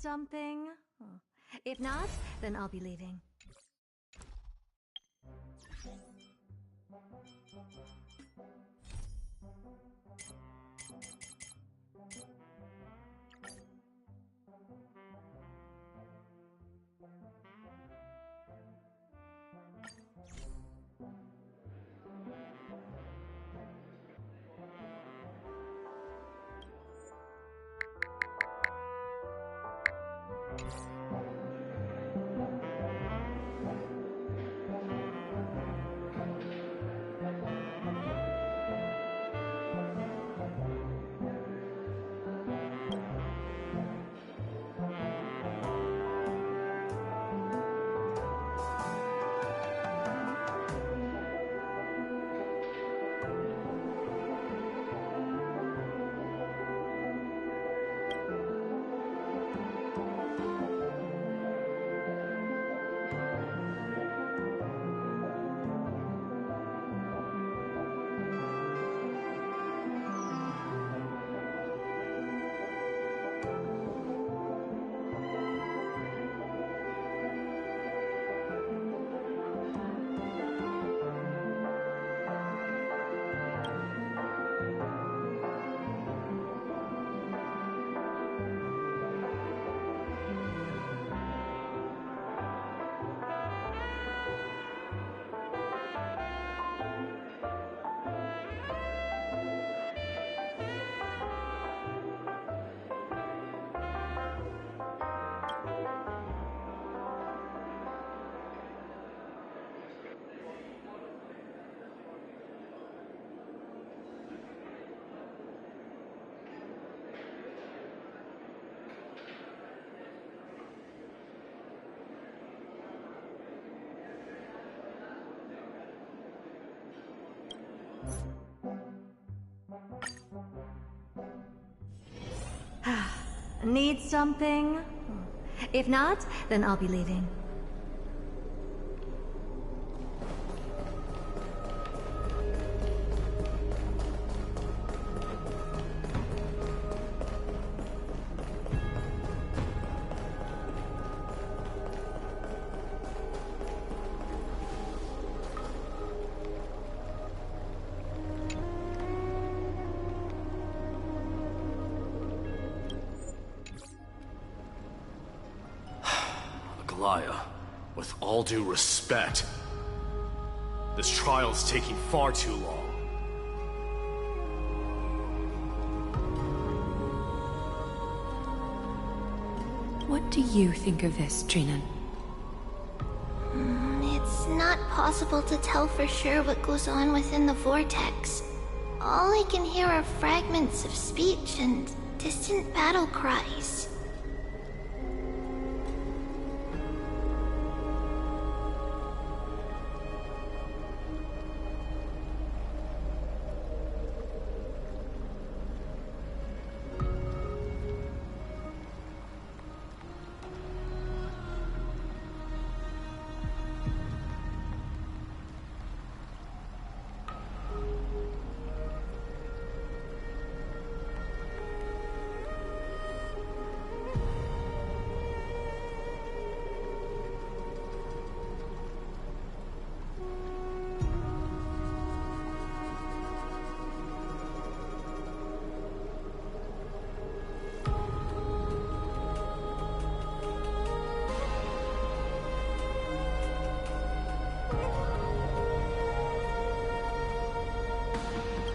something? Oh. If not, then I'll be leaving. Need something? If not, then I'll be leaving. With all due respect, this trial's taking far too long. What do you think of this, Trinan? It's not possible to tell for sure what goes on within the vortex. All I can hear are fragments of speech and distant battle cries.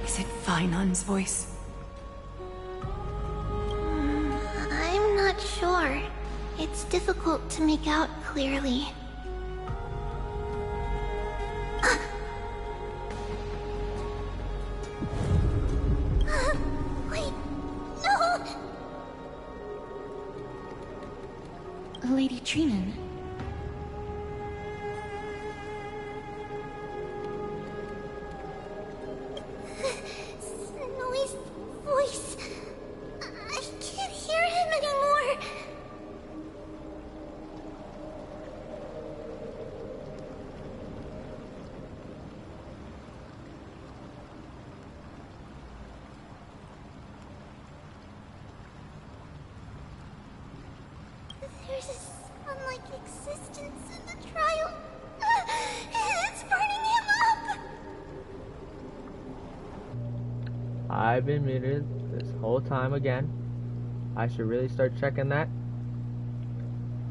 Is it Vainan's voice? I'm not sure. It's difficult to make out clearly. Wait, no! Lady Trinan. Snowy's voice. I can't hear him anymore. existence in the trial. It's burning him up. I've been muted this whole time again. I should really start checking that.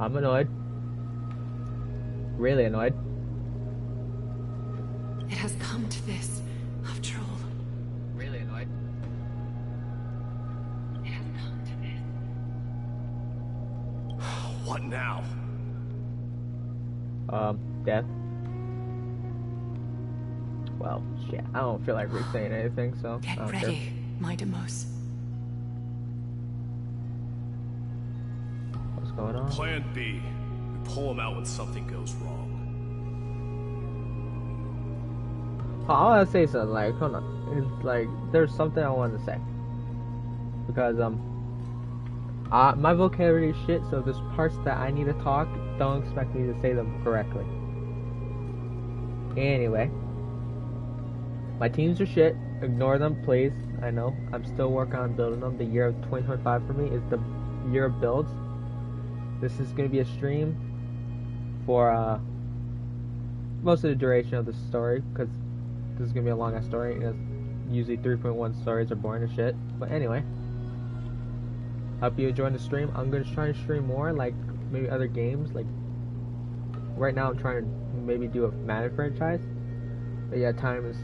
I'm annoyed. Really annoyed. It has come to this, after all. Really annoyed. It has come to this. What now? Death. Well, shit. I don't feel like saying anything, so Get I don't ready, care. Midamos. What's going on? Plan B. We pull him out when something goes wrong. Oh, I want to say something. Like, hold on. It's like there's something I want to say because my vocabulary is shit. So there's parts that I need to talk. Don't expect me to say them correctly. Anyway, my teams are shit. Ignore them, please. I know. I'm still working on building them. The year of 2025 for me is the year of builds. This is going to be a stream for most of the duration of the story, because this is going to be a long ass story. Usually 3.1 stories are boring as shit. But anyway, hope you enjoying the stream. I'm going to try to stream more, like maybe other games. Like right now I'm trying to maybe do a Madden franchise. But yeah, time is...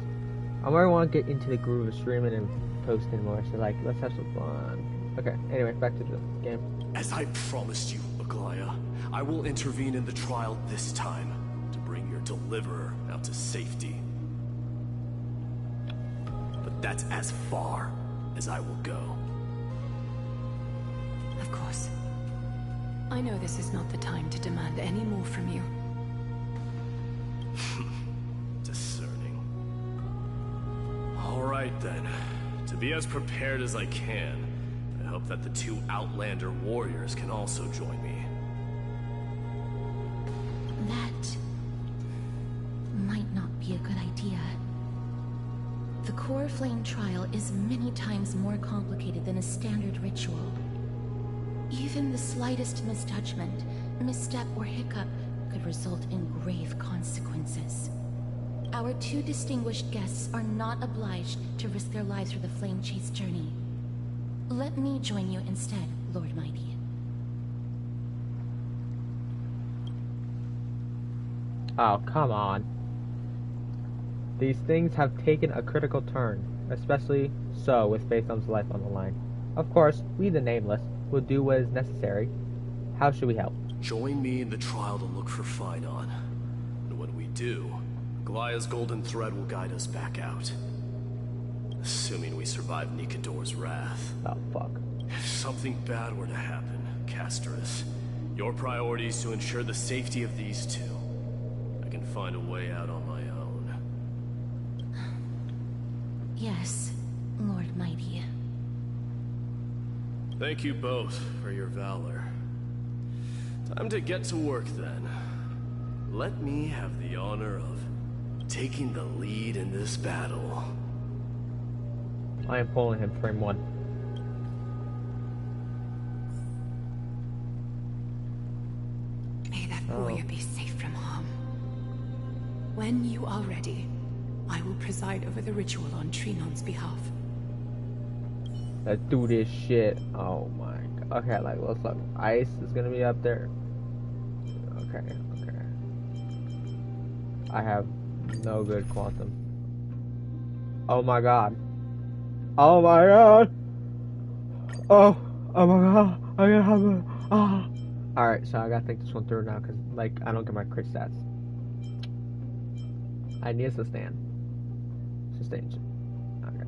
I really want to get into the groove of streaming and posting more. So like, let's have some fun. Okay, anyway, back to the game. As I promised you, Aglaya, I will intervene in the trial this time to bring your deliverer out to safety. But that's as far as I will go. Of course. I know this is not the time to demand any more from you. Discerning. All right then. To be as prepared as I can, I hope that the two Outlander warriors can also join me. That might not be a good idea. The core flame trial is many times more complicated than a standard ritual. Even the slightest misjudgment, misstep, or hiccup could result in grave consequences. Our two distinguished guests are not obliged to risk their lives for the flame chase journey. Let me join you instead, Lord Mighty. Oh, come on. These things have taken a critical turn, especially so with Phaethon's life on the line. Of course, we the Nameless will do what is necessary. How should we help? Join me in the trial to look for Phaedon. And when we do, Aglaya's golden thread will guide us back out. Assuming we survive Nikador's wrath. Oh, fuck. If something bad were to happen, Casterus, your priority is to ensure the safety of these two. I can find a way out on my own. Yes, Lord Mighty. Thank you both for your valor. Time to get to work then. Let me have the honor of taking the lead in this battle. I am pulling him frame 1. May that warrior be safe from harm. When you are ready, I will preside over the ritual on Trinon's behalf. Let's do this shit. Oh my god. Okay, like, let's look. Ice is gonna be up there. Okay, okay. I have no good quantum. Oh my god. Oh my god. Oh my god. I gotta have a. Alright, so I gotta think this one through now, because, like, I don't get my crit stats. I need a sustain. Sustain. Okay.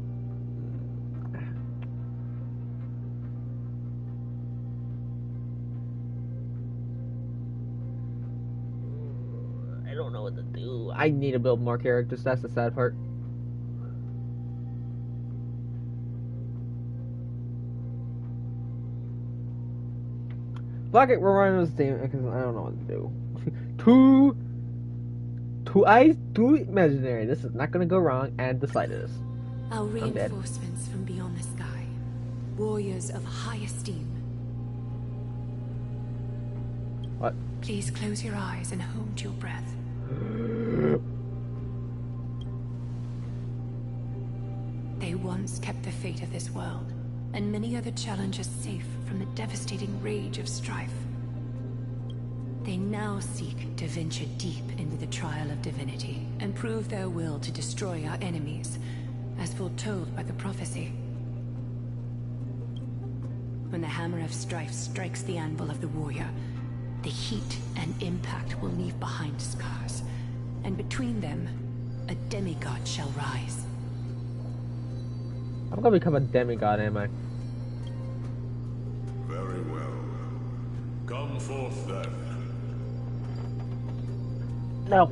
I don't know what to do. I need to build more characters. That's the sad part. Fuck it, we're running this team because I don't know what to do. Two imaginary. This is not gonna go wrong, and the slightest. Our I'm dead. reinforcements from beyond the sky. Warriors of high esteem. What? Please close your eyes and hold your breath. They once kept the fate of this world, and many other challenges safe from the devastating rage of strife. They now seek to venture deep into the trial of divinity, and prove their will to destroy our enemies, as foretold by the prophecy. When the hammer of strife strikes the anvil of the warrior, the heat and impact will leave behind scars, and between them, a demigod shall rise. I'm gonna become a demigod, am I? Very well. Come forth then. No.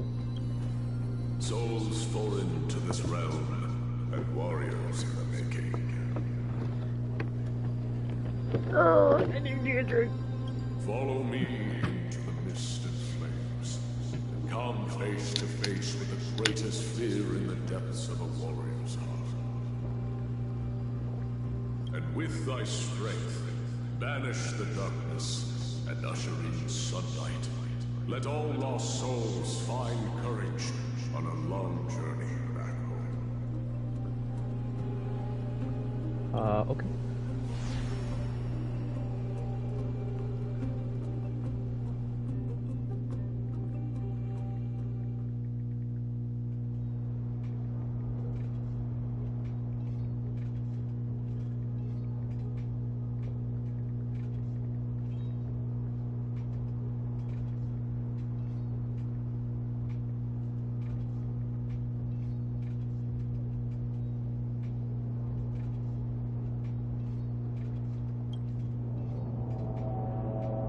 Souls foreign to this realm, and warriors in the making. Oh, I need to drink. Follow me into the mist and flames, and come face to face with the greatest fear in the depths of a warrior's heart. And with thy strength, banish the darkness and usher in sunlight. Let all lost souls find courage on a long journey back home. Okay.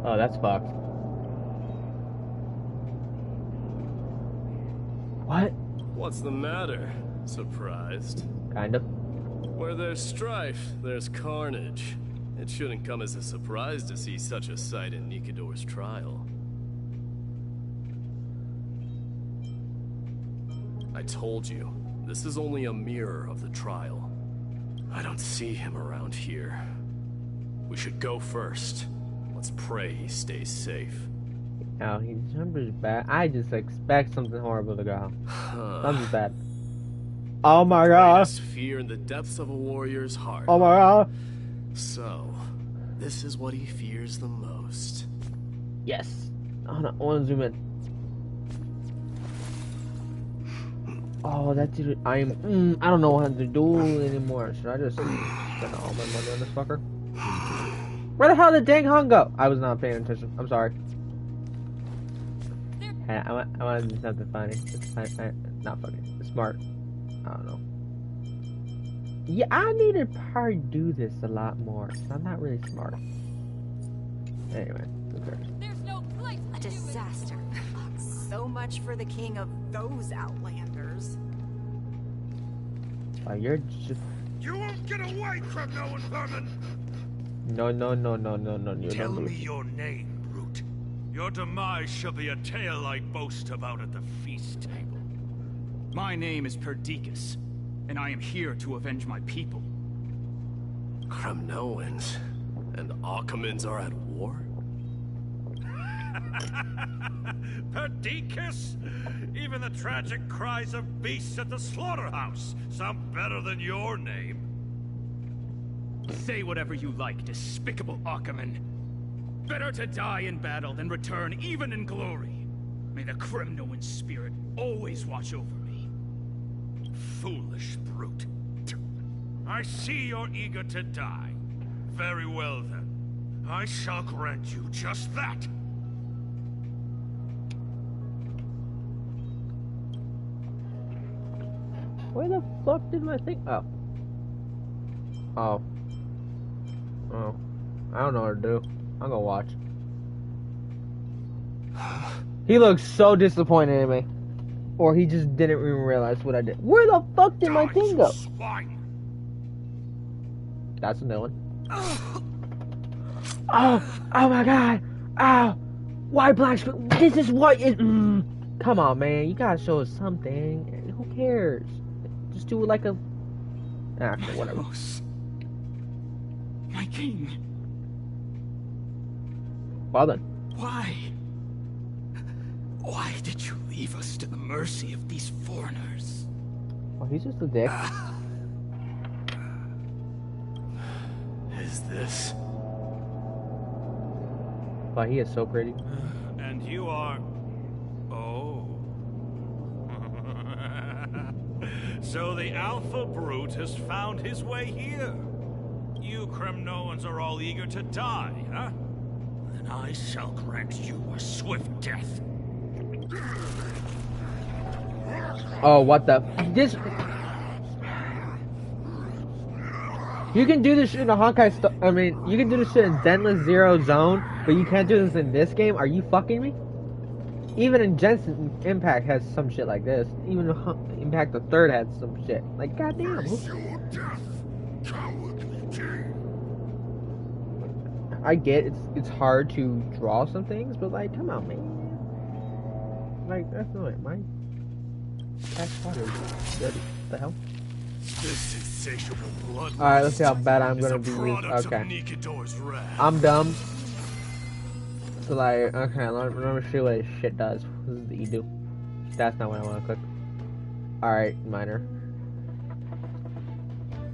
Oh, that's fucked. What? What's the matter? Surprised? Kind of. Where there's strife, there's carnage. It shouldn't come as a surprise to see such a sight in Nikador's trial. I told you, this is only a mirror of the trial. I don't see him around here. We should go first. Let's pray he stays safe. Now he numbers bad. I just expect something horrible to go. Something's bad. Oh my god. Greatest fear in the depths of a warrior's heart. Oh my god. So, this is what he fears the most. Yes. Oh, no, I want to zoom in. Oh, that's it. I don't know what to do anymore. Should I just spend all my money on this fucker? Where the hell did dang Hun go? I was not paying attention. I'm sorry. Hey, I want to do something funny. It's not funny. It's smart. I don't know. Yeah, I need to probably do this a lot more. I'm not really smart. Anyway, who cares? There's no place. A disaster. So much for the king of those outlanders. Oh, you're just... You won't get away, criminal and vermin! No. You Tell don't me your name, brute. Your demise shall be a tale I boast about at the feast table. My name is Perdiccas, and I am here to avenge my people. Kremnoans and Akamans are at war? Perdiccas? Even the tragic cries of beasts at the slaughterhouse sound better than your name. Say whatever you like, despicable Achaman. Better to die in battle than return even in glory. May the Kremnoan spirit always watch over me. Foolish brute. I see you're eager to die. Very well then. I shall grant you just that. Where the fuck did my thing... Oh. I don't know what to do. I'm gonna watch. He looks so disappointed in me. Or he just didn't even realize what I did. Where the fuck did my thing go? Swine. That's a new one. Oh my god. Ow. Why black screen? This is what is... Come on, man. You gotta show us something. Who cares? Just do it like a... whatever. My king. Well then. Why? Why did you leave us to the mercy of these foreigners? Oh, he's just a dick. Is this? But he is so pretty. And you are... Oh. So the Alpha Brute has found his way here. You Kremnoans are all eager to die, huh? Then I shall grant you a swift death. Oh, what the? This. You can do this shit in a Honkai I mean, you can do this shit in Zenless Zero Zone, but you can't do this in this game? Are you fucking me? Even in Genshin Impact has some shit like this. Even Impact the Third had some shit. Like, goddamn. I get it's hard to draw some things, but like, come on, man. Like, that's not my. That's water. What the hell? This insatiable blood. Alright, let's see how bad I'm gonna be. Okay. I'm dumb. So like, okay, let me show you what this shit does. This is the E-do. That's not what I want to click. Alright, minor.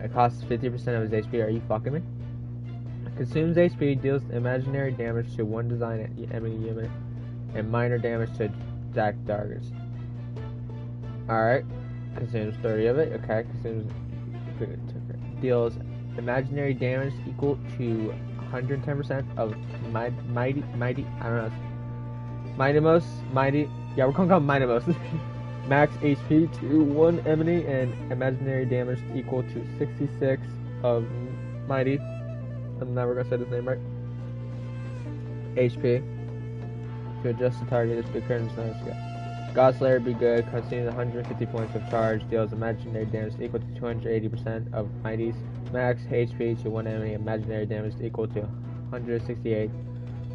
It costs 50% of his HP. Are you fucking me? Consumes HP, deals imaginary damage to one design enemy unit, and minor damage to attack targets. Alright. Consumes 30 of it. Okay. Consumes. Deals imaginary damage equal to 110% of mighty. I don't know. Mighty. Yeah, we're gonna call him Minimos. Max HP to one enemy and imaginary damage equal to 66 of mighty. I'm never gonna say this name right. HP to adjust the target. This big current is Godslayer be good. Consumes 150 points of charge. Deals imaginary damage equal to 280% of mighty's. Max HP to one enemy. Imaginary damage equal to 168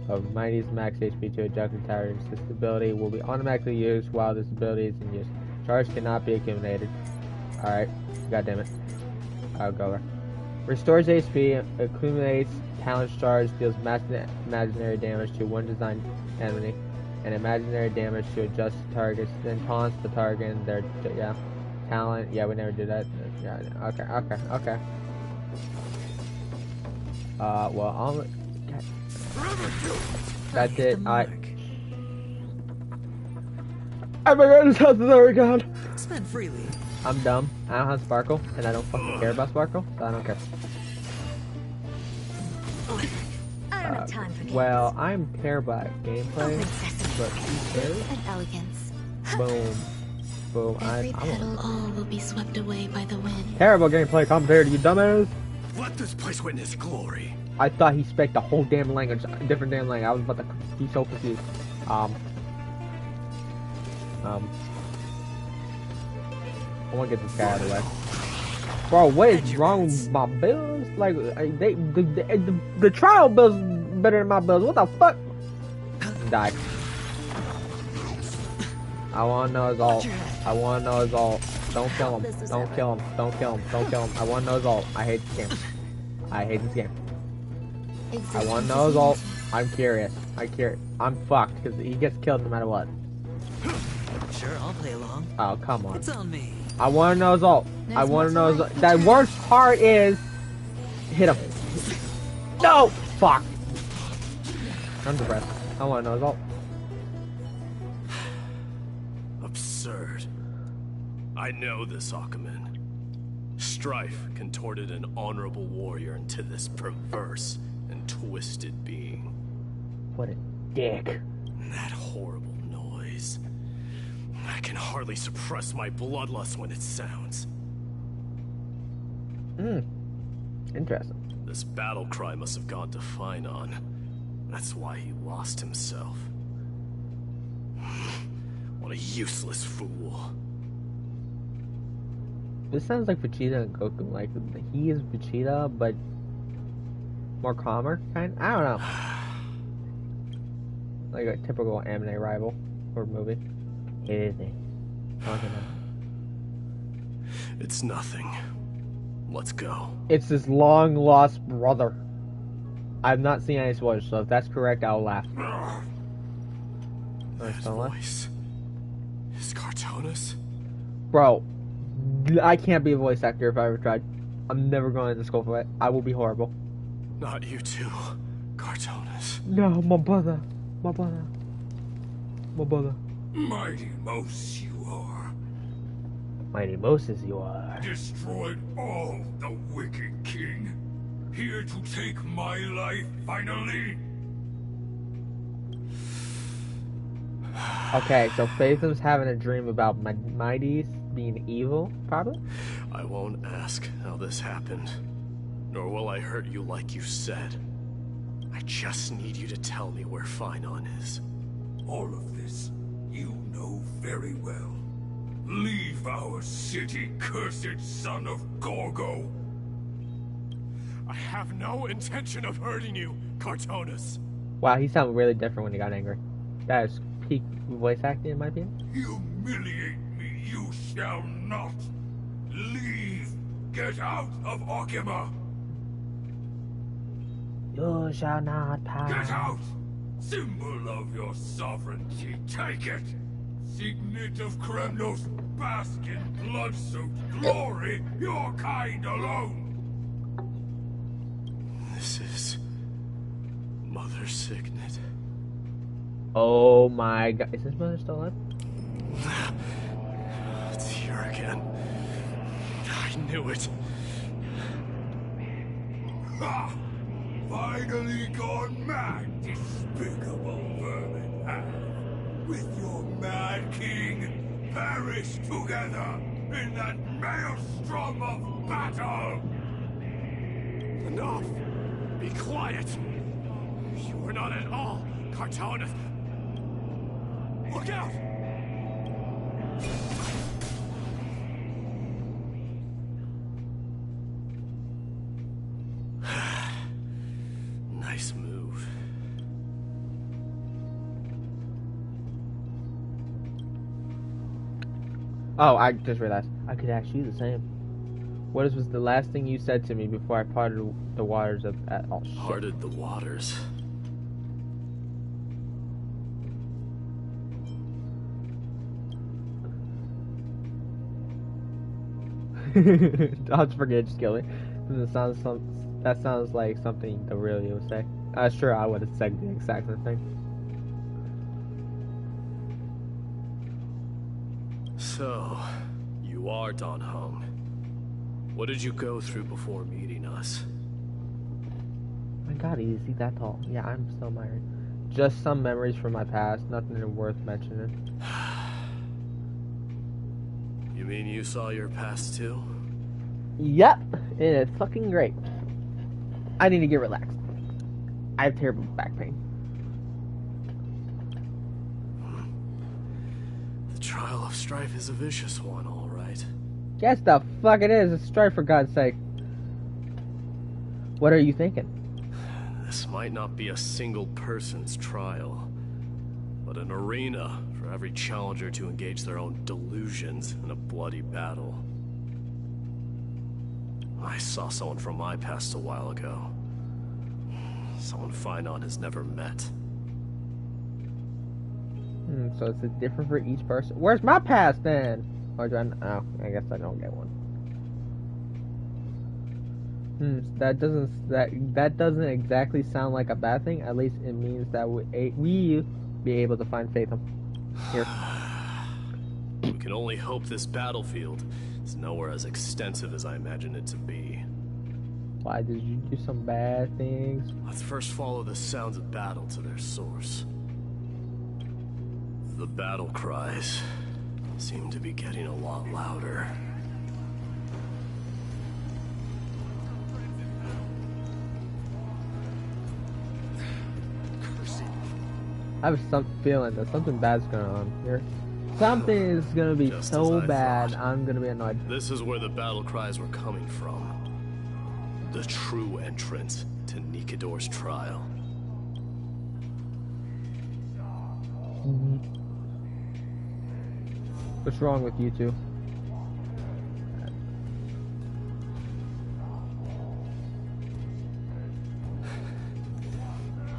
of mighty's. Max HP to adjust the target. This ability will be automatically used while this ability is in use. Charge cannot be accumulated. Alright. God damn it. I'll go there. Restores HP, accumulates talent charge, deals imaginary damage to one designed enemy, and imaginary damage to adjust targets, then taunts the target and their, yeah, talent, yeah, we never did that, yeah, okay. Well, that's it, I forgot his health is already gone. Spend freely. I'm dumb. I don't have Sparkle, and I don't fucking care about Sparkle, so I don't care. I don't have time for games. Well, I'm care about gameplay, but who cares? And elegance. Boom. Boom. Every petal, all will be swept away by the wind. Terrible gameplay compared to you dumbass. Let this place witness glory. I thought he spoke the whole damn language, different damn language. I was about to be so confused. I want to get this guy out of the way. Bro, what is wrong with my builds? Like, the trial build's better than my builds. What the fuck? Die. I want to know his ult. I want to know his ult. Don't kill him. Don't kill him. Don't kill him. Don't kill him. I want to know his ult. I hate this game. I hate this game. I want to know his ult. I'm curious. I'm fucked because he gets killed no matter what. Sure, I'll play along. Oh, come on. It's on me. I want to know his ult. I want to know his ult. That worst part is... Hit him. No! Fuck. I'm depressed. I want to know his ult. Absurd. I know this, Akuman. Strife contorted an honorable warrior into this perverse and twisted being. What a dick. That horrible noise. I can hardly suppress my bloodlust when it sounds. Interesting. This battle cry must have gone to Finon. That's why he lost himself. What a useless fool. This sounds like Vegeta and Goku. Like, he is Vegeta, but more calmer, kind of? I don't know. Like a typical anime rival or movie. It is it. It's nothing. Let's go. It's his long lost brother. I've not seen any spoilers, so if that's correct, I'll laugh. That voice is Cartonis? Bro, I can't be a voice actor if I ever tried. I'm never going to school for it. I will be horrible. Not you too, Cartonis. No, my brother. My brother. My brother. Mighty Moses you are. Mighty Moses you are. Destroyed all the wicked king. Here to take my life finally. Okay, so Phaethum's having a dream about Mighty's being evil, probably? I won't ask how this happened, nor will I hurt you like you said. I just need you to tell me where Phynon is. All of this, you know very well. Leave our city, cursed son of Gorgo. I have no intention of hurting you, Cartonis. Wow, he sounded really different when he got angry. That is peak voice acting, in my opinion. Humiliate me, you shall not. Leave. Get out of Okima. You shall not pass. Get out. Symbol of your sovereignty, take it. Signet of Kremnos, bask in blood-soaked glory, your kind alone. This is Mother's signet. Oh my god. Is his mother still alive? It's here again. I knew it. Ha! Finally gone mad, despicable vermin have. With your mad king, perish together in that maelstrom of battle! Enough! Be quiet! You were not at all Cartonis. Look out! Nice move. Oh, I just realized. I could ask you the same. What was the last thing you said to me before I parted the waters of... oh, shit. Parted the waters. I'll just forget, just kill me. That sounds like something the real you would say. Sure, I would have said the exact same thing. So, you are Don Hung. What did you go through before meeting us? My god, easy that tall. Yeah, I'm still married. Just some memories from my past, nothing worth mentioning. You mean you saw your past too? Yep, and it's fucking great. I need to get relaxed. I have terrible back pain. The trial of strife is a vicious one, all right. Yes, the fuck it is. It's strife, for God's sake. What are you thinking? This might not be a single person's trial, but an arena for every challenger to engage their own delusions in a bloody battle. I saw someone from my past a while ago. Someone Phynon has never met. So it's different for each person. Where's my past then? Or do I? Oh, I guess I don't get one. That doesn't exactly sound like a bad thing. At least it means that we be able to find Phaethum here. We can only hope this battlefield is nowhere as extensive as I imagine it to be. Why did you do some bad things? Let's first follow the sounds of battle to their source. The battle cries seem to be getting a lot louder. I have some feeling that something bad's going on here. Something is gonna be Just so as I bad, thought. I'm gonna be annoyed. This is where the battle cries were coming from. The true entrance to Nikador's trial. What's wrong with you two?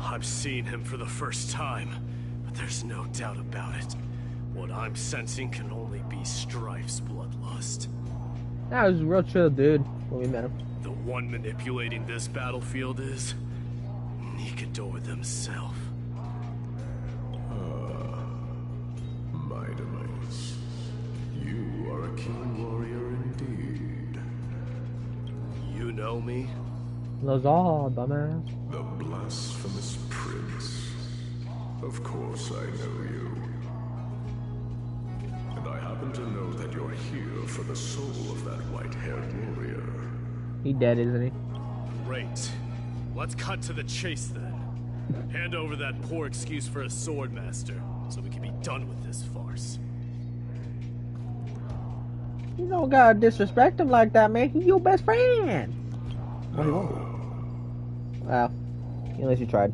I'm seeing him for the first time, but There's no doubt about it. What I'm sensing can only be Strife's bloodlust. That was a real chill dude when we met him. The one manipulating this battlefield is Nikador themselves. My demise. You are a keen warrior indeed. You know me? Lazar, dumbass. The blasphemous prince. Of course I know you. And I happen to know that you're here for the soul of that white-haired warrior. He dead, isn't he? Great. Let's cut to the chase then. Hand over that poor excuse for a swordmaster, so we can be done with this farce. You don't gotta disrespect him like that, man. He your best friend. What do you want? Wow. Unless you tried.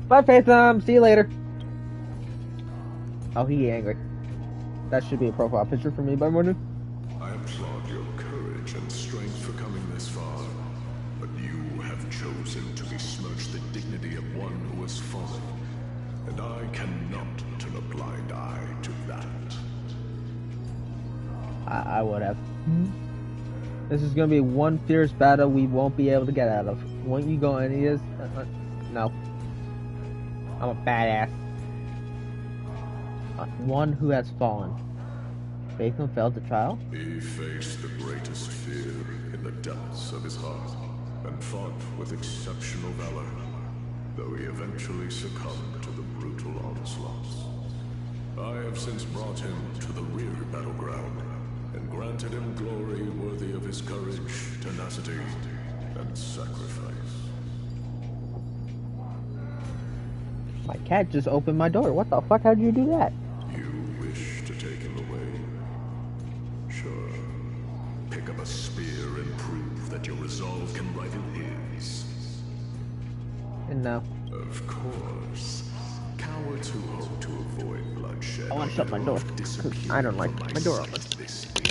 Bye, Faith. See you later. Oh, he angry. That should be a profile picture for me by morning. I applaud your courage and strength for coming this far, but you have chosen to besmirch the dignity of one who has fallen, and I cannot turn a blind eye to that. I would have. This is gonna be one fierce battle we won't be able to get out of. Won't you go any of this? No. I'm a badass. One who has fallen. Faithman failed the trial? He faced the greatest fear in the depths of his heart, and fought with exceptional valor, though he eventually succumbed to the brutal onslaughts. I have since brought him to the rear battleground, and granted him glory worthy of his courage, tenacity, and sacrifice. My cat just opened my door. What the fuck? How'd you do that? You wish to take him away? Sure. Pick up a spear and prove that your resolve can rival his. And no. Of course. Cowards who hope to avoid bloodshed. I want to shut my door. I don't like my door open. This instant.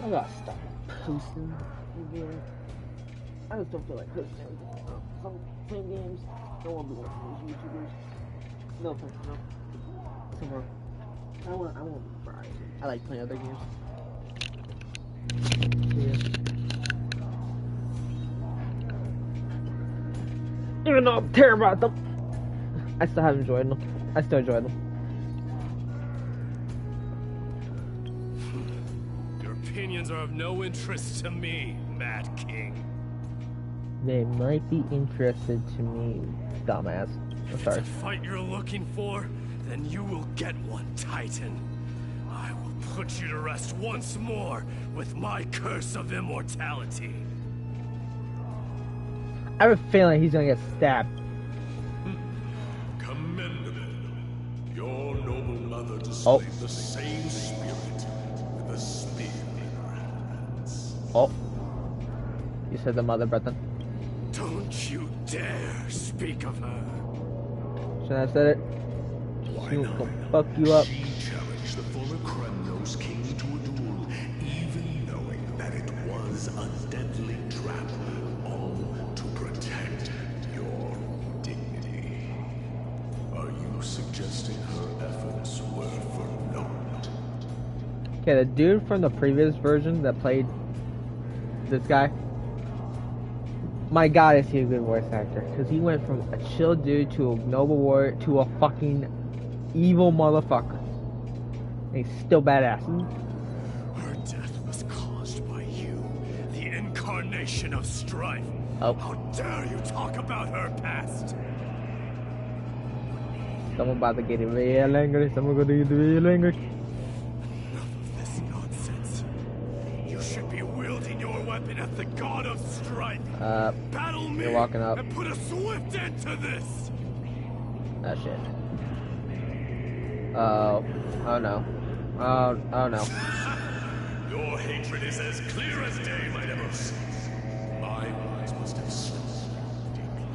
I gotta stop posting again. I just don't feel like posting everything. Some playing games. Don't want to be watching these YouTubers. No offense, no. Tomorrow. I want variety. I like playing other games. Yeah. Even though I'm terrible at them, I still have enjoyed them. I still enjoy them. Your opinions are of no interest to me, Mad King. They might be interested to me, dumbass. I'm If sorry. it's a fight you're looking for, then you will get one, Titan. I will put you to rest once more with my curse of immortality. I have a feeling he's gonna get stabbed. Commendable. Your noble mother displayed the same spirit with a spear in her hands. Oh. You said the mother, Breton. Don't you dare speak of her. Shouldn't I have said it? She will fuck you up. She challenged the former Kremnos king to a duel, even knowing that it was a deadly trap, all to protect your dignity. Are you suggesting her efforts were for naught? Okay, the dude from the previous version that played this guy. My god, is he a good voice actor? Because he went from a chill dude to a noble warrior to a fucking evil motherfucker. And he's still badass. Her death was caused by you, the incarnation of strife. Oh. How dare you talk about her past? Someone about to get real angry. Someone gonna get real angry. Enough of this nonsense. You should be wielding your weapon at the god of strife. Battle me you're walking up. and put a swift end to this. Oh shit. Oh no. Oh no. Your hatred is as clear as day, my Demos. My words must have struck deeply.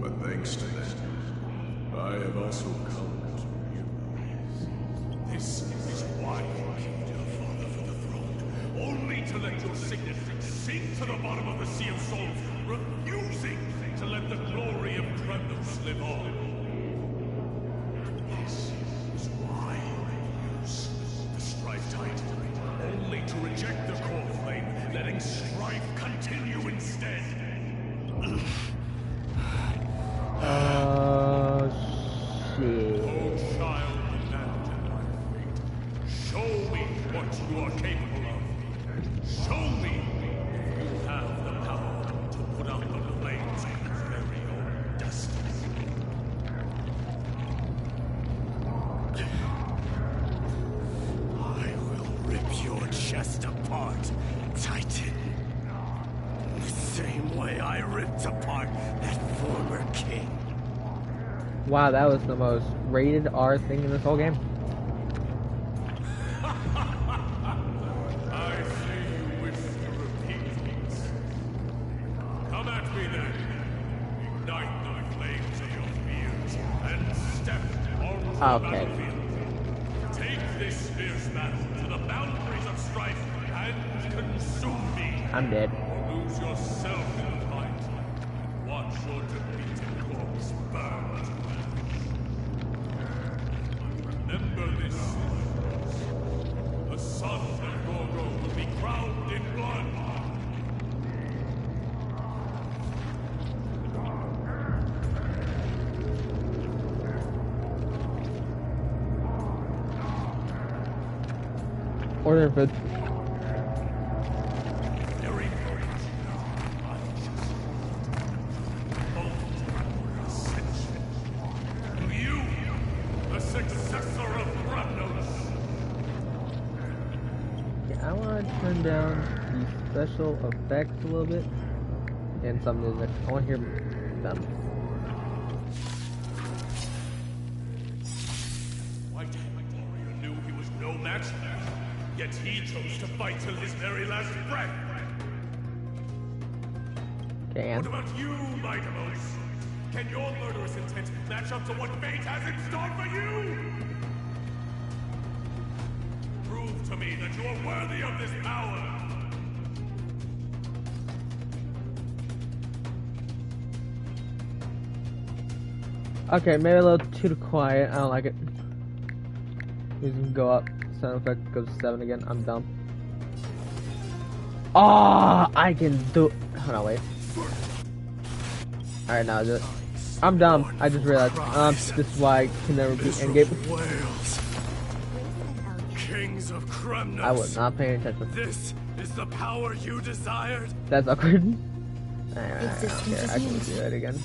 But thanks to that, I have also come to realize This is why you killed your father for the throne, only to let your signet sink to the bottom of the Sea of Souls, refusing to let the glory of Kremnos live on. This is why you use the Strife Tide, only to reject the core flame, letting strife continue instead. Shit. Oh, child, abandon my fate. Show me what you are capable of. Show me if you have the power to put out the flames of your very own destiny. I will rip your chest apart, Titan. The same way I ripped apart that former king. Wow, that was the most rated R thing in this whole game. I see you wish to repeat things. Come at me then. Ignite the flames of your fears and step onto the battlefield. Take this fierce battle to the boundaries of strife and consume me. I'm dead. Or lose yourself in the fight and watch your defeated corpse burn. Remember this. The son of Gorgo will be crowned in blood. Order food. Very ascension. You, the successor of Kremnos. Okay, I want to turn down the special effects a little bit and some music. I want to hear them. White warrior knew he was no match, yet he chose to fight till his very last breath. Okay, What about you, Mightimos? Can your murderous intent match up to what fate has in store for you? Prove to me that you are worthy of this power. Okay, maybe a little too quiet. I don't like it. We can go up. Sound effect goes to 7 again. I'm dumb. Oh, I can do. Hold on, wait. Alright, now do it. I'm dumb. I just realized. This is why I can never beat endgame. Kings of Kremnos. I was not paying attention. This is the power you desired. That's awkward. Alright, Existence is I can unity. do it again.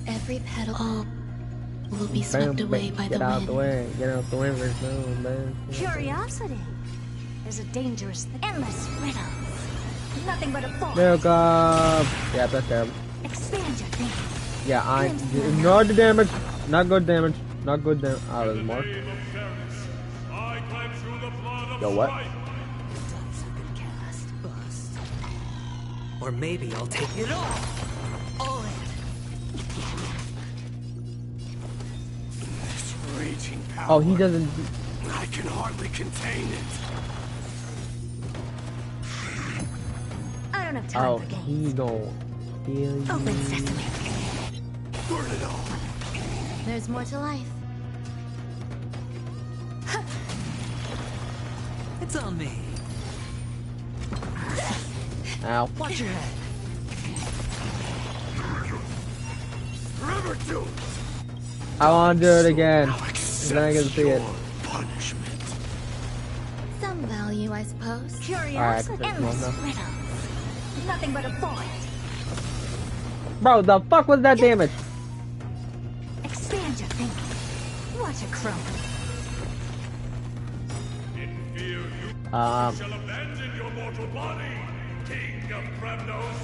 Every petal will be swept away by Get the out wind. the way. Get out the way. There's no man. Curiosity is a dangerous thing. Endless riddles. Nothing but a force. Milk up. Yeah, that's terrible. Expand your thinking. Yeah, I ignore the damage. Not good damage. Not good damage. Oh, there's more. Yo, what? Or maybe I'll take it all. All in. This raging power. Oh, he doesn't. I can hardly contain it. I don't have time Oh, for games. he's gonna heal you. Open sesame. Burn it all. There's more to life. It's on me. Ow. Watch your head. Forever do it. I want to do it again. Now Then I get to see it. your punishment. Some value, I suppose. Curiosity. Alright, Endless well, no. riddles. Nothing but a void. Bro, the fuck was that damage? Expand your thinking. Watch it crumble. In fear, you Um, shall abandon your mortal body, King of Kremnos.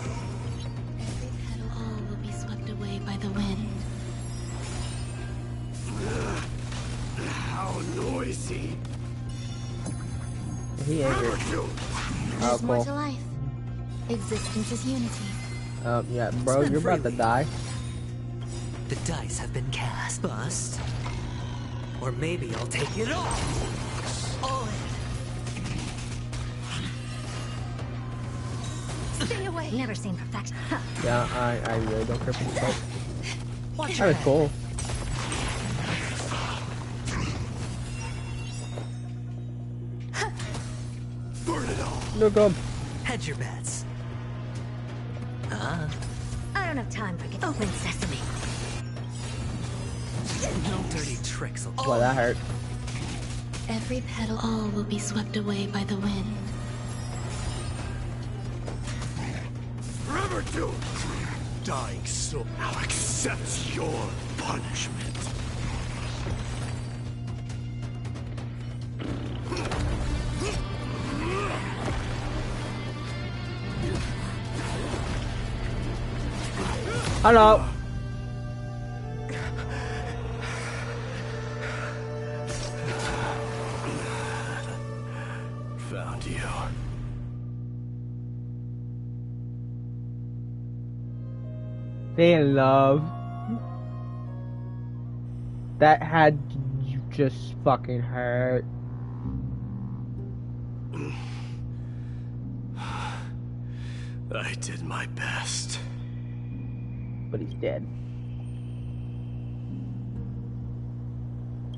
Every petal all will be swept away by the wind. How noisy. he ain't Forever here. do it. There's more cool. to life. Existence is unity. Yeah, bro, you're about to die. The dice have been cast. Bust. Or maybe I'll take it all. All in. Stay away. Never seen perfection. Huh. Yeah, I really don't care for this fight. Watch That was cool. Burn it all. No go. Hedge your bets. I don't have time for open sesame. No dirty tricks. Well, that hurt. Every petal, all will be swept away by the wind. Forever do it. Dying soul now accepts your punishment. Hello. Found you. They in love. That had you just fucking hurt. I did my best. But he's dead.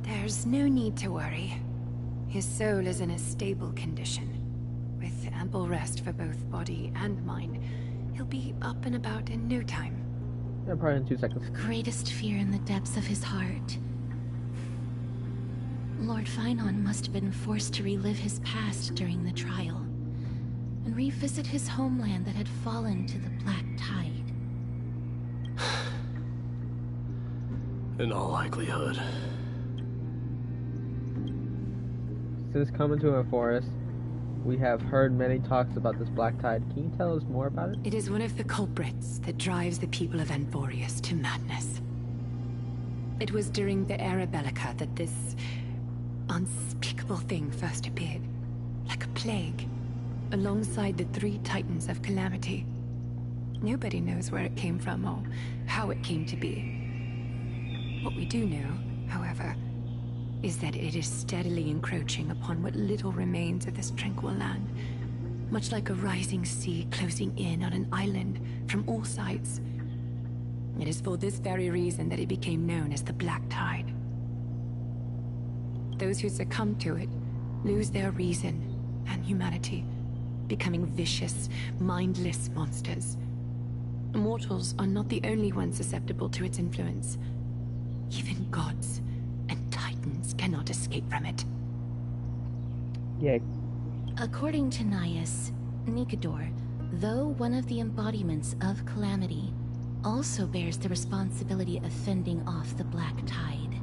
There's no need to worry. His soul is in a stable condition. With ample rest for both body and mind, he'll be up and about in no time. Yeah, probably in 2 seconds. Greatest fear in the depths of his heart. Lord Finon must have been forced to relive his past during the trial, and revisit his homeland that had fallen to the Black Tide. In all likelihood. Since coming to a forest, we have heard many talks about this black tide. Can you tell us more about it? It is one of the culprits that drives the people of Anthorius to madness. It was during the Era Bellica that this unspeakable thing first appeared, like a plague, alongside the 3 Titans of Calamity. Nobody knows where it came from or how it came to be. What we do know, however, is that it is steadily encroaching upon what little remains of this tranquil land, much like a rising sea closing in on an island from all sides. It is for this very reason that it became known as the Black Tide. Those who succumb to it lose their reason and humanity, becoming vicious, mindless monsters. Mortals are not the only ones susceptible to its influence. Even gods and titans cannot escape from it. Yay. According to Naius, Nikador, though one of the embodiments of Calamity, also bears the responsibility of fending off the Black Tide.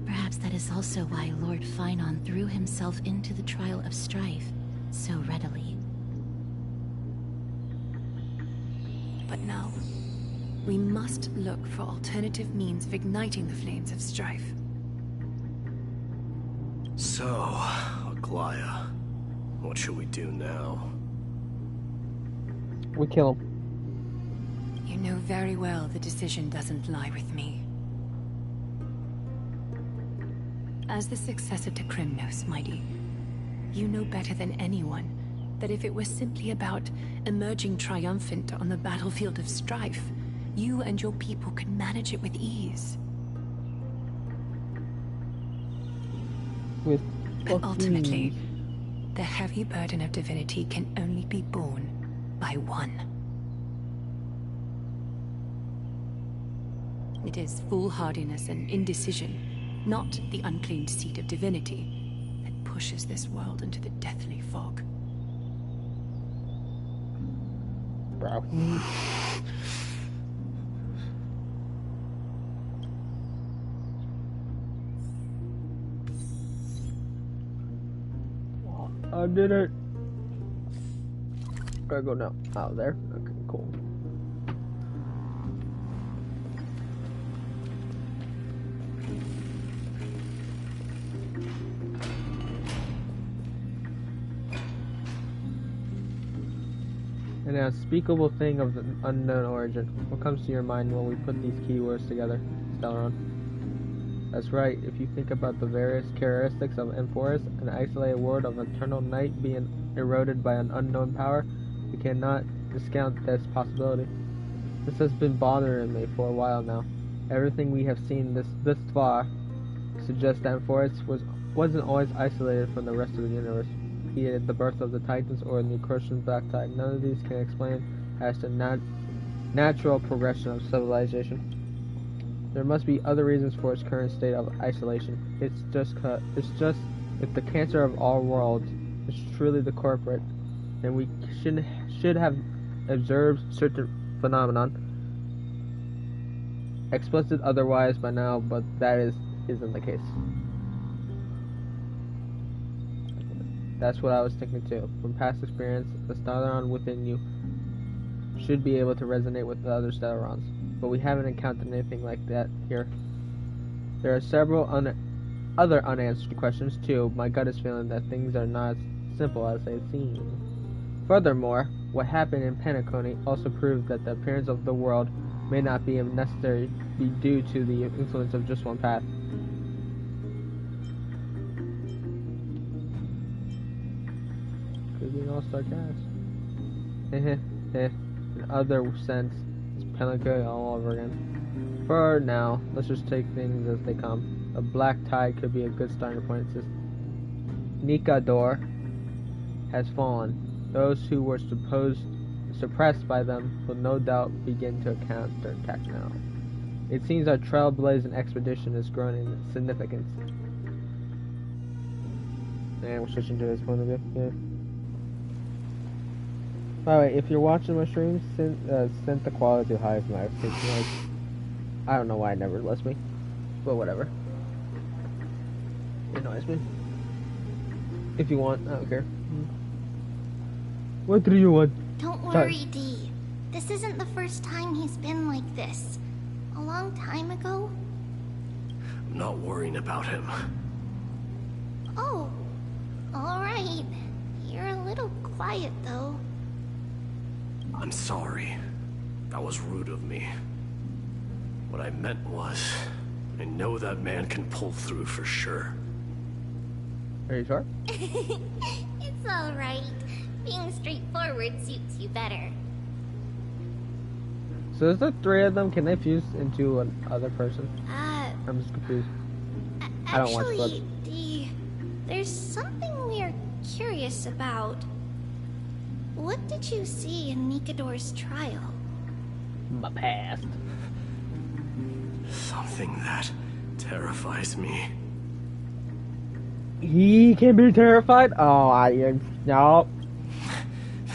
Perhaps that is also why Lord Finon threw himself into the trial of strife so readily. But now, we must look for alternative means of igniting the flames of strife. So, Aglaya, what should we do now? We kill him. You know very well the decision doesn't lie with me. As the successor to Krymnos, Mighty, you know better than anyone that if it was simply about emerging triumphant on the battlefield of strife, you and your people could manage it with ease. With But ultimately, the heavy burden of divinity can only be borne by one. It is foolhardiness and indecision, not the unclaimed seat of divinity, that pushes this world into the deathly fog. Bro. I did it. Gotta go now. Out there. Okay, cool. An unspeakable thing of unknown origin. What comes to your mind when we put these keywords together, Stellaron? That's right, if you think about the various characteristics of Enforus, an isolated world of eternal night being eroded by an unknown power, we cannot discount this possibility. This has been bothering me for a while now. Everything we have seen this far suggests that Enforus wasn't always isolated from the rest of the universe. Be it the birth of the Titans or the Crucian Black Tide, none of these can explain as to natural progression of civilization. There must be other reasons for its current state of isolation. It's just if the cancer of all worlds is truly the corporate, then we should have observed certain phenomenon. Explicit otherwise by now, but that isn't the case. That's what I was thinking too. From past experience, the Stellaron within you should be able to resonate with the other Stellarons. But we haven't encountered anything like that here. There are several other unanswered questions too. My gut is feeling that things are not as simple as they seem. Furthermore, what happened in Penacony also proved that the appearance of the world may not be necessarily due to the influence of just one path. Could be an all-star cast. In other sense, Penacony all over again. For now, let's just take things as they come. A black tide could be a good starting point. Since Nikador has fallen, those who were suppressed by them will no doubt begin to counterattack now. It seems our trailblazing expedition has grown in significance. And we're switching to his point of view. Yeah. By the way, if you're watching my streams, send the quality too high for my expectation. Like, I don't know why it never lets me, but whatever. It annoys me. If you want, I don't care. What do you want? Don't worry, Dee. This isn't the first time he's been like this. A long time ago. I'm not worrying about him. Oh, alright. You're a little quiet, though. I'm sorry. That was rude of me. What I meant was, I know that man can pull through for sure. Are you sure? It's alright. Being straightforward suits you better. So there's the three of them. Can they fuse into another person? I'm just confused. I don't watch clips. Actually, Dee, there's something we're curious about. What did you see in Nikador's trial? My past. Something that terrifies me. He can be terrified? Oh, no.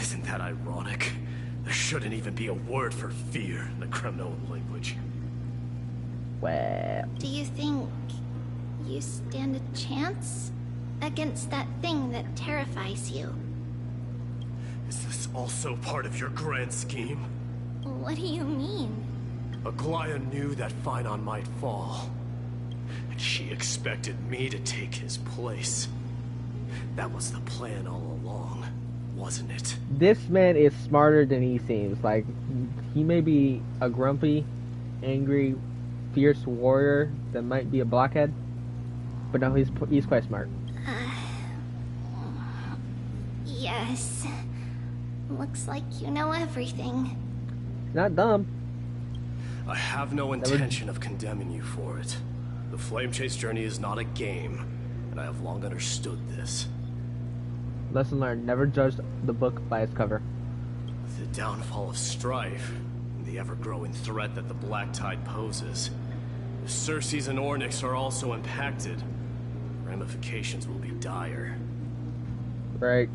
Isn't that ironic? There shouldn't even be a word for fear in the Kremnoan language. Well, Do you think you stand a chance against that thing that terrifies you? Is this also part of your grand scheme? What do you mean? Aglaya knew that Phynon might fall, and she expected me to take his place. That was the plan all along, wasn't it? this man is smarter than he seems. Like, he may be a grumpy, angry, fierce warrior that might be a blockhead, but no, he's quite smart. Yes. Looks like you know everything. Not dumb. I have no intention of condemning you for it. The Flame Chase journey is not a game, and I have long understood this. Lesson learned, never judge the book by its cover. With the downfall of Strife, and the ever-growing threat that the Black Tide poses, if Circes and Ornyx are also impacted, ramifications will be dire. Right.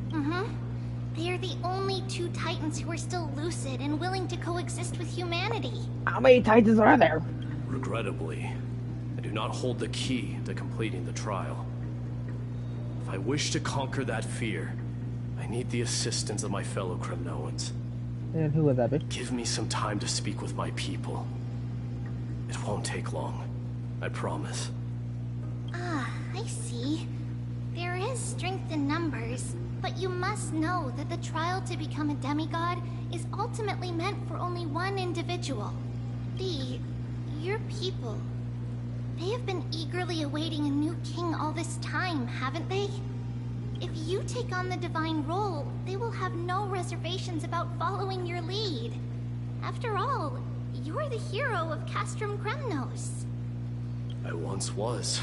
They are the only two Titans who are still lucid and willing to coexist with humanity. How many Titans are there? Regrettably, I do not hold the key to completing the trial. If I wish to conquer that fear, I need the assistance of my fellow Kremnoans. And who would that be? Give me some time to speak with my people. It won't take long, I promise. Ah, I see. There is strength in numbers, But you must know that the trial to become a demigod is ultimately meant for only one individual. Your people. They have been eagerly awaiting a new king all this time, haven't they? If you take on the divine role, they will have no reservations about following your lead. After all, you're the hero of Castrum Kremnos. I once was.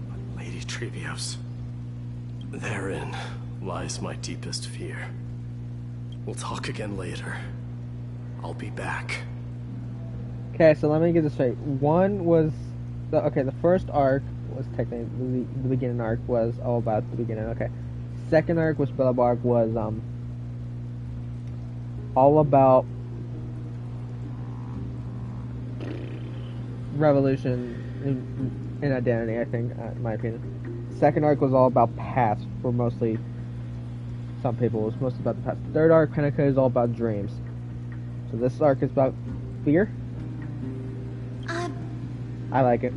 But Lady Trevios, therein lies my deepest fear. We'll talk again later. I'll be back. Okay, so let me get this straight. One was... the first arc was technically... The beginning arc was all about the beginning, okay. Second arc, which Bella arc, was, all about... revolution in identity, I think, in my opinion. Second arc was all about past, for mostly... some people, it was mostly about the past. Third arc, kind of, is all about dreams. So this arc is about fear. I like it.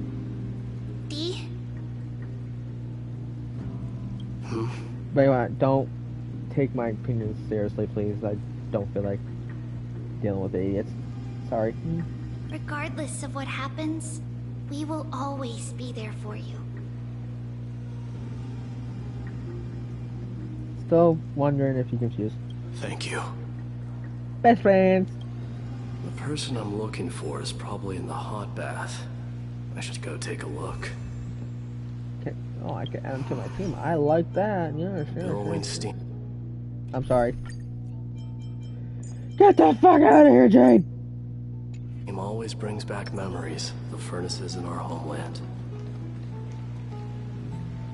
D? But anyway, don't take my opinions seriously, please. I don't feel like dealing with idiots. Sorry. Regardless of what happens, we will always be there for you. Still wondering if you can choose. Thank you. Best friends. The person I'm looking for is probably in the hot bath. I should go take a look. Okay. Oh, I can add him to my team. I like that. Yeah, sure. Billowing steam. I'm sorry. Get the fuck out of here, Jade! Steam always brings back memories. The furnaces in our homeland.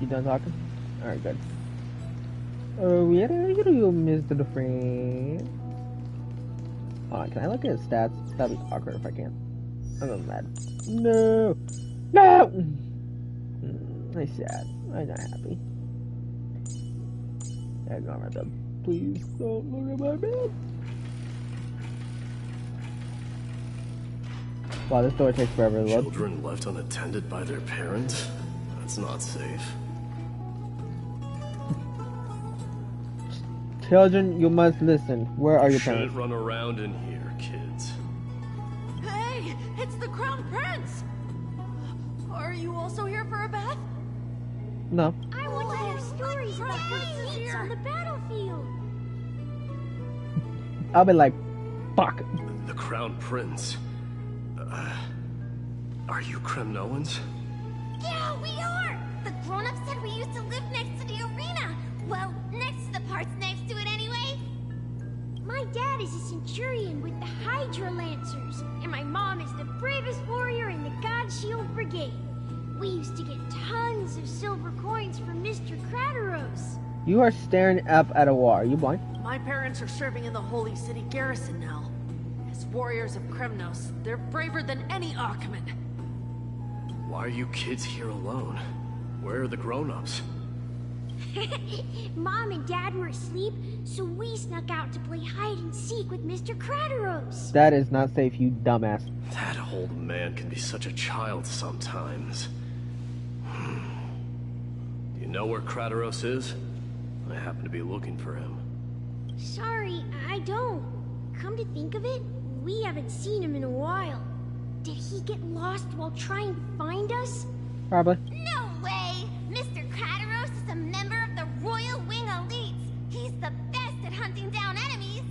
You done talking? Alright, good. Oh, where are you, Mr. Friend? Hold on, can I look at his stats? That'd be awkward if I can't. I'm mad. No! No! I'm sad. I'm not happy. Ignore my bed. Please don't look at my bed. Wow, this door takes forever to load. Children left unattended by their parents? That's not safe. Children, you must listen. Where are your Shouldn't parents? run around in here, kids. Hey, it's the Crown Prince! Are you also here for a bath? No. I want to hear stories about princes on the battlefield. I'll be like, fuck. The Crown Prince. Are you Kremnoans? Yeah, we are! The grown-ups said we used to live next to the arena. Well, next to the parts next to it anyway. My dad is a centurion with the Hydra Lancers, and my mom is the bravest warrior in the God Shield Brigade. We used to get tons of silver coins from Mr. Crateros. You are staring up at a wall. Are you blind? My parents are serving in the Holy City garrison now. As warriors of Kremnos, they're braver than any Achaemen. Why are you kids here alone? Where are the grown-ups? Mom and Dad were asleep, so we snuck out to play hide and seek with Mr. Crateros. That is not safe, you dumbass. That old man can be such a child sometimes. Do you know where Crateros is? I happen to be looking for him. Sorry, I don't. Come to think of it, we haven't seen him in a while. Did he get lost while trying to find us? Probably. No way! Mr. Crateros is a member of the Royal Wing Elites. He's the best at hunting down enemies.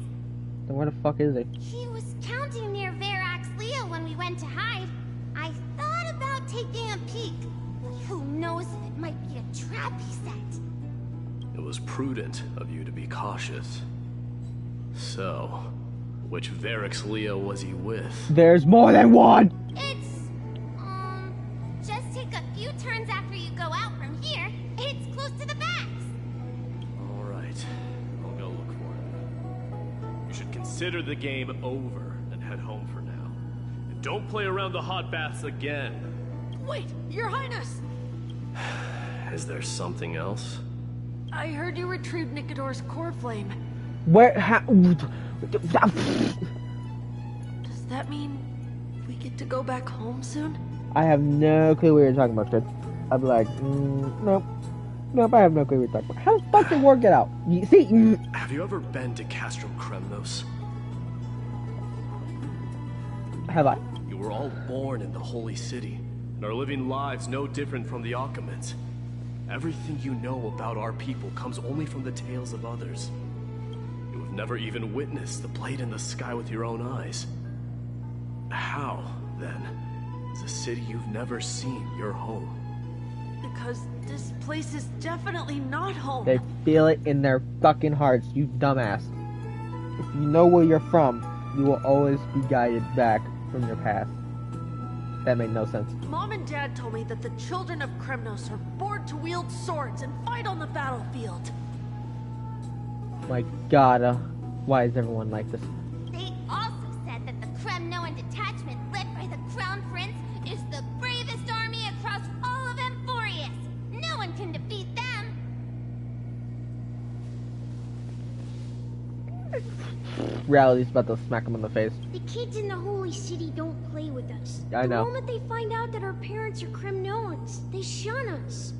Then where the fuck is he? He was counting near Verax Leo when we went to hide. I thought about taking a peek, but who knows if it might be a trap he set. It was prudent of you to be cautious. So, which Verax Leo was he with? There's more than one! It's, just take a few turns after you go out from here. It's close to the backs. Alright, I'll go look for him. You should consider the game over and head home for now. And don't play around the hot baths again. Wait, Your Highness! Is there something else? I heard you retrieved Nicodor's core flame. Where? How? Does that mean we get to go back home soon? I have no clue what you're talking about, kid. I'd be like, nope. Nope, I have no clue what you're talking about. How the fuck did war get out? You see? Have you ever been to Castrum Kremnos? Have I? You were all born in the Holy City, and are living lives no different from the Achaemenids. Everything you know about our people comes only from the tales of others. You have never even witnessed the blade in the sky with your own eyes. How, then, is a city you've never seen your home? Because this place is definitely not home. They feel it in their fucking hearts, you dumbass. If you know where you're from, you will always be guided back from your past. That made no sense. Mom and Dad told me that the children of Kremnos are born to wield swords and fight on the battlefield. My god, why is everyone like this? They also said that the Kremnoan detachment led by the Crown Prince is the bravest army across all of Amphorius. No one can defeat them. Reality's about to smack him in the face. The kids in the Holy City don't play with us. I know. The moment they find out that our parents are Kremnoans, they shun us.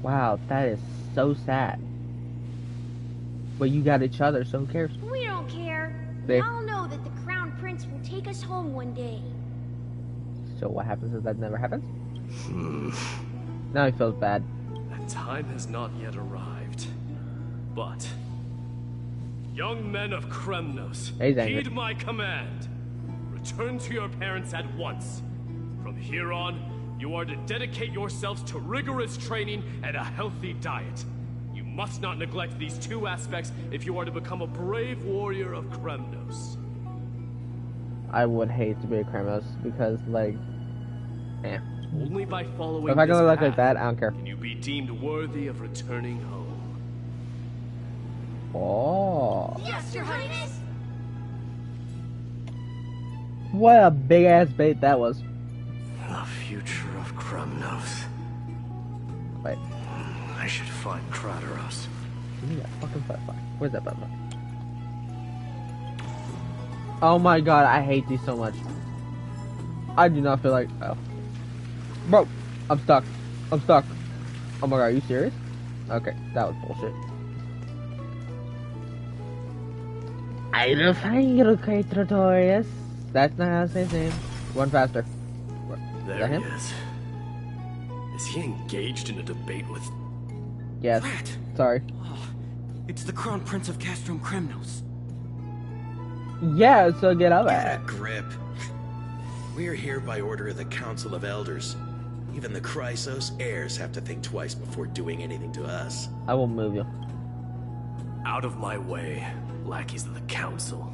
Wow, that is so sad. But you got each other, so who cares? We don't care. They- We all know that the Crown Prince will take us home one day. So what happens if that never happens? Now he feels bad. That time has not yet arrived. But young men of Kremnos, He's angry. heed my command. Return to your parents at once. From here on, you are to dedicate yourselves to rigorous training and a healthy diet. You must not neglect these two aspects if you are to become a brave warrior of Kremnos. I would hate to be a Kremos because, like, Only by following If I this can look like path that, I don't care. can you be deemed worthy of returning home. Oh. Yes, Your Highness! What a big ass bait that was. The future of Kremnos. Wait. I should find Krateros. Give me that fucking butterfly. Where's that butterfly? Oh my god, I hate these so much. I do not feel like. Oh. Bro, I'm stuck. I'm stuck. Oh my god, are you serious? Okay, that was bullshit. I will find you, Kratorius. That's not how to say his name. Run faster. There he him? is. Is he engaged in a debate with... Yes. Rat. Sorry. Oh, it's the Crown Prince of Castrum Kremnos. Yeah, so get up Get a at. grip. We're here by order of the Council of Elders. Even the Chrysos heirs have to think twice before doing anything to us. I will move you. Out of my way, lackeys of the council.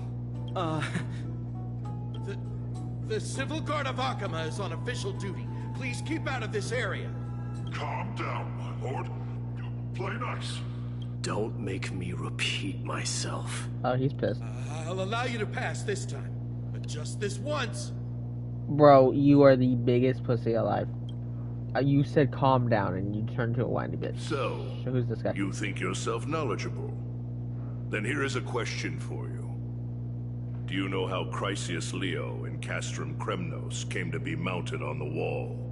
The Civil Guard of Akama is on official duty. Please keep out of this area. Calm down, my lord. Play nice. Don't make me repeat myself. Oh, he's pissed. I'll allow you to pass this time, but just this once. Bro, you are the biggest pussy alive. You said calm down and you turned to a whiny bitch. So, Who's this guy? you think yourself knowledgeable? Then here is a question for you. Do you know how Chrysius Leo in Castrum Kremnos came to be mounted on the wall?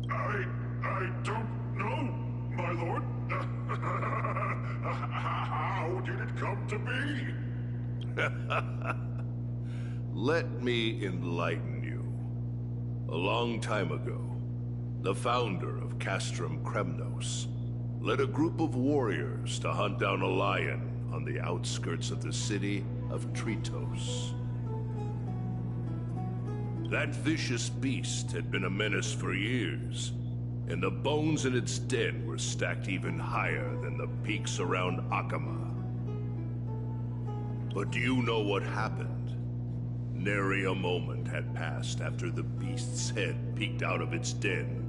I don't know, my lord. How did it come to be? Let me enlighten you. A long time ago, the founder of Castrum Kremnos led a group of warriors to hunt down a lion on the outskirts of the city of Tritos. That vicious beast had been a menace for years, and the bones in its den were stacked even higher than the peaks around Akama. But do you know what happened? Nary a moment had passed after the beast's head peeked out of its den,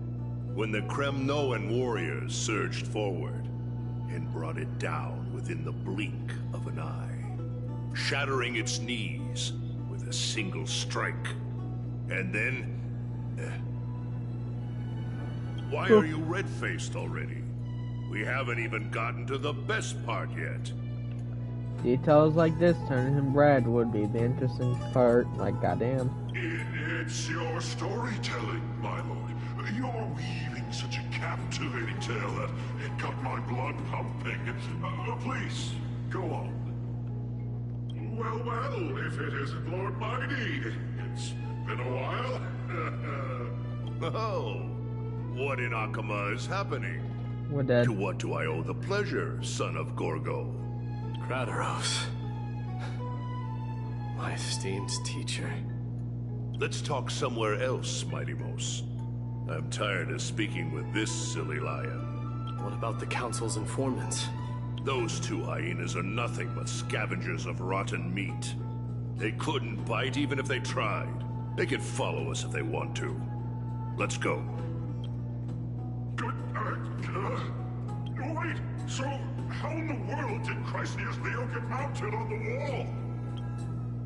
when the Kremnoan warriors surged forward and brought it down within the blink of an eye, shattering its knees with a single strike. And then... Why are you red-faced already? We haven't even gotten to the best part yet. Details like this turning him red would be the interesting part. Like, goddamn. It's your storytelling, my lord. You're weaving such a captivating tale that it got my blood pumping. Please, go on. Well, well, if it isn't Lord Mighty, it's been a while. Oh, what in Akama is happening? We're dead. To what do I owe the pleasure, son of Gorgo? Kratos. My esteemed teacher. Let's talk somewhere else, Mighty Mos. I'm tired of speaking with this silly lion. What about the Council's informants? Those two hyenas are nothing but scavengers of rotten meat. They couldn't bite even if they tried. They can follow us if they want to. Let's go. Wait, so how in the world did Chrysius Leo get mounted on the wall?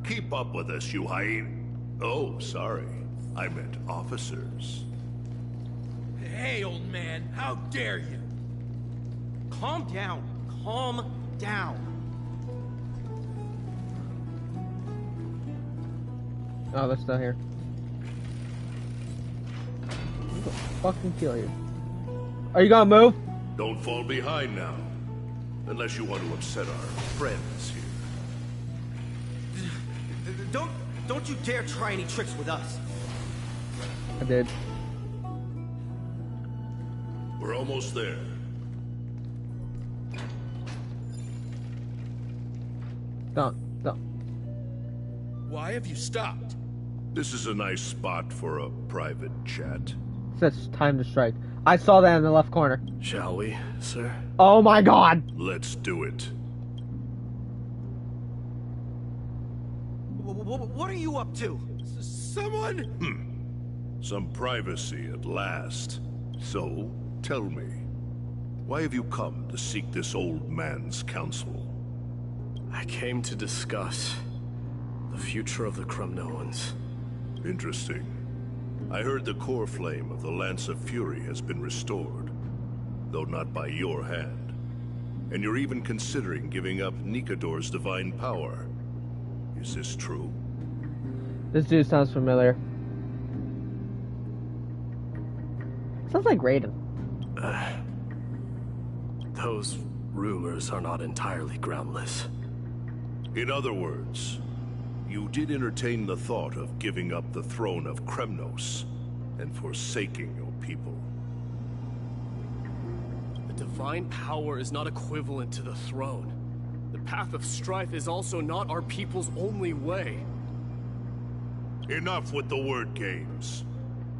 Keep up with us, you hyena. Oh, sorry. I meant officers. Hey, old man, how dare you? Calm down. Calm down. Oh, they're still here. I'm gonna fucking kill you. Are you gonna move? Don't fall behind now. Unless you want to upset our friends here. Don't you dare try any tricks with us. I did. We're almost there. Don't. Why have you stopped? This is a nice spot for a private chat. It says time to strike. I saw that in the left corner. Shall we, sir? Oh my god! Let's do it. What are you up to? Someone? Some privacy at last. So, tell me, why have you come to seek this old man's counsel? I came to discuss the future of the Kremnoans. Interesting. I heard the core flame of the Lance of Fury has been restored, though not by your hand. And you're even considering giving up Nikador's divine power. Is this true? This dude sounds familiar. Sounds like Raiden. Those rumors are not entirely groundless. In other words, you did entertain the thought of giving up the throne of Kremnos and forsaking your people. The divine power is not equivalent to the throne. The path of strife is also not our people's only way. Enough with the word games.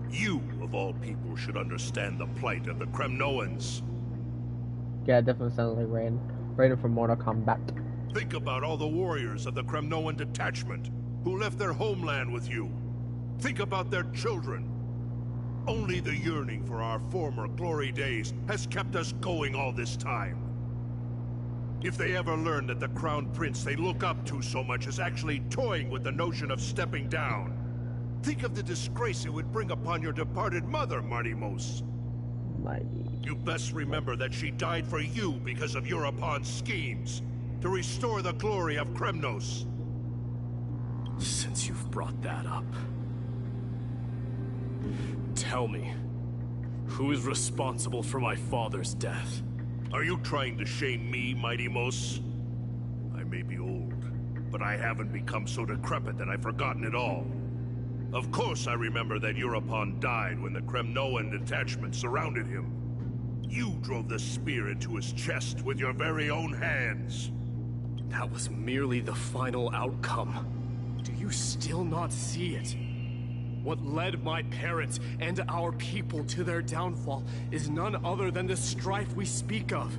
You, of all people, should understand the plight of the Kremnoans. Yeah, it definitely sounds like Raiden. Raiden from Mortal Kombat. Think about all the warriors of the Kremnoan detachment who left their homeland with you. Think about their children. Only the yearning for our former glory days has kept us going all this time. If they ever learn that the Crown Prince they look up to so much is actually toying with the notion of stepping down, think of the disgrace it would bring upon your departed mother, Mighty Mos. Mighty. You best remember that she died for you because of Europon's schemes, to restore the glory of Kremnos. Since you've brought that up, tell me, who is responsible for my father's death? Are you trying to shame me, Mighty Mos? I may be old, but I haven't become so decrepit that I've forgotten it all. Of course I remember that Europon died when the Kremnoan detachment surrounded him. You drove the spear into his chest with your very own hands. That was merely the final outcome. Do you still not see it? What led my parents and our people to their downfall is none other than the strife we speak of.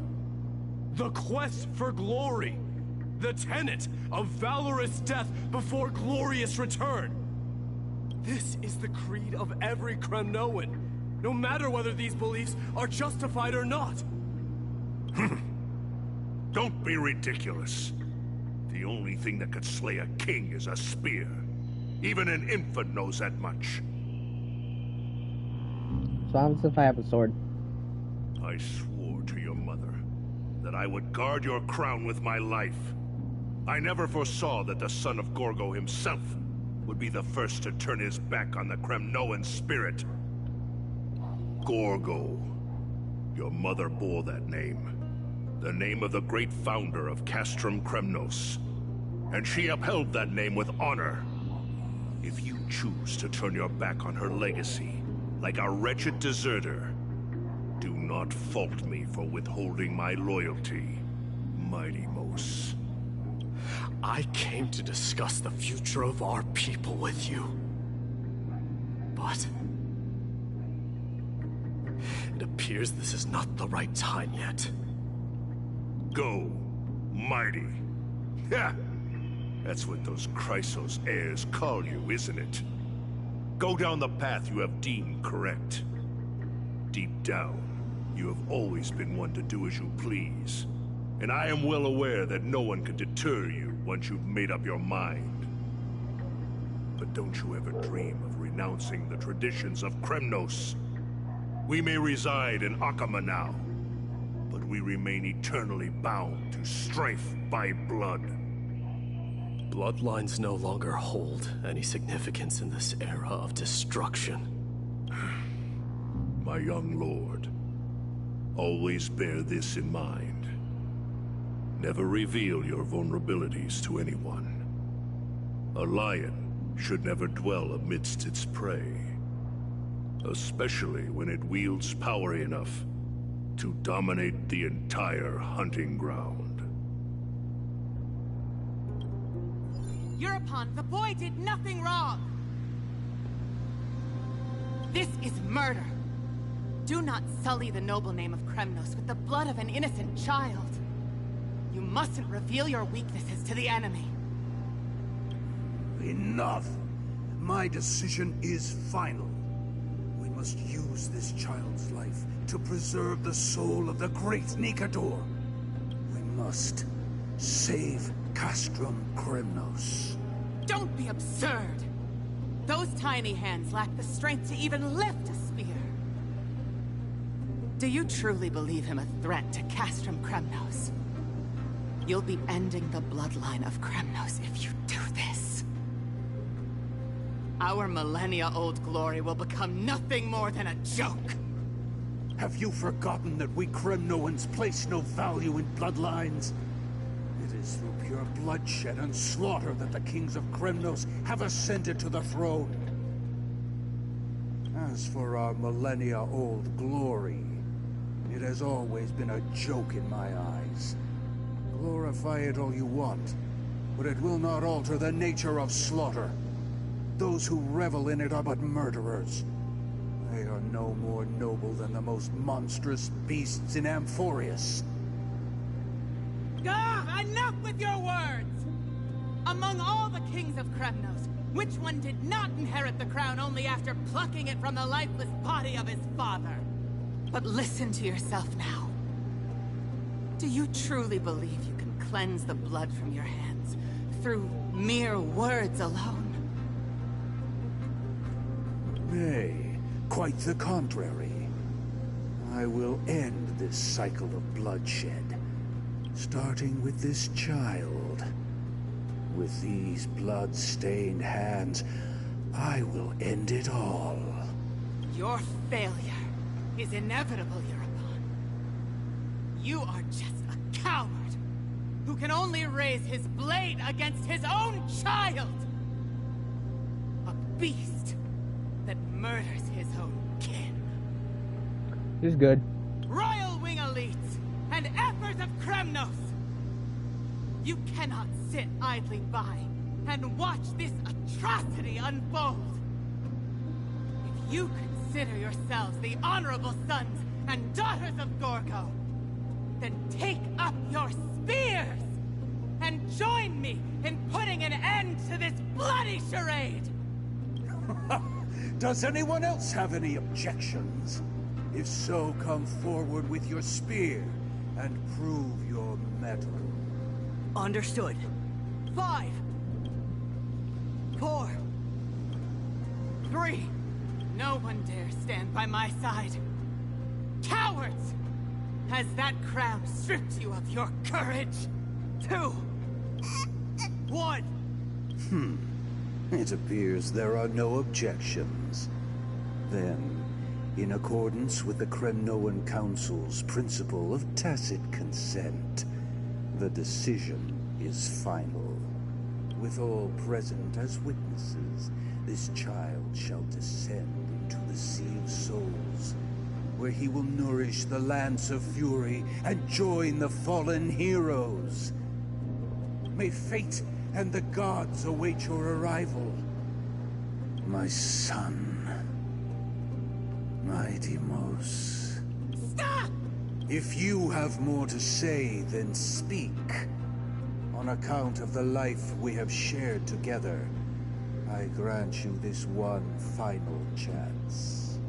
The quest for glory. The tenet of valorous death before glorious return. This is the creed of every Kremnoan, no matter whether these beliefs are justified or not. Don't be ridiculous. The only thing that could slay a king is a spear. Even an infant knows that much. So what happens if I have a sword? I swore to your mother that I would guard your crown with my life. I never foresaw that the son of Gorgo himself would be the first to turn his back on the Kremnoan spirit. Gorgo, Your mother bore that name. The name of the great founder of Castrum Kremnos. And she upheld that name with honor. If you choose to turn your back on her legacy, like a wretched deserter, do not fault me for withholding my loyalty, Mighty Mos. I came to discuss the future of our people with you. But it appears this is not the right time yet. Go, Mighty. Ha! That's what those Chrysos heirs call you, isn't it? Go down the path you have deemed correct. Deep down, you have always been one to do as you please. And I am well aware that no one can deter you once you've made up your mind. But don't you ever dream of renouncing the traditions of Kremnos. We may reside in Akama now, but we remain eternally bound to strife by blood. Bloodlines no longer hold any significance in this era of destruction. My young lord, always bear this in mind. Never reveal your vulnerabilities to anyone. A lion should never dwell amidst its prey, especially when it wields power enough to dominate the entire hunting ground. Eurupon, the boy did nothing wrong! This is murder! Do not sully the noble name of Kremnos with the blood of an innocent child. You mustn't reveal your weaknesses to the enemy. Enough! My decision is final. We must use this child's life to preserve the soul of the great Nikador. We must save Castrum Kremnos. Don't be absurd! Those tiny hands lack the strength to even lift a spear. Do you truly believe him a threat to Castrum Kremnos? You'll be ending the bloodline of Kremnos if you do this. Our millennia-old glory will become nothing more than a joke. Have you forgotten that we Kremnoans place no value in bloodlines? It is through pure bloodshed and slaughter that the kings of Kremnos have ascended to the throne. As for our millennia-old glory, it has always been a joke in my eyes. Glorify it all you want, but it will not alter the nature of slaughter. Those who revel in it are but murderers. They are no more noble than the most monstrous beasts in Amphorius. Enough with your words! Among all the kings of Kremnos, which one did not inherit the crown only after plucking it from the lifeless body of his father? But listen to yourself now. Do you truly believe you can cleanse the blood from your hands through mere words alone? Nay, quite the contrary. I will end this cycle of bloodshed, starting with this child. With these blood-stained hands, I will end it all. Your failure is inevitable, Eurupon. You are just a coward who can only raise his blade against his own child! A beast that murders his own kin. He's good. Royal Wing elites and Ephors of Kremnos! You cannot sit idly by and watch this atrocity unfold. If you consider yourselves the honorable sons and daughters of Gorgo, then take up your spears and join me in putting an end to this bloody charade! Does anyone else have any objections? If so, come forward with your spear and prove your mettle. Understood. 5, 4, 3. No one dare stand by my side. Cowards! Has that crown stripped you of your courage? 2, 1. It appears there are no objections. Then, In accordance with the Kremnoan Council's principle of tacit consent, the decision is final. With all present as witnesses, this child shall descend into the Sea of Souls, where he will nourish the Lance of Fury and join the fallen heroes. May fate and the gods await your arrival, my son. Mighty Mos. Stop! If you have more to say, then speak. On account of the life we have shared together, I grant you this one final chance.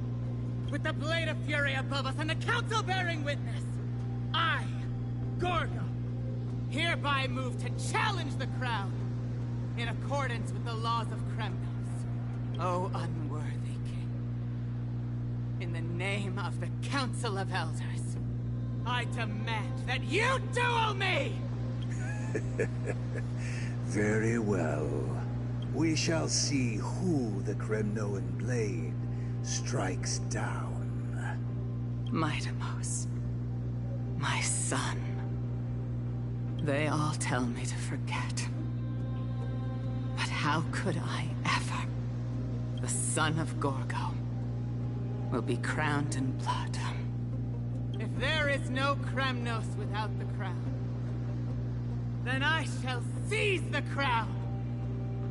With the blade of fury above us and the council bearing witness, I, Gorgo, hereby move to challenge the crown in accordance with the laws of Kremnos. O unworthy king, in the name of the Council of Elders, I demand that you duel me! Very well. We shall see who the Kremnoan blade strikes down. Mighty Mos, my son. They all tell me to forget. But how could I ever? The son of Gorgo will be crowned in blood. If there is no Kremnos without the crown, then I shall seize the crown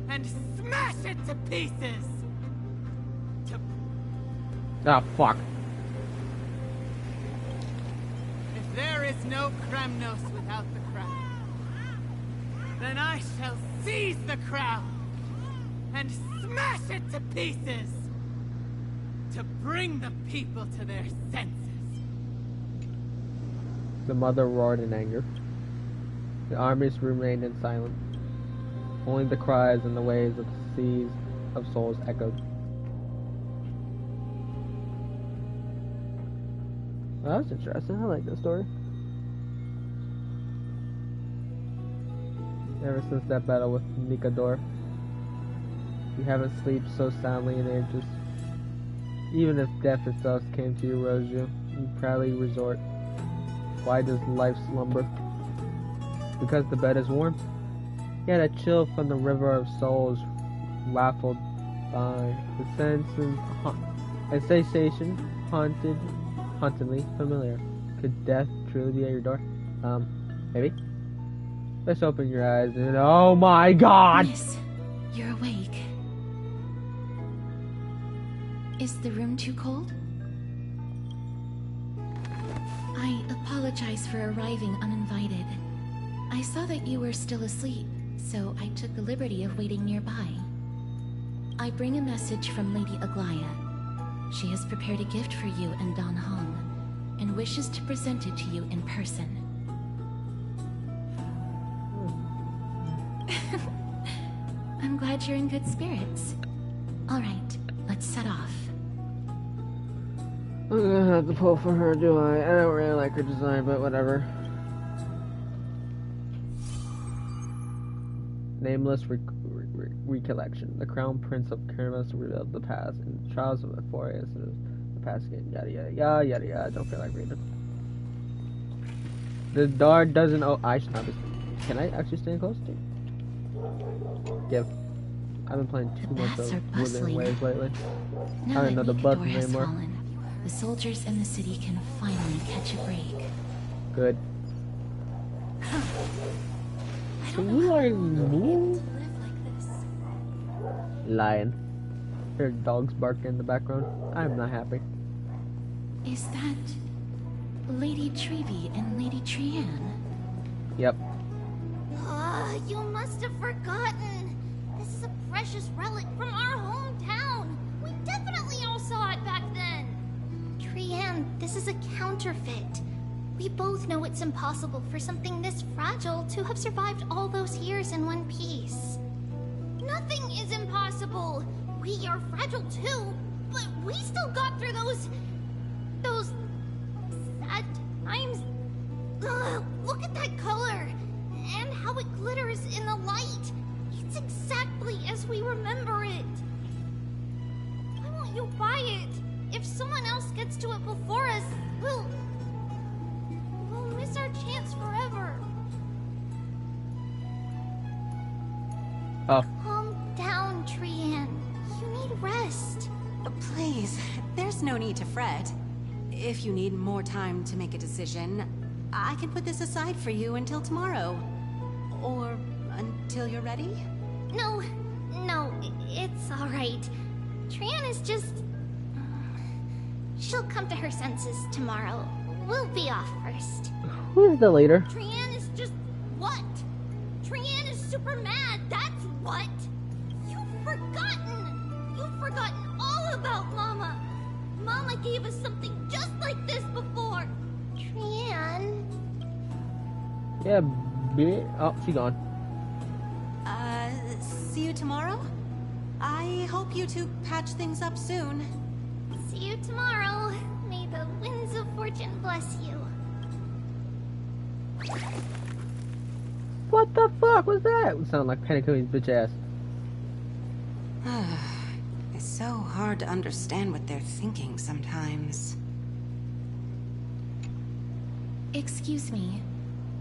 and smash it to pieces! Ah, fuck. If there is no Kremnos without the crown, then I shall seize the crown and smash it to pieces to bring the people to their senses. The mother roared in anger. The armies remained in silence. Only the cries and the waves of the seas of souls echoed. Well, that was interesting. I like that story. Ever since that battle with Nikador, you haven't slept so soundly in ages. Even if death itself came to erode you, you proudly resort. Why does life slumber? Because the bed is warm? Yet a chill from the river of souls raffled by the senses, a sensation hauntingly familiar. Could death truly be at your door? Maybe? Let's open your eyes and oh my god! Yes, you're awake. Is the room too cold? I apologize for arriving uninvited. I saw that you were still asleep, so I took the liberty of waiting nearby. I bring a message from Lady Aglaya. She has prepared a gift for you and Don Hong, and wishes to present it to you in person. I'm glad you're in good spirits. Alright, let's set off. I'm gonna have to pull for her, do I? I don't really like her design, but whatever. Nameless recollection. The Crown Prince of Kermas revealed the past and the trials of Euphorius and the past game. Yada yada yada yada yada. Don't feel like reading. The door doesn't. Oh, I should not be. Can I actually stand close to you? Give. I've been playing too much of Within Waves lately. I don't know the button anymore. The soldiers in the city can finally catch a break. Good. Can you like move? Lying. There are dogs barking in the background. I'm not happy. Is that Lady Trevi and Lady Trianne? Yep. You must have forgotten. This is a precious relic from our hometown. We definitely all saw it back then. Trianne, this is a counterfeit. We both know it's impossible for something this fragile to have survived all those years in one piece. Nothing is impossible. We are fragile too, but we still got through those sad times. Ugh, look at that color, and how it glitters in the light. It's exactly as we remember it. Why won't you buy it? If someone else gets to it before us, we'll miss our chance forever. Oh. Calm down, Trian. You need rest. Please, there's no need to fret. If you need more time to make a decision, I can put this aside for you until tomorrow. Or until you're ready? No, it's alright. Trian is just... She'll come to her senses tomorrow. We'll be off first. Who's the leader? Trian is just... what? Trian is super mad, that's what! You've forgotten all about Mama! Mama gave us something just like this before! Trian... Yeah, bitch. Oh, she gone. See you tomorrow? I hope you two patch things up soon. See you tomorrow. May the winds of fortune bless you. What the fuck was that? It sounded like Penny Cooney's bitch ass. It's so hard to understand what they're thinking sometimes. Excuse me,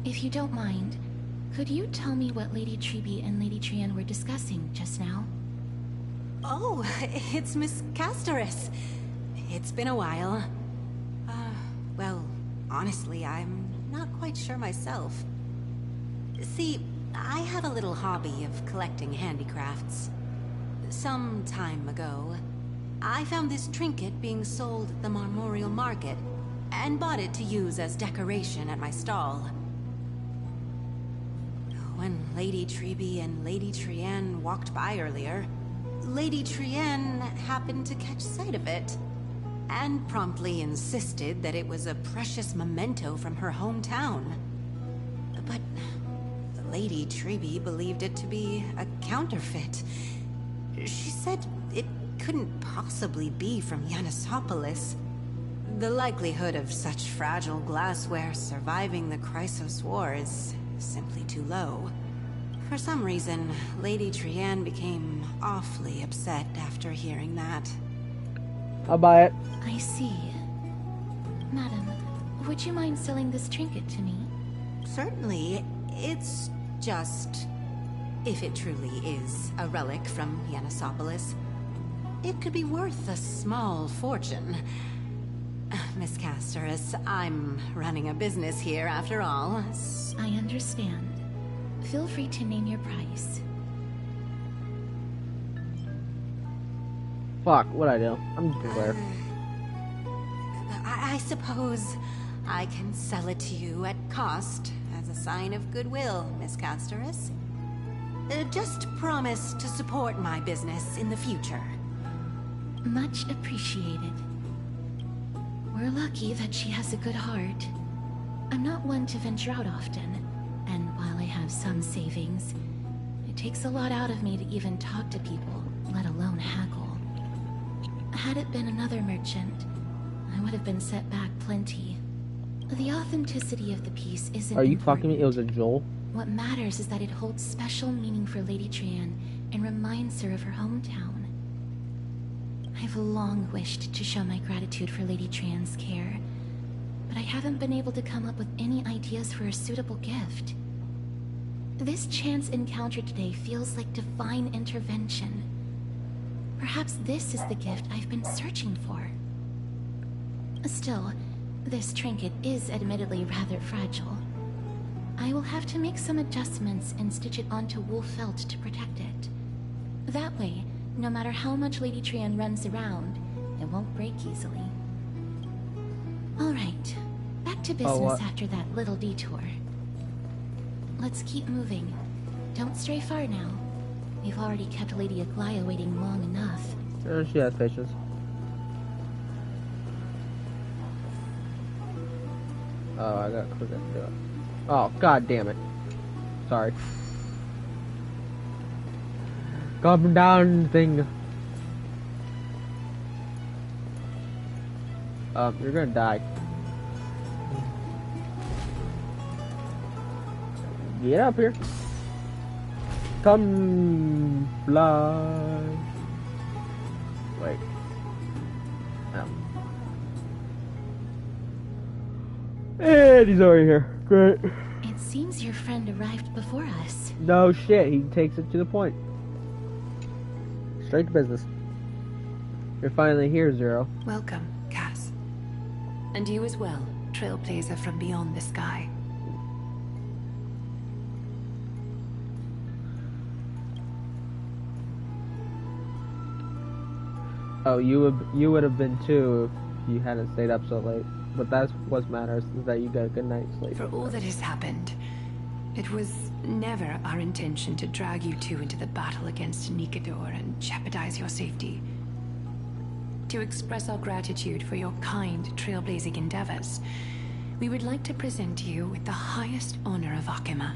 if you don't mind, could you tell me what Lady Treby and Lady Trian were discussing just now? Oh, it's Miss Castoris. It's been a while. Well, honestly, I'm not quite sure myself. See, I have a little hobby of collecting handicrafts. Some time ago, I found this trinket being sold at the Memorial Market, and bought it to use as decoration at my stall. When Lady Treby and Lady Trian walked by earlier, Lady Trian happened to catch sight of it, and promptly insisted that it was a precious memento from her hometown. But Lady Treby believed it to be a counterfeit. She said it couldn't possibly be from Yanisopolis. The likelihood of such fragile glassware surviving the Chrysos War is simply too low. For some reason, Lady Trian became awfully upset after hearing that. I'll buy it. I see. Madam, would you mind selling this trinket to me? Certainly. It's just... if it truly is a relic from Yanisopolis, it could be worth a small fortune. Miss Castoris, I'm running a business here after all. I understand. Feel free to name your price. Fuck, what'd I do? I'm Claire. I suppose I can sell it to you at cost as a sign of goodwill, Miss Castoris. Just promise to support my business in the future. Much appreciated. We're lucky that she has a good heart. I'm not one to venture out often, and while I have some savings, it takes a lot out of me to even talk to people, let alone haggle. Had it been another merchant, I would have been set back plenty. The authenticity of the piece isn't Are you important. fucking me? It was a Joel? What matters is that it holds special meaning for Lady Trian and reminds her of her hometown. I've long wished to show my gratitude for Lady Trian's care, but I haven't been able to come up with any ideas for a suitable gift. This chance encounter today feels like divine intervention. Perhaps this is the gift I've been searching for. Still, this trinket is admittedly rather fragile. I will have to make some adjustments and stitch it onto wool felt to protect it. That way, no matter how much Lady Trian runs around, it won't break easily. Alright, back to business after that little detour. Let's keep moving. Don't stray far now. We've already kept Lady Aglaya waiting long enough. She has patience. Oh, I gotta click that to do it. Oh, god damn it. Sorry. Come down, thing. You're gonna die. Get up here. Come fly. Wait. And he's already here. Great. It seems your friend arrived before us. No shit, he takes it to the point. Straight to business. You're finally here, Zero. Welcome, Cass. And you as well, trailblazer from beyond the sky. Oh, you would have been too if you hadn't stayed up so late. But that's what matters, is that you got a good night's sleep. For all that has happened, it was never our intention to drag you two into the battle against Nikador and jeopardize your safety. To express our gratitude for your kind, trailblazing endeavors, we would like to present you with the highest honor of Akima.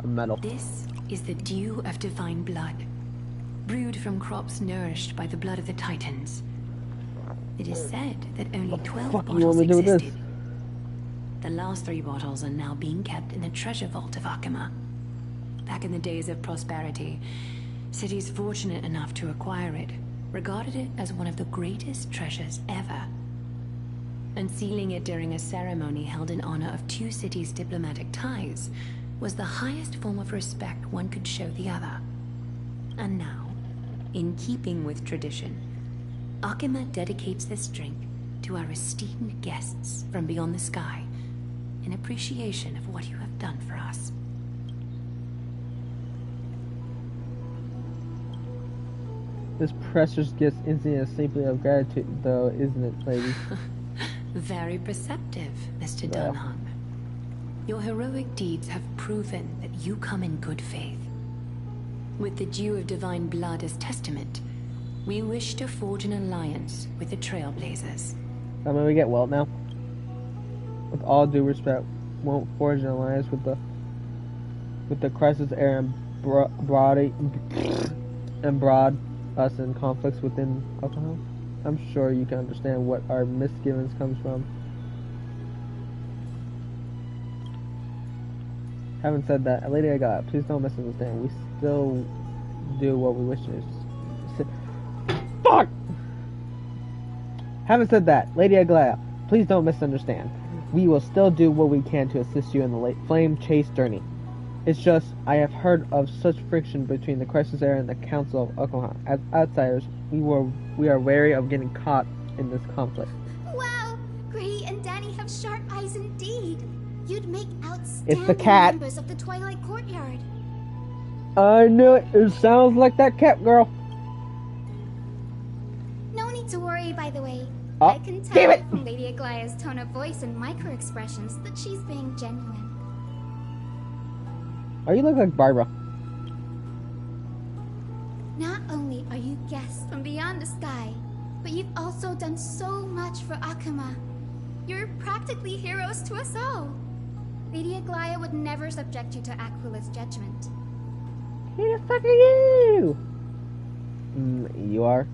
A medal. This is the Dew of Divine Blood, brewed from crops nourished by the blood of the Titans. It is said that only 12 bottles existed. The last 3 bottles are now being kept in the treasure vault of Akima. Back in the days of prosperity, cities fortunate enough to acquire it regarded it as one of the greatest treasures ever. Unsealing it during a ceremony held in honor of 2 cities' diplomatic ties was the highest form of respect one could show the other. And now, in keeping with tradition, Akima dedicates this drink to our esteemed guests from beyond the sky in appreciation of what you have done for us. This precious gift isn't simply of gratitude, though, isn't it, lady? Very perceptive, Mr. Dunham. Your heroic deeds have proven that you come in good faith. With the Dew of Divine Blood as testament, we wish to forge an alliance with the Trailblazers. I mean, we get Welt now. With all due respect, won't forge an alliance with the Crisis Air and broad us in conflicts within Oklahoma. I'm sure you can understand what our misgivings comes from. Having said that, Lady Agata, please don't misunderstand. We still do what we wish to. Fuck! Having said that, Lady Aglaia, please don't misunderstand. We will still do what we can to assist you in the flame chase journey. It's just, I have heard of such friction between the Crisis Air and the Council of Oklahoma. As outsiders, we are wary of getting caught in this conflict. Wow! Gray and Danny have sharp eyes indeed. You'd make outstanding It's the cat. members of the Twilight Courtyard. I knew it. It sounds like that cat girl. No need to worry, by the way. Oh, I can damn tell it. from Lady Aglaia's tone of voice and micro-expressions that she's being genuine. Oh, you look like Barbara. Not only are you guests from beyond the sky, but you've also done so much for Akima. You're practically heroes to us all. Lady Aglaia would never subject you to Aquila's judgment. Who the fuck are you? You are?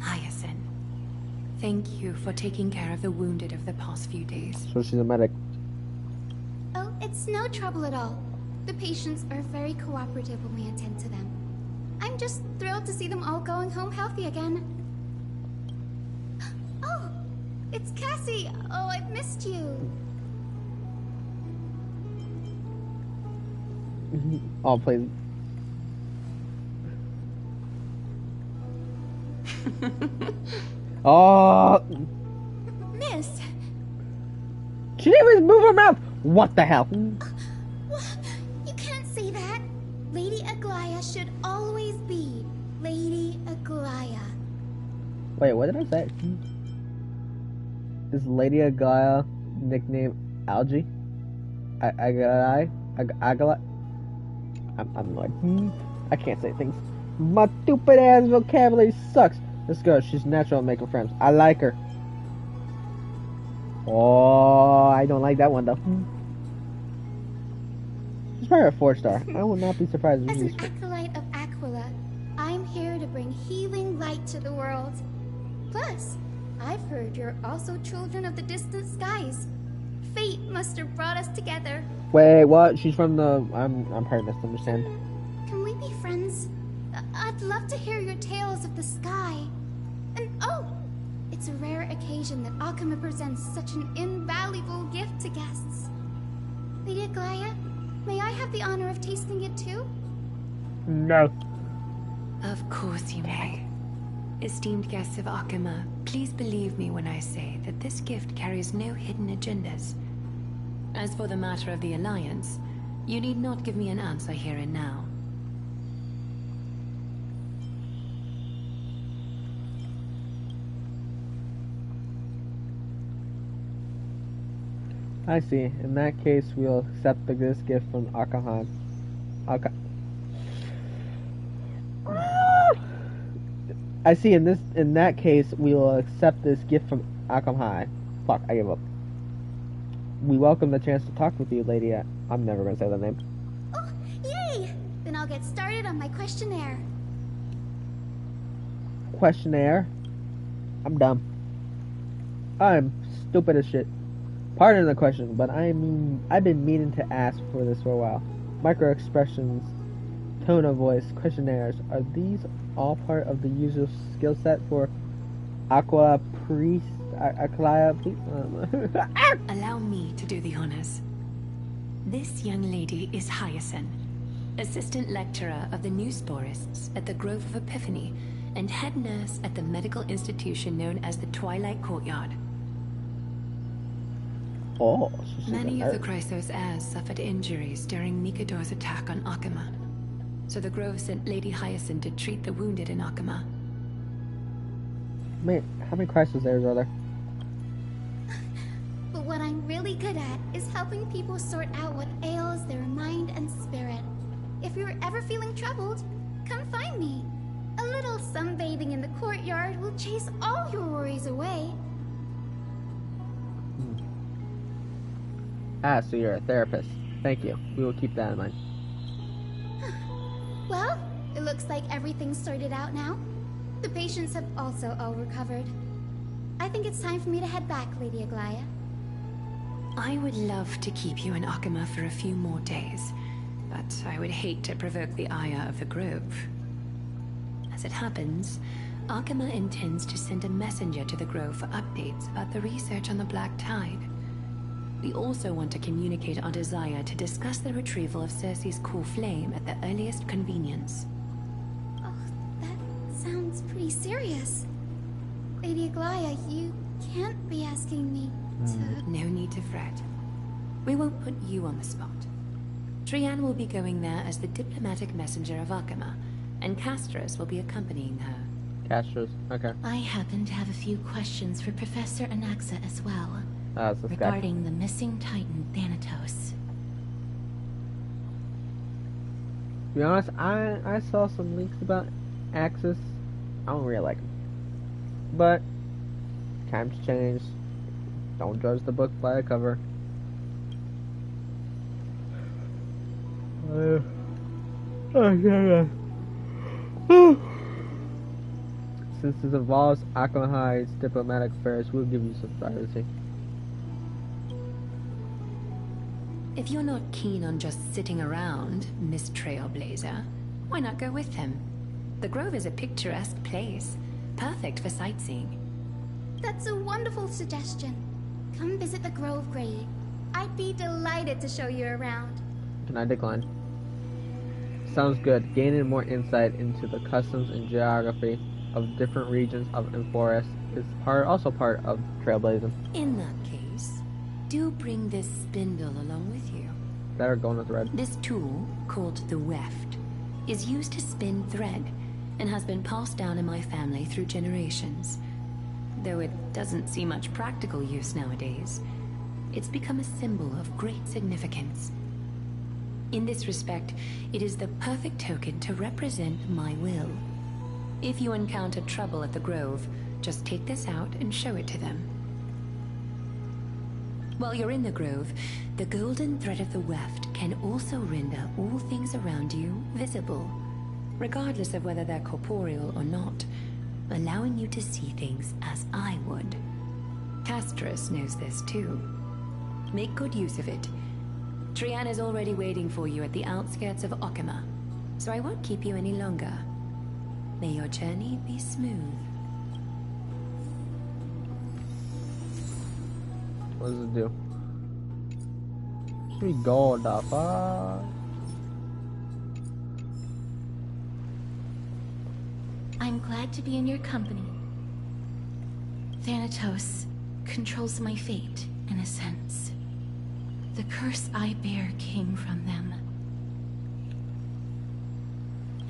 Hyacinth, thank you for taking care of the wounded of the past few days. So she's a medic. Oh, it's no trouble at all. The patients are very cooperative when we attend to them. I'm just thrilled to see them all going home healthy again. Oh, it's Cassie. Oh, I've missed you. Oh, please. Oh, Miss. she didn't even move her mouth. What the hell? What? You can't say that. Lady Aglaia should always be Lady Aglaia. Wait, what did I say? Is Lady Aglaia nickname Algae? Aglaia? I'm like, I can't say things. My stupid ass vocabulary sucks. This girl, she's natural at making friends. I like her. Oh, I don't like that one though. She's probably a 4-star. I will not be surprised if As she's. an acolyte of Aquila, I'm here to bring healing light to the world. Plus, I've heard you're also children of the distant skies. Fate must have brought us together. Wait, what? She's from the. I'm probably misunderstand. Can we be friends? I'd love to hear your tales of the sky. And oh, It's a rare occasion that Akama presents such an invaluable gift to guests. Lady Aglaya, may I have the honor of tasting it too? No. Of course you may. Esteemed guests of Akama, please believe me when I say that this gift carries no hidden agendas. As for the matter of the Alliance, you need not give me an answer here and now. I see. In that case, we'll accept this gift from Akahan. I see. In that case, we will accept this gift from Akamhai. Fuck, I give up. We welcome the chance to talk with you, Lady. I'm never gonna say that name. Oh, yay! Then I'll get started on my questionnaire. Questionnaire? I'm dumb. I'm stupid as shit. Pardon the question, but I've been meaning to ask for this for a while. Micro-expressions, tone of voice, questionnaires, are these all part of the usual skill set for Aqua Priest? Allow me to do the honors. This young lady is Hyacinth, assistant lecturer of the Newsporists at the Grove of Epiphany, and head nurse at the medical institution known as the Twilight Courtyard. Oh, Many of the Chrysos heirs suffered injuries during Mikado's attack on Akama, so the Grove sent Lady Hyacinth to treat the wounded in Akama. Man, how many Chrysos heirs are there? But what I'm really good at is helping people sort out what ails their mind and spirit. If you're ever feeling troubled, come find me. A little sunbathing in the courtyard will chase all your worries away. Ah, so you're a therapist. Thank you. We will keep that in mind. Well, it looks like everything's sorted out now. The patients have also all recovered. I think it's time for me to head back, Lady Aglaya. I would love to keep you in Akama for a few more days, but I would hate to provoke the ire of the Grove. As it happens, Akama intends to send a messenger to the Grove for updates about the research on the Black Tide. We also want to communicate our desire to discuss the retrieval of Circe's core flame at the earliest convenience. Oh, that sounds pretty serious. Lady Aglaya, you can't be asking me to... No need to fret. We won't put you on the spot. Trianne will be going there as the diplomatic messenger of Akama, and Castros will be accompanying her. Castros, okay. I happen to have a few questions for Professor Anaxa as well. Regarding the missing Titan, Thanatos. To be honest, I saw some leaks about Axis. I don't really like him. But, times change. Don't judge the book by the cover. Since this involves Akamai's diplomatic affairs, we'll give you some privacy. If you're not keen on just sitting around, Miss Trailblazer, why not go with him? The Grove is a picturesque place, perfect for sightseeing. That's a wonderful suggestion. Come visit the Grove, Grady. I'd be delighted to show you around. Can I decline? Sounds good. Gaining more insight into the customs and geography of different regions of forest is also part of trailblazing. In that case, do bring this spindle along with you. Better go on the thread. This tool, called the weft, is used to spin thread and has been passed down in my family through generations. Though it doesn't see much practical use nowadays, it's become a symbol of great significance. In this respect, it is the perfect token to represent my will. If you encounter trouble at the Grove, just take this out and show it to them. While you're in the Grove, the golden thread of the weft can also render all things around you visible, regardless of whether they're corporeal or not, allowing you to see things as I would. Castros knows this too. Make good use of it. Trianne is already waiting for you at the outskirts of Akama, so I won't keep you any longer. May your journey be smooth. What does it do? Should we go the fuck? I'm glad to be in your company. Thanatos controls my fate, in a sense. The curse I bear came from them.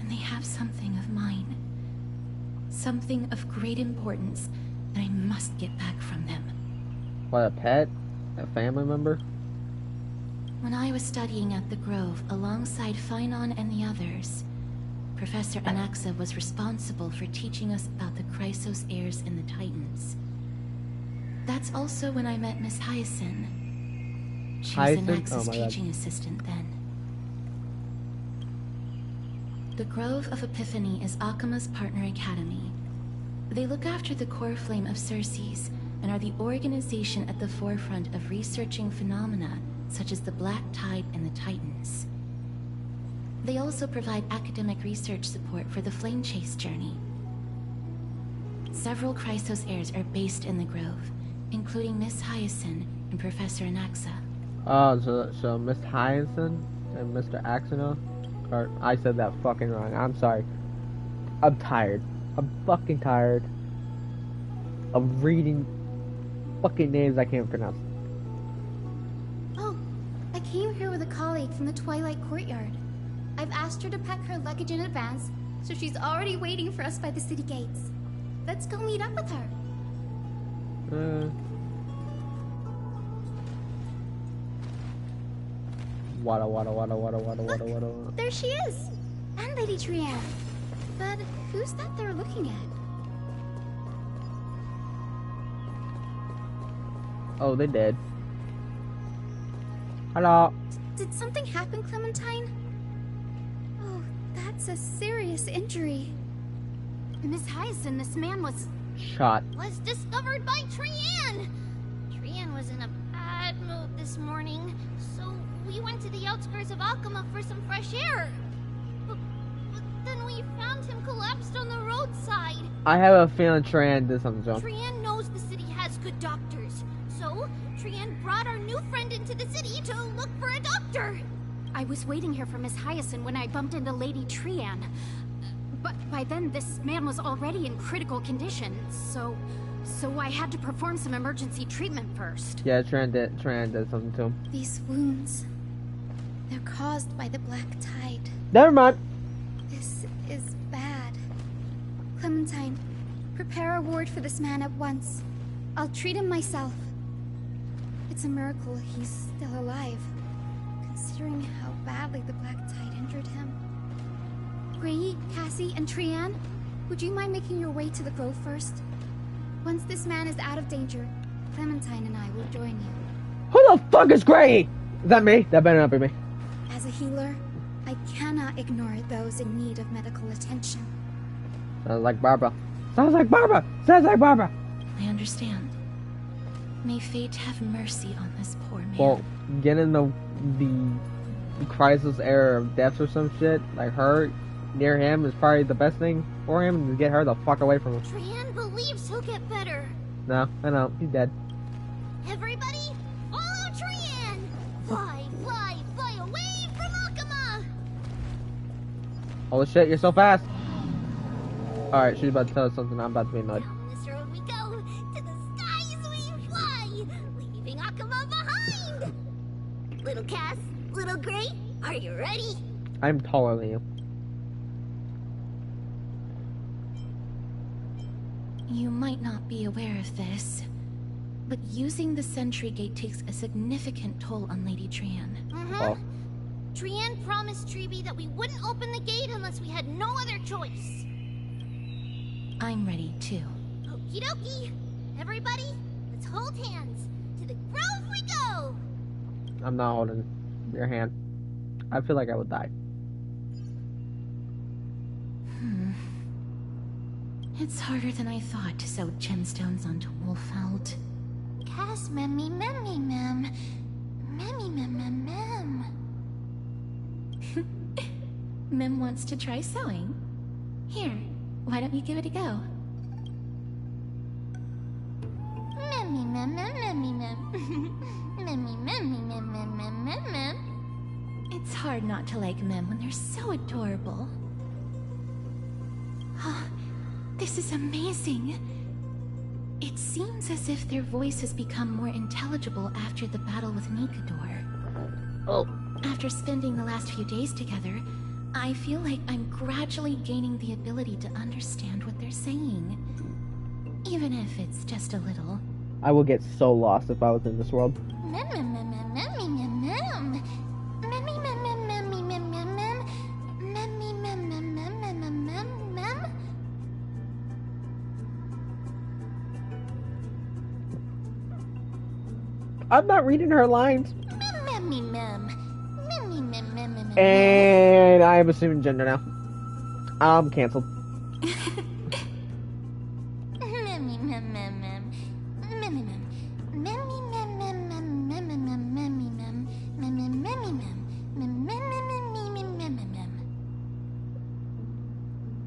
And they have something of mine. Something of great importance that I must get back from them. What, a pet? A family member? When I was studying at the Grove alongside Phynon and the others, Professor Anaxa was responsible for teaching us about the Chrysos heirs and the Titans. That's also when I met Miss Hyacinth. She was Anaxa's teaching assistant then. The Grove of Epiphany is Akima's partner academy. They look after the core flame of Circes and are the organization at the forefront of researching phenomena such as the Black Tide and the Titans. They also provide academic research support for the Flame Chase journey. Several Chrysos heirs are based in the Grove, including Miss Hyacinth and Professor Anaxa. Oh, so Miss Hyacinth and Mr. Axino? Or, I said that fucking wrong. I'm sorry. I'm tired. I'm fucking tired of reading fucking names I can't pronounce. Oh, I came here with a colleague from the Twilight Courtyard. I've asked her to pack her luggage in advance, so she's already waiting for us by the city gates. Let's go meet up with her. Wada. There she is! And Lady Trianne. But who's that they're looking at? Oh, they did. Hello. Did something happen, Clementine? Oh, that's a serious injury. Miss Hyacinth, this man was discovered by Trianne! Trianne was in a bad mood this morning, so we went to the outskirts of Akama for some fresh air. But then we found him collapsed on the roadside. I have a feeling Trianne did something to him. Trianne knows the city has good doctors, so Trianne brought our new friend into the city to look for a doctor. I was waiting here for Miss Hyacinth when I bumped into Lady Trianne. But by then, this man was already in critical condition, so I had to perform some emergency treatment first. Yeah, Trianne did something to him. These wounds, they're caused by the Black Tide. Never mind. This is bad. Clementine, prepare a ward for this man at once. I'll treat him myself. It's a miracle he's still alive, considering how badly the Black Tide injured him. Gray, Cassie, and Trianne, would you mind making your way to the Grove first? Once this man is out of danger, Clementine and I will join you. Who the fuck is Gray? Is that me? That better not be me. As a healer, I cannot ignore those in need of medical attention. Sounds like Barbara. Sounds like Barbara! Sounds like Barbara! I understand. May fate have mercy on this poor man. Well, getting the crisis era of death or some shit, like her, near him is probably the best thing for him to get her the fuck away from him. Trianne believes he'll get better. No, I know, he's dead. Everybody, follow Trianne! Fly, fly, fly away from Akama! Holy shit, you're so fast! Alright, she's about to tell us something, I'm about to be annoyed. Down this road we go, to the skies we fly, leaving Akama behind! Little Cass, little Gray, are you ready? I'm taller than you. You might not be aware of this, but using the sentry gate takes a significant toll on Lady Trianne. Oh. Trianne promised Treeby that we wouldn't open the gate unless we had no other choice. I'm ready, too. Okie dokie. Everybody, let's hold hands. To the Grove we go! I'm not holding your hand. I feel like I would die. It's harder than I thought to sew gemstones onto Wolfeld. Cass, memmy, memmy, mem. Memmy, mem, mem, mem. Mem wants to try sewing. Here, why don't you give it a go? It's hard not to like Mem when they're so adorable. Oh, this is amazing. It seems as if their voice has become more intelligible after the battle with Nikador. Oh. After spending the last few days together, I feel like I'm gradually gaining the ability to understand what they're saying. Even if it's just a little. I would get so lost if I was in this world. I'm not reading her lines. And I am assuming gender now. I'm canceled.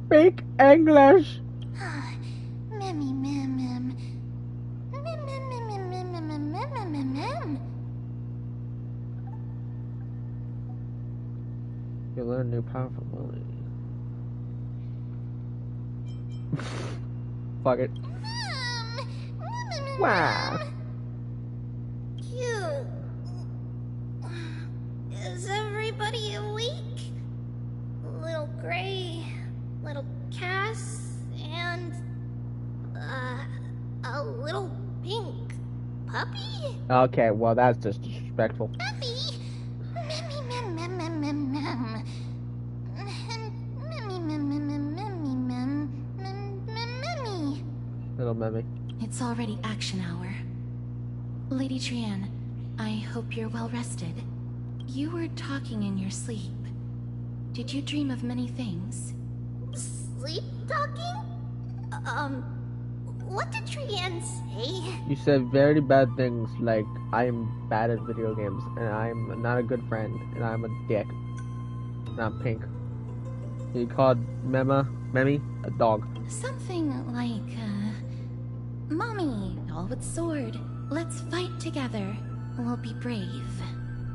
Speak English. You learn new powerful ability. Fuck it. Wow. Cute. Is everybody awake? Little Gray, little Cass, and a little pink puppy? Okay, well that's just disrespectful. Puppy? Little Memmy. It's already action hour. Lady Trienne, I hope you're well rested. You were talking in your sleep. Did you dream of many things? Sleep talking? What did Trienne say? You said very bad things like I am bad at video games and I'm not a good friend and I'm a dick. And I'm pink. You called Memmy a dog. Something like, Mommy, doll with sword. Let's fight together. We'll be brave.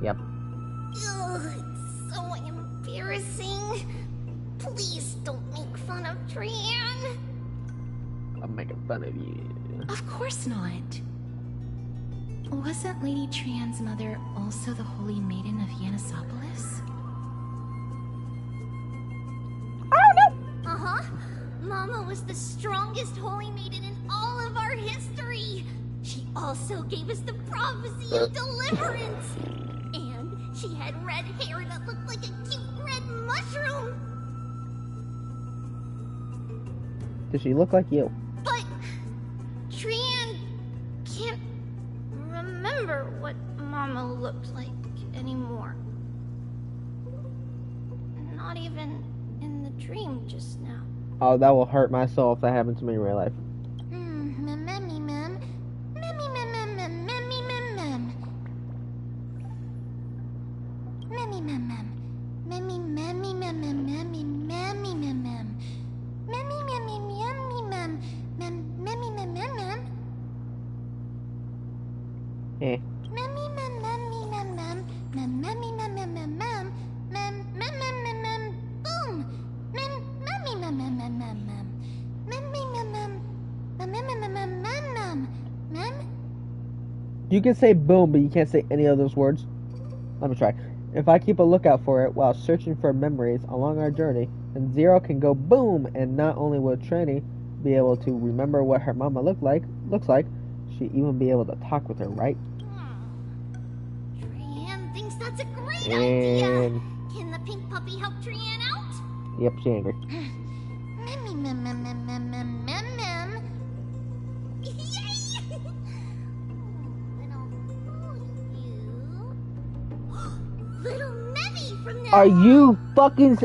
Yep. Ugh, it's so embarrassing. Please don't make fun of Trienne. I'm making fun of you. Of course not. Wasn't Lady Trienne's mother also the Holy Maiden of Yanisopolis? Uh-huh. Mama was the strongest Holy Maiden in all of our history. She also gave us the prophecy of deliverance. And she had red hair that looked like a cute red mushroom. Does she look like you? But Trienne can't remember what Mama looked like anymore. Not even in the dream just now. Oh, that will hurt my soul if that happened to me in real life. Eh. You can say boom, but you can't say any of those words. Let me try. If I keep a lookout for it while searching for memories along our journey, then Zero can go boom, and not only will Trini be able to remember what her mama looks like, she even be able to talk with her, right? Trienne thinks that's a great idea. And Can the pink puppy help Trienne out? yep, she's angry. Little Memmy from now Are you fucking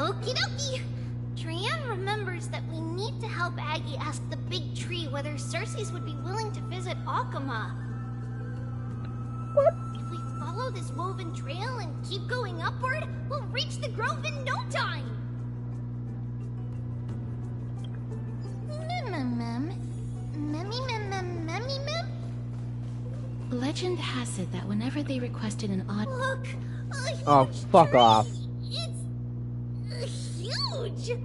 Okie dokie. Trian remembers that we need to help Aggie ask the big tree whether Cersei's would be willing to visit Akama. What? If we follow this woven trail and keep going upward, we'll reach the grove in no time. Legend has it that whenever they requested an odd... Look! Oh, fuck off. It's huge!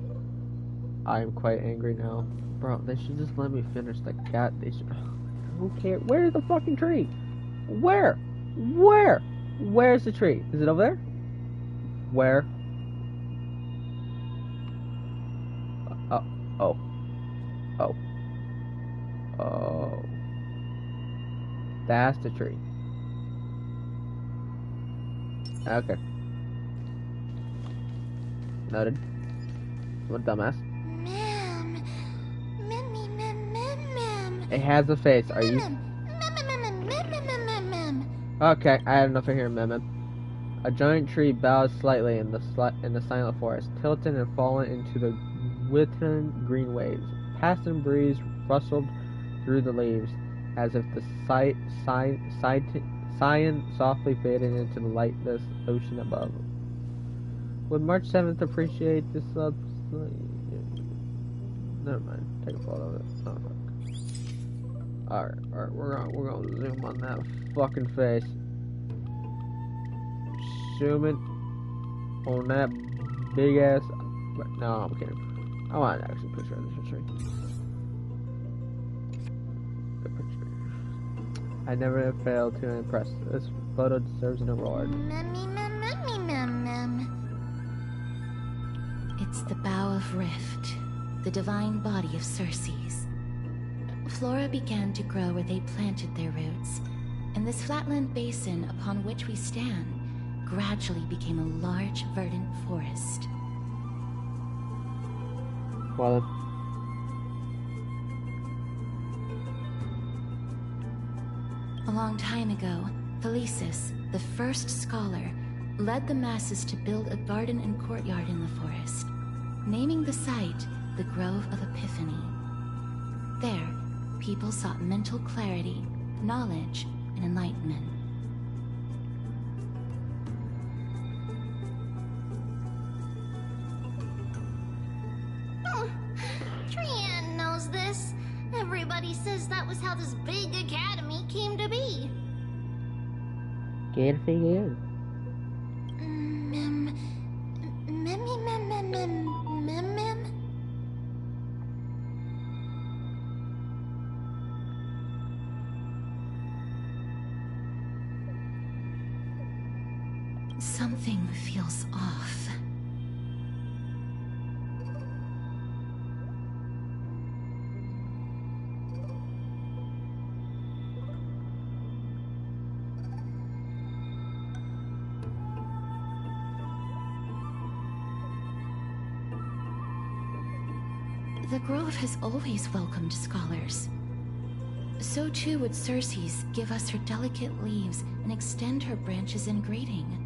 I am quite angry now. Bro, they should just let me finish the cat. They should... Who cares? Where's the fucking tree? Where? Where? Where's the tree? Is it over there? Where? Oh. That's the tree. Okay. Noted. What dumbass. It has a face. Are you? Okay, I had enough of hearing mem. A giant tree bows slightly in the silent forest, tilting and falling into the withering green waves. Passing breeze rustled through the leaves, as if the cyan softly faded into the lightless ocean above. Would March 7th appreciate this Never mind. Take a photo of it. Oh, fuck. Alright, we're gonna zoom on that fucking face. Zoom it on that big ass. No, I'm kidding. I want to actually picture this tree. Good picture. I never failed to impress. This photo deserves an award. It's the Bough of Rift, the divine body of Cersei's. Flora began to grow where they planted their roots, and this flatland basin upon which we stand gradually became a large, verdant forest. Well, a long time ago, Thelesis, the first scholar, led the masses to build a garden and courtyard in the forest, naming the site the Grove of Epiphany. There, people sought mental clarity, knowledge, and enlightenment. Trian knows this. Everybody says that was how this big academy came to be. Can't figure it out. Something feels off. The Grove has always welcomed scholars. So too would Cersei's give us her delicate leaves and extend her branches in greeting.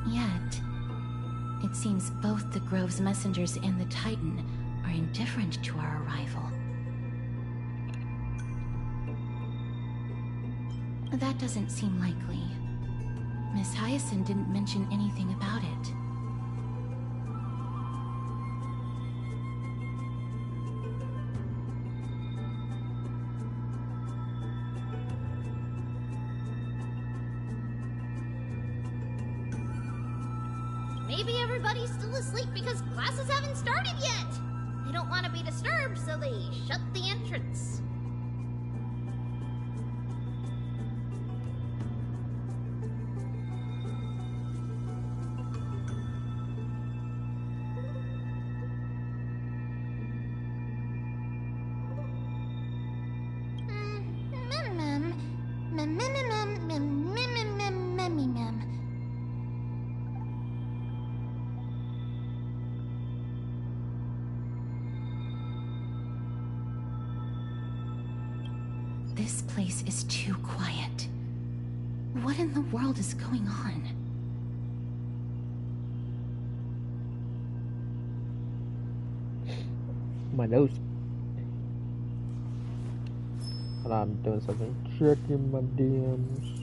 Yet, it seems both the Grove's messengers and the Titan are indifferent to our arrival. That doesn't seem likely. Miss Hyacinth didn't mention anything about it. Maybe everybody's still asleep because classes haven't started yet. They don't want to be disturbed, so they shut the entrance. This place is too quiet. What in the world is going on? My nose. Hold on, I'm doing something. Checking my DMs.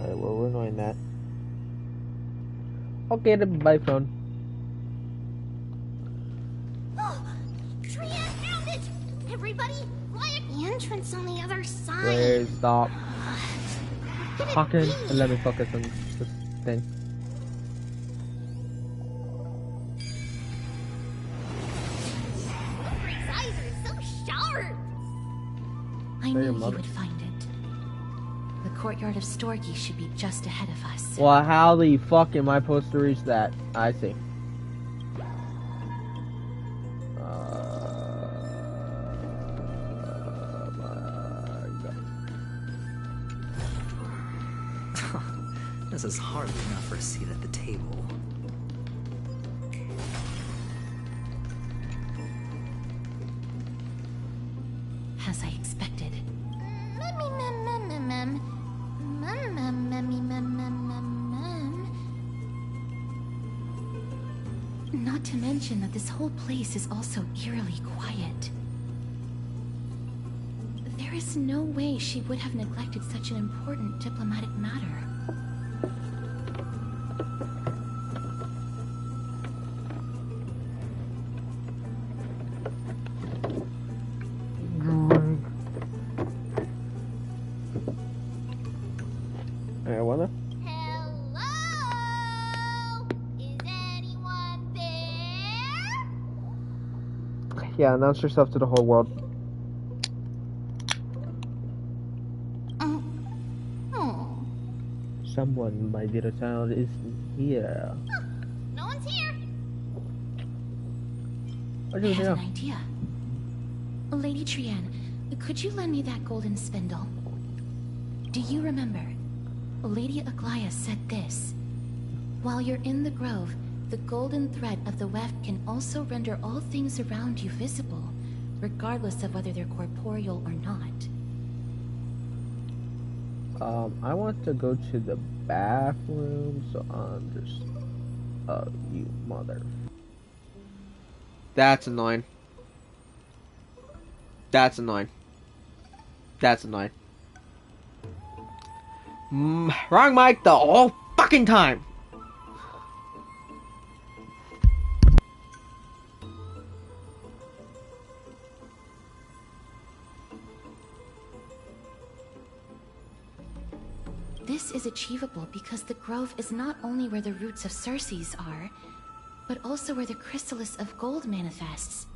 Alright, well, we're ignoring that. Okay, then bye, phone. Trian found it! Everybody, riot the entrance on the other side. Please stop talking and let me focus on this thing. Ulrich's eyes are so sharp! I knew he would find it. The courtyard of Storgi should be just ahead of us. Well, how the fuck am I supposed to reach that? I see. This is hardly enough for a seat at the table. As I expected. Not to mention that this whole place is also eerily quiet. There is no way she would have neglected such an important diplomatic matter. Yeah, announce yourself to the whole world. Someone, my dear child, is here. No one's here. I have an idea. Lady Trian, could you lend me that golden spindle? Do you remember? Lady Aglaia said this. While you're in the grove, the golden thread of the weft can also render all things around you visible, regardless of whether they're corporeal or not. I want to go to the bathroom, so I'm just... Oh, you mother... That's annoying. That's annoying. That's annoying. Wrong mic the whole fucking time! This is achievable because the grove is not only where the roots of Circes are, but also where the chrysalis of gold manifests.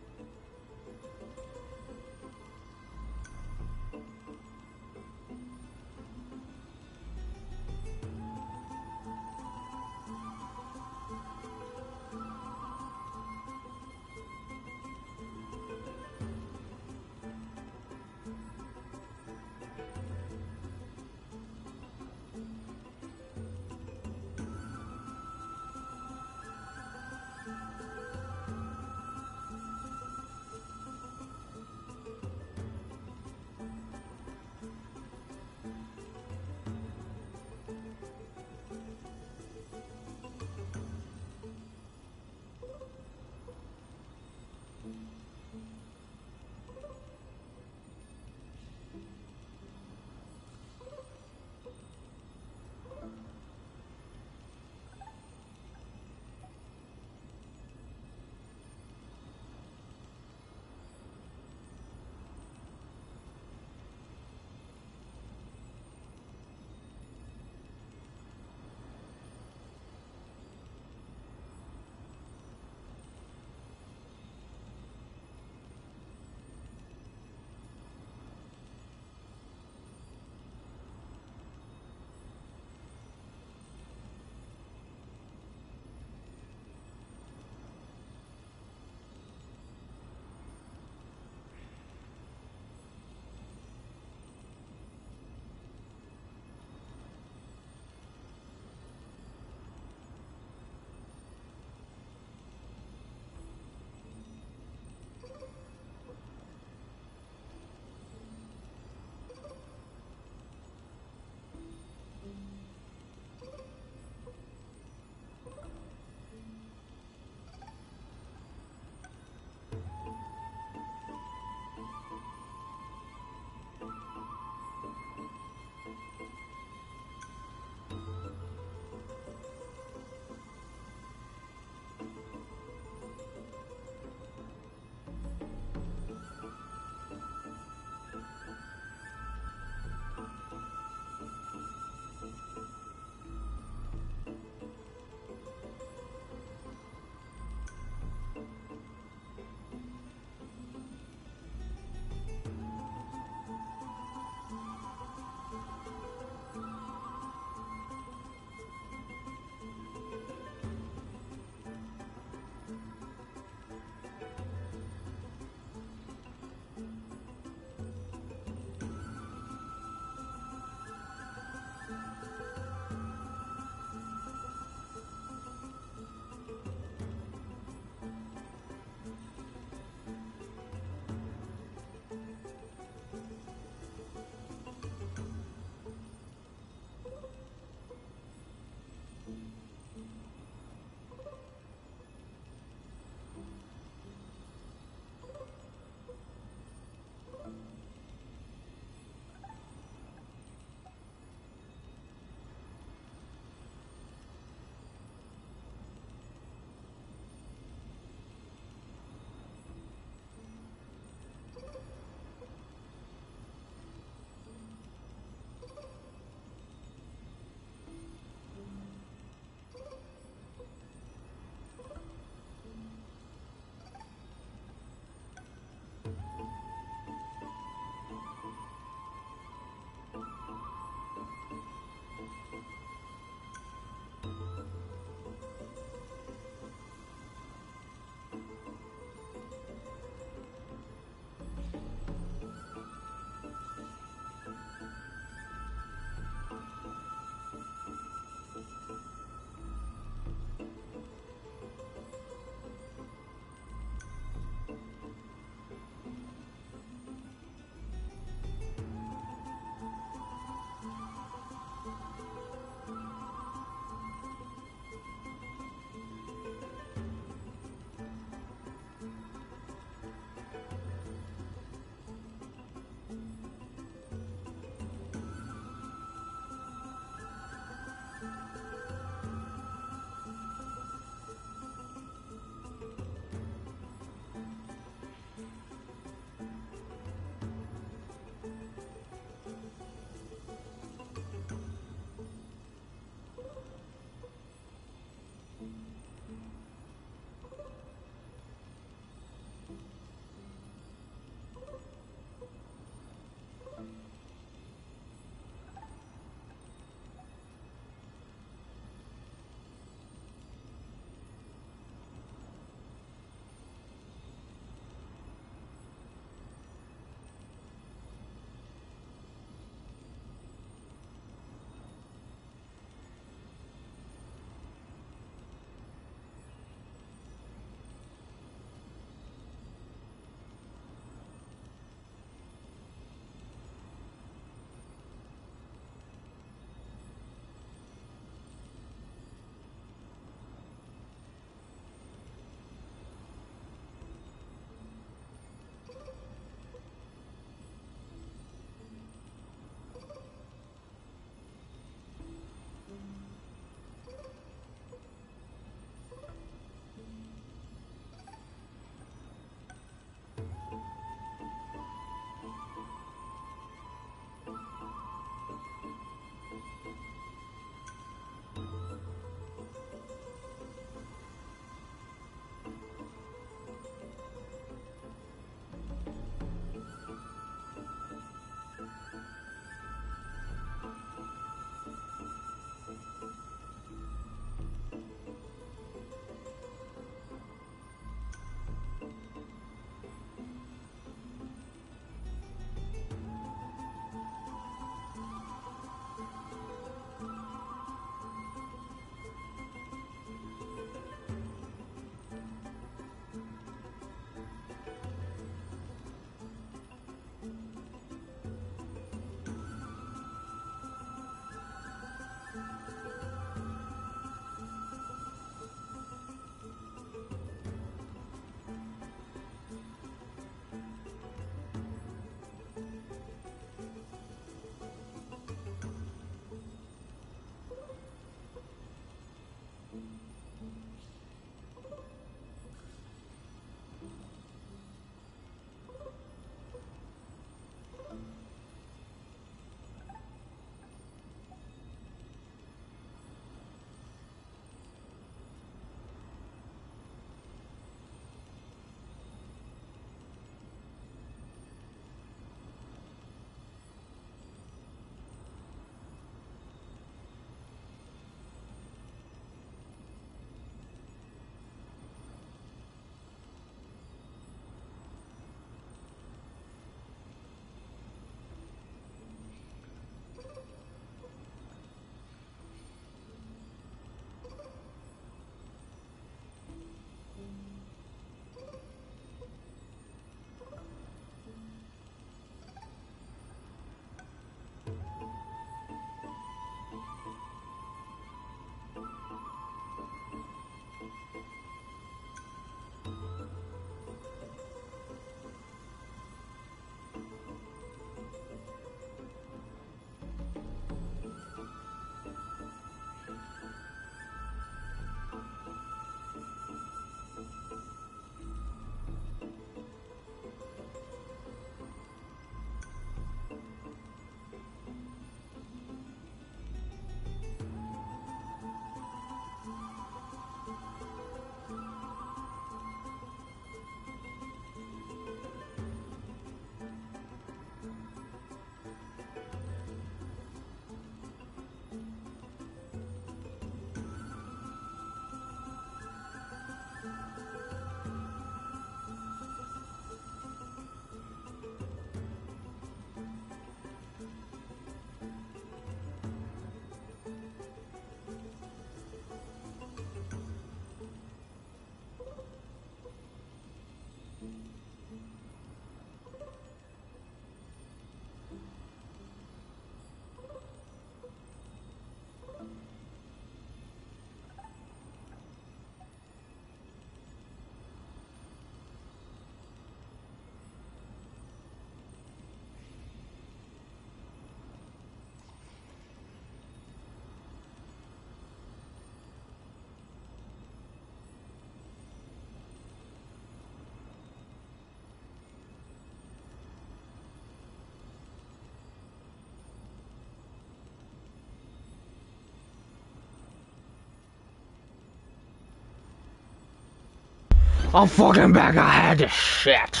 I'm fucking back. I had this shit.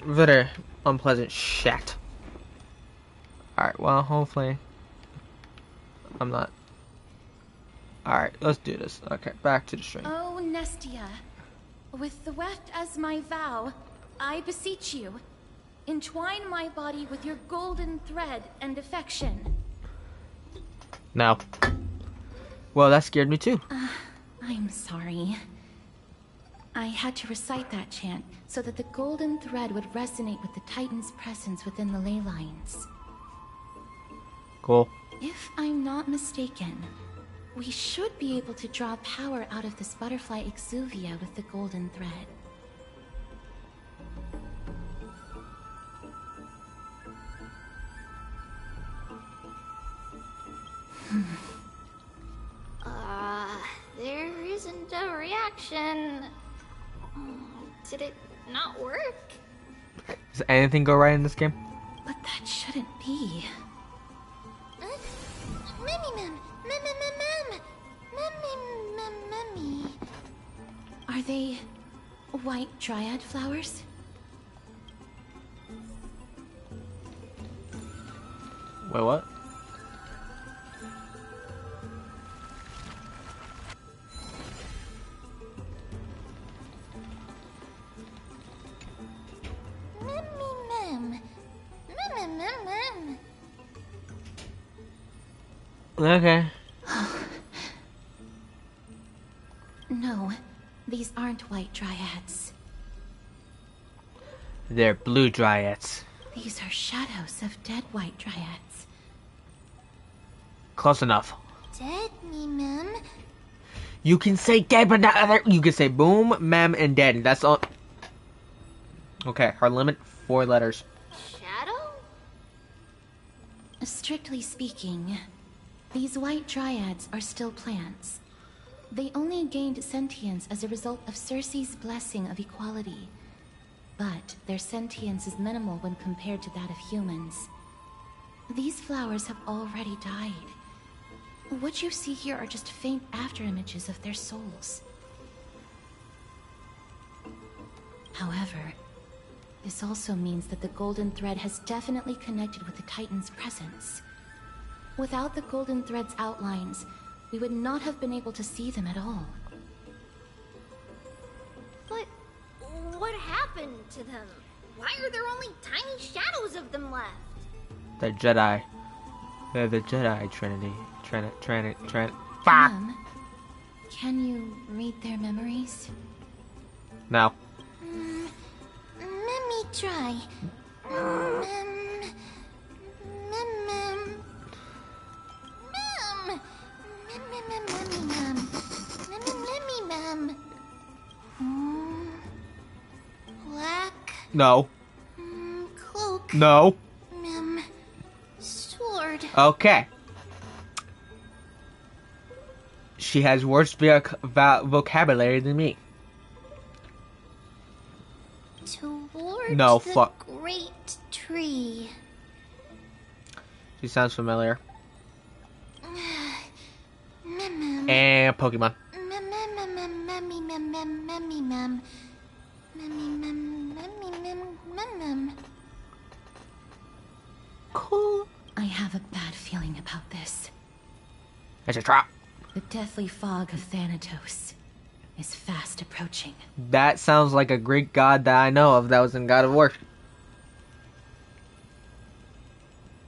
Very unpleasant shit. Alright, well, hopefully I'm not. Alright, let's do this. Okay, back to the stream. Oh, Nestia, with the weft as my vow, I beseech you, entwine my body with your golden thread and affection. No. Well, that scared me too. I'm sorry. I had to recite that chant so that the golden thread would resonate with the Titan's presence within the ley lines. Cool. If I'm not mistaken, we should be able to draw power out of this butterfly exuvia with the golden thread. There isn't a reaction. Did it not work? Does anything go right in this game? But that shouldn't be. Are they white dryad flowers? Wait, what? Okay. No, these aren't white dryads. They're blue dryads. These are shadows of dead white dryads. Close enough. Dead me, mem. You can say dead, but not other. You can say boom, mem, and dead. That's all. Okay, our limit 4 letters. Shadow? Strictly speaking, these white dryads are still plants. They only gained sentience as a result of Circe's blessing of equality. But their sentience is minimal when compared to that of humans. These flowers have already died. What you see here are just faint afterimages of their souls. However, this also means that the golden thread has definitely connected with the Titan's presence. Without the golden thread's outlines, we would not have been able to see them at all. But what happened to them? Why are there only tiny shadows of them left? The Jedi. They're the Jedi Trinity. Fuck! Mom, can you read their memories? No. Let me try. Black. No. Cloak. No. Sword. Okay. She has worse vocabulary than me. Towards no, the fuck. great tree. She sounds familiar. And Pokemon. Cool. I have a bad feeling about this. It's a trap. The deathly fog of Thanatos is fast approaching. That sounds like a Greek god that I know of that was in God of War.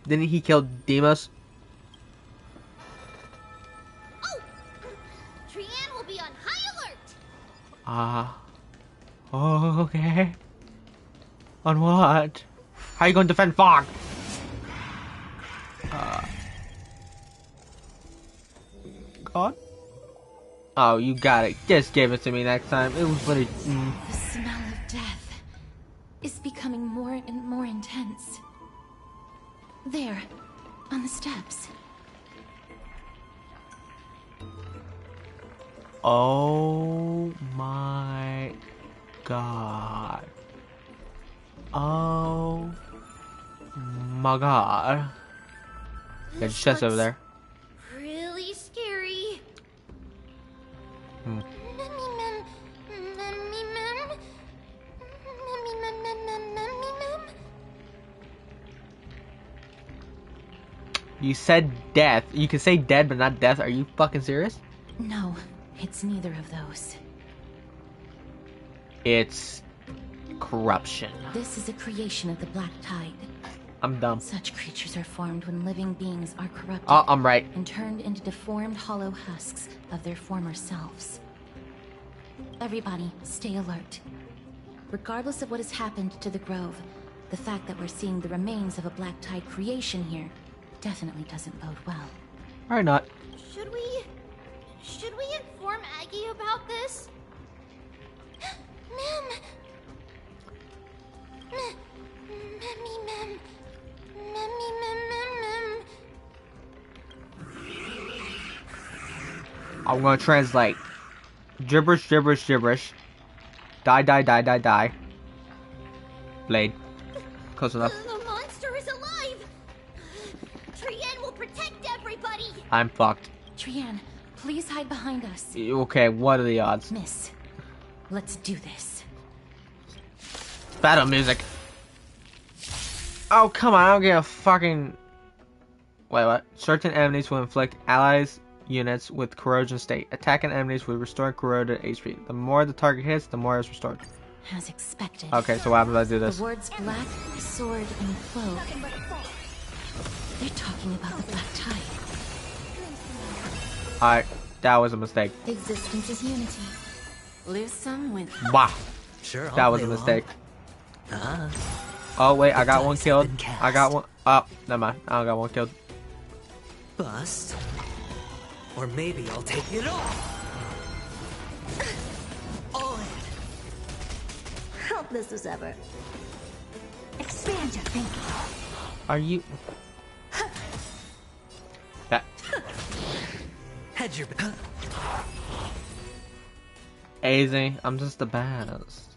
Didn't he kill Deimos? Oh! Trianne will be on high alert! Oh, okay. On what? How are you going to defend fog? God? Oh, you got it. Just give it to me next time. It was really... The smell of death is becoming more and more intense. There, on the steps. Oh my god. Oh my god. There's chest over there. Really scary. You said death. You can say dead, but not death. Are you fucking serious? No, it's neither of those. It's corruption. This is a creation of the Black Tide. I'm dumb. Such creatures are formed when living beings are corrupted. Oh, I'm right. And turned into deformed hollow husks of their former selves. Everybody, stay alert. Regardless of what has happened to the Grove, the fact that we're seeing the remains of a Black Tide creation here definitely doesn't bode well. Or not. Should we inform Aggie about this? Mem! Memmy mem. Memmy mem. I'm gonna translate. Gibberish, gibberish, gibberish. Die. Blade. Close enough. The monster is alive! Trienne will protect everybody! I'm fucked. Trienne, please hide behind us. Okay, what are the odds? Miss, let's do this. Battle music. Oh, come on, I don't get a fucking... Wait, what? Certain enemies will inflict allies units with corrosion state. Attacking enemies will restore corroded HP. The more the target hits, the more it's restored. As expected. Okay, so what happens if I do this? The words black, sword, and cloak. They're talking about the Black Tide. Alright, that was a mistake. Existence is unity. Live some with. Wow. Sure, that was a mistake. Ah. Oh wait, I got one killed. I got one. Oh, never mind. I don't got one killed. Bust. Or maybe I'll take it all. All in. Helpless as ever. Expand your thinking. Are you? That. Head your. Easy. I'm just the best.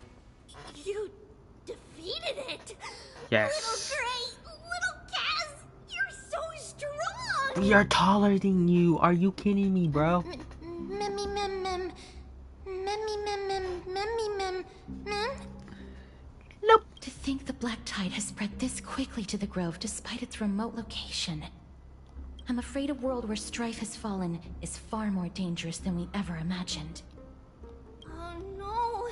You defeated it! Yes. Little Kaz! You're so strong! We are taller than you. Are you kidding me, bro? Memmy mem. Nope. To think the Black Tide has spread this quickly to the Grove despite its remote location. I'm afraid a world where strife has fallen is far more dangerous than we ever imagined. Oh no!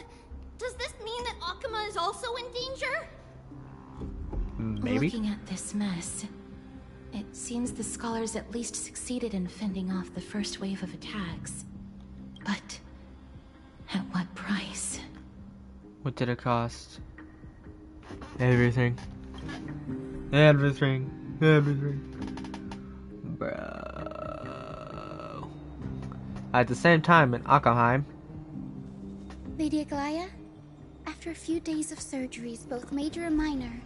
Does this mean that Akama is also in danger? Maybe. Looking at this mess, it seems the scholars at least succeeded in fending off the first wave of attacks. But at what price? What did it cost? Everything. Everything. Bro. At the same time in Akheim. Lady Aglaya, after a few days of surgeries, both major and minor,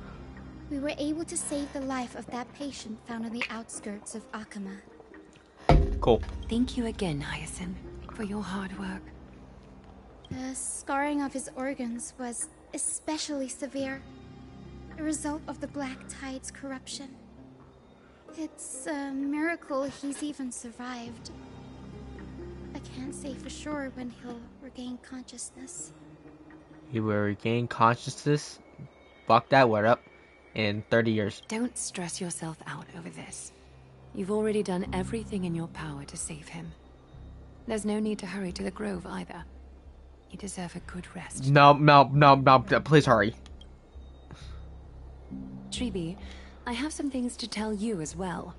we were able to save the life of that patient found on the outskirts of Akama. Cool. Thank you again, Hyacinth, for your hard work. The scarring of his organs was especially severe, a result of the Black Tide's corruption. It's a miracle he's even survived. I can't say for sure when he'll regain consciousness. He will regain consciousness? Fuck that word up. In 30 years. Don't stress yourself out over this. You've already done everything in your power to save him. There's no need to hurry to the Grove either. You deserve a good rest. No, please hurry. Treeby, I have some things to tell you as well.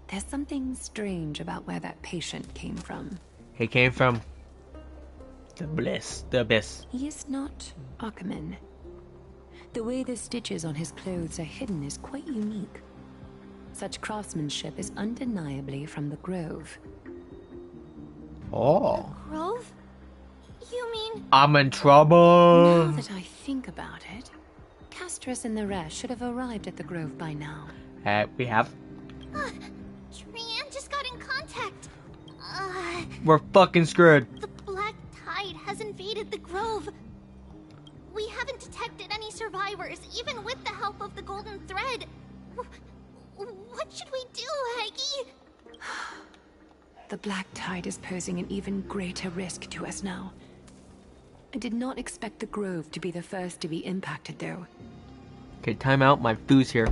There's something strange about where that patient came from. He came from the abyss. He is not Akaman. The way the stitches on his clothes are hidden is quite unique. Such craftsmanship is undeniably from the Grove. Oh. Grove? You mean... I'm in trouble. Now that I think about it, Castris and the rest should have arrived at the Grove by now. We have. Trienne just got in contact. We're fucking screwed. The Black Tide has invaded the Grove. We haven't detected any survivors, even with the help of the Golden Thread. What should we do, Aggie? The Black Tide is posing an even greater risk to us now. I did not expect the Grove to be the first to be impacted, though. Okay, time out. My food's here.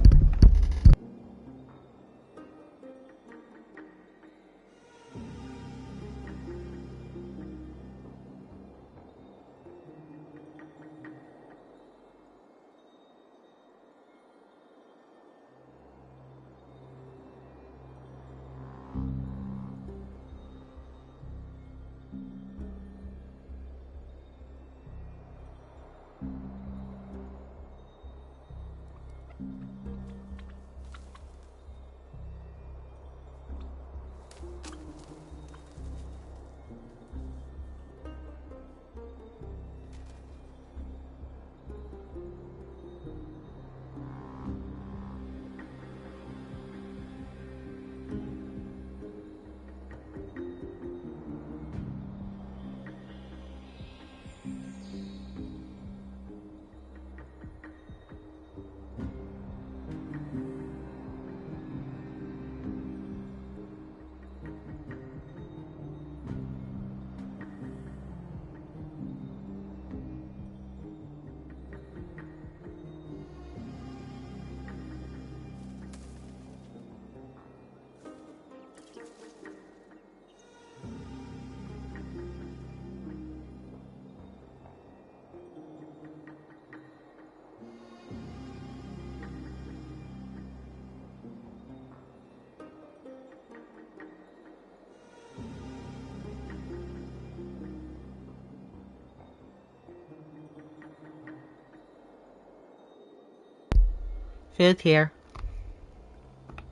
Food's here.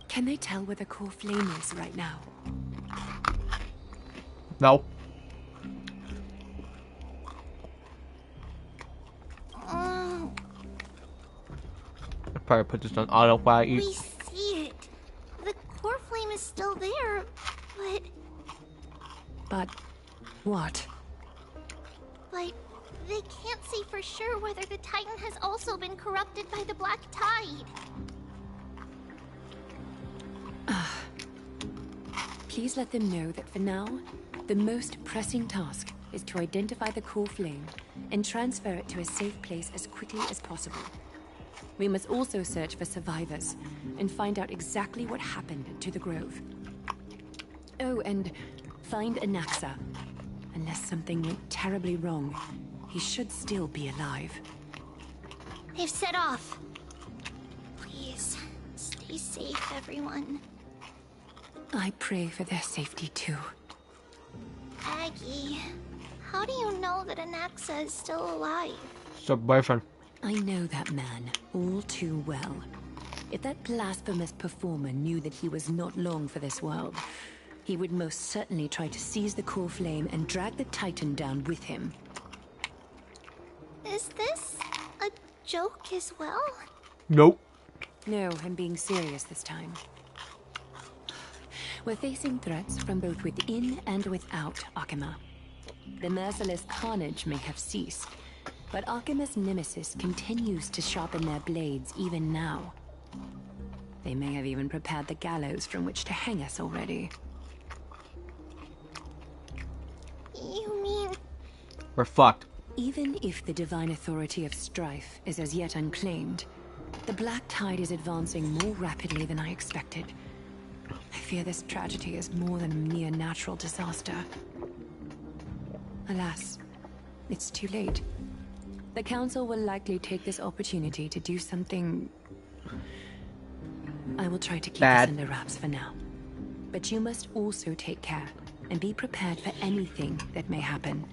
Can they tell where the core flame is right now? No. I'll probably put this on auto while I eat. We see it. The core flame is still there, but... But what? But they can't see for sure whether the Titan has also been corrupted by the Black Tide. Please let them know that for now, the most pressing task is to identify the core flame and transfer it to a safe place as quickly as possible. We must also search for survivors and find out exactly what happened to the Grove. Oh, and find Anaxa. Unless something went terribly wrong, he should still be alive. They've set off. Please, stay safe, everyone. I pray for their safety too. Aggie, how do you know that Anaxa is still alive? It's her boyfriend. I know that man all too well. If that blasphemous performer knew that he was not long for this world, he would most certainly try to seize the core flame and drag the Titan down with him. Is this a joke as well? Nope. No, I'm being serious this time. We're facing threats from both within and without Akima. The merciless carnage may have ceased, but Akima's nemesis continues to sharpen their blades even now. They may have even prepared the gallows from which to hang us already. You mean... We're fucked. Even if the divine authority of strife is as yet unclaimed, the Black Tide is advancing more rapidly than I expected. I fear this tragedy is more than a mere natural disaster. Alas, it's too late. The Council will likely take this opportunity to do something... I will try to keep this under wraps for now. But you must also take care and be prepared for anything that may happen.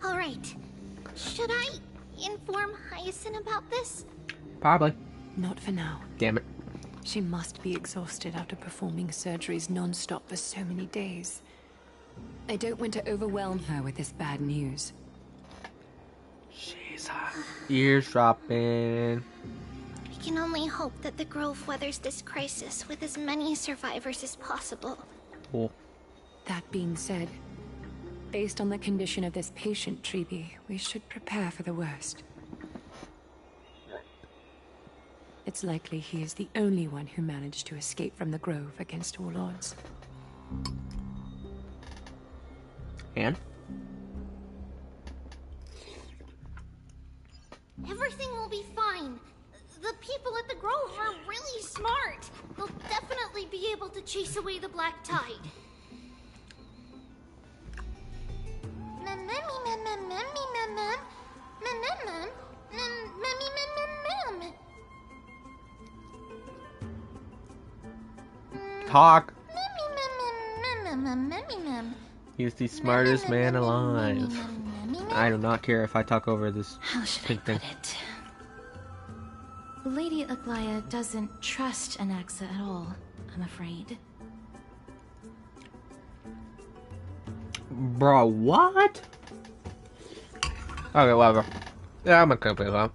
All right. Should I inform Hyacinth about this? Probably. Not for now. Damn it. She must be exhausted after performing surgeries non-stop for so many days. I don't want to overwhelm her with this bad news. She's eavesdropping. We can only hope that the Grove weathers this crisis with as many survivors as possible. Cool. That being said, based on the condition of this patient, Treeby, we should prepare for the worst. It's likely he is the only one who managed to escape from the Grove against all odds. And? Everything will be fine. The people at the Grove are really smart. They'll definitely be able to chase away the Black Tide. Talk. He's the smartest man alive. I do not care if I talk over this pink thing. Lady Aglaya doesn't trust Anaxa at all, I'm afraid. Bro, what? Okay, whatever. Yeah, I'm okay with that.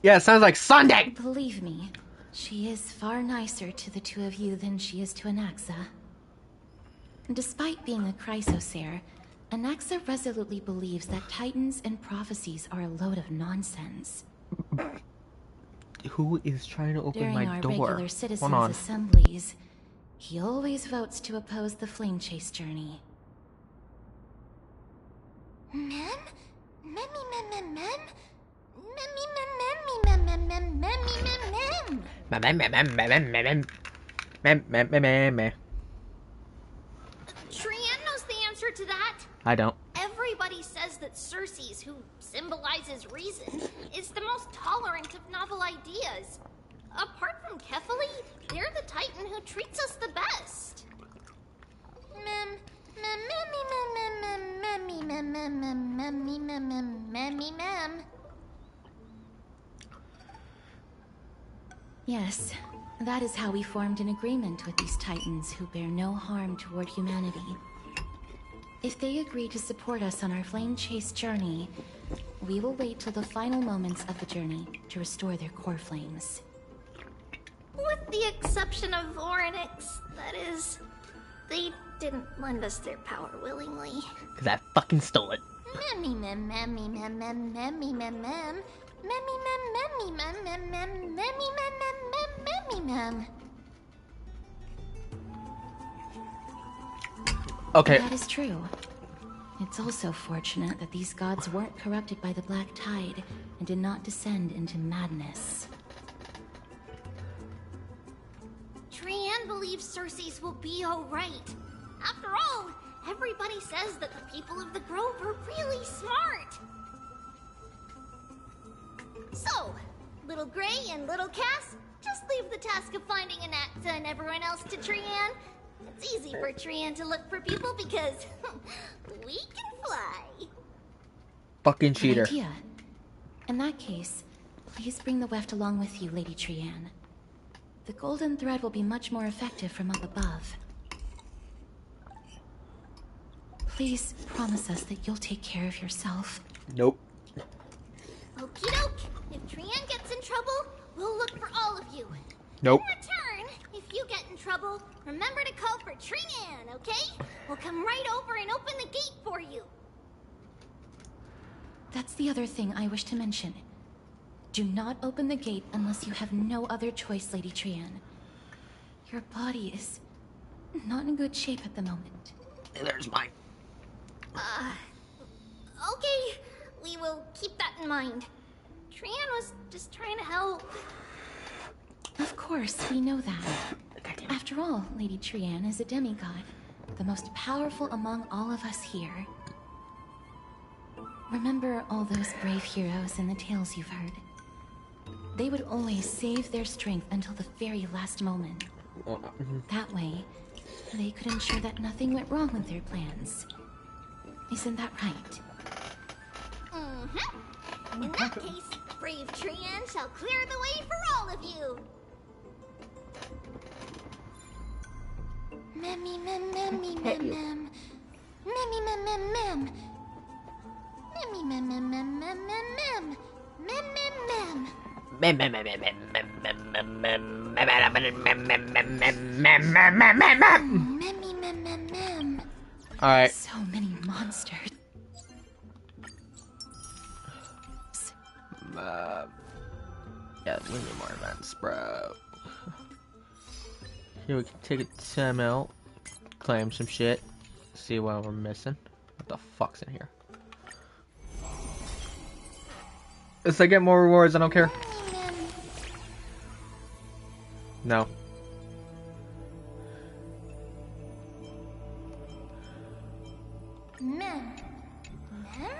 Yeah, it sounds like Sunday! Believe me, she is far nicer to the two of you than she is to Anaxa. Despite being a Chrysosaur, Anaxa resolutely believes that Titans and prophecies are a load of nonsense. Who is trying to open During my our door? regular citizens' assemblies, he always votes to oppose the flame chase journey. Trienne knows the answer to that. I don't. Everybody says that Circes, who symbolizes reason, is the most tolerant of novel ideas. Apart from Kefali, they're the Titan who treats us the best. Yes, that is how we formed an agreement with these Titans who bear no harm toward humanity. If they agree to support us on our flame chase journey, we will wait till the final moments of the journey to restore their core flames. With the exception of Oryx, that is, they didn't lend us their power willingly. Cause I fucking stole it. Okay. That is true. It's also fortunate that these gods weren't corrupted by the Black Tide and did not descend into madness. Trian believes Circe's will be alright. After all, everybody says that the people of the Grove are really smart. So, Little Gray and Little Cass, just leave the task of finding Anaxa and everyone else to Trian. It's easy for Trian to look for people because we can fly. Fucking cheater. Good idea. In that case, please bring the weft along with you, Lady Trian. The golden thread will be much more effective from up above. Please promise us that you'll take care of yourself. Nope. Okie doke. If Trian gets in trouble, we'll look for all of you. Nope. In return, if you get in trouble, remember to call for Trian, okay? We'll come right over and open the gate for you. That's the other thing I wish to mention. Do not open the gate unless you have no other choice, Lady Trian. Your body is not in good shape at the moment. There's mine. Okay. We will keep that in mind. Trian was just trying to help. Of course, we know that. After all, Lady Trian is a demigod, the most powerful among all of us here. Remember all those brave heroes in the tales you've heard? They would always save their strength until the very last moment. That way, they could ensure that nothing went wrong with their plans. Isn't that right? Mm-hmm. In that case, brave Trian shall clear the way for all of you. Memmy mem memmy mem mem. Memmy mem mem mem. Memmy mem mem mem mem mem mem. Mem mem mem. Mem mem mem mem mem mem mem. Memmy mem mem mem. All right. So many monsters. Yeah, we need more events, bro. Here we can take a time out, claim some shit, see what we're missing. What the fuck's in here? If I get more rewards, I don't care. No. Mem. Mem?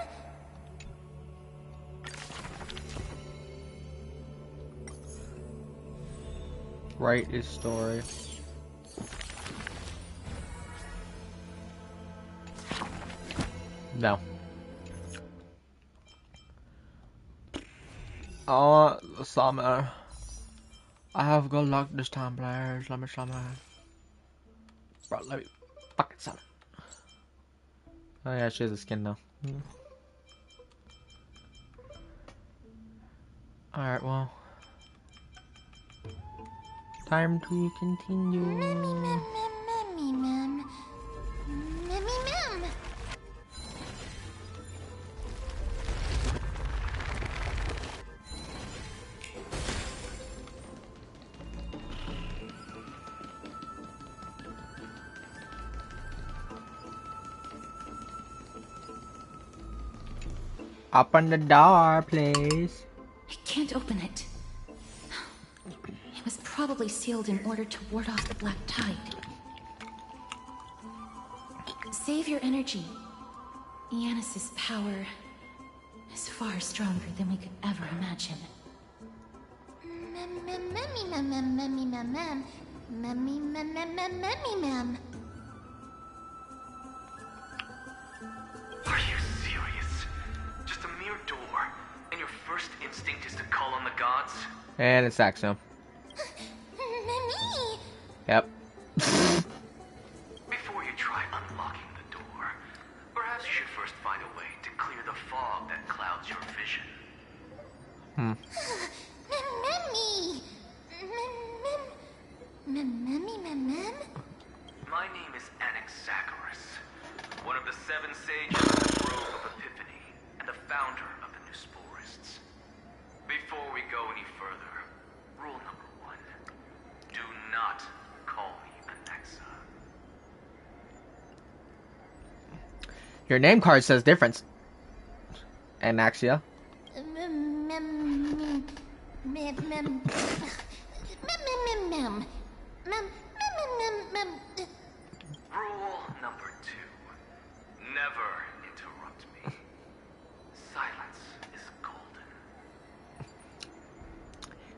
Write his story. No. Oh, summer. I have good luck this time, players. Let me summon. Bro, let me fucking summon. Oh yeah, she has a skin now. Alright, well. Time to continue. Memmy mem mem memmy mem. Memmy mem. Open the door, please. I can't open it. It was probably sealed in order to ward off the Black Tide. Save your energy. Yanis's power is far stronger than we could ever imagine. Mem mem memmy mem mem memmy mem mem. Memmy mem mem mem memmy mem. Are you gods? And it's Axiom. Me. Yep. Before you try unlocking the door, perhaps you should first find a way to clear the fog that clouds your vision. My name is Anaxagoras, one of the 7 sages of the Grove of Epiphany, and the founder of the Newsporists. Before we go any further, rule number 1. Do not call me Anaxa. Your name card says different. Anaxia. Rule number 2. Never interrupt me. Silence is golden.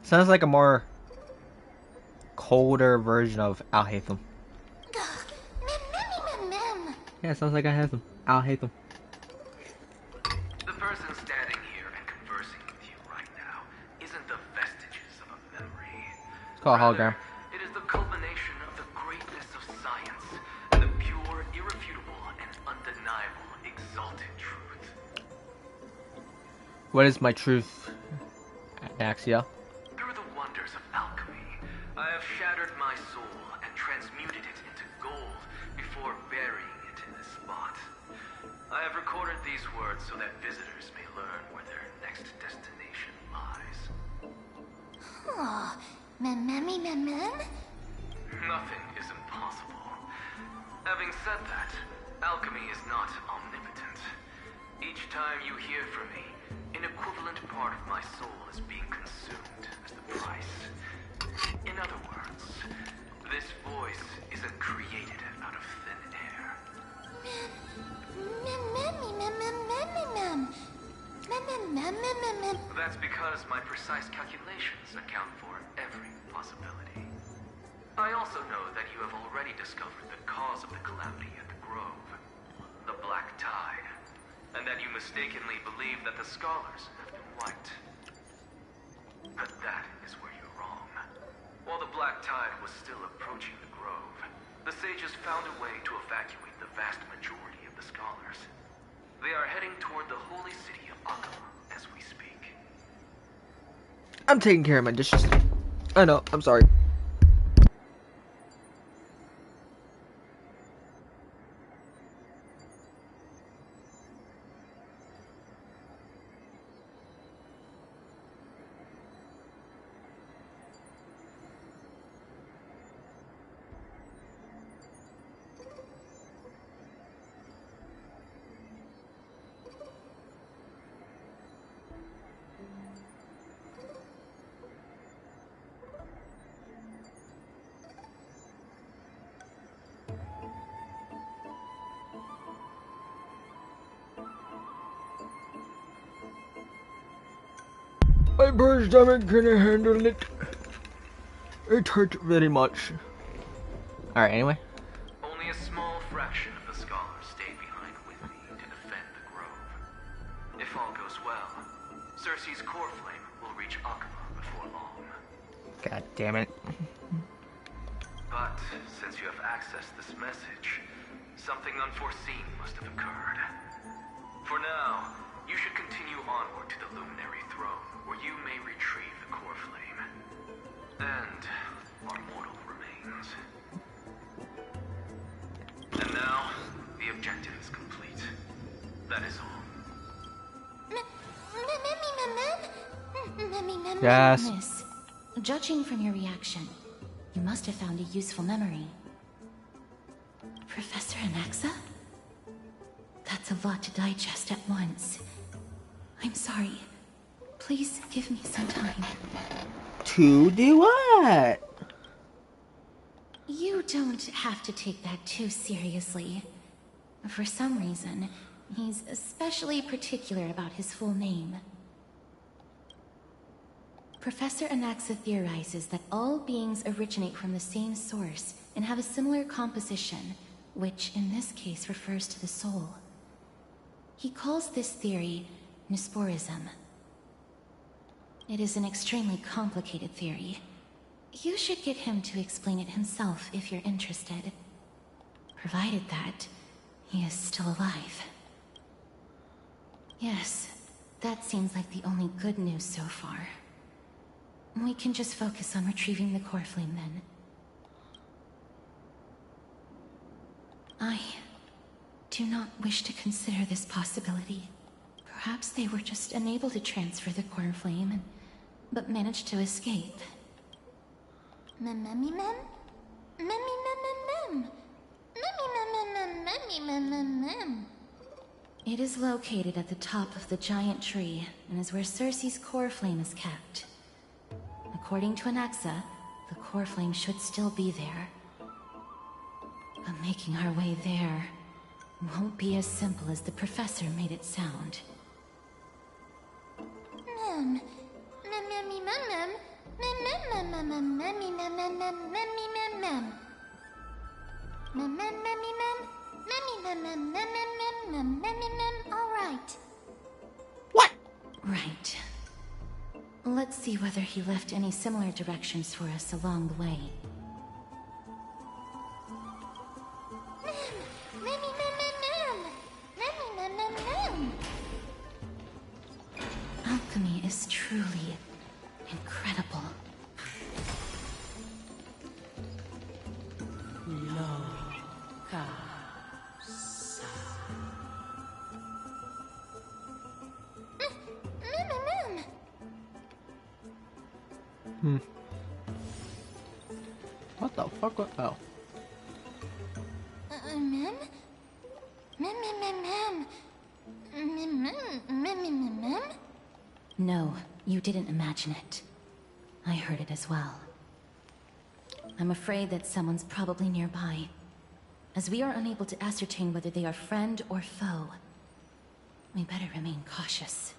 Sounds like a more colder version of Al Hatham. Yeah, it sounds like I have them. Al Hatham. The person standing here and conversing with you right now isn't the vestiges of a memory. It's called a hologram. It is the culmination of the greatness of science and the pure, irrefutable, and undeniable exalted truth. What is my truth, Anaxia? Through the wonders of alchemy, I have shattered my soul and transmuted it into gold before burying it in this spot. I have recorded these words so that visitors may learn where their next destination lies. Nothing is impossible. Having said that, alchemy is not omnipotent. Each time you hear from me, an equivalent part of my soul is being consumed as the price. In other words, this voice isn't created out of thin air. That's because my precise calculations account for every possibility. I also know that you have already discovered the cause of the calamity at the Grove, the Black Tide, and that you mistakenly believe that the scholars have been wiped. But that is where you're wrong. While the Black Tide was still approaching the Grove, the sages found a way to evacuate the vast majority of the scholars. They are heading toward the holy city of Akama as we speak. I'm taking care of my dishes. I know, I'm sorry. My poor stomach couldn't handle it. It hurt very much. Alright, anyway. Only a small fraction of the scholars stayed behind with me to defend the Grove. If all goes well, Cersei's core flame will reach Akama before long. God damn it. But since you have accessed this message, something unforeseen must have occurred. For now, you should continue onward to the Luminary Throne, where you may retrieve the core flame. And our mortal remains. And now, the objective is complete. That is all. Yes. Miss, judging from your reaction, you must have found a useful memory. Professor Anaxa? That's a lot to digest at once. I'm sorry. Please give me some time. To do what? You don't have to take that too seriously. For some reason, he's especially particular about his full name. Professor Anaxa theorizes that all beings originate from the same source and have a similar composition, which in this case refers to the soul. He calls this theory Newsporism. It is an extremely complicated theory. You should get him to explain it himself if you're interested. Provided that he is still alive. Yes, that seems like the only good news so far. We can just focus on retrieving the core flame then. I do not wish to consider this possibility. Perhaps they were just unable to transfer the core flame, but managed to escape. It is located at the top of the giant tree, and is where Cersei's core flame is kept. According to Anaxa, the core flame should still be there. But making our way there won't be as simple as the professor made it sound. All right. What? Right. Let's see whether he left any similar directions for us along the way. Alchemy is truly incredible. What the fuck? Oh. No, you didn't imagine it. I heard it as well. I'm afraid that someone's probably nearby, as we are unable to ascertain whether they are friend or foe. We better remain cautious.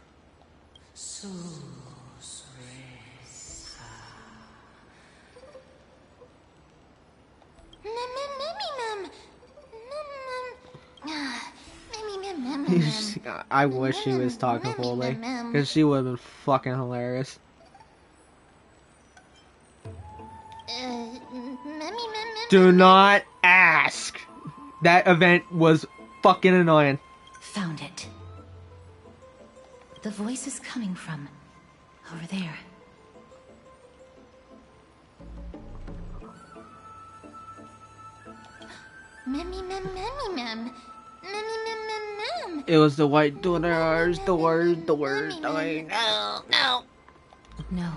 I wish she was talking fully, because she would have been fucking hilarious. Do not ask! That event was fucking annoying. Found it. The voice is coming from over there. It was the white doors, the word. No. No.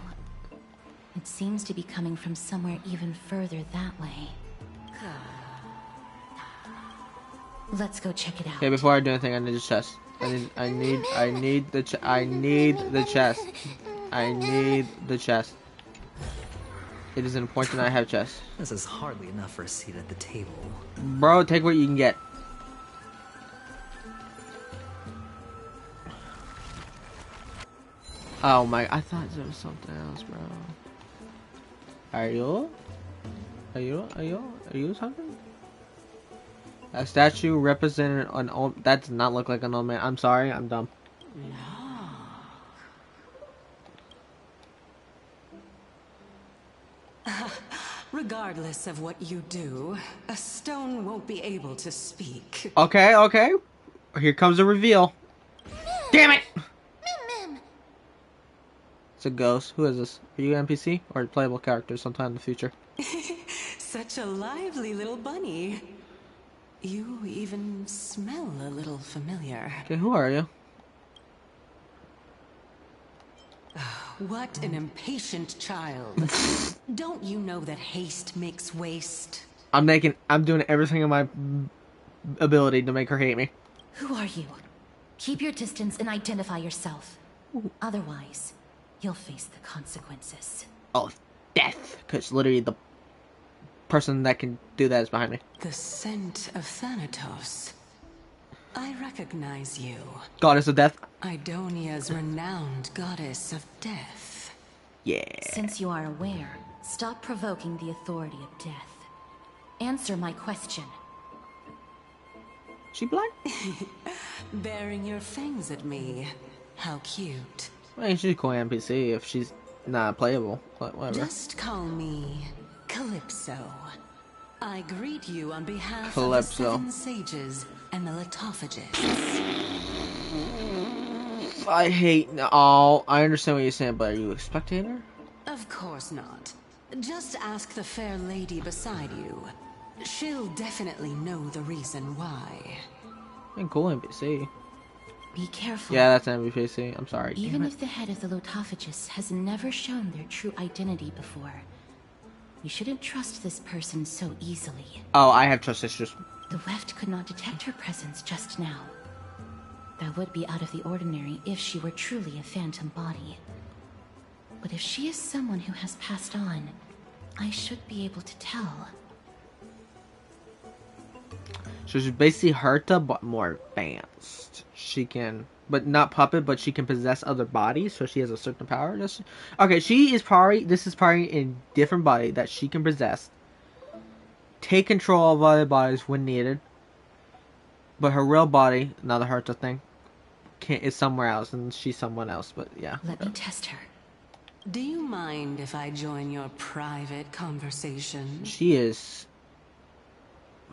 It seems to be coming from somewhere even further that way. Let's go check it out. Okay, before I do anything, I need the chest. I need the chest. I need the chest. It is important I have chest. This is hardly enough for a seat at the table. Bro, take what you can get. Oh my, I thought there was something else, bro. Are you something? A statue representing an old... That does not look like an old man. I'm sorry, I'm dumb. Regardless of what you do, a stone won't be able to speak. Okay. Here comes the reveal. Damn it! It's a ghost. Who is this? Are you an NPC or a playable character sometime in the future? Such a lively little bunny. You even smell a little familiar. Okay, who are you? What an impatient child. Don't you know that haste makes waste? I'm doing everything in my ability to make her hate me. Who are you? Keep your distance and identify yourself. Otherwise, you'll face the consequences. Oh, death. Because literally the person that can do that is behind me. The scent of Thanatos. I recognize you. Goddess of death. Idonia's renowned goddess of death. Yeah. Since you are aware, stop provoking the authority of death. Answer my question. She blind? Baring your fangs at me. How cute. I mean, she's a cool NPC if she's not playable, but whatever. Just call me Calypso. I greet you on behalf Calypso. of the 7 sages and the Litophagists. I hate. Oh, I understand what you're saying, but are you a spectator? Of course not. Just ask the fair lady beside you. She'll definitely know the reason why. Cool NPC. Be careful. Yeah, that's an NPC. I'm sorry. Even if the head of the Litophagists has never shown their true identity before, we shouldn't trust this person so easily. Oh, I have trust issues. The Weft could not detect her presence just now. That would be out of the ordinary if she were truly a phantom body. But if she is someone who has passed on, I should be able to tell. So she's basically Herta, but more advanced. She can, but not puppet, but she can possess other bodies, so she has a certain power. Okay, she is probably, this is probably a different body that she can possess. Take control of other bodies when needed. But her real body, another Herta thing, is somewhere else, and she's someone else, but yeah. Let me test her. Do you mind if I join your private conversation? She is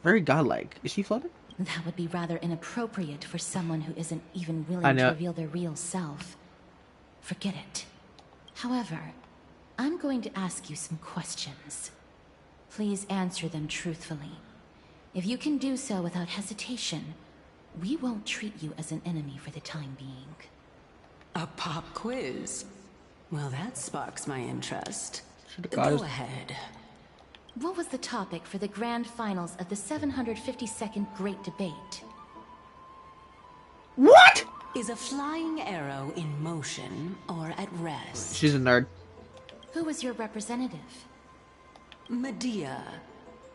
very godlike. Is she floating? That would be rather inappropriate for someone who isn't even willing to reveal their real self. Forget it. However, I'm going to ask you some questions. Please answer them truthfully. If you can do so without hesitation, we won't treat you as an enemy for the time being. A pop quiz? Well, that sparks my interest. Go ahead. What was the topic for the grand finals of the 752nd Great Debate? What? Is a flying arrow in motion or at rest? She's a nerd. Who was your representative? Medea.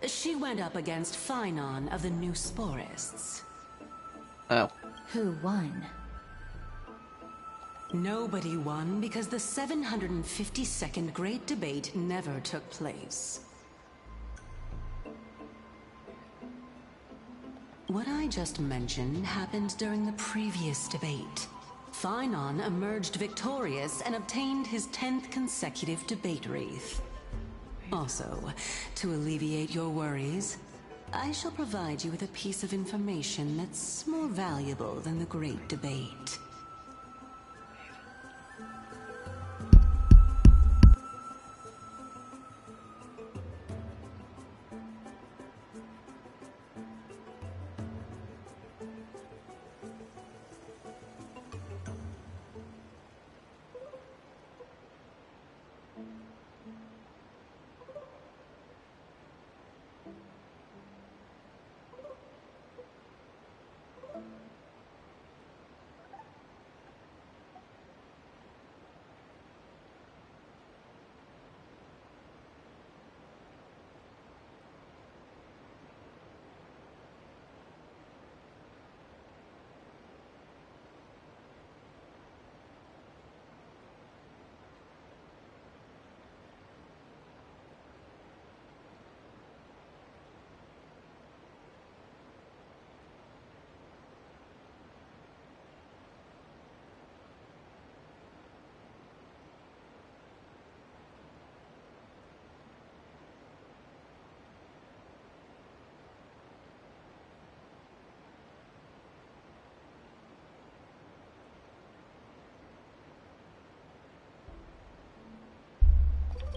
She went up against Phynon of the New Sporists. Oh. Who won? Nobody won because the 752nd Great Debate never took place. What I just mentioned happened during the previous debate. Phynon emerged victorious and obtained his 10th consecutive debate wreath. Also, to alleviate your worries, I shall provide you with a piece of information that's more valuable than the Great Debate.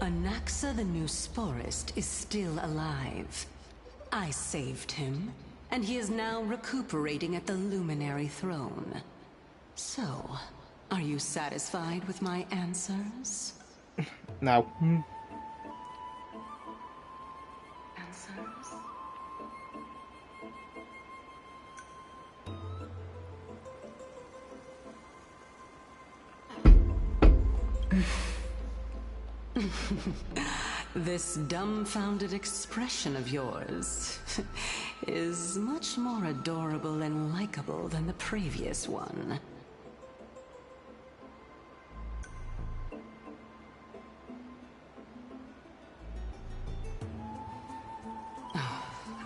Anaxa the New Sporist is still alive. I saved him, and he is now recuperating at the Luminary Throne. So, are you satisfied with my answers? No. Answers? This dumbfounded expression of yours is much more adorable and likable than the previous one.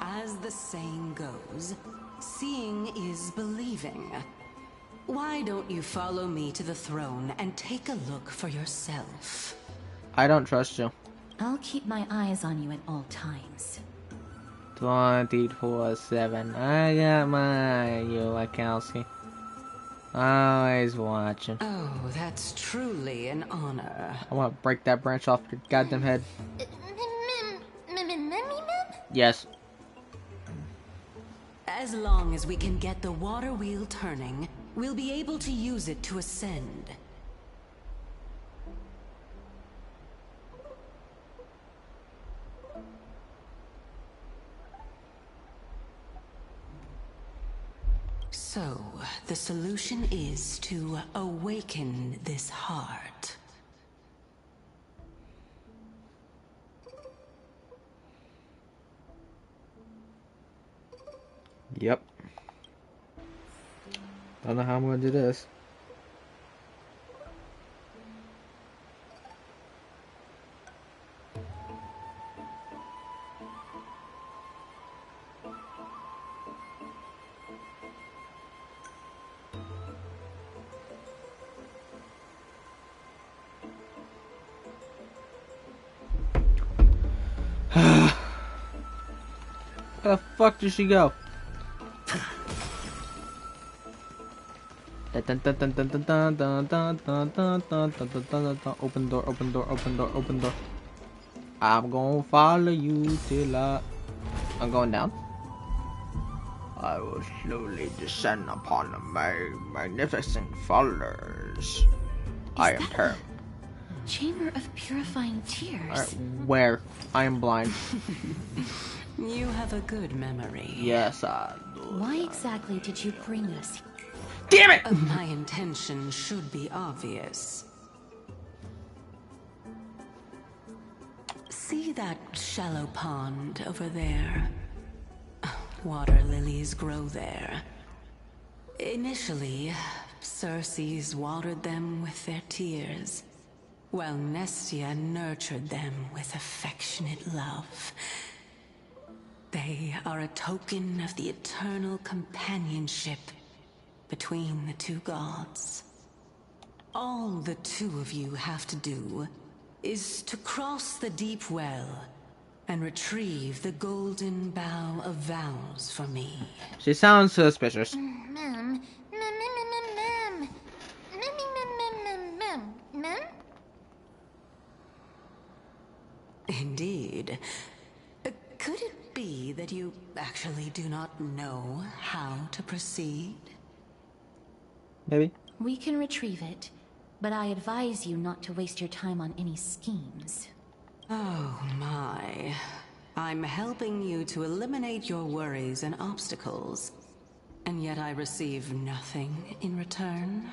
As the saying goes, seeing is believing. Why don't you follow me to the throne and take a look for yourself? I don't trust you. I'll keep my eyes on you at all times. 24/7. I got my you, Wachowski. Always watching. Oh, that's truly an honor. I want to break that branch off your goddamn head. Yes. As long as we can get the water wheel turning, we'll be able to use it to ascend. So, the solution is to awaken this heart. Yep. Don't know how I'm gonna do this. Where the fuck did she go? Open door, open door, open door, open door. I'm gonna follow you till I'm going down. I will slowly descend upon my magnificent followers. I am terrible. Chamber of Purifying Tears. Where? I am blind. You have a good memory. Yes, I do. Why exactly did you bring us? Damn it! My intention should be obvious. See that shallow pond over there? Water lilies grow there. Initially, Circes watered them with their tears, while Nestia nurtured them with affectionate love. They are a token of the eternal companionship between the two gods. All the two of you have to do is to cross the deep well and retrieve the golden bough of vows for me. She sounds suspicious. Indeed. Could it be that you actually do not know how to proceed? Maybe. We can retrieve it, but I advise you not to waste your time on any schemes. Oh my. I'm helping you to eliminate your worries and obstacles, and yet I receive nothing in return.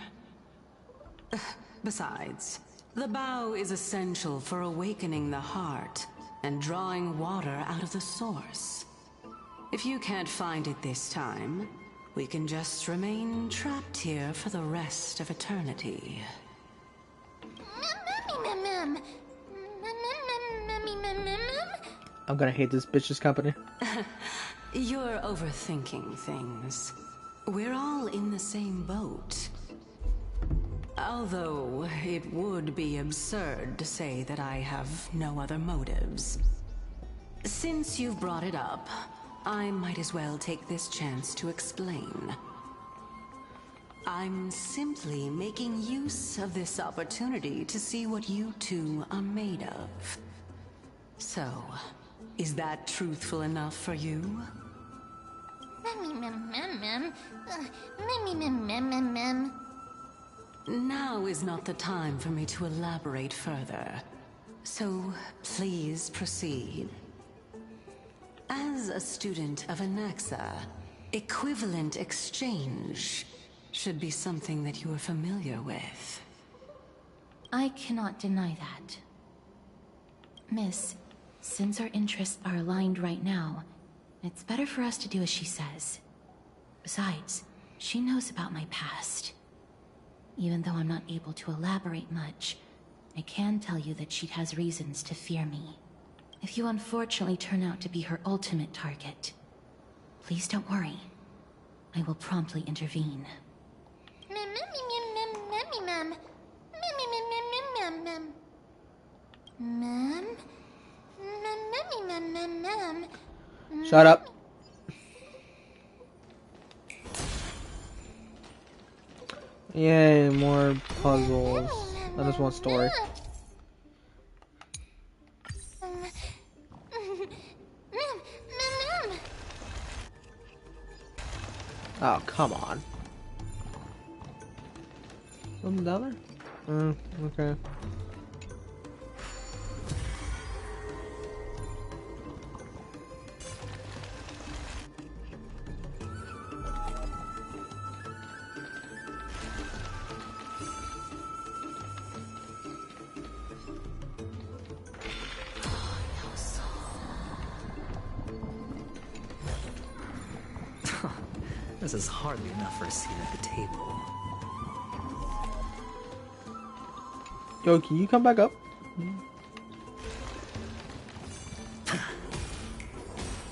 Besides, the bow is essential for awakening the heart and drawing water out of the source. If you can't find it this time, we can just remain trapped here for the rest of eternity. I'm gonna hate this bitch's company. You're overthinking things. We're all in the same boat. Although, it would be absurd to say that I have no other motives. Since you've brought it up, I might as well take this chance to explain. I'm simply making use of this opportunity to see what you two are made of. So, is that truthful enough for you? Now is not the time for me to elaborate further. So, please proceed. As a student of Anaxa, equivalent exchange should be something that you are familiar with. I cannot deny that. Miss, since our interests are aligned right now, it's better for us to do as she says. Besides, she knows about my past. Even though I'm not able to elaborate much, I can tell you that she has reasons to fear me. If you unfortunately turn out to be her ultimate target, please don't worry. I will promptly intervene. mem. Mem, mem, mem, mem, mem. Mem? Mem, mem, mem, mem. Shut up. Yay, more puzzles. I just want story. Oh, come on. Something down there? Okay. This is hardly enough for a seat at the table. Yo, can you come back up?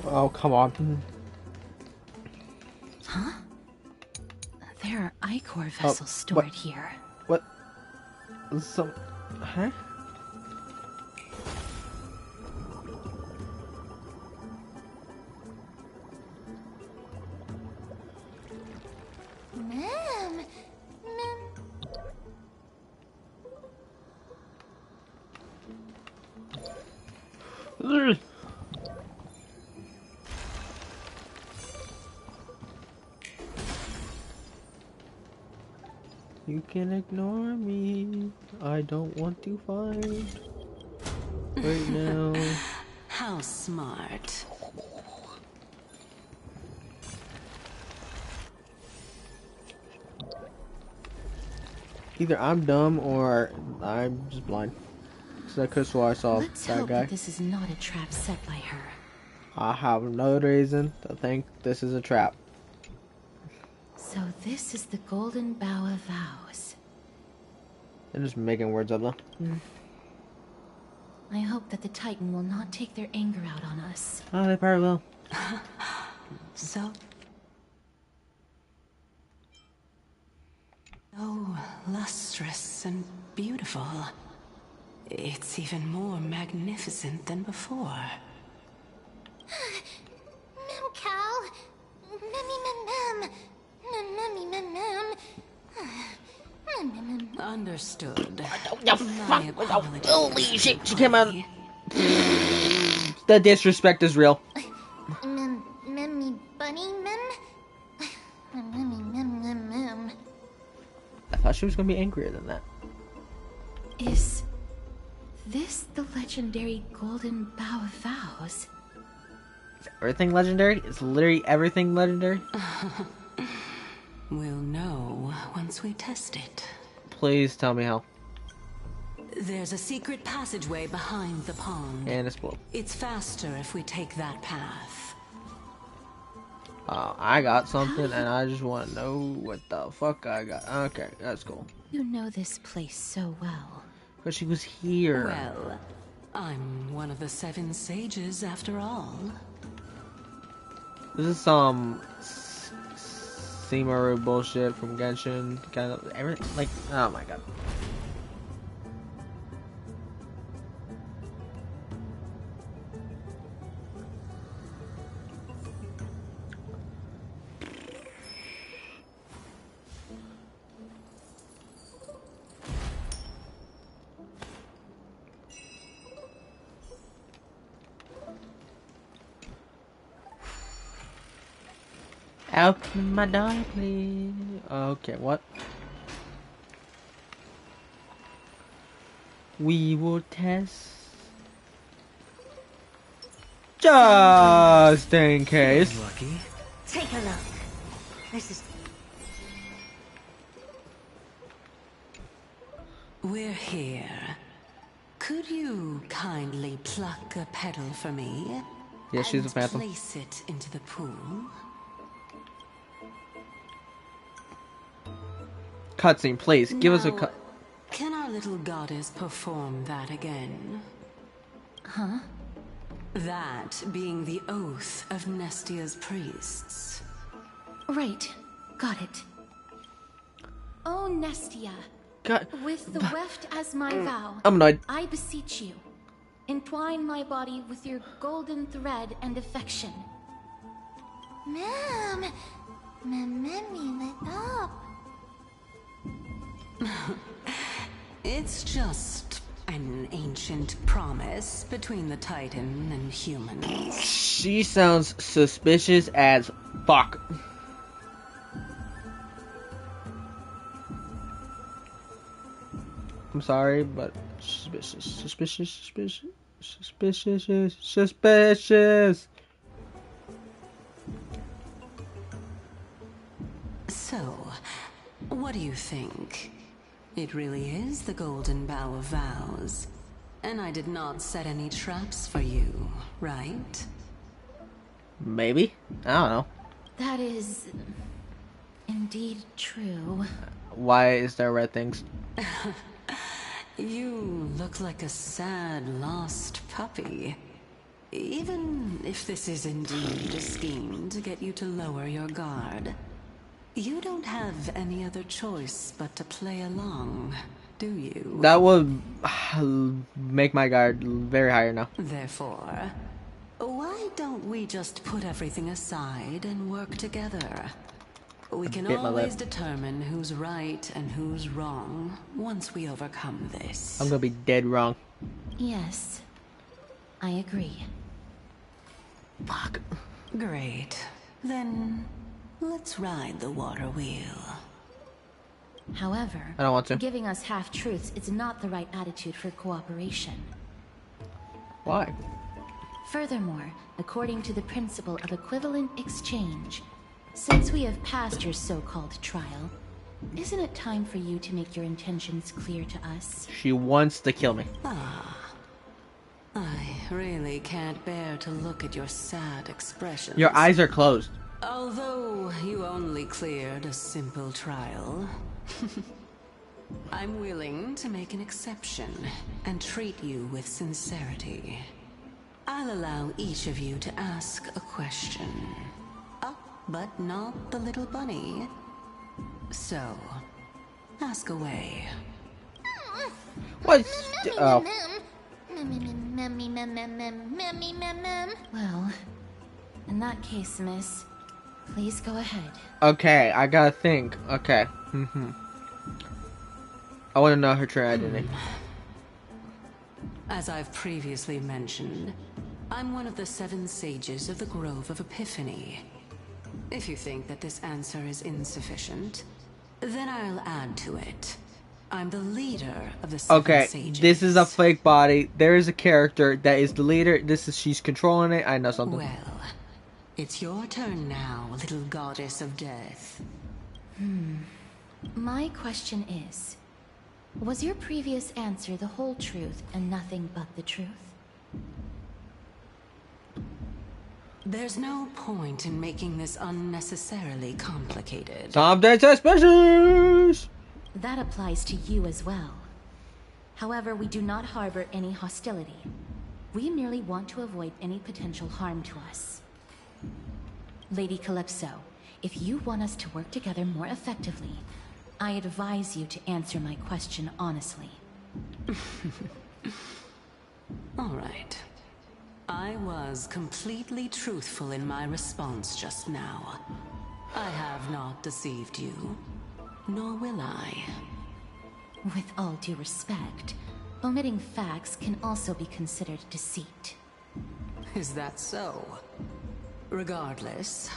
Oh, come on. Huh? There are Ichor vessels stored here. What? Some... Huh? Mem. Mem. You can ignore me. I don't want to fight right now. How smart. Either I'm dumb or I'm just blind. So I could swear I saw Let's that hope guy. that this is not a trap set by her. I have no reason to think this is a trap. So this is the Golden Bough of Vows. I'm just making words up though. I hope that the Titan will not take their anger out on us. Oh, they probably will. So lustrous and beautiful. It's even more magnificent than before. Mem Cal. Memmy mem mem. Memmy mem mem. Understood. My apologies. Holy shit, she came out. The disrespect is real. Memmy bunny mem. Memmy mem mem mem. I thought she was gonna be angrier than that. Is this the legendary Golden Bough of Vows? Is everything legendary? Is literally everything legendary? We'll know once we test it. Please tell me how. There's a secret passageway behind the pond. And it's blue. It's faster if we take that path. I got something and I just want to know what the fuck I got. Okay, that's cool. You know this place so well. Because she was here. Well, I'm one of the 7 sages after all. This is some Simaru bullshit from Genshin. Kind of everything. Like, oh my god. Open my door, please. Okay, what? We will test. Just in case. Lucky. Take a look. This is... We're here. Could you kindly pluck a petal for me? Yeah, she's a phantom. Place it into the pool. Cutscene, please. Give us a Now, cut. Can our little goddess perform that again? Huh? That being the oath of Nestia's priests. Right. Got it. Oh, Nestia. God. With the weft as my vow, I'm annoyed. I beseech you, entwine my body with your golden thread and affection. Ma'am, let up. It's just an ancient promise between the Titan and humans. She sounds suspicious as fuck. I'm sorry, but suspicious. So, what do you think? It really is the Golden Bough of Vows. And I did not set any traps for you, right? Maybe? I don't know. That is indeed true. Why is there red things? You look like a sad, lost puppy. Even if this is indeed a scheme to get you to lower your guard, you don't have any other choice but to play along, do you? That would make my guard very higher now. Therefore, why don't we just put everything aside and work together? We can always determine who's right and who's wrong once we overcome this. I'm gonna be dead wrong. Yes, I agree. Fuck. Great. Then let's ride the water wheel. However, I don't want to. Giving us half-truths is not the right attitude for cooperation. Why? Furthermore, according to the principle of equivalent exchange, since we have passed your so-called trial, isn't it time for you to make your intentions clear to us? She wants to kill me. I really can't bear to look at your sad expressions. Your eyes are closed. Although you only cleared a simple trial, I'm willing to make an exception and treat you with sincerity. I'll allow each of you to ask a question. But not the little bunny. So, ask away. What? Oh. Well, in that case, miss, please go ahead. Okay, I gotta think. Okay. I want to know her true identity. As I've previously mentioned, I'm one of the 7 sages of the Grove of Epiphany. If you think that this answer is insufficient, then I'll add to it. I'm the leader of the 7 sages. This is a fake body. There is a character that is the leader. She's controlling it. I know something. Well, it's your turn now, little goddess of death. My question is, was your previous answer the whole truth and nothing but the truth? There's no point in making this unnecessarily complicated. Something suspicious! That applies to you as well. However, we do not harbor any hostility. We merely want to avoid any potential harm to us. Lady Calypso, if you want us to work together more effectively, I advise you to answer my question honestly. All right. I was completely truthful in my response just now. I have not deceived you, nor will I. With all due respect, omitting facts can also be considered deceit. Is that so? Regardless,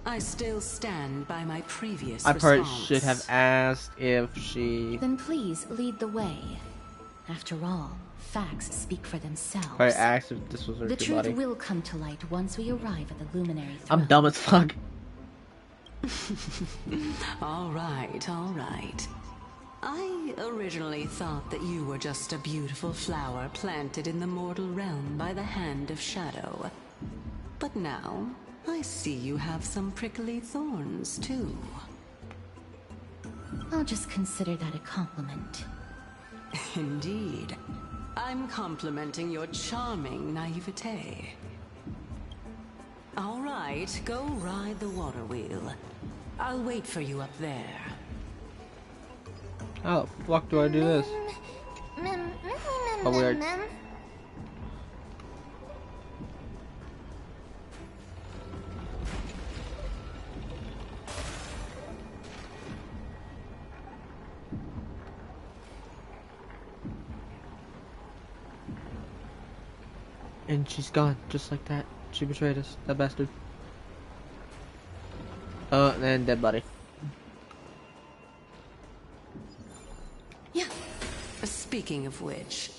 I still stand by my previous response. I probably should have asked if she... Then please lead the way. After all, facts speak for themselves. I asked if this was her The truth body. will come to light once we arrive at the luminary throne. I'm dumb as fuck. All right. I originally thought that you were just a beautiful flower planted in the mortal realm by the hand of shadow. But now, I see you have some prickly thorns, too. I'll just consider that a compliment. Indeed. I'm complimenting your charming naivete. All right, go ride the water wheel. I'll wait for you up there. How the fuck do I do this? Oh, weird. And she's gone, just like that. She betrayed us, that bastard. And dead body. Yeah. Speaking of which,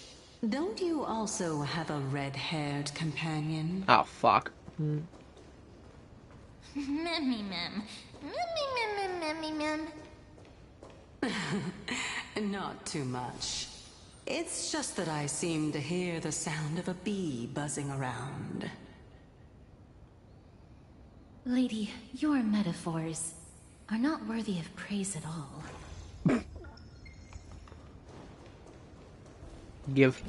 don't you also have a red-haired companion? Oh, fuck. Memmy mem. Memmy mem. Not too much. It's just that I seem to hear the sound of a bee buzzing around. Lady, your metaphors are not worthy of praise at all. Give.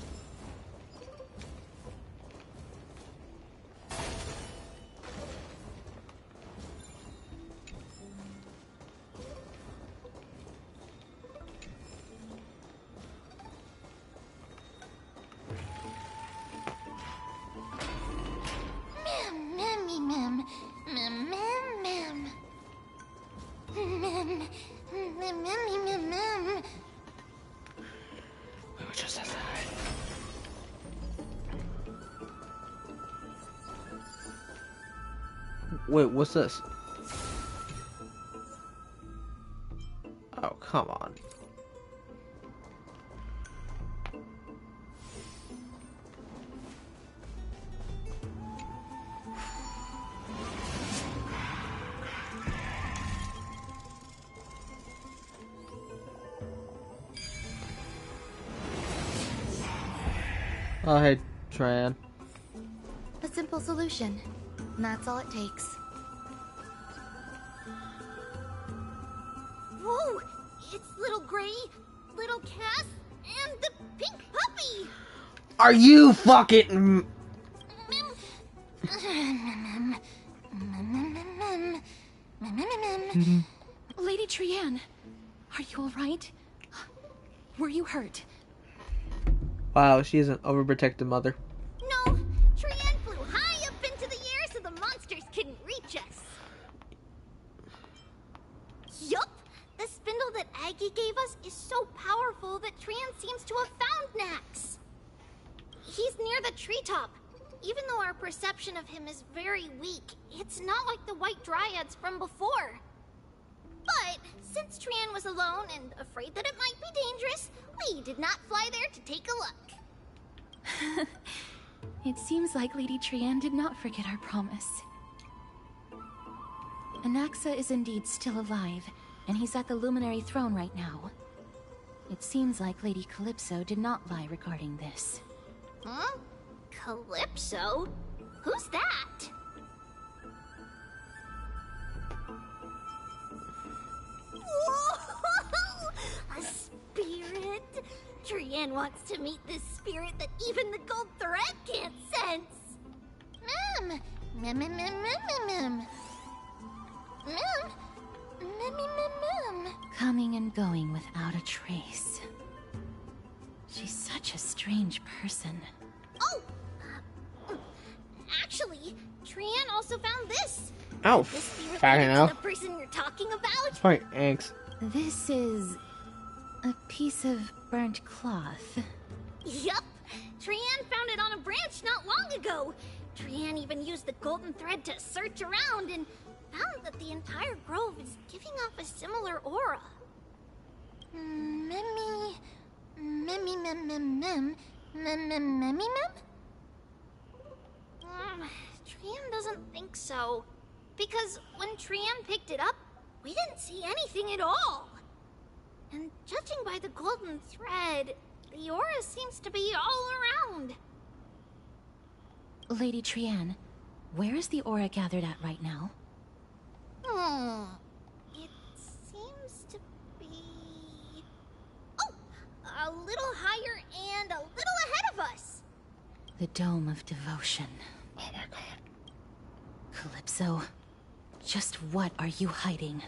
Wait, what's this? Oh, come on. Oh, hey, Tran. A simple solution. And that's all it takes. Whoa! It's little Gray, little Cass, and the pink puppy! Are you fucking... Lady Trianne, are you alright? Were you hurt? Wow, she is an overprotective mother. No, Trianne flew high up into the air so the monsters couldn't reach us. Yup! The spindle that Aggie gave us is so powerful that Trianne seems to have found Nax. He's near the treetop. Even though our perception of him is very weak, it's not like the White Dryads from before. But since Trianne was alone and afraid that it might be dangerous, we did not fly there to take a look. It seems like Lady Trianne did not forget our promise. Anaxa is indeed still alive, and he's at the Luminary Throne right now. It seems like Lady Calypso did not lie regarding this. Huh? Calypso? Who's that? Whoa! A spirit? Trianne wants to meet this spirit that even the gold thread can't sense. Mem! Mem, mem, mem, mem, mem. Mem! Mem, mem, mem. Coming and going without a trace. She's such a strange person. Oh! Actually, Trianne also found this. Oh, This spirit fucking hell. the person you're talking about? Point X. This is a piece of burnt cloth. Yup! Trianne found it on a branch not long ago. Trianne even used the golden thread to search around and found that the entire grove is giving off a similar aura. Memmy... Memmy mem mem mem... Memmy mem? Trianne doesn't think so. Because when Trianne picked it up, we didn't see anything at all. And judging by the golden thread, the aura seems to be all around. Lady Trianne, where is the aura gathered at right now? It seems to be... Oh! A little higher and a little ahead of us! The Dome of Devotion. Oh my god. Calypso, just what are you hiding?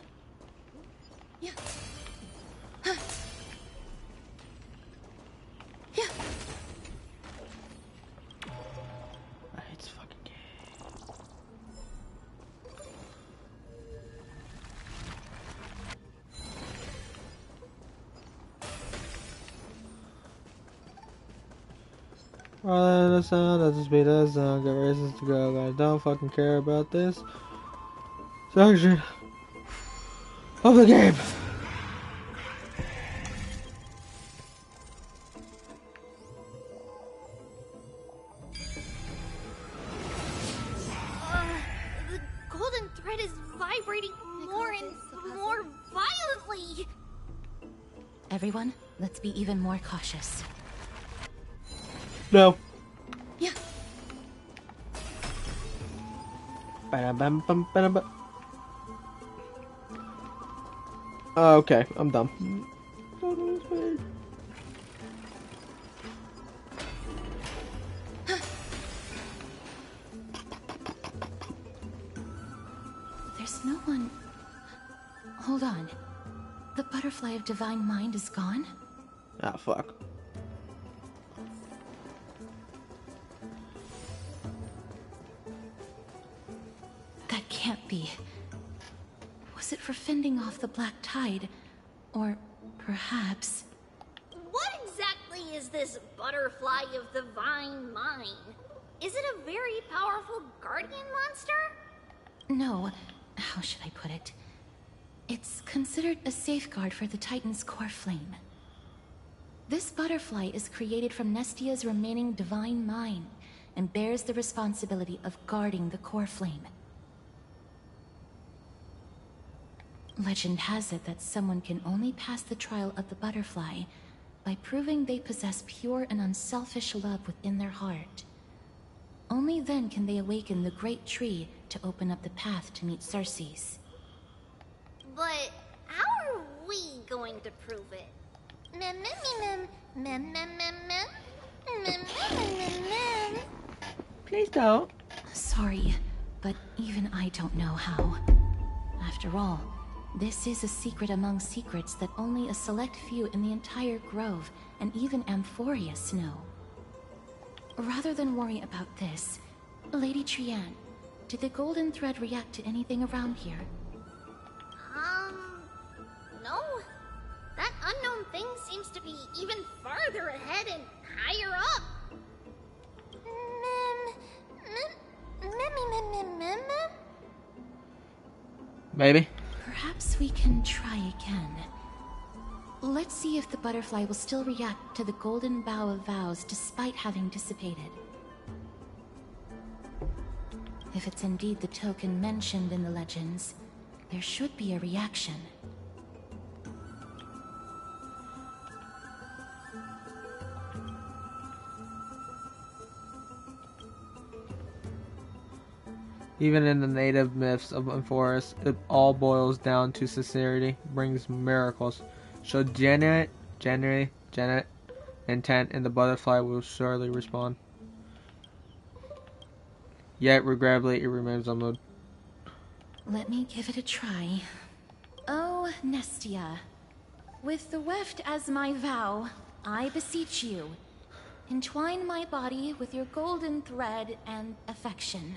Rather than the sound at the speed of the sound, get races to go. I don't fucking care about this section of the game. The golden thread is vibrating more and more violently. Everyone, let's be even more cautious. No. Yeah. Ba-da-bum-bum-ba-da-bum. Okay, I'm done. There's no one... Hold on. The butterfly of divine mind is gone? Ah, fuck. That can't be. Was it for fending off the black tide? Or perhaps... What exactly is this butterfly of the divine mind? Is it a very powerful guardian monster? No. How should I put it? It's considered a safeguard for the Titan's core flame. This butterfly is created from Nestia's remaining divine mind and bears the responsibility of guarding the core flame. Legend has it that someone can only pass the trial of the butterfly by proving they possess pure and unselfish love within their heart. Only then can they awaken the great tree to open up the path to meet Circes. But how are we going to prove it? Mem mem mem mem mem mem mem mem mem mem mem. Please don't. Sorry, but even I don't know how. After all, this is a secret among secrets that only a select few in the entire grove and even Amphorius know. Rather than worry about this, Lady Trianne, did the golden thread react to anything around here? No. That unknown thing seems to be even farther ahead and higher up. Mem. Maybe. Perhaps we can try again. Let's see if the butterfly will still react to the golden bough of vows despite having dissipated. If it's indeed the token mentioned in the legends, there should be a reaction. Even in the native myths of the forest, it all boils down to sincerity brings miracles. Show genuine intent, and the butterfly will surely respond. Yet, regrettably, it remains unmoved. Let me give it a try. Oh, Nestia, with the weft as my vow, I beseech you, entwine my body with your golden thread and affection.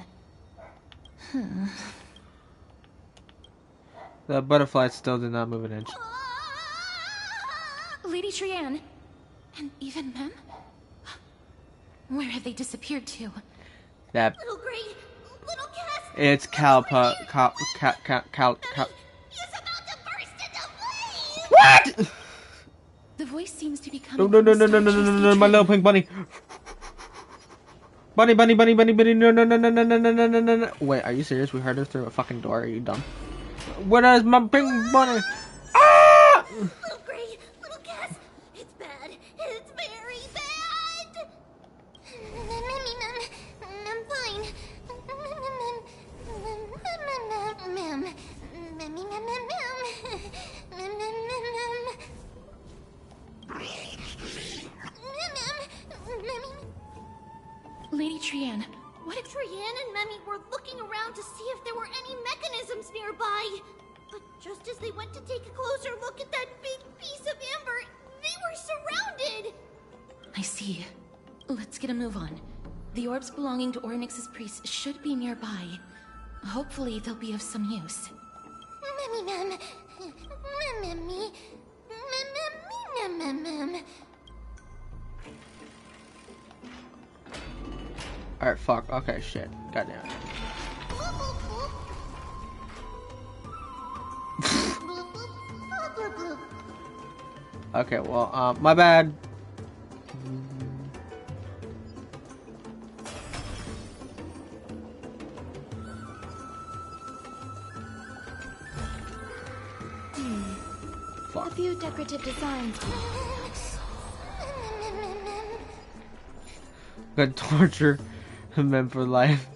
The butterfly still did not move an inch. Lady Trianne, and even Mem? Where have they disappeared to? That. Little Gray, little Cass. It's Calpa. He's about to burst into flames. What? The voice seems to be coming. No, my little pink bunny. Bunny, no. Wait, are you serious? We heard her through a fucking door. Are you dumb? Where is my pink bunny? Ah! Little Gray, little Cass, it's bad. It's very bad. I'm fine. Lady Trianne, what if Trianne and Memmy were looking around to see if there were any mechanisms nearby? But just as they went to take a closer look at that big piece of amber, they were surrounded! I see. Let's get a move on. The orbs belonging to Ornyx's priests should be nearby. Hopefully they'll be of some use. Mem. Alright, fuck. Okay, shit. God damn it. Okay, well, my bad. A few decorative designs. Good torture men for life.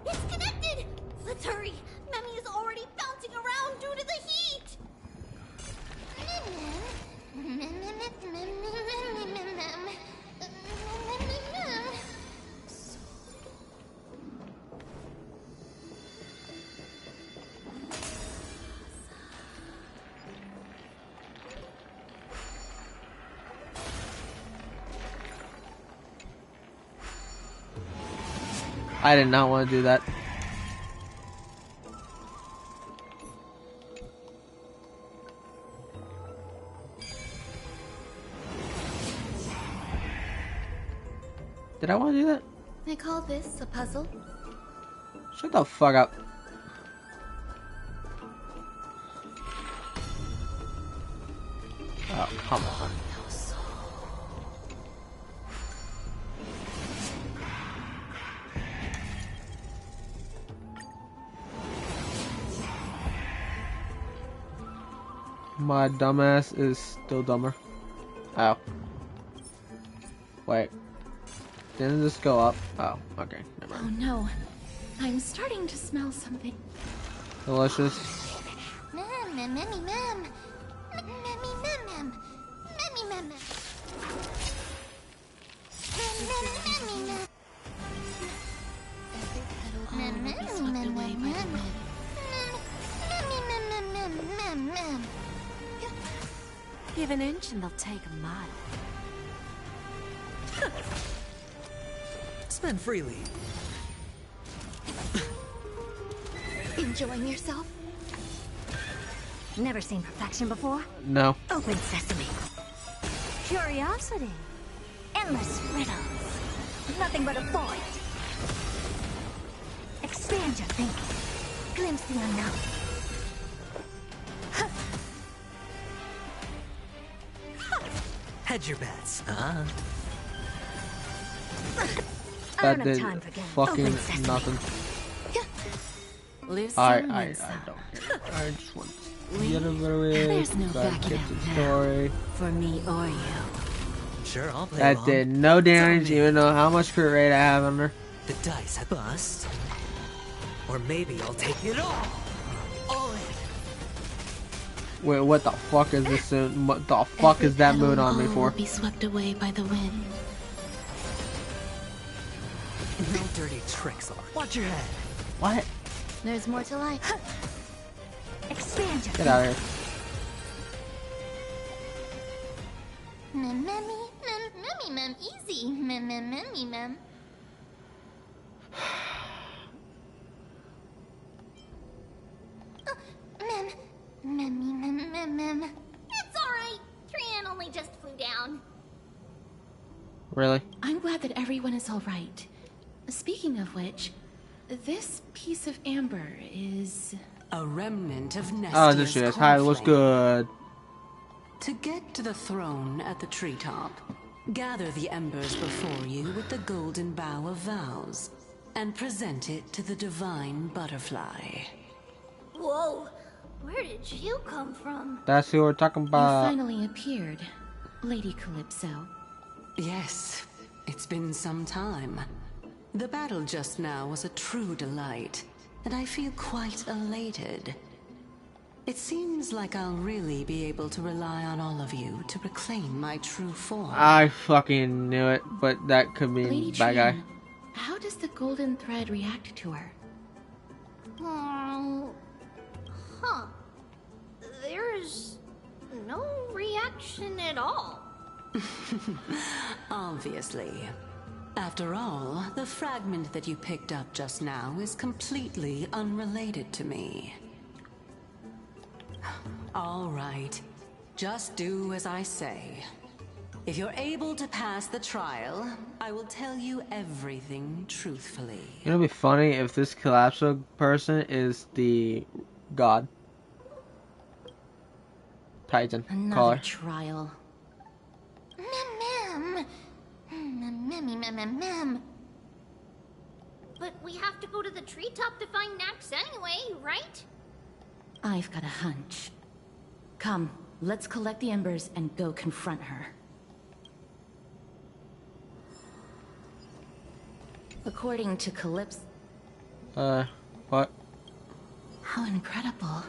It's connected! Let's hurry! Memmy is already bouncing around due to the heat! I did not want to do that. Did I want to do that? I call this a puzzle. Shut the fuck up. Oh, come on. My dumbass is still dumber. Oh. Wait. Didn't this go up? Oh, okay. Never Oh mind. no. I'm starting to smell something. Delicious. Mem, mem, memmy, mem. Memmy, mem, mem. Memmy, mem, mem. Memmy, mem. Mem, memmy, mem, mem, mem. Memmy, mem, mem, mem, mem, mem. Give an inch and they'll take a mile. Spend freely. Enjoying yourself? Never seen perfection before? No. Open sesame. Curiosity. Endless riddles. Nothing but a void. Expand your thinking. Glimpse the unknown. Hedge your bets. That Earn did time for game. fucking Open sesame. nothing. Lose I some, win don't some. care. I just want to get over with. There's no Gotta backing get out the now. story. For me or you. Sure, I'll play That along. did no damage, even though how much crit rate I have under. The dice have bust. Or maybe I'll take it all. All in. Wait, what the fuck is this? What the fuck is that mood on me for? Be swept away by the wind. No dirty tricks, Art. Watch your head. What? There's more to life. Expand your Get out of here. Mem, memmy, mem, memmy, mem. Easy. Mem, mem, memmy, mem. Mem, memmy, mem, mem, mem. It's alright. Trian only just flew down. Really? I'm glad that everyone is all right. Speaking of which, this piece of amber is... A remnant of Nestia's Oh, this shit is. Hi, what's good? To get to the throne at the treetop, gather the embers before you with the golden bough of vows, and present it to the divine butterfly. Whoa. Where did you come from? That's who we're talking You about. finally appeared, Lady Calypso. Yes, it's been some time. The battle just now was a true delight, and I feel quite elated. It seems like I'll really be able to rely on all of you to reclaim my true form. I fucking knew it, but that could be Lady bad guy. Trian, how does the golden thread react to her? Huh. There's no reaction at all. Obviously. After all, the fragment that you picked up just now is completely unrelated to me. All right. Just do as I say. If you're able to pass the trial, I will tell you everything truthfully. It'll be funny if this Calypso person is the god. Titan. Another trial. But we have to go to the treetop to find Nax anyway, right? I've got a hunch. Come, let's collect the embers and go confront her. According to Calypso... What? How incredible.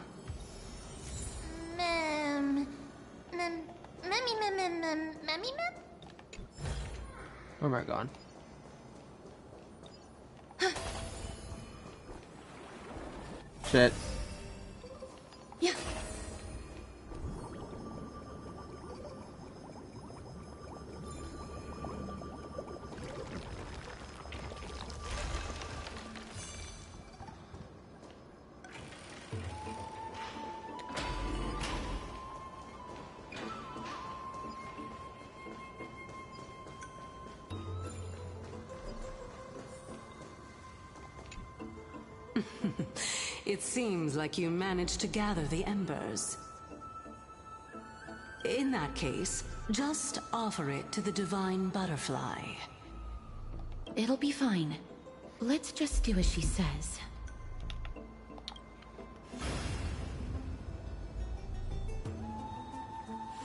Where am I gone? Shit. Yeah. It seems like you managed to gather the embers. In that case, just offer it to the Divine Butterfly. It'll be fine. Let's just do as she says.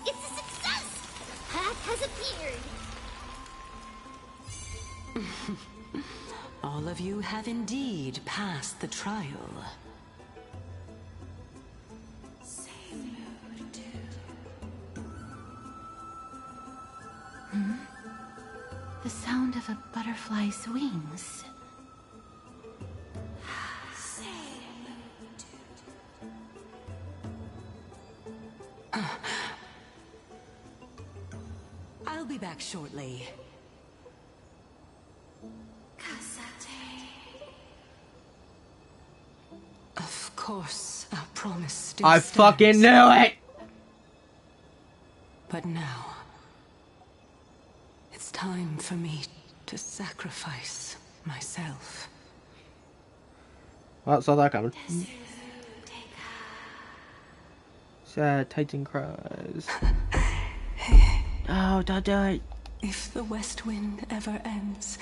It's a success! Path has appeared! All of you have indeed passed the trial. The sound of a butterfly's wings. I'll be back shortly. Of course, our promise still I stands. fucking knew it! But now, it's time for me to sacrifice myself. Well, saw that coming. Sad Titan cries. Oh, don't do it. If the West Wind ever ends,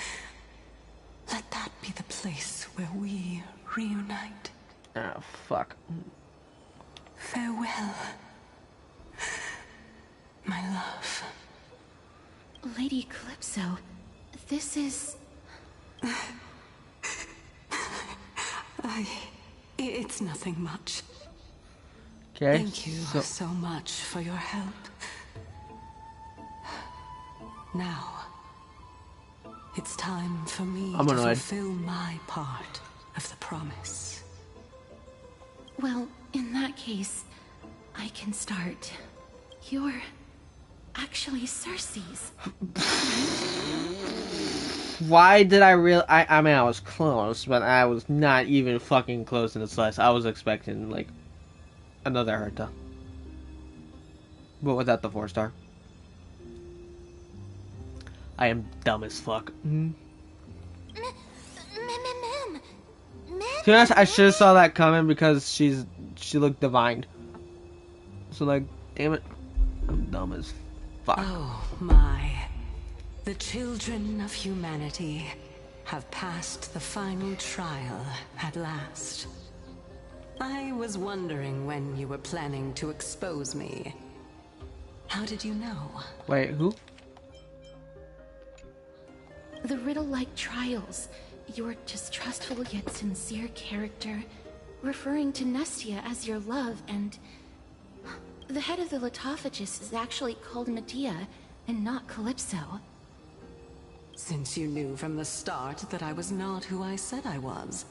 let that be the place where we reunite. Oh, fuck. Farewell, my love. Lady Calypso, this is... It's nothing much. Okay. Thank you so much for your help. Now, it's time for me to fulfill my part of the promise. Well, in that case, I can start. You're actually Cersei's. Why did I I mean, I was close, but I was not even fucking close in the slice. I was expecting, like, another Herta. But without the 4-star. I am dumb as fuck. To be honest, I should have saw that coming because she looked divine. So, like, damn it, I'm dumb as fuck. Oh my. The children of humanity have passed the final trial at last. I was wondering when you were planning to expose me. How did you know? Wait, who? The riddle-like trials. Your distrustful yet sincere character, referring to Nestia as your love, and... The head of the Litophagus is actually called Medea, and not Calypso. Since you knew from the start that I was not who I said I was,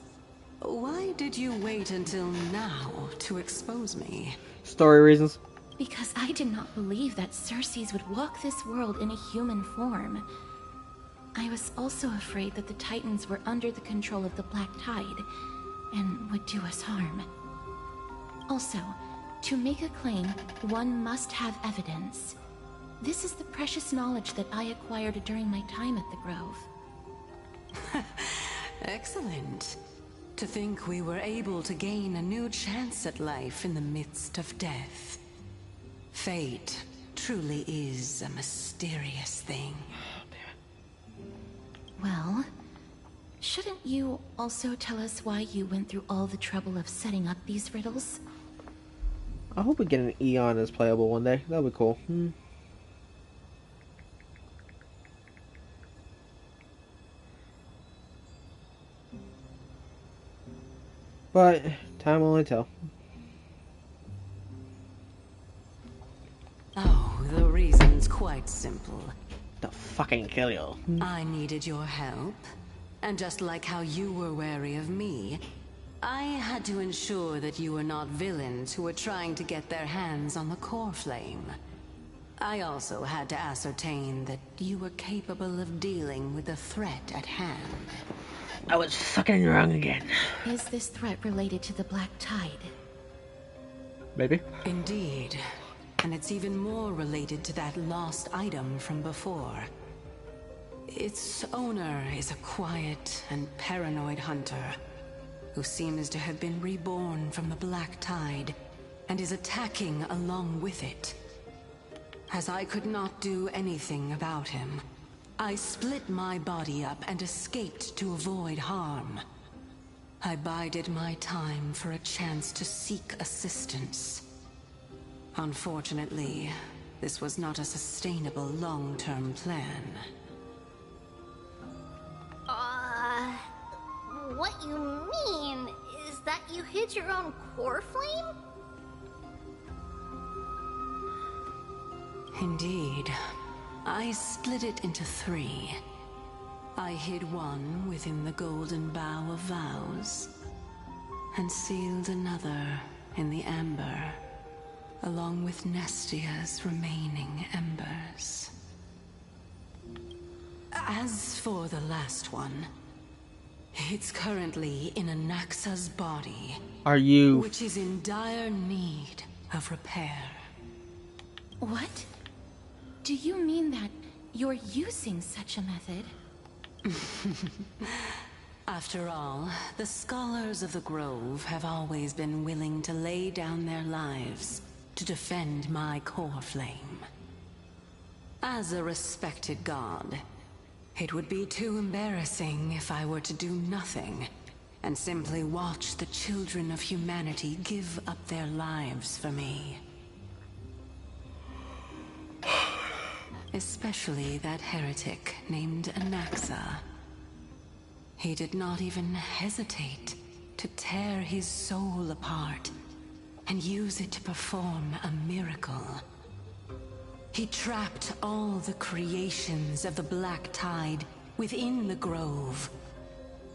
why did you wait until now to expose me? Story reasons. Because I did not believe that Cersei's would walk this world in a human form. I was also afraid that the Titans were under the control of the Black Tide and would do us harm. Also, to make a claim, one must have evidence. This is the precious knowledge that I acquired during my time at the Grove. Excellent. To think we were able to gain a new chance at life in the midst of death. Fate truly is a mysterious thing. Well, shouldn't you also tell us why you went through all the trouble of setting up these riddles? I hope we get an Eon as playable one day. That'd be cool. But time will only tell. Oh, the reason's quite simple. To fucking kill you. I needed your help, and just like how you were wary of me, I had to ensure that you were not villains who were trying to get their hands on the core flame. I also had to ascertain that you were capable of dealing with the threat at hand. I was fucking wrong again. Is this threat related to the Black Tide? Maybe. Indeed. And it's even more related to that lost item from before. Its owner is a quiet and paranoid hunter who seems to have been reborn from the Black Tide and is attacking along with it. As I could not do anything about him, I split my body up and escaped to avoid harm. I bided my time for a chance to seek assistance. Unfortunately, this was not a sustainable long-term plan. What you mean is that you hid your own core flame? Indeed. I split it into 3. I hid one within the Golden Bough of Vows, and sealed another in the Amber, along with Nestia's remaining embers. As for the last one, it's currently in Anaxa's body. Which is in dire need of repair. What? Do you mean that you're using such a method? After all, the scholars of the Grove have always been willing to lay down their lives to defend my core flame. As a respected god, it would be too embarrassing if I were to do nothing and simply watch the children of humanity give up their lives for me. Especially that heretic named Anaxa. He did not even hesitate to tear his soul apart and use it to perform a miracle. He trapped all the creations of the Black Tide within the Grove,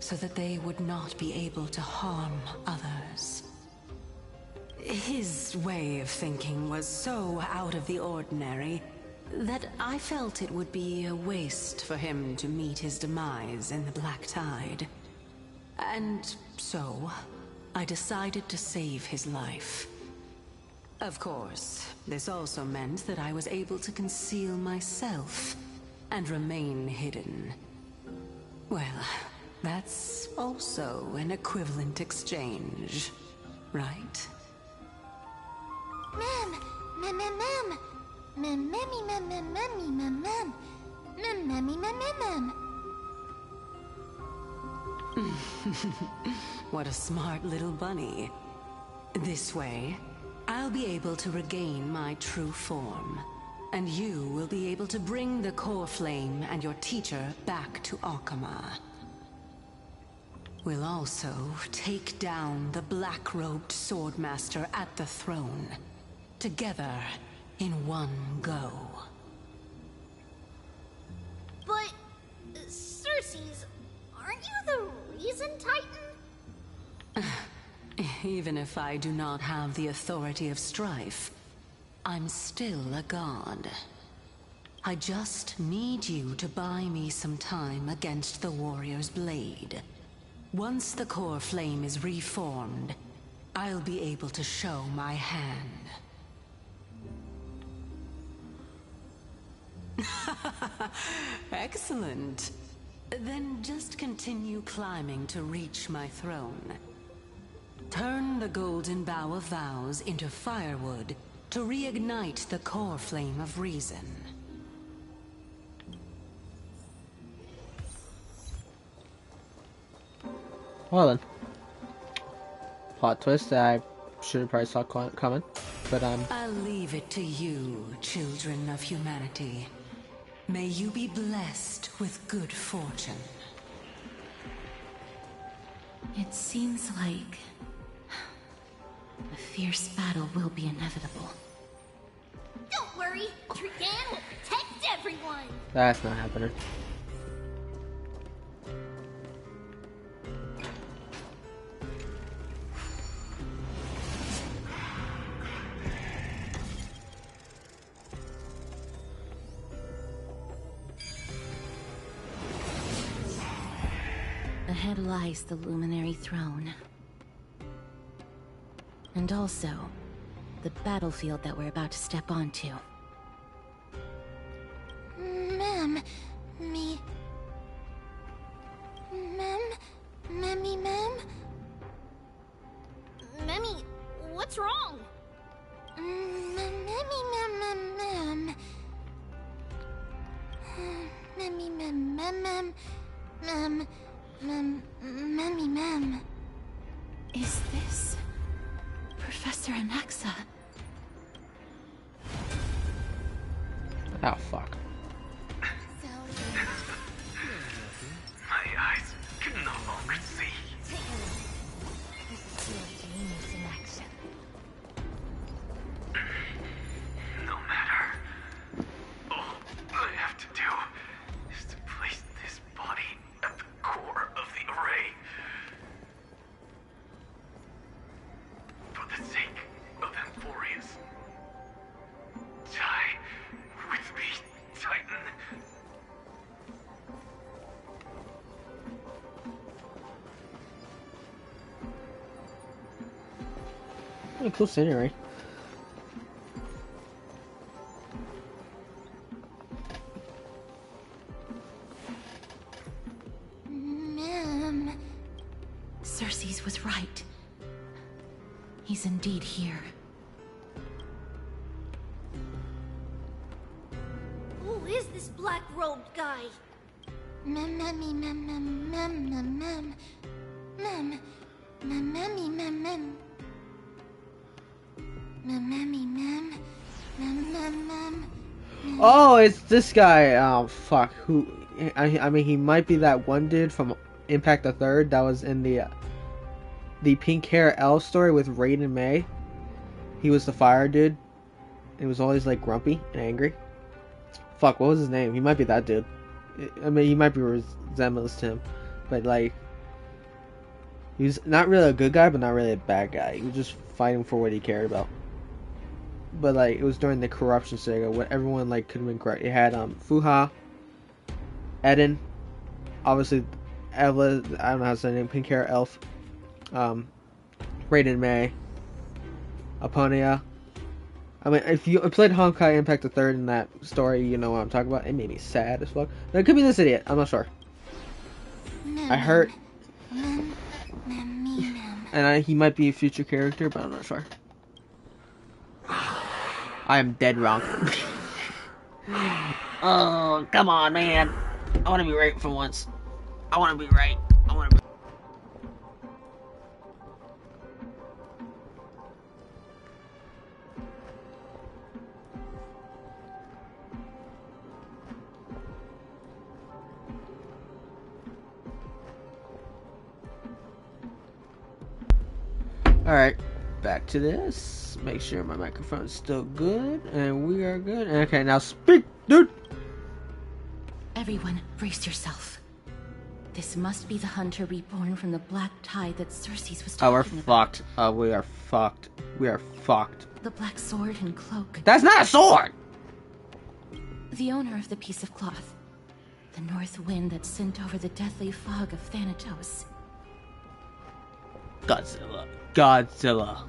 so that they would not be able to harm others. His way of thinking was so out of the ordinary that I felt it would be a waste for him to meet his demise in the Black Tide. And so, I decided to save his life. Of course, this also meant that I was able to conceal myself and remain hidden. Well, that's also an equivalent exchange, right? What a smart little bunny. This way, I'll be able to regain my true form, and you will be able to bring the core flame and your teacher back to Arkama. We'll also take down the black-robed swordmaster at the throne, together in one go. But, Circes, aren't you the reason Titan? Even if I do not have the authority of strife, I'm still a god. I just need you to buy me some time against the warrior's blade. Once the core flame is reformed, I'll be able to show my hand. Excellent. Then just continue climbing to reach my throne. Turn the golden bough of vows into firewood to reignite the core flame of reason. Well then. Plot twist that I should have probably saw coming, but I'll leave it to you, children of humanity. May you be blessed with good fortune. It seems like a fierce battle will be inevitable. Don't worry, Trian will protect everyone. That's not happening. Ahead lies the Luminary Throne. And also, the battlefield that we're about to step onto. Ma'am, Ma'am? Memmy, what's wrong? Memmy, ma'am. Is this Professor Anaxa? Oh fuck. My eyes can no longer see. This is your genius in action. No matter. All I have to do is to place this body at the core of the array. For the sake of Amphorius. Die with me, Titan. Oh, cool scenery. Ma'am. Cersei's was right. He's indeed here. Who is this black-robed guy? Ma'am. Oh, it's this guy. Oh fuck. Who? I mean, he might be that one dude from Impact the Third that was in the pink hair elf story with Raiden May. He was the fire dude. He was always like grumpy and angry. Fuck, what was his name? He might be that dude. I mean, he might be resemblance to him, but like, he was not really a good guy, but not really a bad guy. He was just fighting for what he cared about. But like, it was during the corruption saga, when everyone like could have been correct. It had Fuha, Eden, obviously Evla, I don't know how to say her name, pink hair elf, Raiden May, Aponia. I mean, if you played Honkai Impact the Third in that story, you know what I'm talking about. It made me sad as fuck. But it could be this idiot. I'm not sure. I heard, and he might be a future character, but I'm not sure. I am dead wrong. Oh, come on, man. I want to be right for once. I want to be right. I want to be... Alright, back to this. Make sure my microphone's still good, and we are good. Okay, now speak, dude! Everyone, brace yourself. This must be the hunter reborn from the black tide that Cersei's was talking about. Oh, we're fucked. Oh, we are fucked. We are fucked. The black sword and cloak. That's not a sword! The owner of the piece of cloth. The north wind that sent over the deathly fog of Thanatos. Godzilla. Godzilla.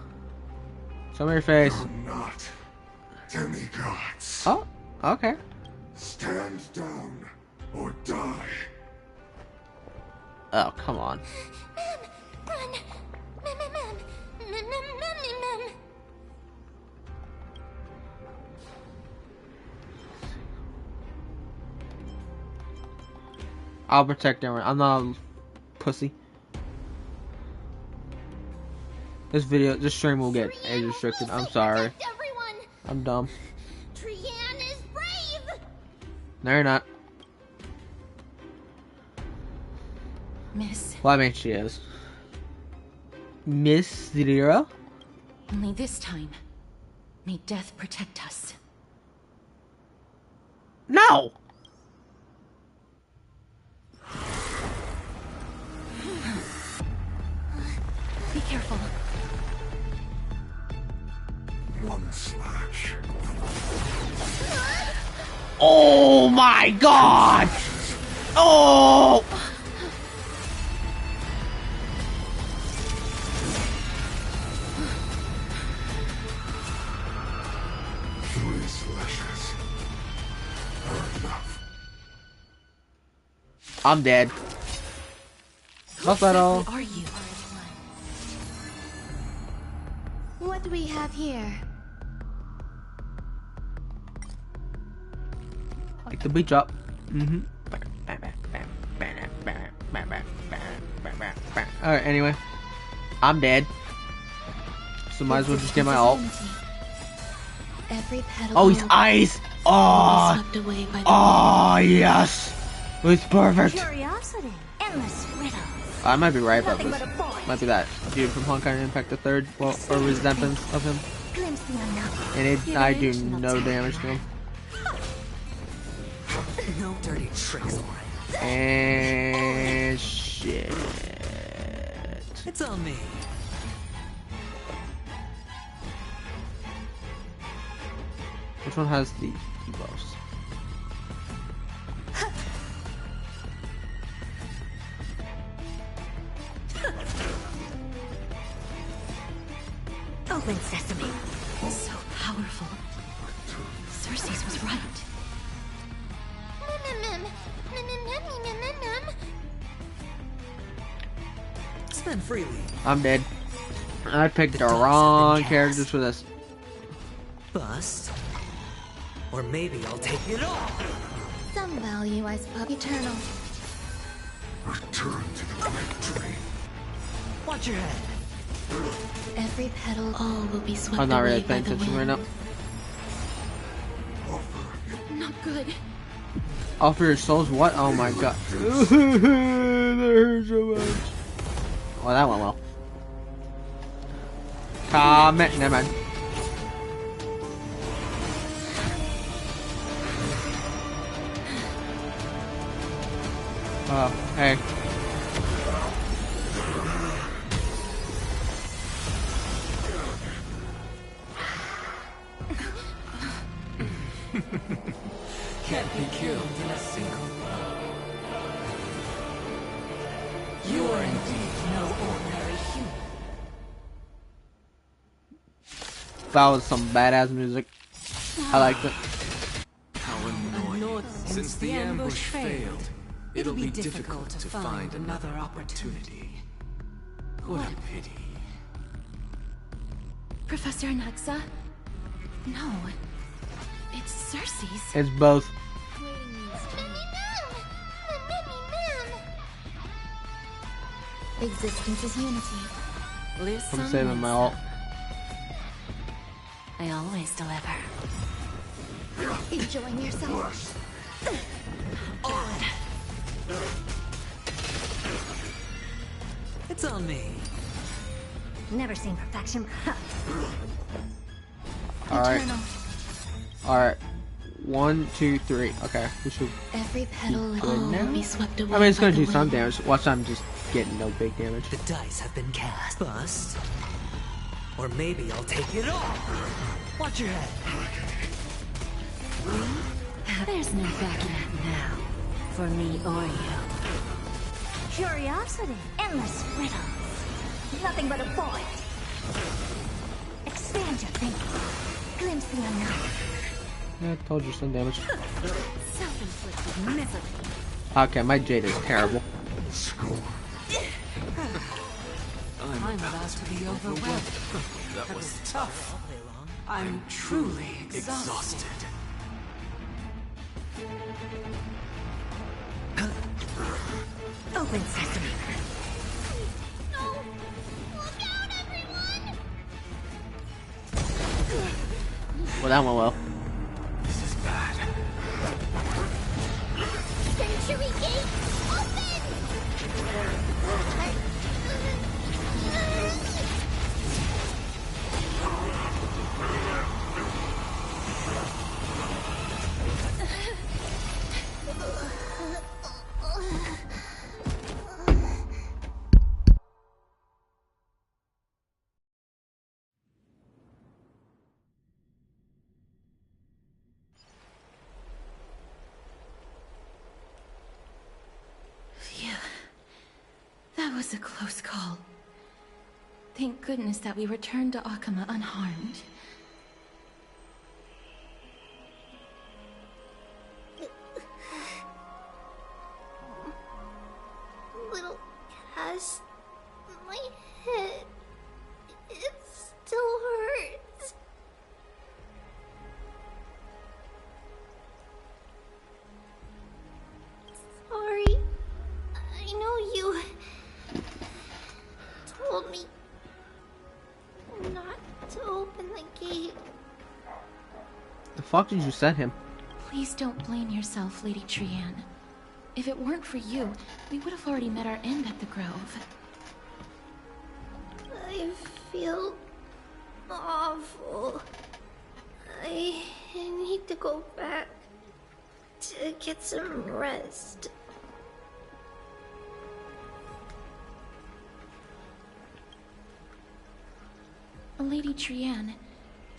Show me your face. You're not demigods. Oh, okay. Stand down or die. Oh, come on. Run! Mem. I'll protect everyone. I'm not a pussy. This stream will get age restricted. I'm sorry. I'm dumb. Trian is brave! No, you're not. Miss. Well, I mean, she is. Miss Zero? Only this time, may death protect us. No! Be careful. One slash. Oh my god! Oh! Three slashes are enough. I'm dead. Not at all. Who are you? What do we have here? Like the beat drop. Alright, anyway. I'm dead. So might as well just get my ult. Every petal. Oh, his eyes! Oh! Oh, yes! It's perfect! Curiosity, endless riddles. I might be right about this. Might be that dude from Honkai Impact the Third, well, or resemblance of him. And I do no damage to him. No dirty tricks, alright. And shit. It's on me. Which one has the debuffs? Open sesame. So powerful. Cersei's was right. Spend freely. I'm dead. I picked the wrong characters for this. Bust. Or maybe I'll take it all. Some value, I suppose. Eternal. Return to the victory. Watch your head. Every petal, all will be swept I'm not really away by paying the attention right wind. now. Not good. Offer your souls? What? Oh my god. That hurt so much. Oh, that went well. Comment. Never mind. Oh, hey. Can't be killed in a single blow. You are indeed no ordinary human. That was some badass music. I liked it. How annoying. Since the ambush failed, it'll be difficult to find another opportunity. What a pity. Professor Naxa? No. It's Cersei's. It's both. Existence is unity. Live I'm some, saving my ult. I always deliver. Enjoying yourself? It's on me. Never seen perfection. Alright. Alright. 1, 2, 3. Okay, we should Every petal be all good now. will be swept away. I mean, it's gonna by do the some wind. damage. Watch, I'm just getting no big damage. The dice have been cast. Bust. Or maybe I'll take it all. Watch your head. There's no backing out now, for me or you. Curiosity, endless riddles. Nothing but a void. Expand your thinking. Glimpse the unknown. Yeah, I told you some damage. Self-inflicted misery. Okay, my Jade is terrible. I'm about to be overwhelmed. That was tough. I'm truly exhausted. Open sesame. No! Look out, everyone! Well, that went well. This is bad. Century Gate, open! Phew. That was a close call. Thank goodness that we returned to Akama unharmed. Little Cass, my head, it still hurts. Sorry, I know you told me not to open the gate. The fuck did you send him? Please don't blame yourself, Lady Trian. If it weren't for you, we would have already met our end at the Grove. I feel awful. I need to go back to get some rest. Lady Trian,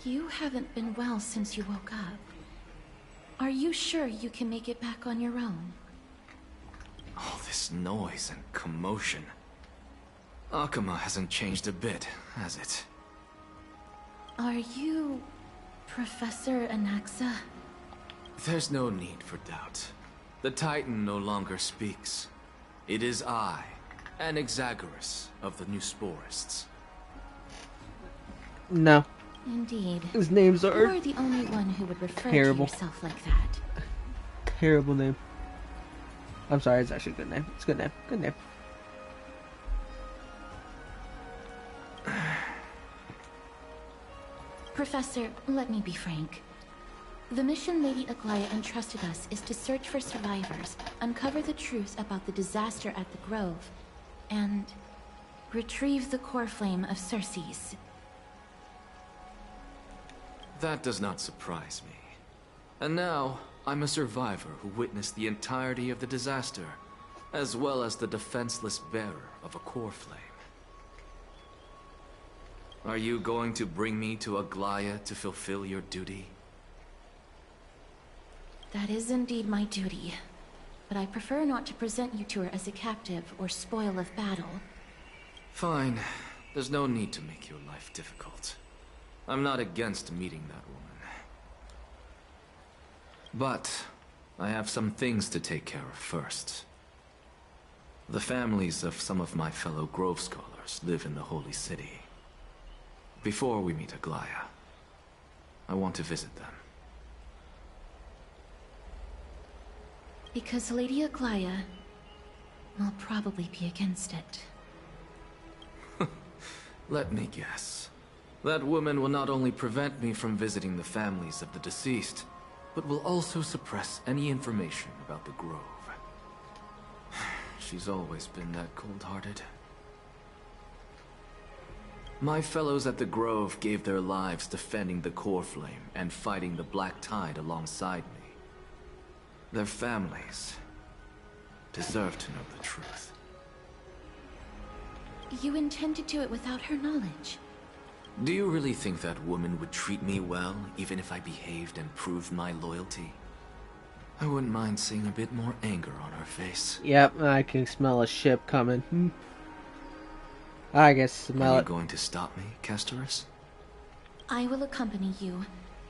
you haven't been well since you woke up. Are you sure you can make it back on your own? All this noise and commotion. Akama hasn't changed a bit, has it? Are you Professor Anaxa? There's no need for doubt. The Titan no longer speaks. It is I, Anaxagoras of the New Sporists. No. Indeed. His names are You're the only one who would refer terrible. to yourself like that. Terrible name. I'm sorry, it's actually a good name. It's a good name. Good name. Professor, let me be frank. The mission Lady Aglaya entrusted us is to search for survivors, uncover the truth about the disaster at the Grove, and retrieve the core flame of Circes. That does not surprise me. And now, I'm a survivor who witnessed the entirety of the disaster, as well as the defenseless bearer of a core flame. Are you going to bring me to Aglaya to fulfill your duty? That is indeed my duty, but I prefer not to present you to her as a captive or spoil of battle. Fine. There's no need to make your life difficult. I'm not against meeting that woman. But I have some things to take care of first. The families of some of my fellow Grove Scholars live in the Holy City. Before we meet Aglaya, I want to visit them. Because Lady Aglaya will probably be against it. Let me guess. That woman will not only prevent me from visiting the families of the deceased, but will also suppress any information about the Grove. She's always been that cold-hearted. My fellows at the Grove gave their lives defending the core flame and fighting the Black Tide alongside me. Their families deserve to know the truth. You intend to do it without her knowledge? Do you really think that woman would treat me well, even if I behaved and proved my loyalty? I wouldn't mind seeing a bit more anger on her face. Yep, I can smell a ship coming. I guess smell Are you it. going to stop me, Castorus? I will accompany you,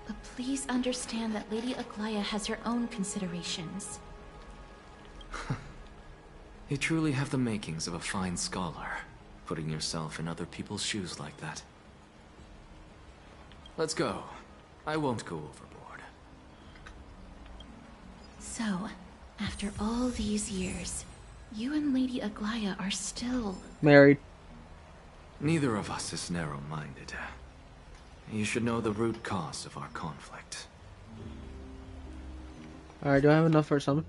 but please understand that Lady Aglaya has her own considerations. You truly have the makings of a fine scholar, putting yourself in other people's shoes like that. Let's go. I won't go overboard. So, after all these years, you and Lady Aglaya are still... married. Neither of us is narrow-minded. You should know the root cause of our conflict. Alright, do I have enough for summon?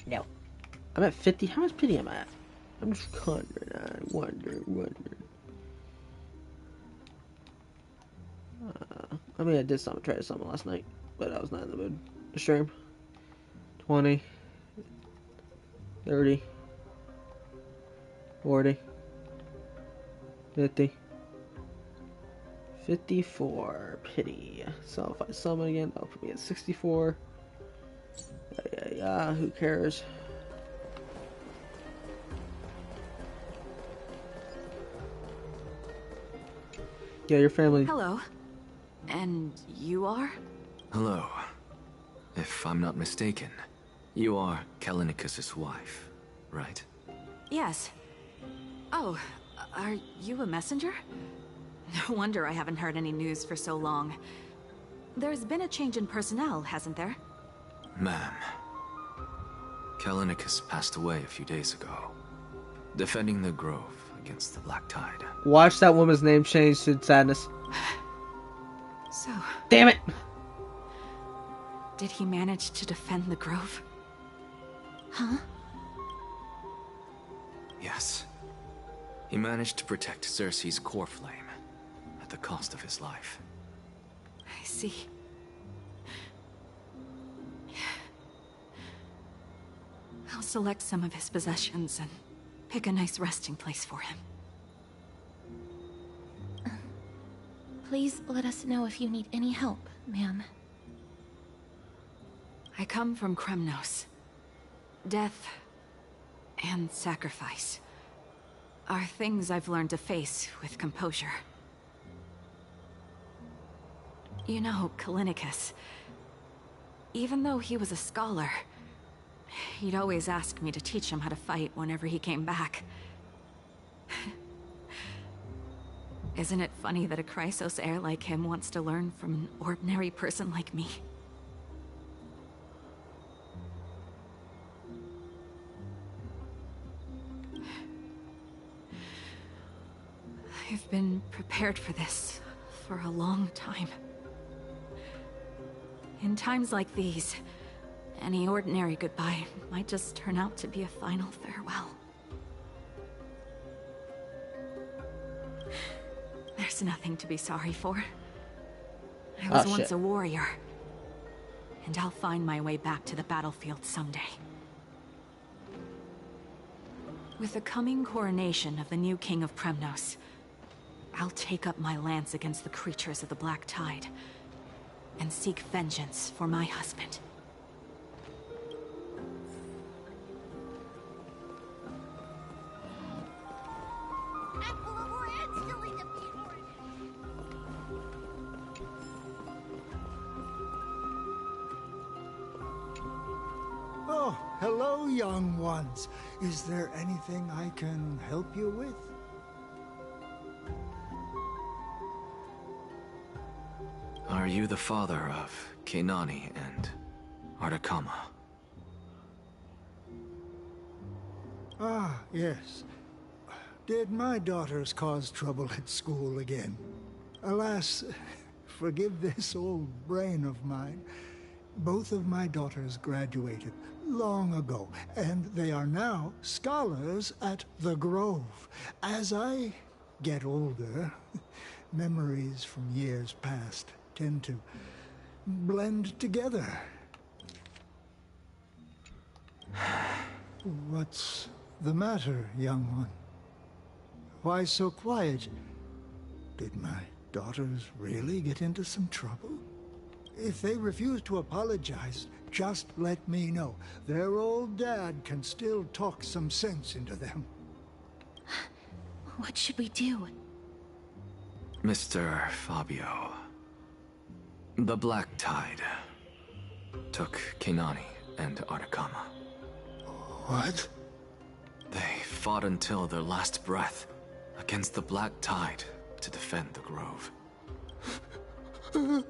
No. I'm at 50. How much pity am I at? I'm just wondering. I wonder. I mean, I did try to summon last night, but I was not in the mood to stream. 20, 30, 40, 50, 54. Pity. So if I summon again, that'll put me at 64. Yeah, who cares? Yeah, your family. Hello. And you are? Hello. If I'm not mistaken, you are Kallinicus's wife, right? Yes. Oh, are you a messenger? No wonder I haven't heard any news for so long. There's been a change in personnel, hasn't there? Ma'am, Kallinicus passed away a few days ago, defending the Grove against the Black Tide. Watch that woman's name change to Sadness. So... damn it! Did he manage to defend the Grove? Huh? Yes. He managed to protect Cersei's core flame at the cost of his life. I see. I'll select some of his possessions and pick a nice resting place for him. Please let us know if you need any help, ma'am. I come from Kremnos. Death and sacrifice are things I've learned to face with composure. You know, Kallinicus, even though he was a scholar, he'd always ask me to teach him how to fight whenever he came back. Isn't it funny that a Chrysos heir like him wants to learn from an ordinary person like me? I've been prepared for this for a long time. In times like these, any ordinary goodbye might just turn out to be a final farewell. There's nothing to be sorry for. I was once a warrior, and I'll find my way back to the battlefield someday. With the coming coronation of the new king of Kremnos, I'll take up my lance against the creatures of the Black Tide, and seek vengeance for my husband. Oh, hello, young ones. Is there anything I can help you with? Are you the father of Keinani and Artakama? Ah, yes. Did my daughters cause trouble at school again? Alas, forgive this old brain of mine. Both of my daughters graduated long ago, and they are now scholars at the Grove. As I get older, memories from years past tend to blend together. What's the matter, young one? Why so quiet? Did my daughters really get into some trouble? If they refuse to apologize, just let me know. Their old dad can still talk some sense into them. What should we do? Mr. Fabio, the Black Tide took Kenani and Artakama. What? They fought until their last breath against the Black Tide to defend the Grove.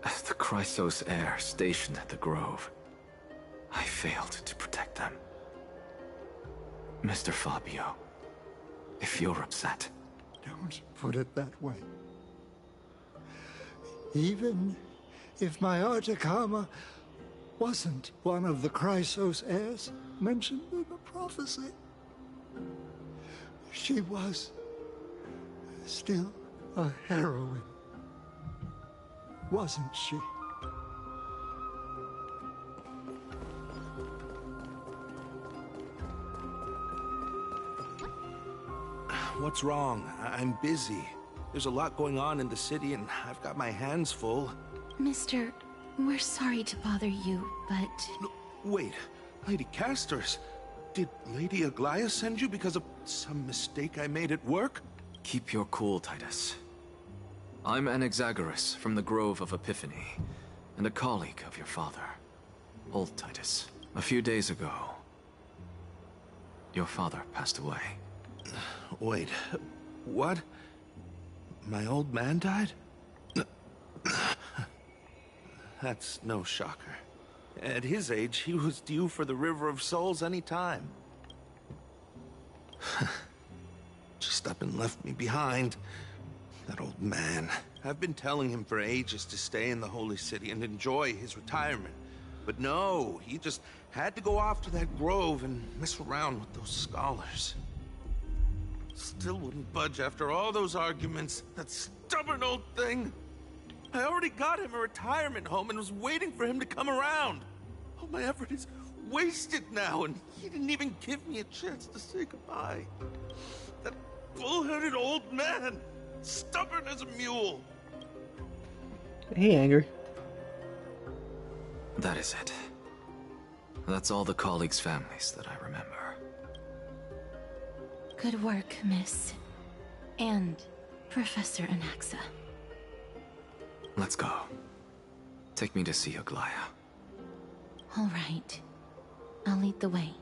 As the Chrysos heir stationed at the Grove, I failed to protect them. Mr. Fabio, if you're upset... Don't put it that way. Even if my Artakama wasn't one of the Chrysos heirs mentioned in the prophecy, she was still a heroine, wasn't she? What's wrong? I'm busy. There's a lot going on in the city, and I've got my hands full. Mister, we're sorry to bother you, but... No, wait, Lady Castors, did Lady Aglaia send you because of some mistake I made at work? Keep your cool, Titus. I'm Anaxagoras from the Grove of Epiphany, and a colleague of your father, old Titus. A few days ago, your father passed away. Wait, what? My old man died? That's no shocker. At his age, he was due for the River of Souls any time. Just up and left me behind. That old man. I've been telling him for ages to stay in the Holy City and enjoy his retirement. But no, he just had to go off to that grove and mess around with those scholars. Still wouldn't budge after all those arguments. That stubborn old thing. I already got him a retirement home and was waiting for him to come around. All my effort is wasted now, and he didn't even give me a chance to say goodbye. That bull-headed old man. Stubborn as a mule. Hey, angry. That is it. That's all the colleagues' families that I remember. Good work, Miss. And Professor Anaxa. Let's go. Take me to see Aglaia. All right. I'll lead the way.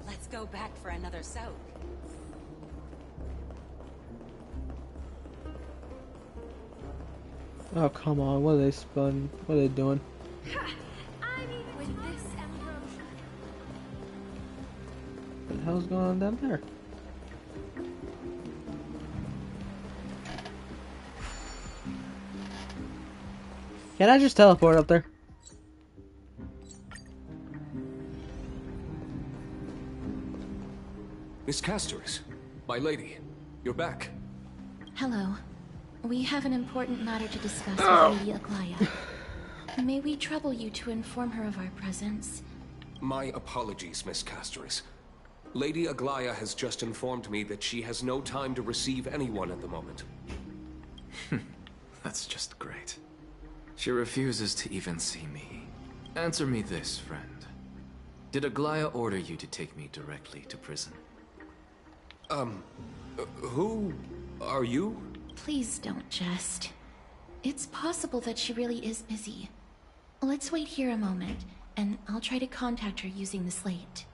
Let's go back for another soak. Oh, come on. What are they spun? What are they doing? What the hell's going on down there? Can I just teleport up there? Miss Castors, my lady, you're back. Hello. We have an important matter to discuss with Lady Aglaia. May we trouble you to inform her of our presence? My apologies, Miss Castors. Lady Aglaia has just informed me that she has no time to receive anyone at the moment. That's just great. She refuses to even see me. Answer me this, friend. Did Aglaia order you to take me directly to prison? Who are you? Please don't jest. It's possible that she really is busy. Let's wait here a moment, and I'll try to contact her using the slate.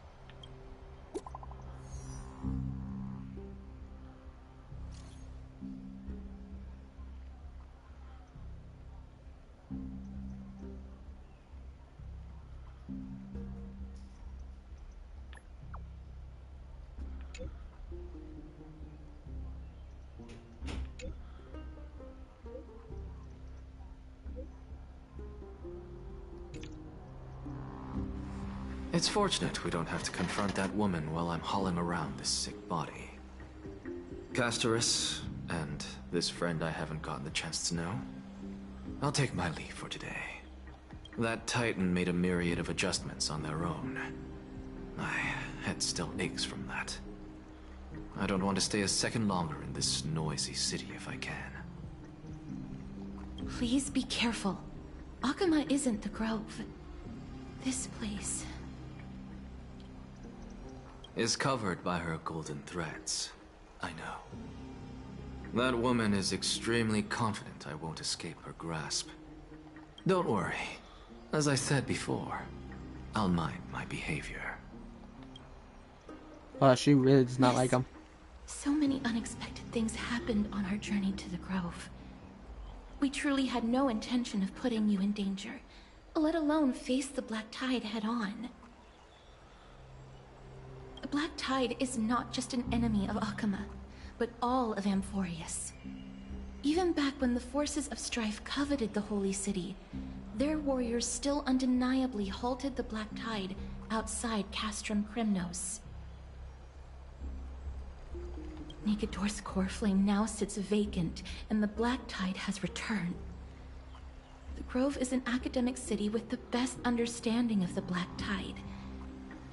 It's fortunate we don't have to confront that woman while I'm hauling around this sick body. Castorus, And this friend I haven't gotten the chance to know? I'll take my leave for today. That Titan made a myriad of adjustments on their own. My head still aches from that. I don't want to stay a second longer in this noisy city if I can. Please be careful. Akama isn't the Grove. This place is covered by her golden threads. I know. That woman is extremely confident I won't escape her grasp. Don't worry. As I said before, I'll mind my behavior. She really does not like him. So many unexpected things happened on our journey to the Grove. We truly had no intention of putting you in danger, let alone face the Black Tide head-on. The Black Tide is not just an enemy of Akama, but all of Amphorius. Even back when the forces of strife coveted the Holy City, their warriors still undeniably halted the Black Tide outside Castrum Kremnos. Nigador's core flame now sits vacant, and the Black Tide has returned. The Grove is an academic city with the best understanding of the Black Tide.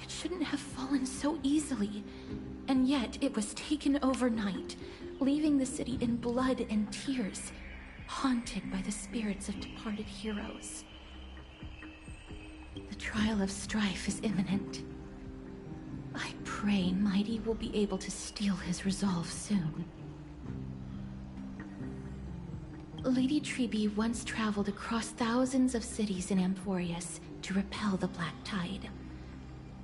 It shouldn't have fallen so easily, and yet it was taken overnight, leaving the city in blood and tears, haunted by the spirits of departed heroes. The trial of strife is imminent. I pray Mighty will be able to steel his resolve soon. Lady Trebe once traveled across thousands of cities in Amphorius to repel the Black Tide.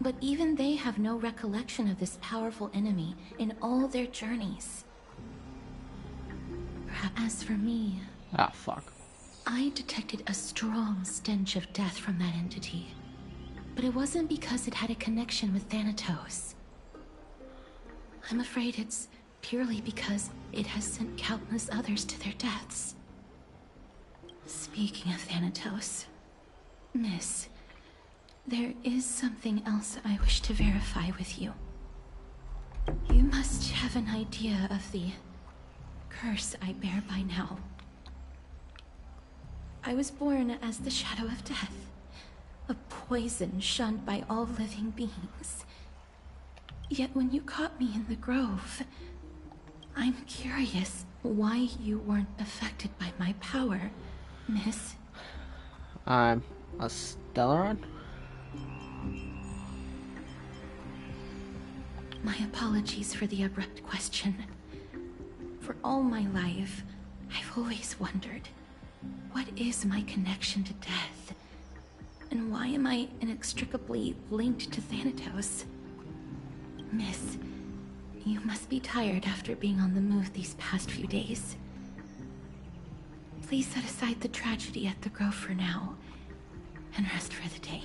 But even they have no recollection of this powerful enemy in all their journeys. Perhaps as for me... Ah, fuck. I detected a strong stench of death from that entity. But it wasn't because it had a connection with Thanatos. I'm afraid it's purely because it has sent countless others to their deaths. Speaking of Thanatos, Miss, there is something else I wish to verify with you. You must have an idea of the curse I bear by now. I was born as the shadow of death, a poison shunned by all living beings. Yet when you caught me in the Grove, I'm curious why you weren't affected by my power, Miss. I'm a Stellaron? My apologies for the abrupt question. For all my life, I've always wondered, what is my connection to death? And why am I inextricably linked to Thanatos? Miss, you must be tired after being on the move these past few days. Please set aside the tragedy at the Grove for now, and rest for the day.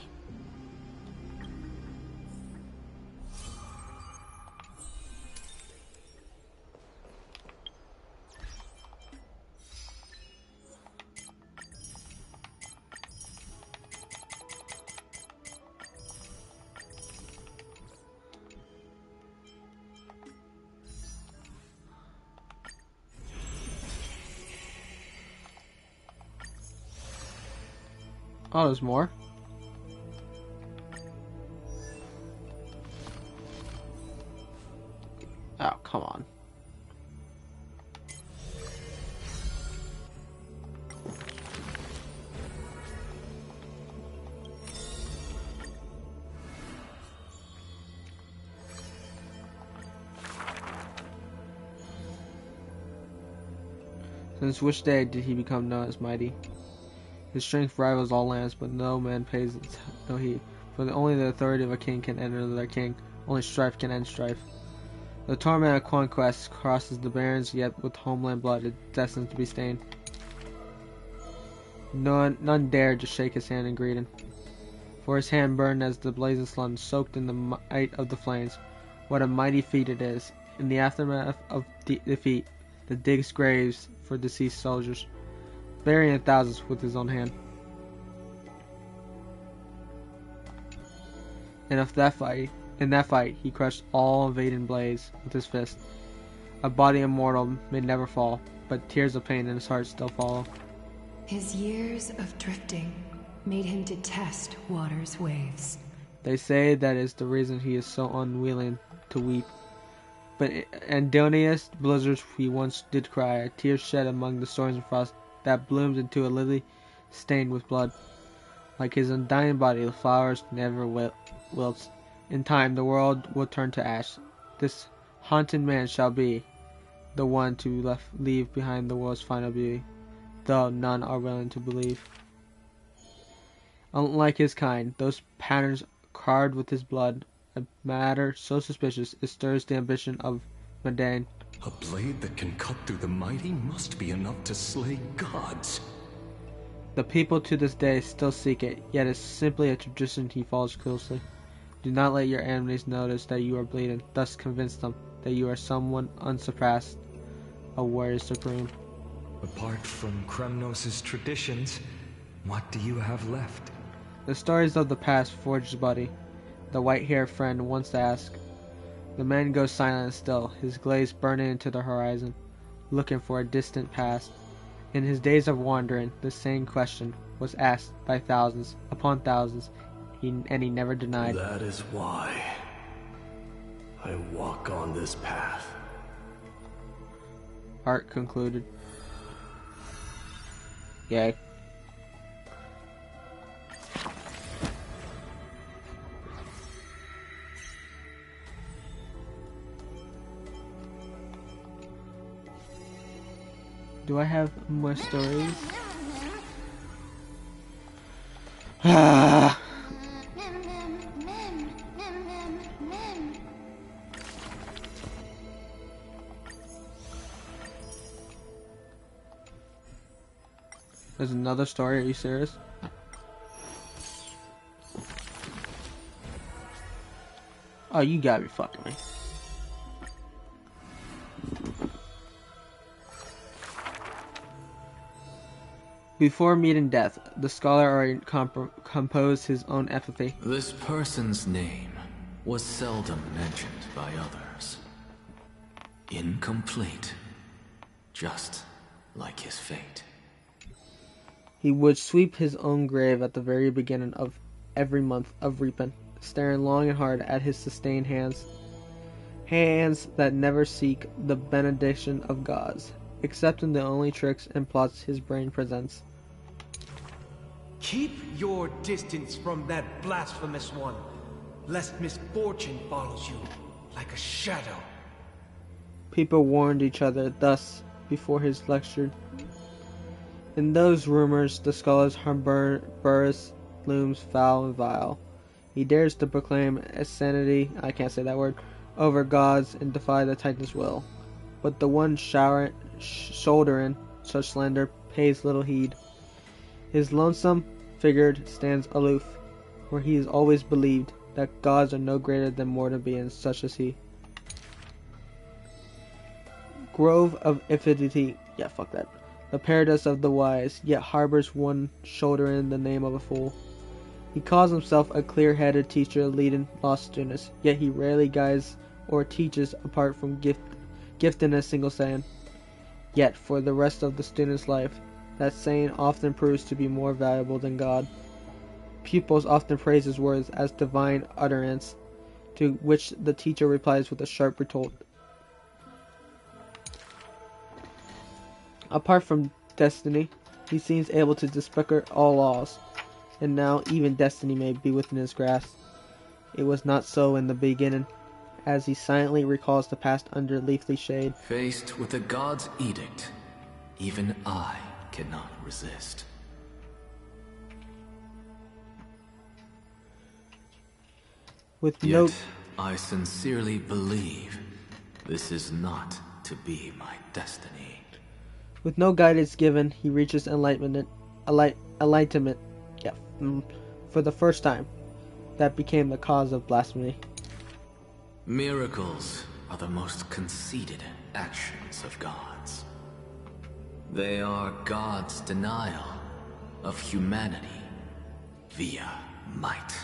Oh, there's more? Oh, come on. Since which day did he become known as Mighty? His strength rivals all lands, but no man pays no heed. For only the authority of a king can enter their king. Only strife can end strife. The torment of conquest crosses the barrens, yet with homeland blood is destined to be stained. None dared to shake his hand in greeting, for his hand burned as the blazing sun soaked in the might of the flames. What a mighty feat it is! In the aftermath of defeat, the digs graves for deceased soldiers, burying thousands with his own hand. In that fight, he crushed all invading blades with his fist. A body immortal may never fall, but tears of pain in his heart still follow. His years of drifting made him detest water's waves. They say that is the reason he is so unwilling to weep. But Andonius blizzards he once did cry, a tear shed among the storms and frost that blooms into a lily stained with blood. Like his undying body, the flowers never wilts. In time, the world will turn to ash. This haunted man shall be the one to leave behind the world's final beauty, though none are willing to believe. Unlike his kind, those patterns carved with his blood, a matter so suspicious, it stirs the ambition of Medane. A blade that can cut through the mighty must be enough to slay gods. The people to this day still seek it, yet it's simply a tradition he follows closely. Do not let your enemies notice that you are bleeding, thus convince them that you are someone unsurpassed, a warrior supreme. Apart from Kremnos' traditions, what do you have left? The stories of the past forge his body, the white-haired friend once asked. The man goes silent and still, his gaze burning into the horizon, looking for a distant past. In his days of wandering, the same question was asked by thousands upon thousands, and he never denied. That is why I walk on this path. Art concluded. Yay. Do I have more stories? There's another story, are you serious? Oh, you gotta be fucking me. Before meeting death, the scholar already composed his own epitaph. This person's name was seldom mentioned by others. Incomplete, just like his fate. He would sweep his own grave at the very beginning of every month of reaping, staring long and hard at his sustained hands. Hands that never seek the benediction of gods, except in the only tricks and plots his brain presents. Keep your distance from that blasphemous one, lest misfortune follows you like a shadow. People warned each other thus before his lecture. In those rumors, the scholar's Burris looms foul and vile. He dares to proclaim ascendancy, I can't say that word, over gods and defy the Titan's will. But the one shouldering such slander pays little heed. His lonesome figure stands aloof, where he is always believed that gods are no greater than mortal beings such as he. Grove of Infinity, yeah, fuck that. The paradise of the wise, yet harbors one shouldering the name of a fool. He calls himself a clear-headed teacher leading lost students, yet he rarely guides or teaches apart from gifting a single saying. Yet, for the rest of the student's life, that saying often proves to be more valuable than God. Pupils often praise his words as divine utterance, to which the teacher replies with a sharp retort. Apart from destiny, he seems able to discover all laws, and now even destiny may be within his grasp. It was not so in the beginning, as he silently recalls the past under leafy shade. Faced with a god's edict, even I cannot resist. Yet, I sincerely believe this is not to be my destiny. With no guidance given, he reaches enlightenment, for the first time. That became the cause of blasphemy. Miracles are the most conceited actions of gods. They are God's denial of humanity via might.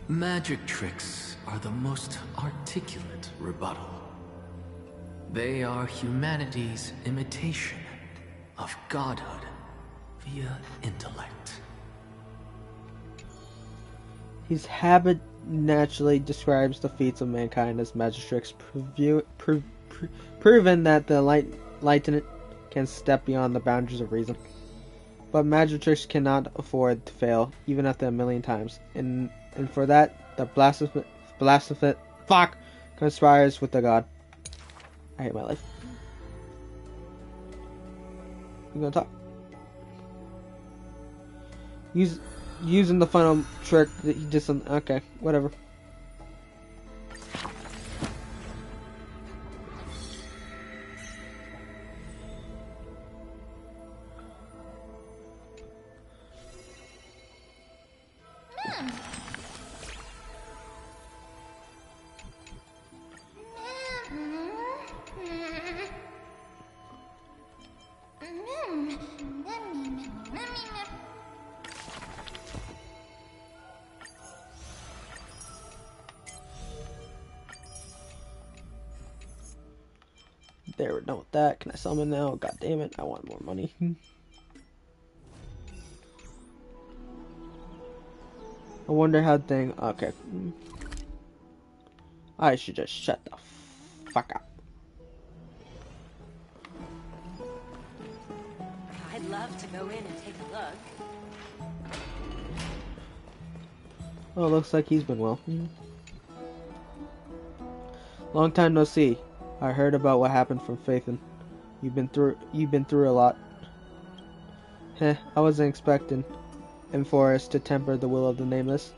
Magic tricks are the most articulate rebuttal. They are humanity's imitation of godhood via intellect. His habit naturally describes the feats of mankind as magistrix, proven that the Lieutenant can step beyond the boundaries of reason. But magistrix cannot afford to fail, even after a million times. And for that, the blasphemous conspires with the god. I hate my life. You gonna talk? Using the final trick that he just... Okay, whatever. There, we're done with that. Can I summon now? God damn it, I want more money. I wonder how thing... Okay. I should just shut the fuck up. I'd love to go in and take a look. Oh, looks like he's been well. Long time no see. I heard about what happened from Phaethon. You've been through a lot. Heh, I wasn't expecting Forest to temper the will of the Nameless.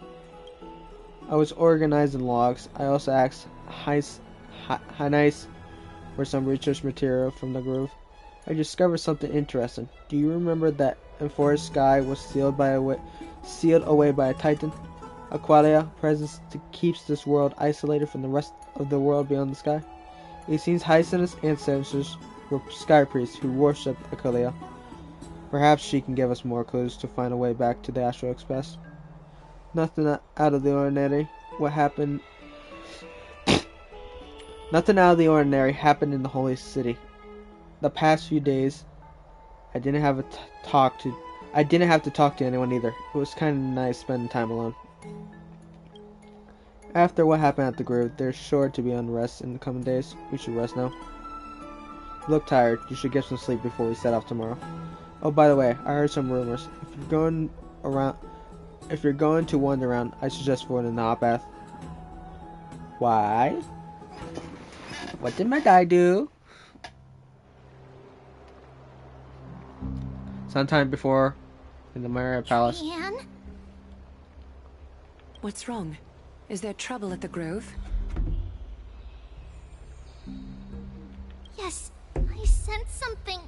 I was organizing logs. I also asked Hanais for some research material from the Grove. I discovered something interesting. Do you remember that Forest sky was sealed away by a Titan? Aqualia, presence that keeps this world isolated from the rest of the world beyond the sky. It seems Hyacinth's ancestors were sky priests who worshipped Aqualia. Perhaps she can give us more clues to find a way back to the Astral Express. Nothing out of the ordinary. What happened? Nothing out of the ordinary happened in the Holy City. The past few days, I didn't have to talk to anyone either. It was kind of nice spending time alone. After what happened at the Grove, there's sure to be unrest in the coming days. We should rest now. You look tired. You should get some sleep before we set off tomorrow. Oh, by the way, I heard some rumors. If you're going to wander around, I suggest avoiding the hot bath. Why? What did my guy do? Sometime before, in the Marriott Palace. Trian? What's wrong? Is there trouble at the Grove? Yes, I sensed something.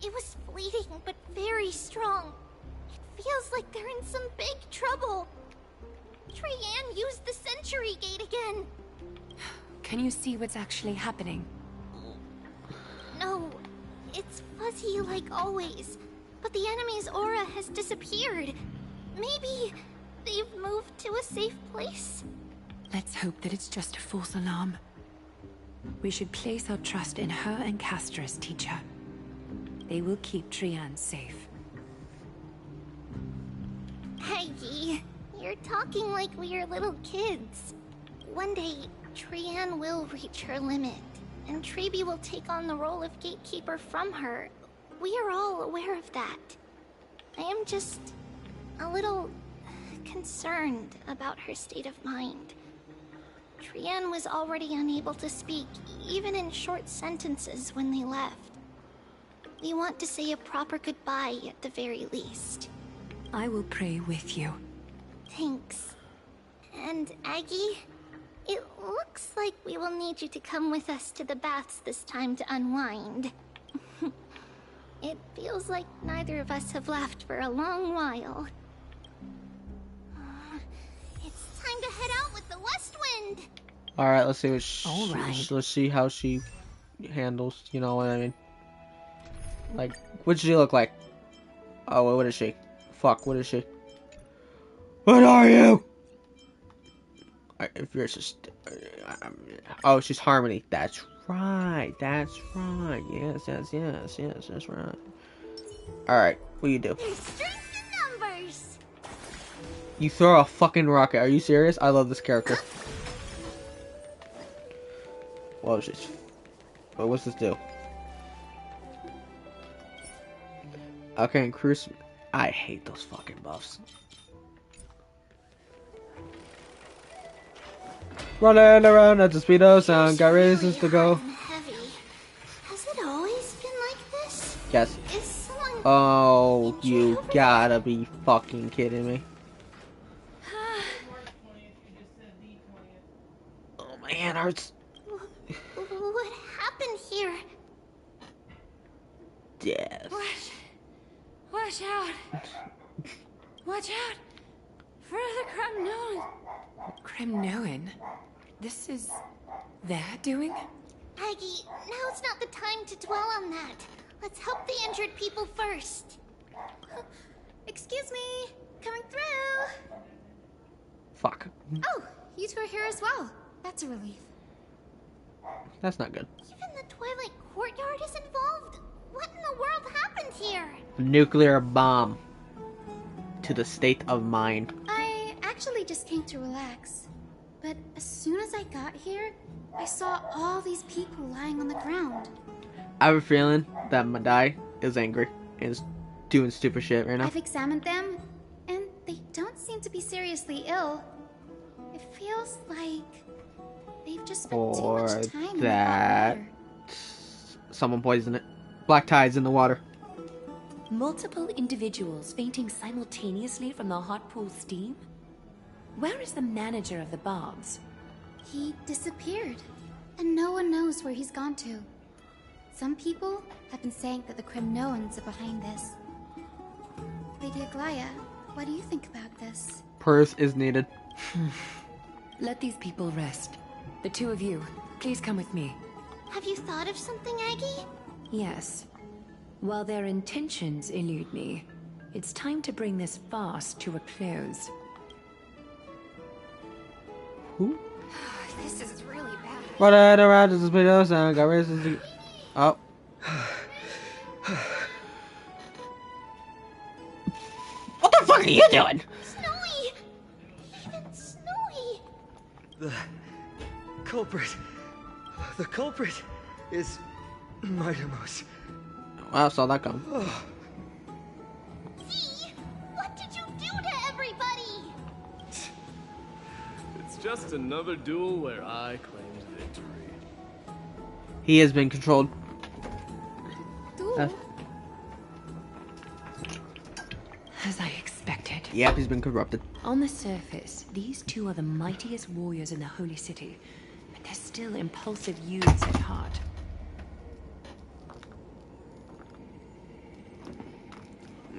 It was fleeting, but very strong. It feels like they're in some big trouble. Trian used the Century Gate again. Can you see what's actually happening? No, it's fuzzy like always. But the enemy's aura has disappeared. Maybe they've moved to a safe place? Let's hope that it's just a false alarm. We should place our trust in her and Castra's teacher. They will keep Trian safe. Peggy, you're talking like we're little kids. One day, Trian will reach her limit, and Trebi will take on the role of gatekeeper from her. We are all aware of that. I am just a little concerned about her state of mind. Trian was already unable to speak, even in short sentences when they left. We want to say a proper goodbye at the very least. I will pray with you. Thanks. And Aggie, it looks like we will need you to come with us to the baths this time to unwind. It feels like neither of us have laughed for a long while. It's time to head out with the West Wind! Alright, let's see what let's see how she handles, you know what I mean? Like, what does she look like? Oh, what is she? Fuck, what is she? What are you? If you're just... oh, she's Harmony. That's right. That's right. Yes, yes, yes, yes, that's right. Alright, what do you do? There's strength in numbers. You throw a fucking rocket. Are you serious? I love this character. What's this do? Okay, increase. I hate those fucking buffs. Running around at the speed of sound, got reasons to go. Heavy. Has it always been like this? Yes. Is someone... Oh, you gotta be fucking kidding me. Oh, my hand hurts. What happened here? Death. Watch out! Watch out! For the Kremnoan! Kremnoan? This is their doing? Aggie, now's not the time to dwell on that. Let's help the injured people first. Excuse me, coming through. Fuck. Oh, you two are here as well. That's a relief. That's not good. Even the Twilight Courtyard is involved. What in the world happened here? Nuclear bomb. To the state of mind. I actually just came to relax. But as soon as I got here, I saw all these people lying on the ground. I have a feeling that Madai is angry and is doing stupid shit right now. I've examined them, and they don't seem to be seriously ill. It feels like they've just spent too much time in the hot water. Someone poisoned it. Black tide's in the water. Multiple individuals fainting simultaneously from the hot pool steam? Where is the manager of the baths? He disappeared, and no one knows where he's gone to. Some people have been saying that the Kremnoans are behind this. Lady Aglaya, what do you think about this? Purse is needed. Let these people rest. The two of you, please come with me. Have you thought of something, Aggie? Yes. While their intentions elude me, it's time to bring this farce to a close. Who? This is really bad. Running around at the speed of sound, got reasons to... Oh. What the fuck are you doing? Snowy! Even Snowy! The culprit is Mightimos. Wow, saw that come. See? What did you do to everybody? It's just another duel where I claimed victory. He has been controlled. As I expected. Yep, he's been corrupted. On the surface, these two are the mightiest warriors in the Holy City, but they're still impulsive youths at heart.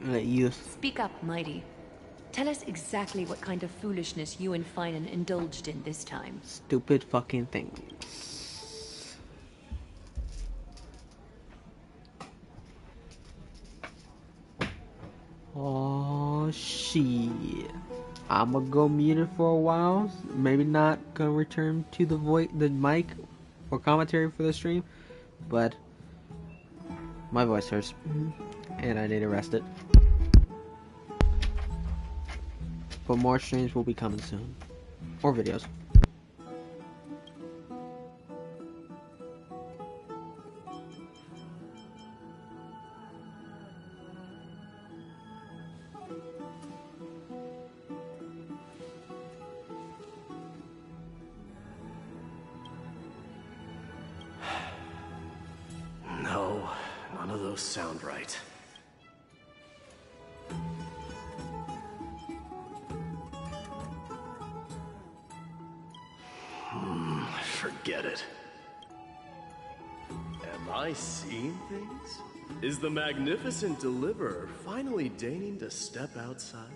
Youth. Speak up, Mighty. Tell us exactly what kind of foolishness you and Finan indulged in this time. Stupid fucking things. Oh shit. I'ma go muted for a while. Maybe not gonna return to the mic or commentary for the stream, but my voice hurts and I need to rest it. But more streams will be coming soon. Or videos. No, none of those sound right. Forget it. Am I seeing things? Is the magnificent deliverer finally deigning to step outside?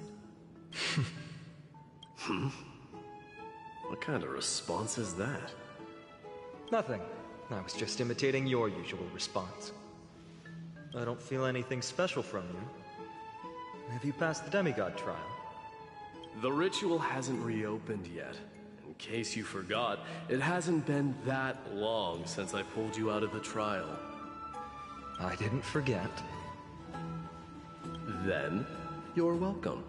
What kind of response is that? Nothing. I was just imitating your usual response. I don't feel anything special from you. Have you passed the demigod trial? The ritual hasn't reopened yet. In case you forgot, it hasn't been that long since I pulled you out of the trial. I didn't forget. Then, you're welcome.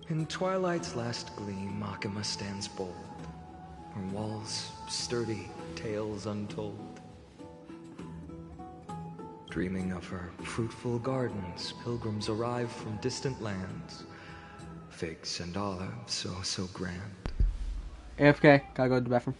In twilight's last gleam, Makima stands bold. Her walls sturdy, tales untold. Dreaming of her fruitful gardens, pilgrims arrive from distant lands. Figs and olives, so grand. AFK, gotta go to the bathroom.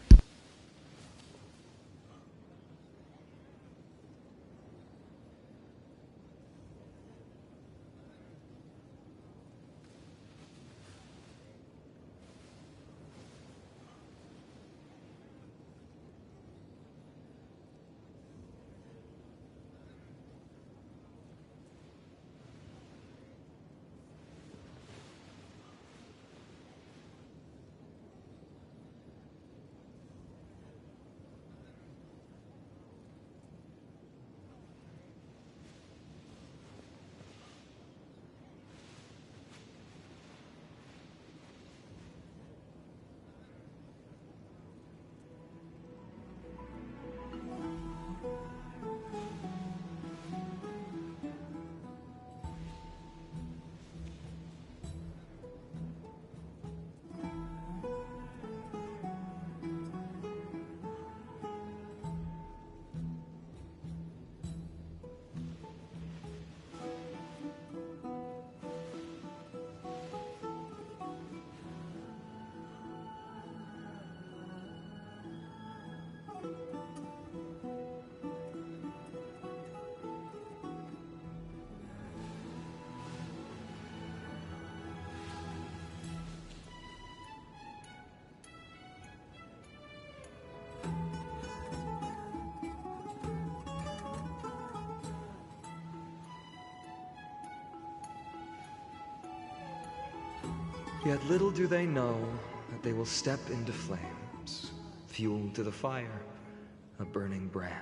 Yet little do they know that they will step into flames, fuel to the fire, a burning brand.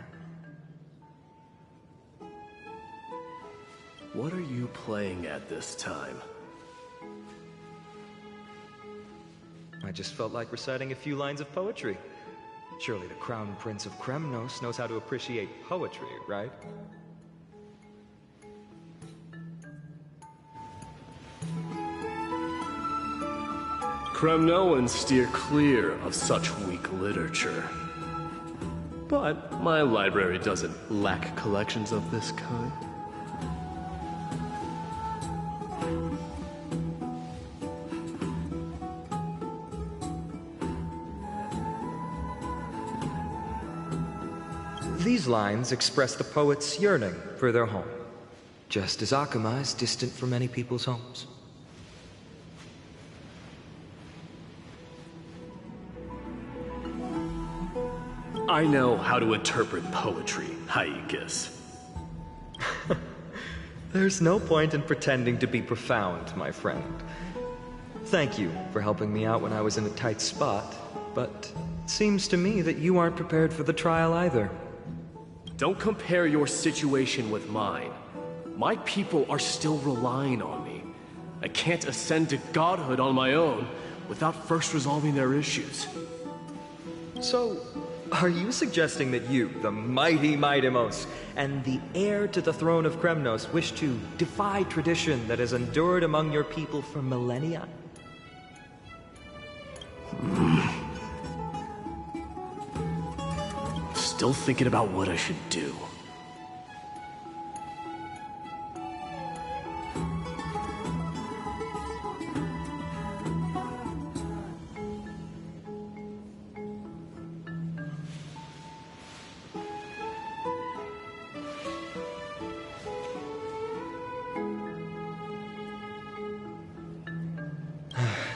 What are you playing at this time? I just felt like reciting a few lines of poetry. Surely the Crown Prince of Kremnos knows how to appreciate poetry, right? Kremnoans steer clear of such weak literature. But my library doesn't lack collections of this kind. These lines express the poet's yearning for their home, just as Akuma is distant from many people's homes. I know how to interpret poetry, Haikis. There's no point in pretending to be profound, my friend. Thank you for helping me out when I was in a tight spot, but it seems to me that you aren't prepared for the trial either. Don't compare your situation with mine. My people are still relying on me. I can't ascend to godhood on my own without first resolving their issues. So, are you suggesting that you, the mighty Mightimos, and the heir to the throne of Kremnos, wish to defy tradition that has endured among your people for millennia? Still thinking about what I should do.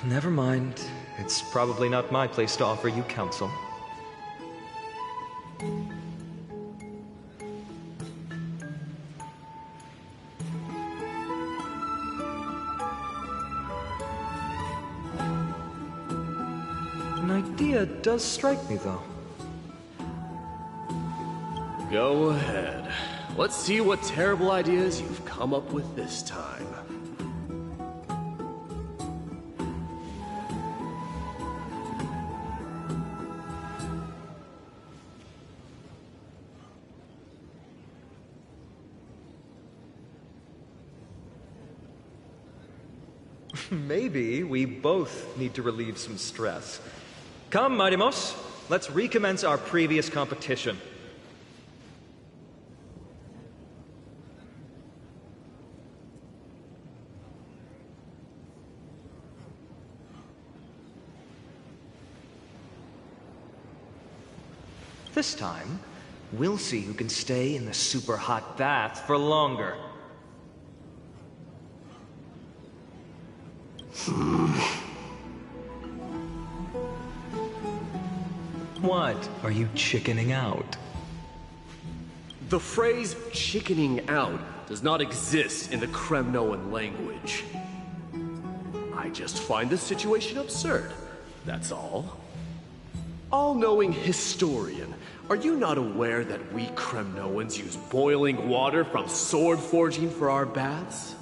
Never mind. It's probably not my place to offer you counsel. An idea does strike me, though. Go ahead. Let's see what terrible ideas you've come up with this time. Maybe we both need to relieve some stress. Come, Mightimos, let's recommence our previous competition. This time, we'll see who can stay in the super hot bath for longer. What? Are you chickening out? The phrase chickening out does not exist in the Kremnoan language. I just find this situation absurd, that's all. All-knowing historian, are you not aware that we Kremnoans use boiling water from sword forging for our baths?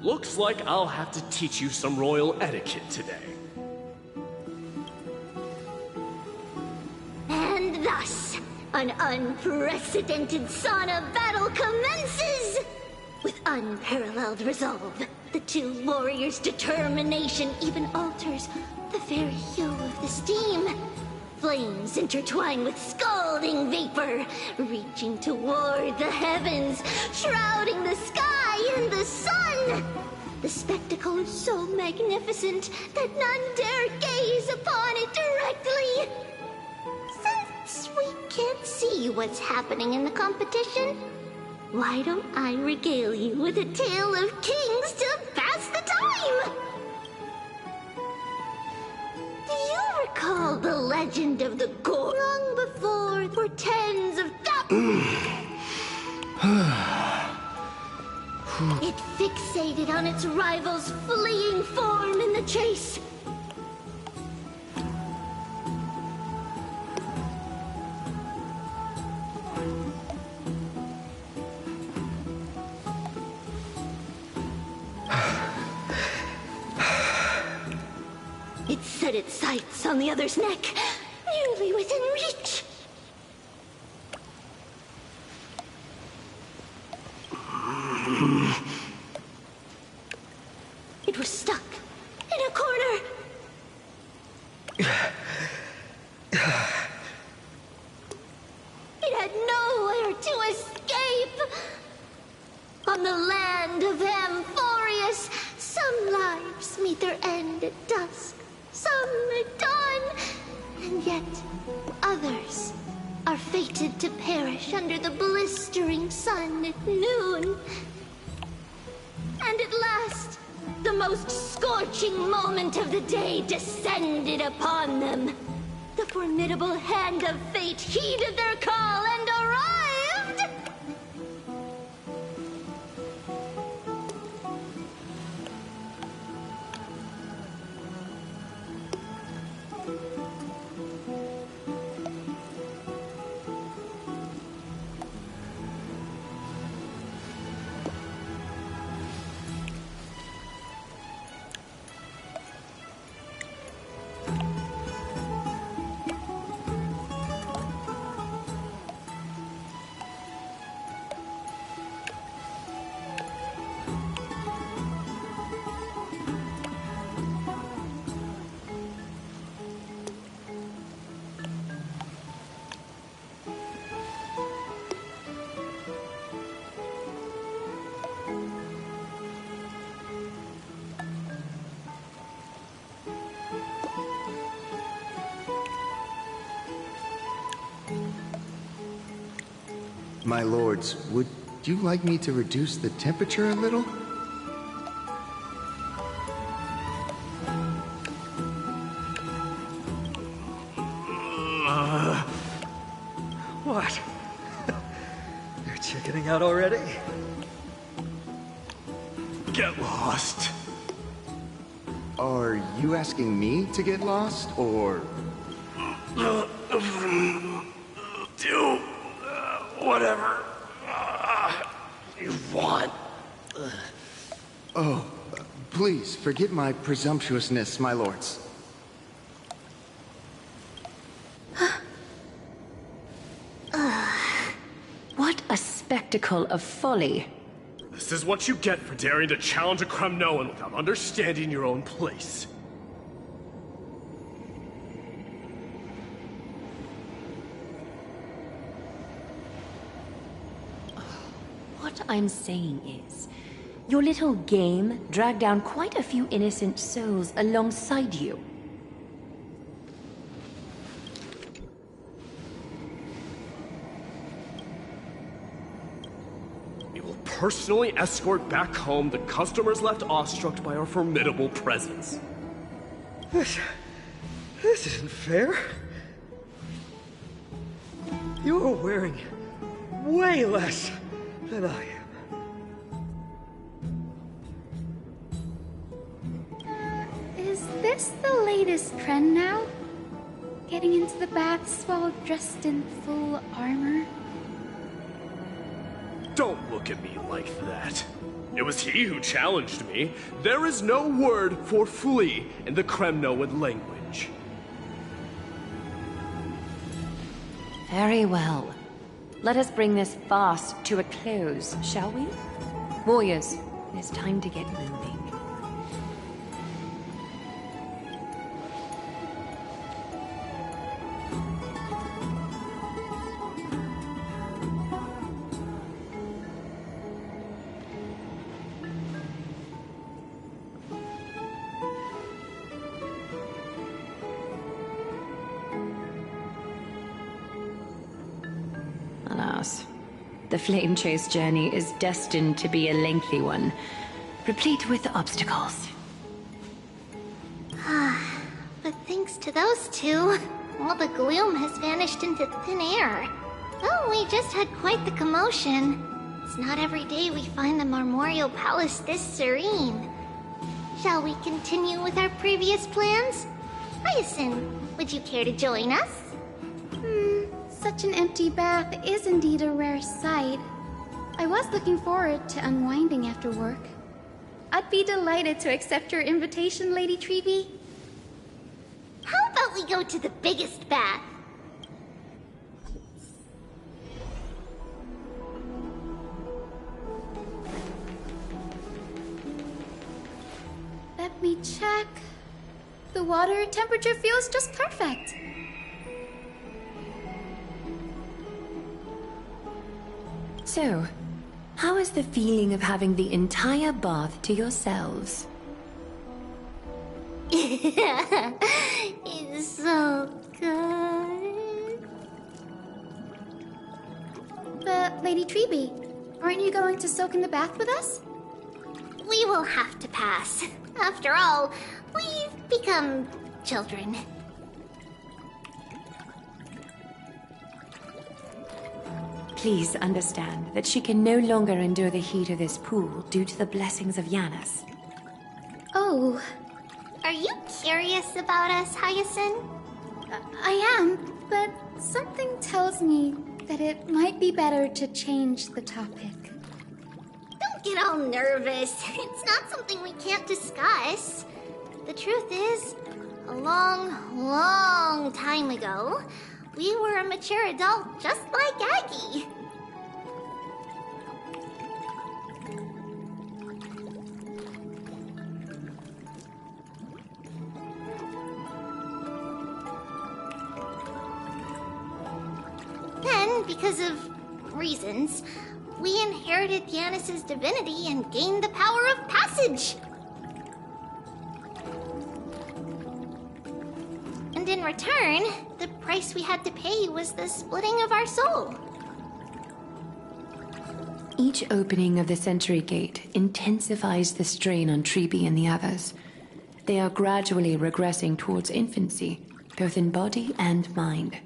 Looks like I'll have to teach you some royal etiquette today. And thus, an unprecedented sauna battle commences! With unparalleled resolve, the two warriors' determination even alters the very hue of the steam. Flames intertwine with scalding vapor, reaching toward the heavens, shrouding the sky and the sun. The spectacle is so magnificent that none dare gaze upon it directly. Since we can't see what's happening in the competition, why don't I regale you with a tale of kings to pass the time? Do you recall the legend of the gore? Long before, for tens of it fixated on its rival's fleeing form in the chase. It set its sights on the other's neck, nearly within reach. It was stuck in a corner. It had nowhere to escape. On the land of Amphorius, some lives meet their end at dusk, some at dawn, and yet others are fated to perish under the blistering sun at noon. And at last, the most scorching moment of the day descended upon them. The formidable hand of fate heeded their call and arrived! My lords, would you like me to reduce the temperature a little? What? You're chickening out already? Get lost. Are you asking me to get lost, or...? Do whatever you want. Oh, please forgive my presumptuousness, my lords. What a spectacle of folly. The This is what you get for daring to challenge a Kremnoan without understanding your own place. What I'm saying is, your little game dragged down quite a few innocent souls alongside you. We will personally escort back home the customers left awestruck by our formidable presence. This isn't fair. You're wearing way less than I am. Is this the latest trend now? Getting into the baths while dressed in full armor? Don't look at me like that. It was he who challenged me. There is no word for flee in the Kremnoan language. Very well. Let us bring this farce to a close, shall we? Warriors, it is time to get moving. Alas, the flame chase journey is destined to be a lengthy one, replete with obstacles. But thanks to those two, all the gloom has vanished into thin air. Oh, we just had quite the commotion. It's not every day we find the Marmoreal Palace this serene. Shall we continue with our previous plans? Hyacinth, would you care to join us? Such an empty bath is indeed a rare sight. I was looking forward to unwinding after work. I'd be delighted to accept your invitation, Lady Treeby. How about we go to the biggest bath? Let me check. The water temperature feels just perfect. So, how is the feeling of having the entire bath to yourselves? It's so good. But, Lady Treeby, aren't you going to soak in the bath with us? We will have to pass. After all, we've become children. Please understand that she can no longer endure the heat of this pool due to the blessings of Yanis. Oh. Are you curious about us, Hyacinth? I am, but something tells me that it might be better to change the topic. Don't get all nervous. It's not something we can't discuss. The truth is, a long time ago, we were a mature adult just like Aggie. Then, because of reasons, we inherited Yanis's divinity and gained the power of passage. And in return, the price we had to pay was the splitting of our soul. Each opening of the Century Gate intensifies the strain on Treeby and the others. They are gradually regressing towards infancy, both in body and mind.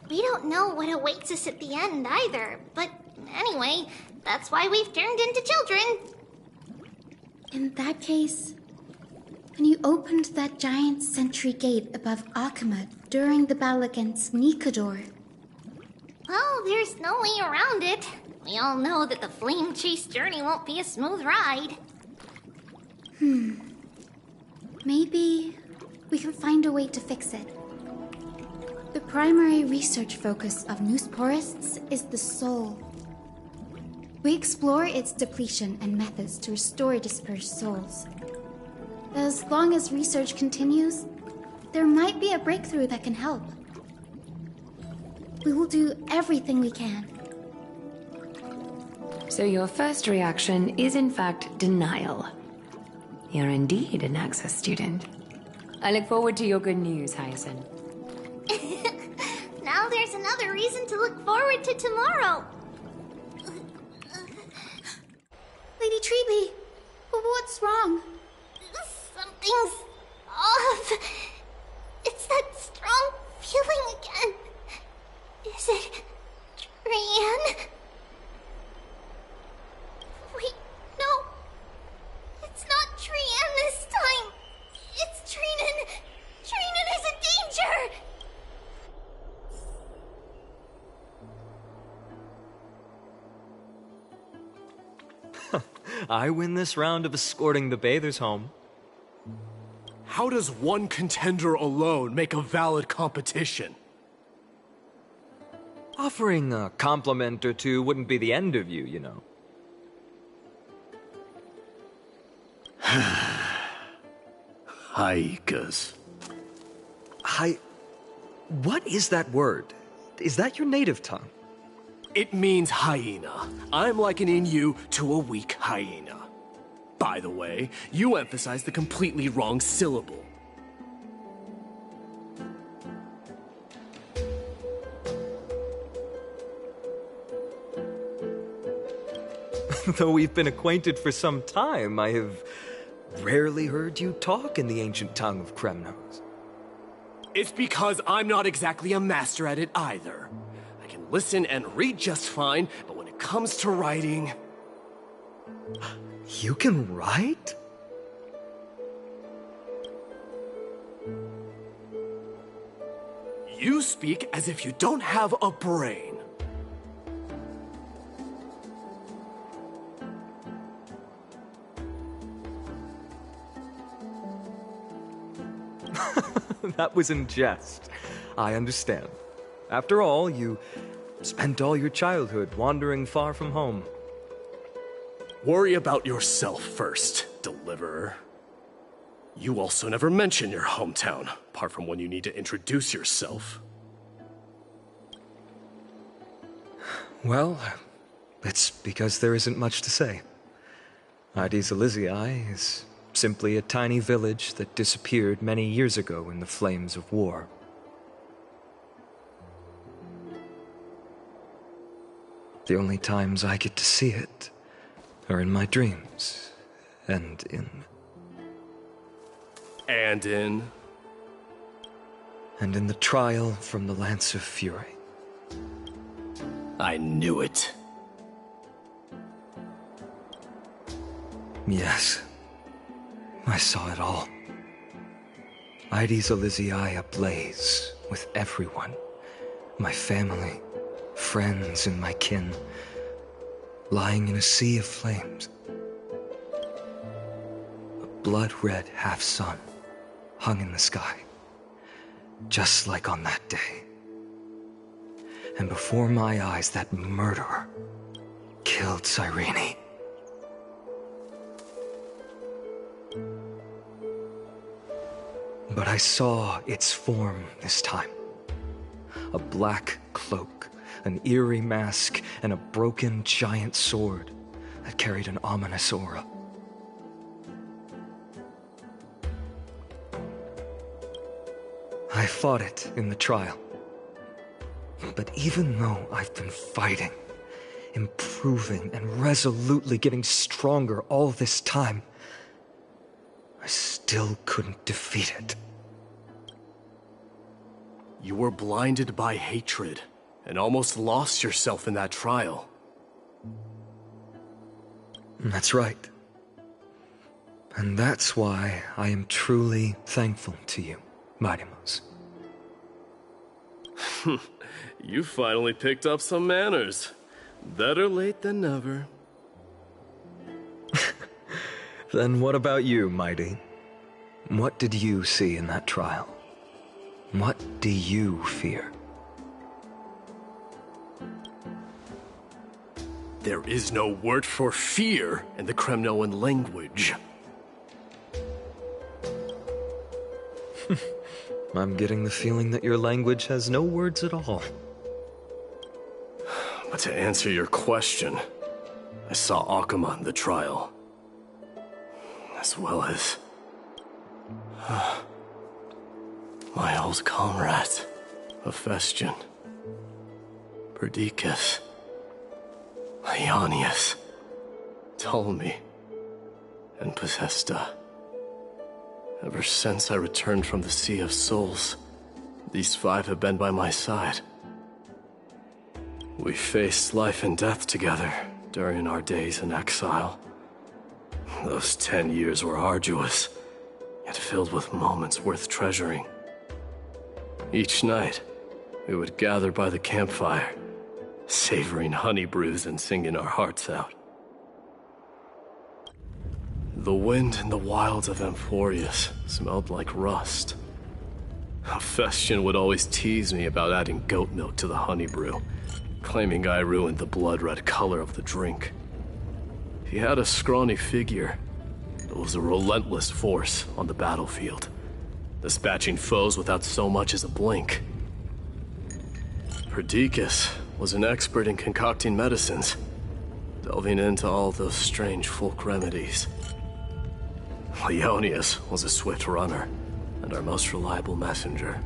We don't know what awaits us at the end either, but anyway, that's why we've turned into children. In that case, when you opened that giant sentry gate above Akama during the battle against Nikador. Well, there's no way around it. We all know that the flame chase journey won't be a smooth ride. Maybe we can find a way to fix it. The primary research focus of Noosporists is the soul. We explore its depletion and methods to restore dispersed souls. As long as research continues, there might be a breakthrough that can help. We will do everything we can. So your first reaction is in fact denial. You're indeed an Access student. I look forward to your good news, Hyacinth. Now there's another reason to look forward to tomorrow. Lady Treby, what's wrong? Something's off. It's that strong feeling again. Is it Trian? Wait, no. It's not Trian this time. It's Trinan. Trinan is in danger. I win this round of escorting the bathers home. How does one contender alone make a valid competition? Offering a compliment or two wouldn't be the end of you, you know. Haikas. What is that word? Is that your native tongue? It means hyena. I'm likening you to a weak hyena. By the way, you emphasize the completely wrong syllable. Though we've been acquainted for some time, I have rarely heard you talk in the ancient tongue of Kremnos. It's because I'm not exactly a master at it either. I can listen and read just fine, but when it comes to writing... You can write? You speak as if you don't have a brain. That was in jest. I understand. After all, you spent all your childhood wandering far from home. Worry about yourself first, Deliverer. You also never mention your hometown, apart from when you need to introduce yourself. Well, it's because there isn't much to say. Ides Elysiae is simply a tiny village that disappeared many years ago in the flames of war. The only times I get to see it are in my dreams, and in... And in the trial from the Lance of Fury. I knew it. Yes. I saw it all. Ides Elysiae ablaze with everyone. My family, friends, and my kin, lying in a sea of flames. A blood-red half-sun hung in the sky, just like on that day. And before my eyes, that murderer killed Cyrene. But I saw its form this time. A black cloak, an eerie mask, and a broken giant sword that carried an ominous aura. I fought it in the trial. But even though I've been fighting, improving, and resolutely getting stronger all this time, I still couldn't defeat it. You were blinded by hatred, and almost lost yourself in that trial. That's right. And that's why I am truly thankful to you, Mightimos. You finally picked up some manners. Better late than never. Then what about you, Mighty? What did you see in that trial? What do you fear? There is no word for fear in the Kremnoan language. I'm getting the feeling that your language has no words at all. But to answer your question, I saw Akuma in the trial. As well as... my old comrades, Hephaestion, Perdiccas, Ionius, Ptolemy, and Possesta. Ever since I returned from the Sea of Souls, these 5 have been by my side. We faced life and death together during our days in exile. Those 10 years were arduous, yet filled with moments worth treasuring. Each night, we would gather by the campfire, savoring honey brews and singing our hearts out. The wind in the wilds of Amphorius smelled like rust. Hephaestion would always tease me about adding goat milk to the honey brew, claiming I ruined the blood-red color of the drink. He had a scrawny figure, but was a relentless force on the battlefield, dispatching foes without so much as a blink. Perdiccas was an expert in concocting medicines, delving into all those strange folk remedies. Leonius was a swift runner, and our most reliable messenger.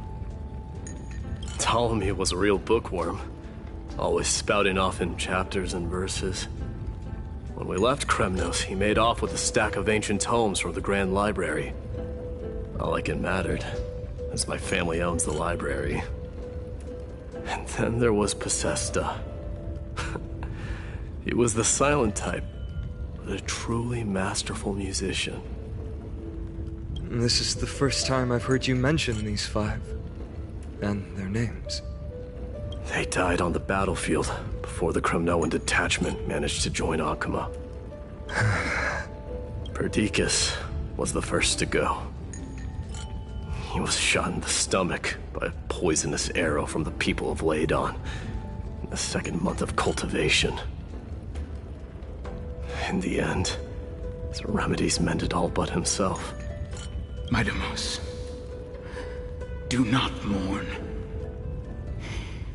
Ptolemy was a real bookworm, always spouting off in chapters and verses. When we left Kremnos, he made off with a stack of ancient tomes from the Grand Library. Not like it mattered, as my family owns the library. And then there was Possesta. He was the silent type, but a truly masterful musician. This is the first time I've heard you mention these 5, and their names. They died on the battlefield before the Kremnoan detachment managed to join Akuma. Perdiccas was the first to go. He was shot in the stomach by a poisonous arrow from the people of Ladon in the 2nd month of cultivation. In the end, his remedies mended all but himself. Midamos, do not mourn.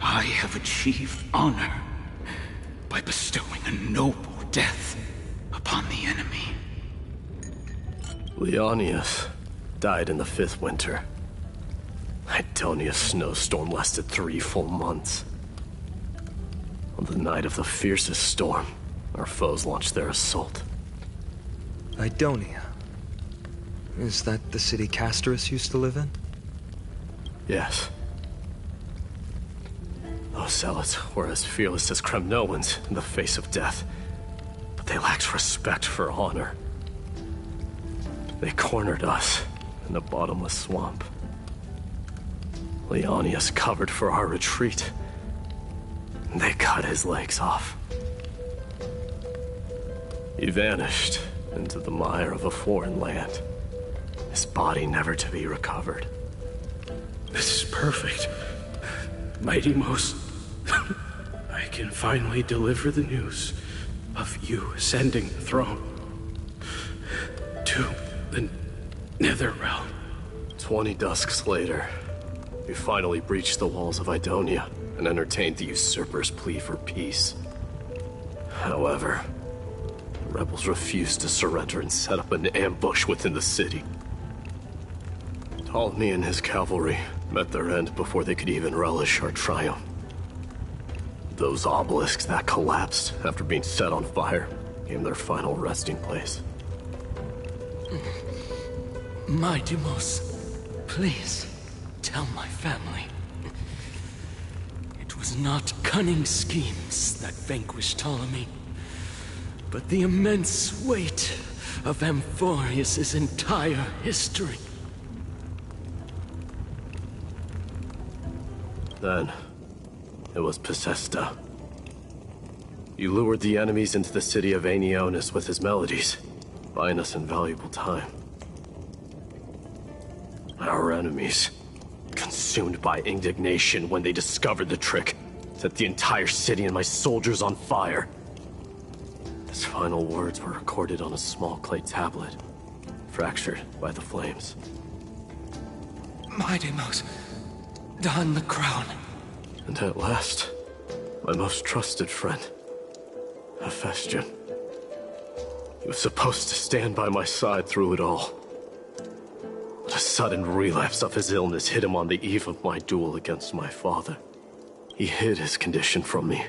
I have achieved honor by bestowing a noble death upon the enemy. Leonius died in the 5th winter. Idonia's snowstorm lasted 3 full months. On the night of the fiercest storm, our foes launched their assault. Idonia? Is that the city Castorus used to live in? Yes. Those zealots were as fearless as Kremnoans in the face of death, but they lacked respect for honor. They cornered us in a bottomless swamp. Leonius covered for our retreat, and they cut his legs off. He vanished into the mire of a foreign land, his body never to be recovered. This is perfect. Mighty Most, I can finally deliver the news of you ascending the throne to the Netherrealm. 20 dusks later, we finally breached the walls of Idonia and entertained the usurper's plea for peace. However, the rebels refused to surrender and set up an ambush within the city. Ptolemy and his cavalry met their end before they could even relish our triumph. Those obelisks that collapsed after being set on fire became their final resting place. Midamos, please tell my family. It was not cunning schemes that vanquished Ptolemy, but the immense weight of Amphorius' entire history. Then, it was Possesta. He lured the enemies into the city of Aenionis with his melodies, buying us invaluable time. Our enemies, consumed by indignation when they discovered the trick, set the entire city and my soldiers on fire. His final words were recorded on a small clay tablet, fractured by the flames. Mighty Mouse, don the crown. And at last, my most trusted friend, Hephaestion. He was supposed to stand by my side through it all. But a sudden relapse of his illness hit him on the eve of my duel against my father. He hid his condition from me.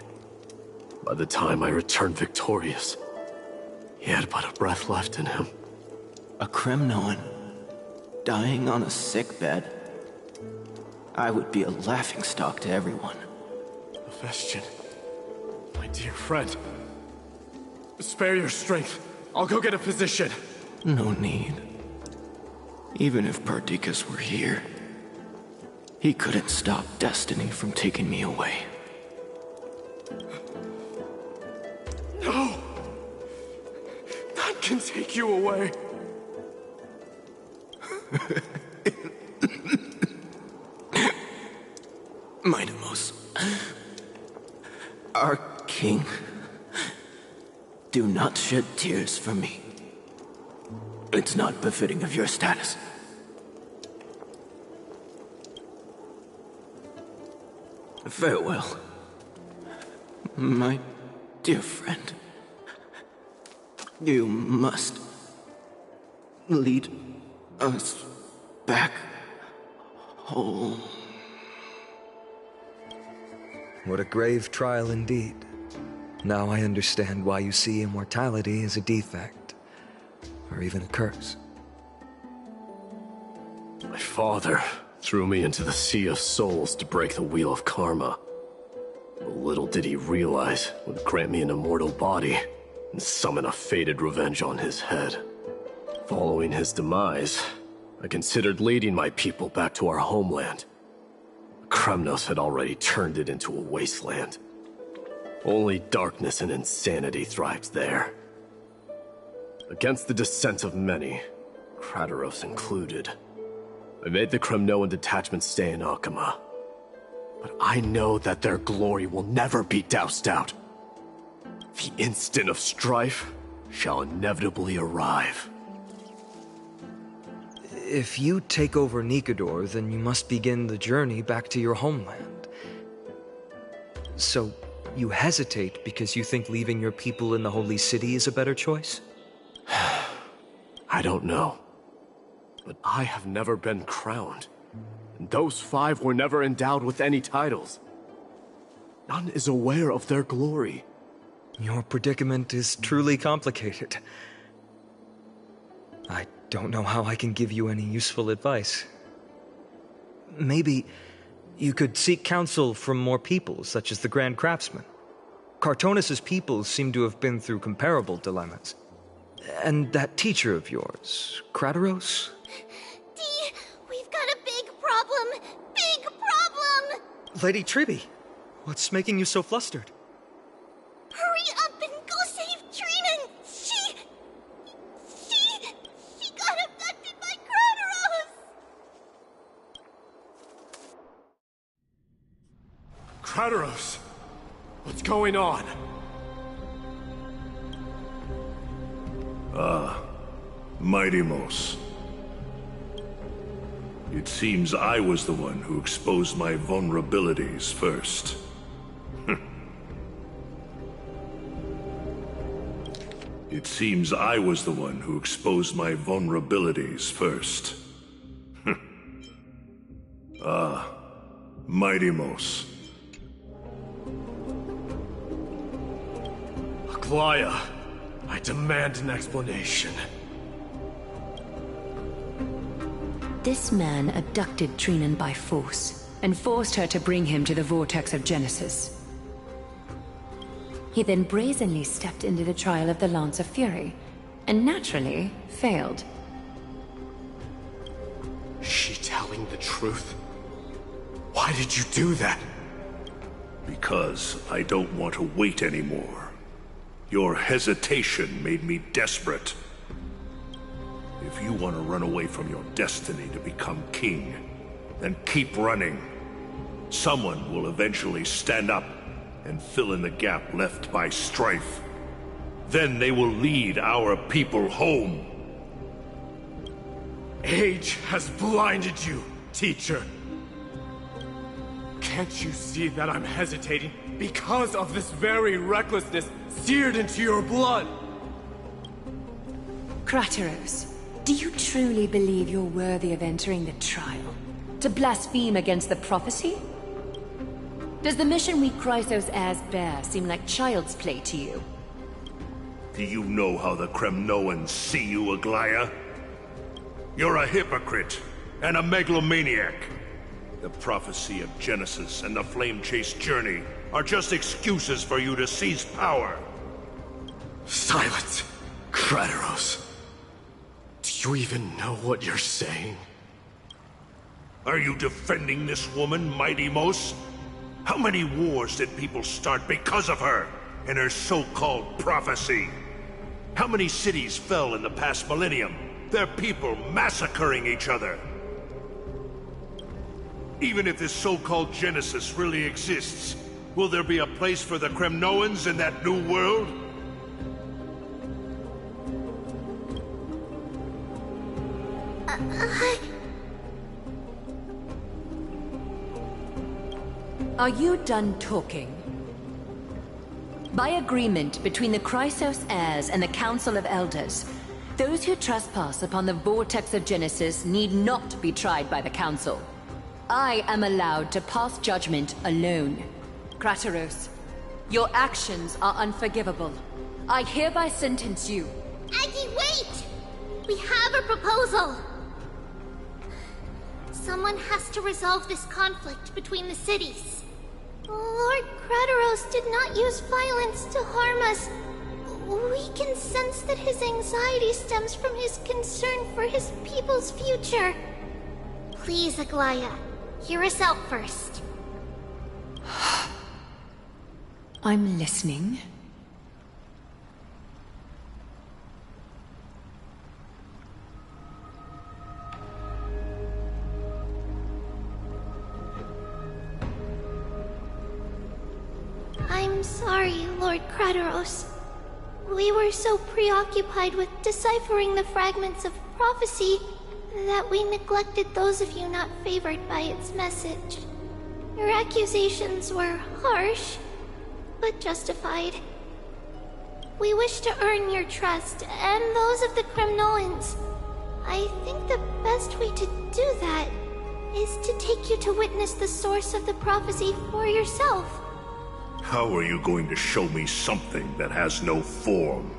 By the time I returned victorious, he had but a breath left in him. A Kremnoan dying on a sickbed. I would be a laughingstock to everyone. Hephaestion, my dear friend, spare your strength. I'll go get a physician. No need. Even if Perdiccas were here, he couldn't stop destiny from taking me away. No! None can take you away. Mightimos, our king, do not shed tears for me. It's not befitting of your status. Farewell, my dear friend. You must lead us back home. What a grave trial indeed. Now I understand why you see immortality as a defect, or even a curse. My father threw me into the sea of souls to break the wheel of karma. But little did he realize it would grant me an immortal body and summon a fated revenge on his head. Following his demise, I considered leading my people back to our homeland. Kremnos had already turned it into a wasteland. Only darkness and insanity thrived there. Against the dissent of many, Krateros included, I made the Kremnoan detachment stay in Akama. But I know that their glory will never be doused out. The instant of strife shall inevitably arrive. If you take over Nikodor, then you must begin the journey back to your homeland. So, you hesitate because you think leaving your people in the Holy City is a better choice? I don't know. But I have never been crowned. And those 5 were never endowed with any titles. None is aware of their glory. Your predicament is truly complicated. I don't know how I can give you any useful advice. Maybe you could seek counsel from more peoples, such as the Grand Craftsman. Cartonis' peoples seem to have been through comparable dilemmas. And that teacher of yours, Krateros? Dee, we've got a big problem! Big problem! Lady Tribi, what's making you so flustered? Hurry up and go save Trinan! She got abducted by Krateros! Krateros! What's going on? Mightimos. It seems I was the one who exposed my vulnerabilities first. It seems I was the one who exposed my vulnerabilities first. Mightimos. Aglaya, I demand an explanation. This man abducted Trinan by force, and forced her to bring him to the vortex of Genesis. He then brazenly stepped into the trial of the Lance of Fury, and naturally failed. Is she telling the truth? Why did you do that? Because I don't want to wait anymore. Your hesitation made me desperate. If you want to run away from your destiny to become king, then keep running. Someone will eventually stand up and fill in the gap left by strife. Then they will lead our people home. Age has blinded you, teacher. Can't you see that I'm hesitating because of this very recklessness seared into your blood? Crateros, do you truly believe you're worthy of entering the trial? To blaspheme against the prophecy? Does the mission we Chrysos heirs bear seem like child's play to you? Do you know how the Kremnoans see you, Aglaya? You're a hypocrite and a megalomaniac. The prophecy of Genesis and the Flame Chase journey are just excuses for you to seize power. Silence, Crateros. Do you even know what you're saying? Are you defending this woman, Mighty Mos? How many wars did people start because of her and her so-called prophecy? How many cities fell in the past millennium? Their people massacring each other. Even if this so-called Genesis really exists, will there be a place for the Kremnoans in that new world? Are you done talking? By agreement between the Chrysos heirs and the Council of Elders, those who trespass upon the Vortex of Genesis need not be tried by the Council. I am allowed to pass judgment alone. Crateros, your actions are unforgivable. I hereby sentence you. Aggie, wait! We have a proposal! Someone has to resolve this conflict between the cities. Lord Crateros did not use violence to harm us. We can sense that his anxiety stems from his concern for his people's future. Please, Aglaya, hear us out first. I'm listening. I'm sorry, Lord Crateros. We were so preoccupied with deciphering the fragments of prophecy that we neglected those of you not favored by its message. Your accusations were harsh, but justified. We wish to earn your trust, and those of the Kremnoans. I think the best way to do that is to take you to witness the source of the prophecy for yourself. How are you going to show me something that has no form?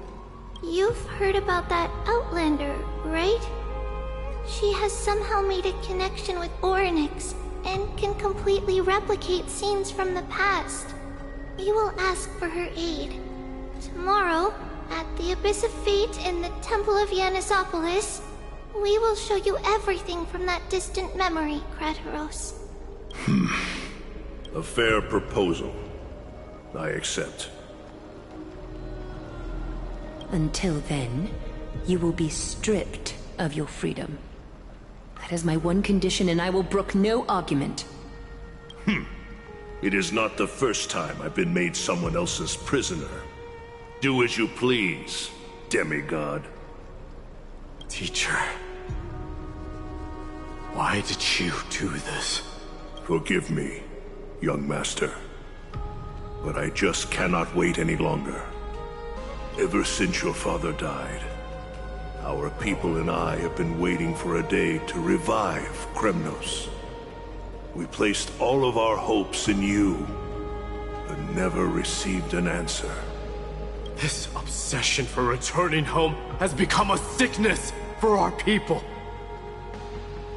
You've heard about that Outlander, right? She has somehow made a connection with Orynyx and can completely replicate scenes from the past. We will ask for her aid. Tomorrow, at the Abyss of Fate in the Temple of Yanisopolis, we will show you everything from that distant memory, Crateros. A fair proposal. I accept. Until then, you will be stripped of your freedom. That is my one condition, and I will brook no argument. It is not the first time I've been made someone else's prisoner. Do as you please, demigod. Teacher, why did you do this? Forgive me, young master. But I just cannot wait any longer. Ever since your father died, our people and I have been waiting for a day to revive Kremnos. We placed all of our hopes in you, but never received an answer. This obsession for returning home has become a sickness for our people.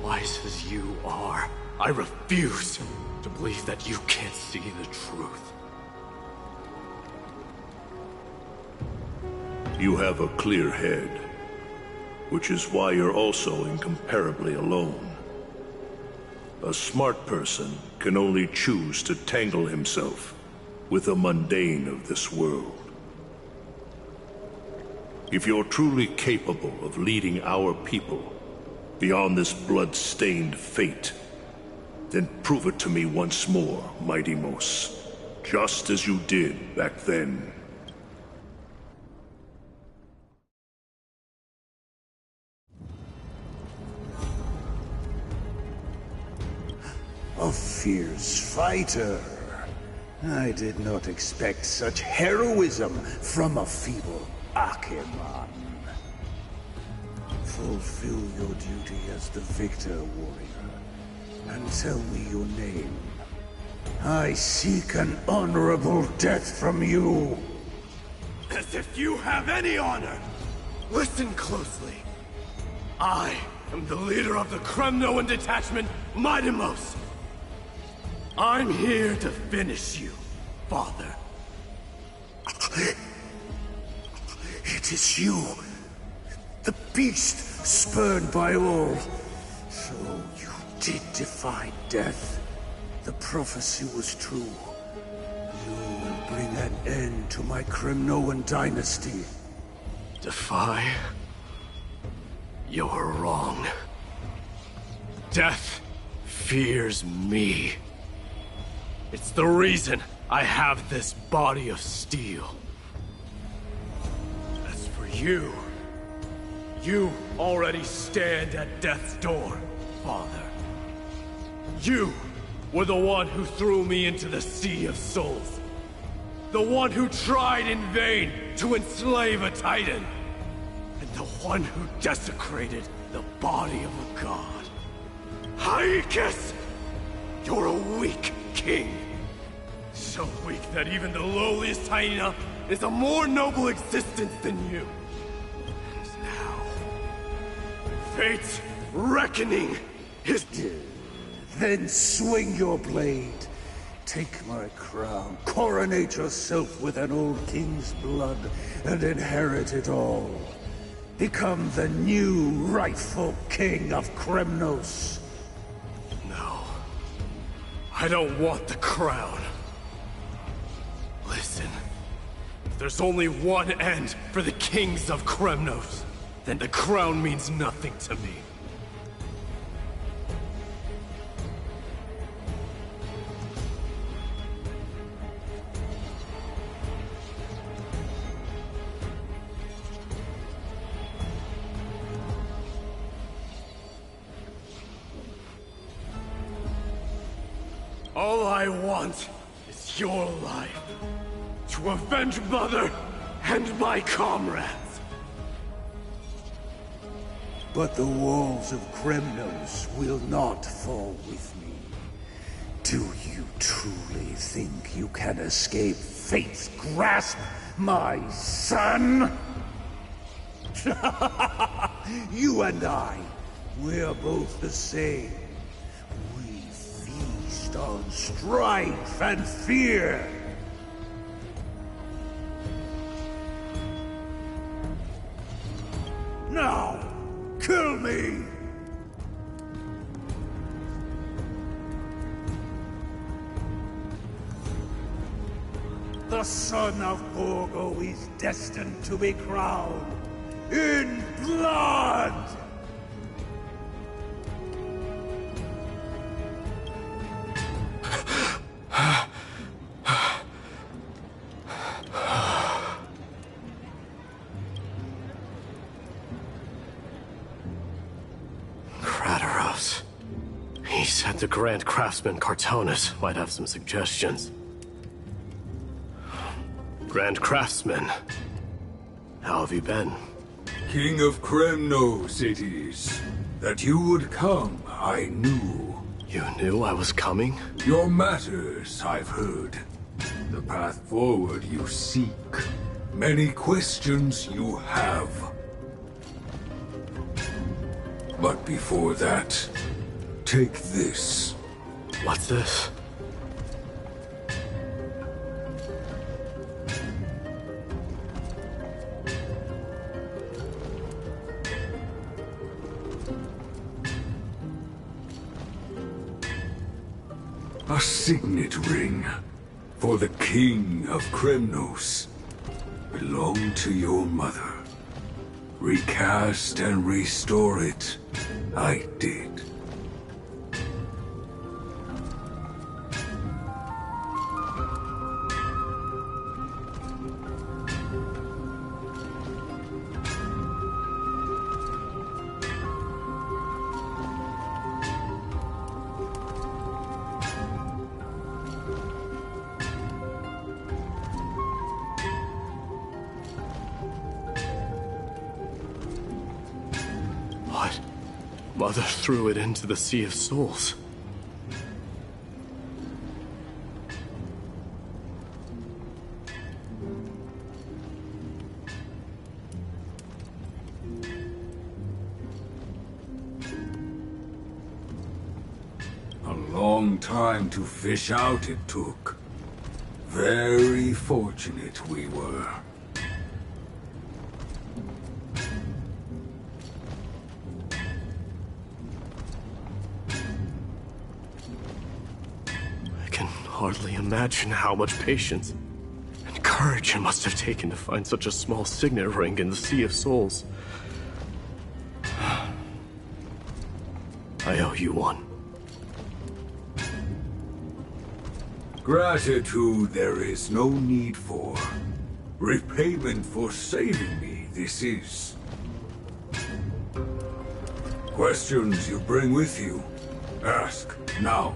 Wise as you are, I refuse to believe that you can't see the truth. You have a clear head, which is why you're also incomparably alone. A smart person can only choose to tangle himself with the mundane of this world. If you're truly capable of leading our people beyond this blood-stained fate, then prove it to me once more, Mighty Mos, just as you did back then. fierce fighter. I did not expect such heroism from a feeble Akeman. Fulfill your duty as the victor, warrior, and tell me your name. I seek an honorable death from you. As if you have any honor! Listen closely. I am the leader of the Kremnoan detachment, Midemos. I'm here to finish you, father. It is you, the beast spurned by all. So you did defy death. The prophecy was true. You will bring an end to my Kremnoan dynasty. Defy? You're wrong. Death fears me. It's the reason I have this body of steel. As for you, you already stand at death's door, father. You were the one who threw me into the Sea of Souls. The one who tried in vain to enslave a Titan. And the one who desecrated the body of a god. Hyakis! You're a weak king. So weak that even the lowliest hyena is a more noble existence than you. And now, fate's reckoning is... Then swing your blade. Take my crown. Coronate yourself with an old king's blood and inherit it all. Become the new rightful king of Kremnos. No. I don't want the crown. Listen. If there's only one end for the kings of Kremnos, then the crown means nothing to me. All I want is your life. To avenge Mother and my comrades. But the walls of Kremnos will not fall with me. Do you truly think you can escape fate's grasp, my son? You and I, we're both the same. On strife and fear. Now, kill me! The son of Borgo is destined to be crowned in blood! He said the Grand Craftsman Cartonus might have some suggestions. Grand Craftsman, how have you been? King of Kremnos it is. That you would come, I knew. You knew I was coming? Your matters, I've heard. The path forward you seek. Many questions you have. But before that, take this. What's this? A signet ring for the King of Kremnos. Belonged to your mother. Recast and restore it. I did. Mother threw it into the Sea of Souls. A long time to fish out it took. Very fortunate we were. I can hardly imagine how much patience and courage it must have taken to find such a small signet ring in the Sea of Souls. I owe you one. Gratitude there is no need for. Repayment for saving me, this is. Questions you bring with you? Ask, now.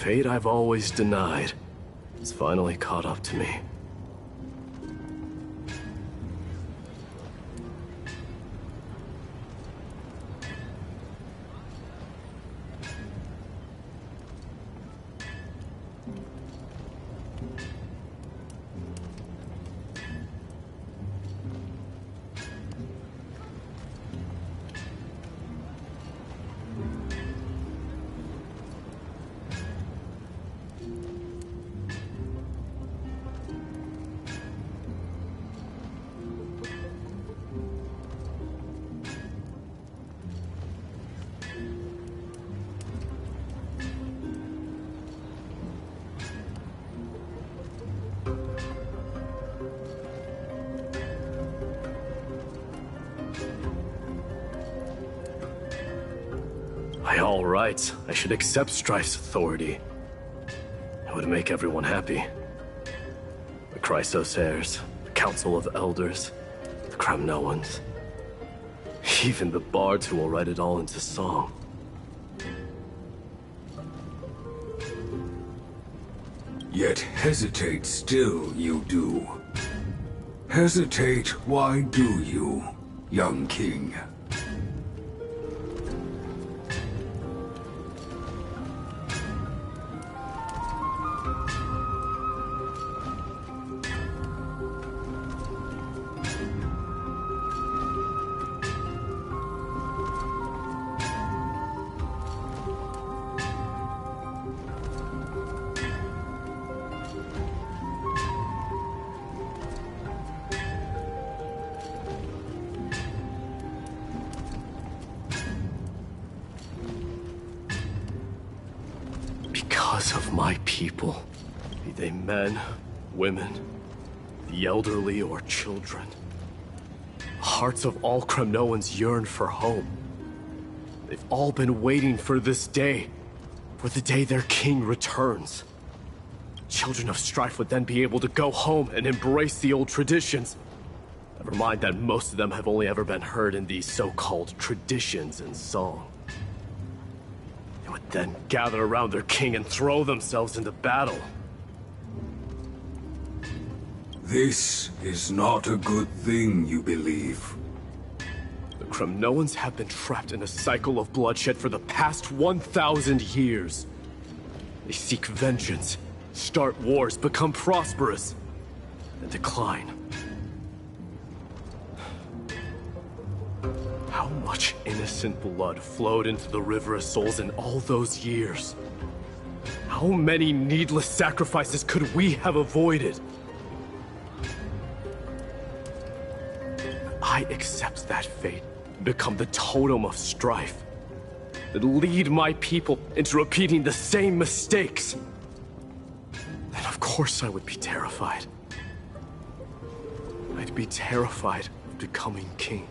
Fate I've always denied has finally caught up to me. By all rights, I should accept Strife's authority. It would make everyone happy. The Chrysos heirs, the Council of Elders, the Kremnoans. Even the bards who will write it all into song. Yet hesitate still you do. Hesitate, why do you, young king? Because of my people, be they men, women, the elderly or children. The hearts of all Kremnoans yearn for home. They've all been waiting for this day, for the day their king returns. Children of Strife would then be able to go home and embrace the old traditions. Never mind that most of them have only ever been heard in these so-called traditions and song. They would then gather around their king and throw themselves into battle. This is not a good thing, you believe. The Kremnoans have been trapped in a cycle of bloodshed for the past 1,000 years. They seek vengeance, start wars, become prosperous, and decline. How much innocent blood flowed into the River of Souls in all those years? How many needless sacrifices could we have avoided? I accept that fate and become the totem of strife that lead my people into repeating the same mistakes. Then of course I would be terrified. I'd be terrified of becoming king.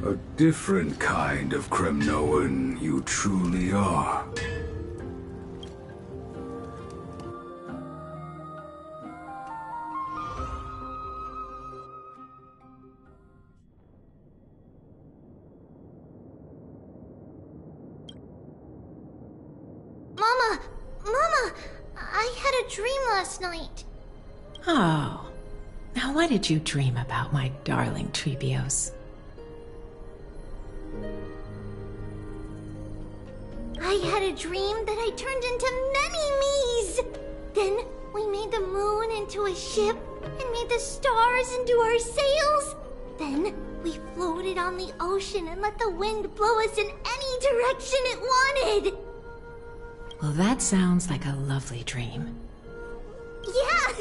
A different kind of Kremnoan you truly are. Mama, I had a dream last night. Oh. Now what did you dream about, my darling Trebios? I had a dream that I turned into many me's. Then we made the moon into a ship and made the stars into our sails. Then we floated on the ocean and let the wind blow us in any direction it wanted. Well, that sounds like a lovely dream. Yeah!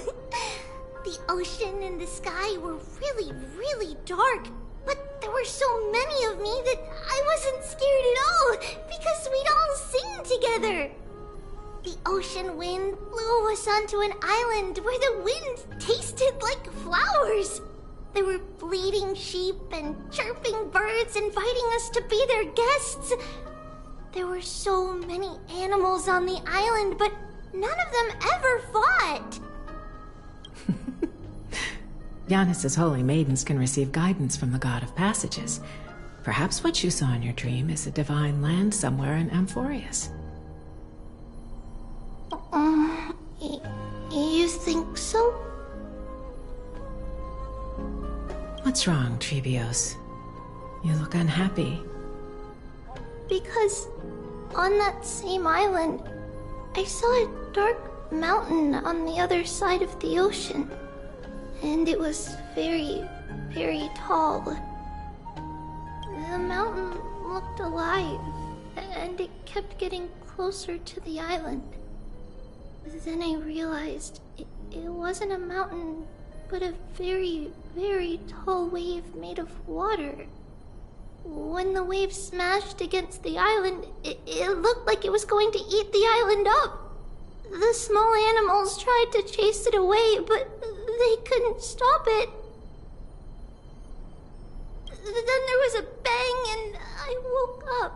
The ocean and the sky were really, really dark. But there were so many of me that I wasn't scared at all, because we'd all sing together. The ocean wind blew us onto an island where the wind tasted like flowers. There were bleating sheep and chirping birds inviting us to be their guests. There were so many animals on the island, but none of them ever fought. Yanis's holy maidens can receive guidance from the God of Passages. Perhaps what you saw in your dream is a divine land somewhere in Amphorius. You think so? What's wrong, Trebios? You look unhappy. Because on that same island, I saw a dark mountain on the other side of the ocean. And it was very, very tall. The mountain looked alive, and it kept getting closer to the island. Then I realized it wasn't a mountain, but a very, very tall wave made of water. When the wave smashed against the island, it looked like it was going to eat the island up. The small animals tried to chase it away, but they couldn't stop it. Then there was a bang and I woke up.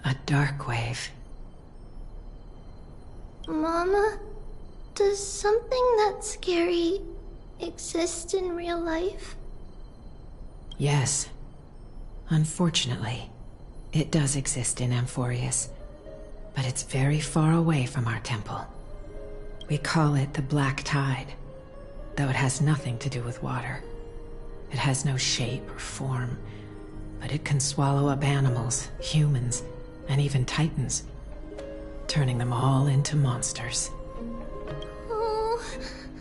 A dark wave. Mama, does something that scary exist in real life? Yes. Unfortunately, it does exist in Amphorius, but it's very far away from our temple. We call it the Black Tide, though it has nothing to do with water. It has no shape or form, but it can swallow up animals, humans, and even titans, turning them all into monsters. Oh,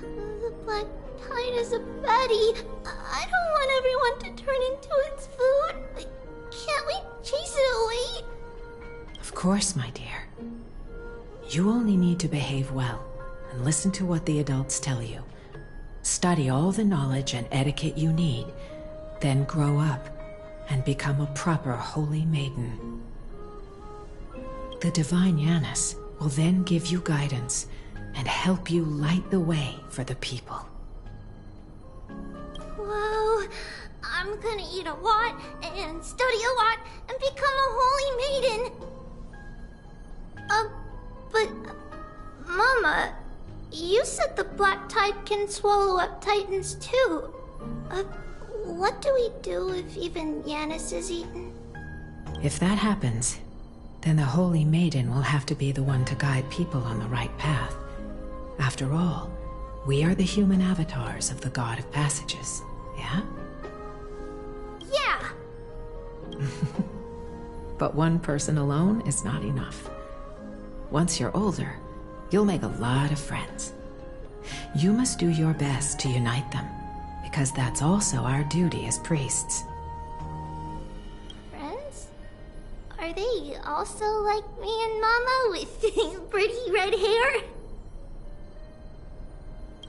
the Black Tide is a baddie. I don't want everyone to turn into its food. Can't we chase it away? Of course, my dear. You only need to behave well and listen to what the adults tell you. Study all the knowledge and etiquette you need, then grow up and become a proper holy maiden. The divine Yanis will then give you guidance and help you light the way for the people. Wow, I'm gonna eat a lot and study a lot and become a holy maiden. But Mama, you said the Black Tide can swallow up titans too. What do we do if even Yanis is eaten? If that happens, then the Holy Maiden will have to be the one to guide people on the right path. After all, we are the human avatars of the God of Passages, yeah? Yeah, But one person alone is not enough. Once you're older, you'll make a lot of friends. You must do your best to unite them, because that's also our duty as priests. Friends? Are they also like me and Mama with pretty red hair?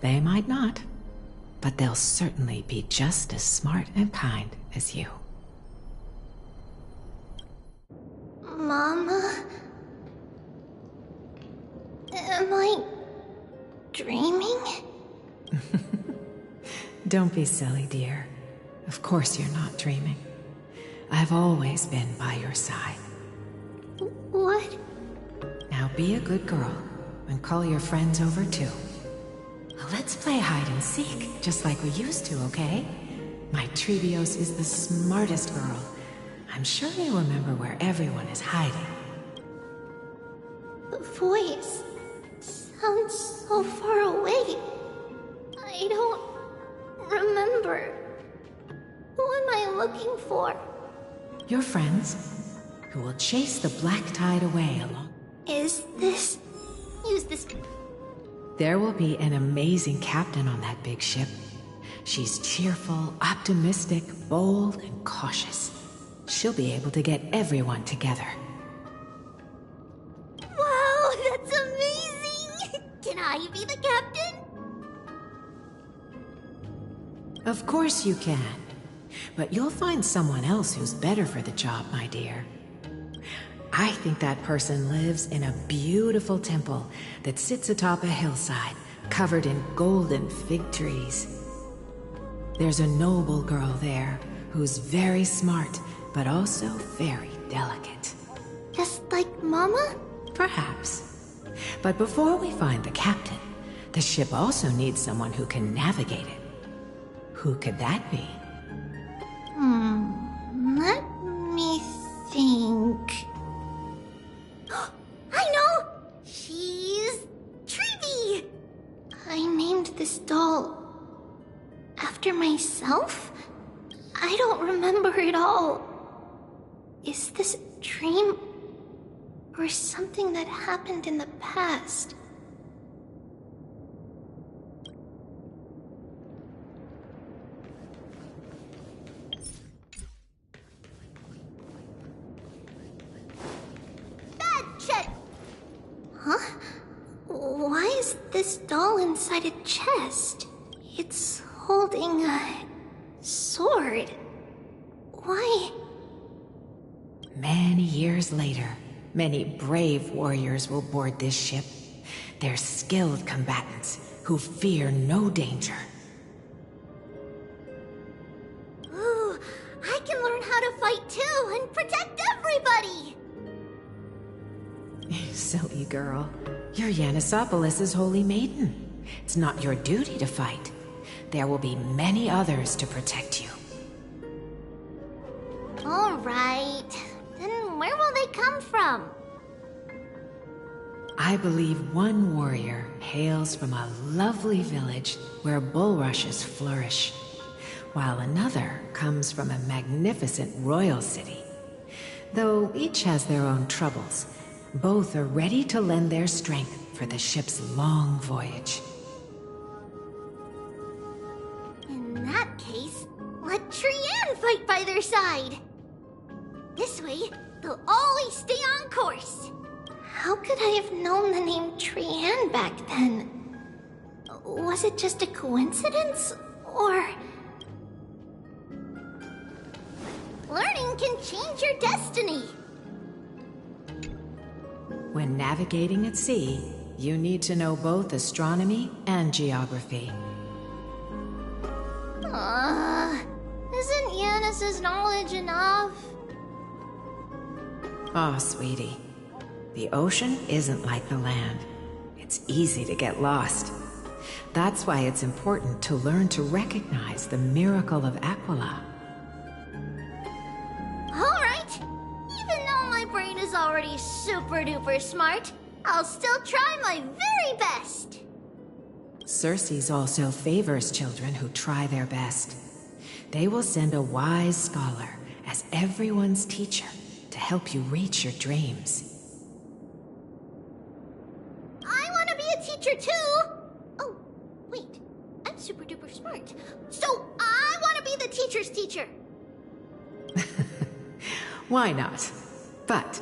They might not, but they'll certainly be just as smart and kind as you. Mama? Am I dreaming? Don't be silly, dear. Of course you're not dreaming. I've always been by your side. What? Now be a good girl and call your friends over too. Let's play hide and seek, just like we used to, okay? My Trebios is the smartest girl. I'm sure you remember where everyone is hiding. The voice sounds so far away. I don't remember. Who am I looking for? Your friends, who will chase the black tide away along. Use this. There will be an amazing captain on that big ship. She's cheerful, optimistic, bold, and cautious. She'll be able to get everyone together. Wow, that's amazing! Can I be the captain? Of course you can. But you'll find someone else who's better for the job, my dear. I think that person lives in a beautiful temple that sits atop a hillside, covered in golden fig trees. There's a noble girl there who's very smart, but also very delicate. Just like Mama? Perhaps. But before we find the captain, the ship also needs someone who can navigate it. Who could that be? Let me think. I know! She's Trevi! I named this doll after myself? I don't remember it all. Is this a dream or something that happened in the past? Huh? Why is this doll inside a chest? It's holding a sword. Why? Many years later, many brave warriors will board this ship. They're skilled combatants who fear no danger. Ooh, I can learn how to fight too and protect everybody! Silly girl. You're Yanisopoulos' holy maiden. It's not your duty to fight. There will be many others to protect you. Alright. Then where will they come from? I believe one warrior hails from a lovely village where bulrushes flourish, while another comes from a magnificent royal city. Though each has their own troubles, both are ready to lend their strength for the ship's long voyage. In that case, let Trianne fight by their side! This way, they'll always stay on course! How could I have known the name Trianne back then? Was it just a coincidence, or... Learning can change your destiny! When navigating at sea, you need to know both astronomy and geography. Isn't Yanis's knowledge enough? Oh, sweetie. The ocean isn't like the land. It's easy to get lost. That's why it's important to learn to recognize the miracle of Aquila. Alright! Even though my brain is already super duper smart, I'll still try my very best! Circe also favors children who try their best. They will send a wise scholar as everyone's teacher to help you reach your dreams. I want to be a teacher too! Oh, wait. I'm super duper smart. So I want to be the teacher's teacher! Why not? But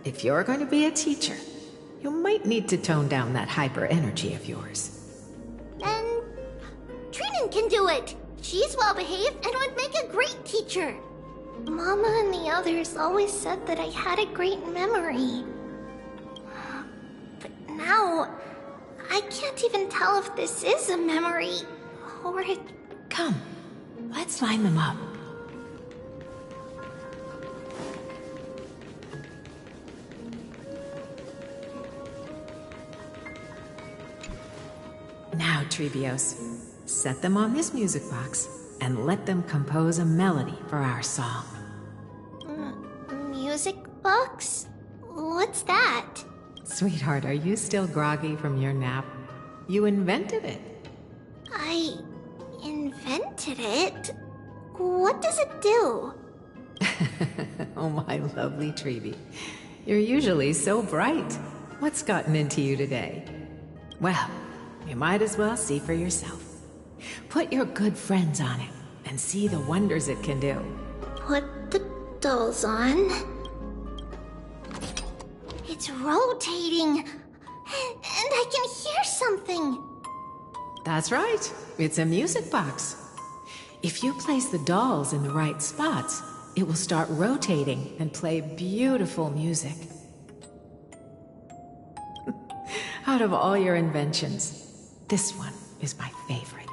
if you're going to be a teacher, you might need to tone down that hyper energy of yours. Then Trinan can do it! She's well behaved and would make a great teacher. Mama and the others always said that I had a great memory. But now, I can't even tell if this is a memory or it... Come, let's line them up. Now, Trebios, set them on this music box and let them compose a melody for our song. Music box? What's that? Sweetheart, are you still groggy from your nap? You invented it. I invented it? What does it do? Oh, my lovely Trebi. You're usually so bright. What's gotten into you today? Well, you might as well see for yourself. Put your good friends on it and see the wonders it can do. Put the dolls on. It's rotating. And I can hear something. That's right. It's a music box. If you place the dolls in the right spots, it will start rotating and play beautiful music. Out of all your inventions, this one is my favorite.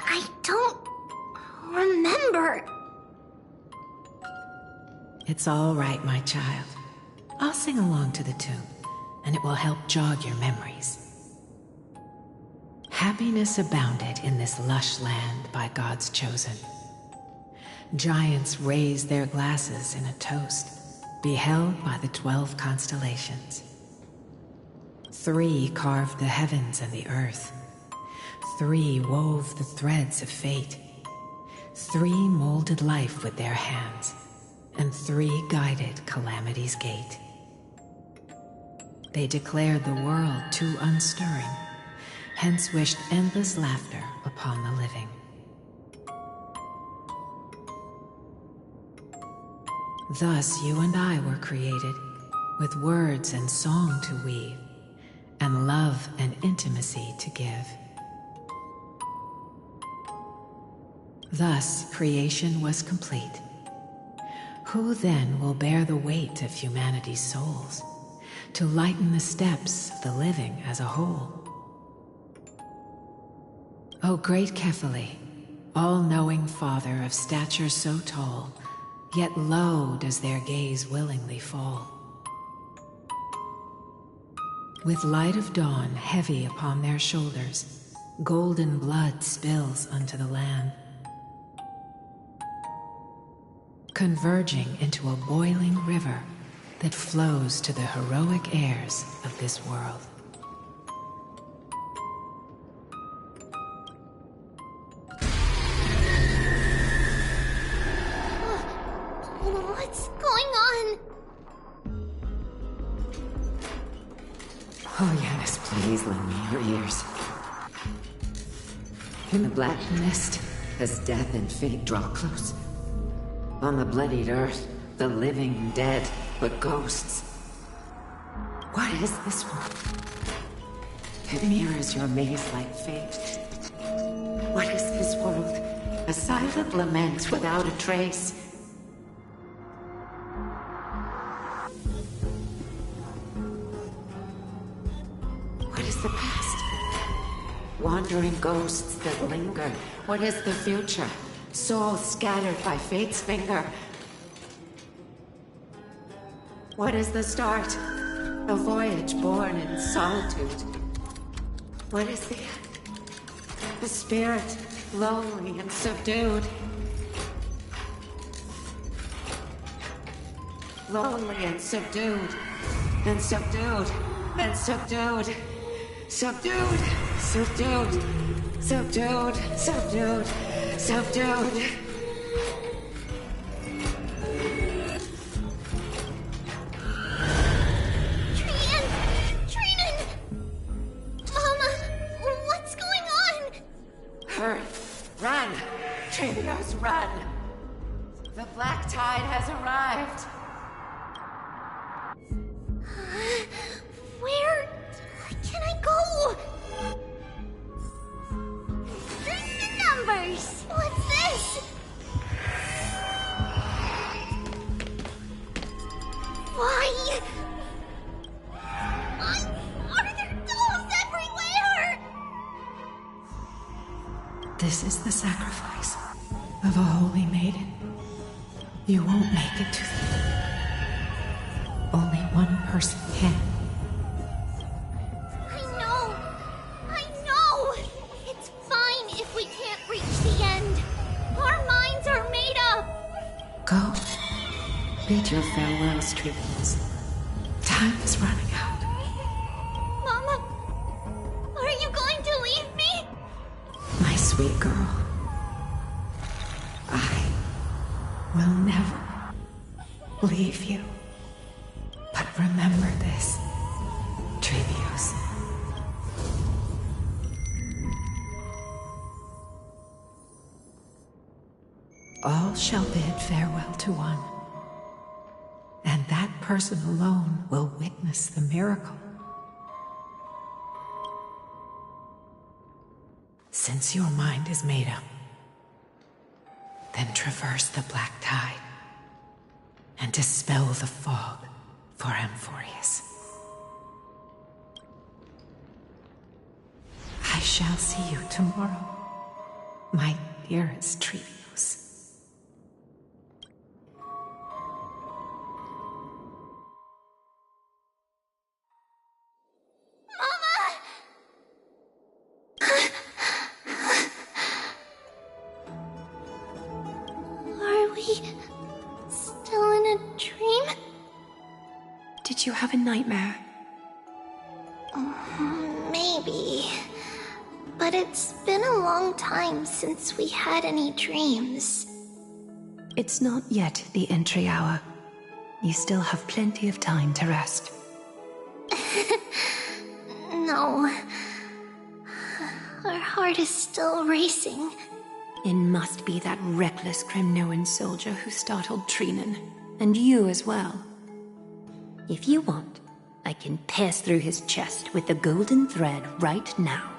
I don't remember. It's all right, my child. I'll sing along to the tune, and it will help jog your memories. Happiness abounded in this lush land by God's chosen. Giants raised their glasses in a toast, beheld by the 12 constellations. 3 carved the heavens and the earth. 3 wove the threads of fate. 3 molded life with their hands, and 3 guided calamity's gate. They declared the world too unstirring, hence wished endless laughter upon the living. Thus you and I were created, with words and song to weave, and love and intimacy to give. Thus creation was complete. Who then will bear the weight of humanity's souls, to lighten the steps of the living as a whole? O great Kephali, all-knowing Father of stature so tall, yet low does their gaze willingly fall. With light of dawn heavy upon their shoulders, golden blood spills unto the land, converging into a boiling river that flows to the heroic heirs of this world. What's going on? Oh, Yanis, please lend me your ears. In the black mist, as death and fate draw close, on the bloodied earth, the living dead, but ghosts. What is this one? It mirrors your maze-like fate. What is this world? A silent lament without a trace. What is the past? Wandering ghosts that linger. What is the future? Souls scattered by fate's finger. What is the start? A voyage born in solitude. What is the end? The spirit, lonely and subdued. Lonely and subdued. And subdued. And subdued. Subdued. Subdued. Subdued, subdued, subdued. Run! Treehouse, run! The black tide has arrived. Where can I go? Bring the numbers! What's this? Why? Why are there dolls everywhere? This is the sacrifice of a holy maiden. You won't make it to the... Only one person can. I know! It's fine if we can't reach the end. Our minds are made up. Go. Bid your farewells, Treehouse. Time is running out. Mama, are you going to leave me? My sweet girl. I will never leave you. But remember this, Treehouse. All shall bid farewell to one, and that person alone will witness the miracle. Since your mind is made up, then traverse the black tide and dispel the fog for Amphorius. I shall see you tomorrow, my dearest Treehouse. Are we still in a dream? Did you have a nightmare? Maybe. But it's been a long time since we had any dreams. It's not yet the entry hour. You still have plenty of time to rest. No. Our heart is still racing. It must be that reckless Kremnoan soldier who startled Trinan, and you as well. If you want, I can pass through his chest with the golden thread right now.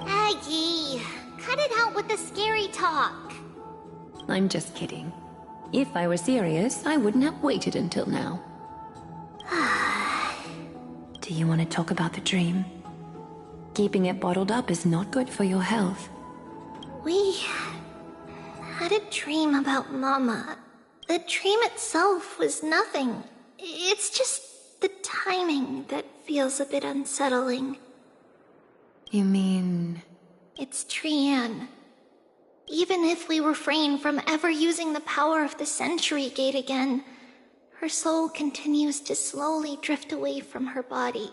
Aggie, cut it out with the scary talk. I'm just kidding. If I were serious, I wouldn't have waited until now. Do you want to talk about the dream? Keeping it bottled up is not good for your health. We had a dream about Mama. The dream itself was nothing. It's just the timing that feels a bit unsettling. You mean... It's Trian. Even if we refrain from ever using the power of the Century Gate again, her soul continues to slowly drift away from her body.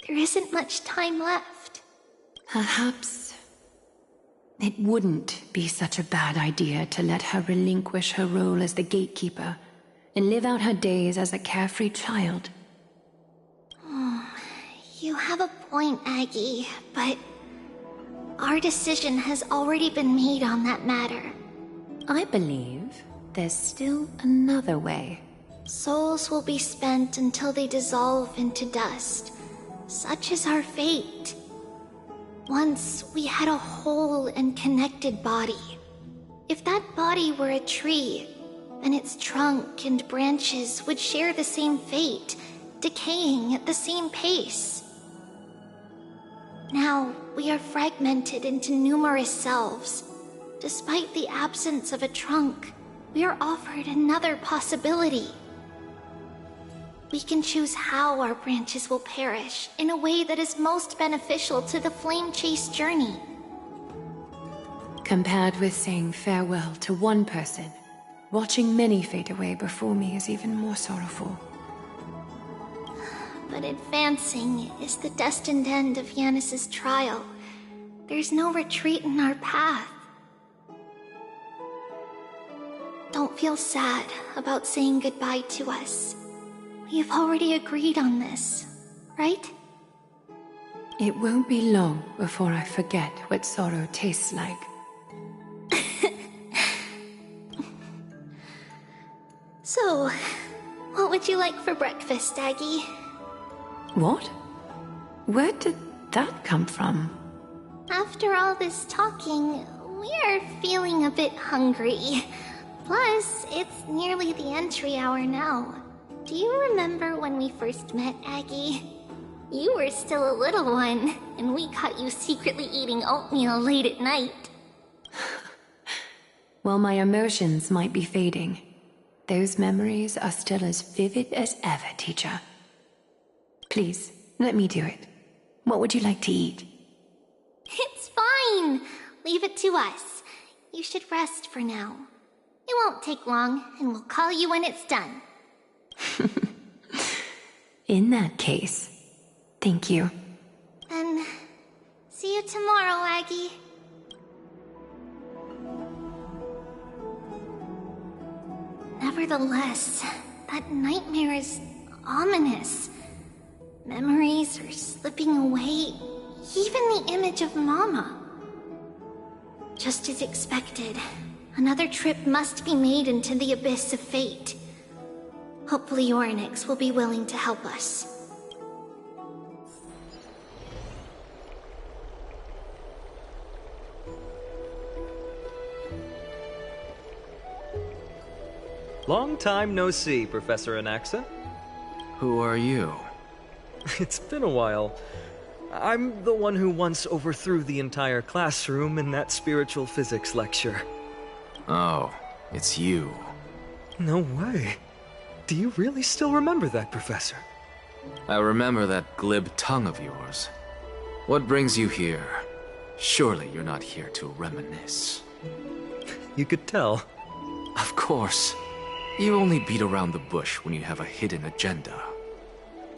There isn't much time left. Perhaps it wouldn't be such a bad idea to let her relinquish her role as the gatekeeper and live out her days as a carefree child. You have a point, Aggie, but our decision has already been made on that matter. I believe there's still another way. Souls will be spent until they dissolve into dust. Such is our fate. Once we had a whole and connected body. If that body were a tree, then its trunk and branches would share the same fate, decaying at the same pace. Now, we are fragmented into numerous selves. Despite the absence of a trunk, we are offered another possibility. We can choose how our branches will perish in a way that is most beneficial to the flame chase journey. Compared with saying farewell to one person, watching many fade away before me is even more sorrowful. but advancing is the destined end of Yanis's trial. There's no retreat in our path. Don't feel sad about saying goodbye to us. We've already agreed on this, right? It won't be long before I forget what sorrow tastes like. So, what would you like for breakfast, Aggie? What? Where did that come from? After all this talking, we're feeling a bit hungry. Plus, it's nearly the entry hour now. Do you remember when we first met, Aggie? You were still a little one, and we caught you secretly eating oatmeal late at night. While my emotions might be fading, those memories are still as vivid as ever, teacher. Please, let me do it. What would you like to eat? It's fine. Leave it to us. You should rest for now. It won't take long, and we'll call you when it's done. In that case, thank you. Then, see you tomorrow, Aggie. Nevertheless, that nightmare is ominous. Memories are slipping away, even the image of Mama. Just as expected, another trip must be made into the abyss of fate. Hopefully Orynyx will be willing to help us. Long time no see, Professor Anaxa. Who are you? It's been a while. I'm the one who once overthrew the entire classroom in that spiritual physics lecture. Oh, it's you. No way. Do you really still remember that, Professor? I remember that glib tongue of yours. What brings you here? Surely you're not here to reminisce. You could tell. Of course. You only beat around the bush when you have a hidden agenda.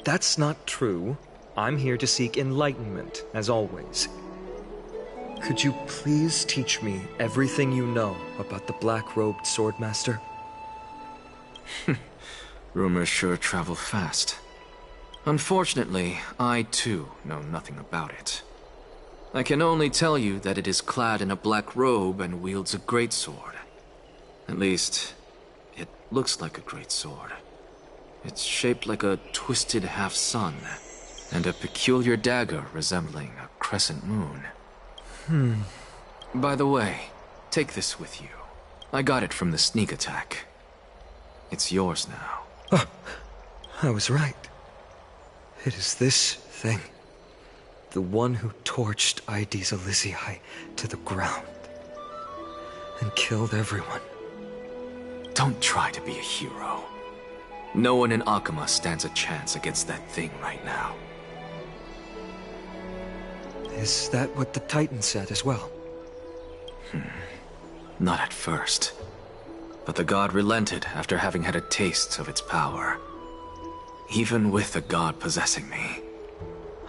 That's not true. I'm here to seek enlightenment, as always. Could you please teach me everything you know about the black-robed swordmaster? Rumors sure travel fast. Unfortunately, I too know nothing about it. I can only tell you that it is clad in a black robe and wields a greatsword. At least, it looks like a greatsword. It's shaped like a twisted half-sun, and a peculiar dagger resembling a crescent moon. By the way, take this with you. I got it from the sneak attack. It's yours now. Oh, I was right. It is this thing. The one who torched Aedes Elysiae to the ground. And killed everyone. Don't try to be a hero. No one in Akama stands a chance against that thing right now. Is that what the Titan said as well? Not at first. But the god relented after having had a taste of its power. Even with the god possessing me,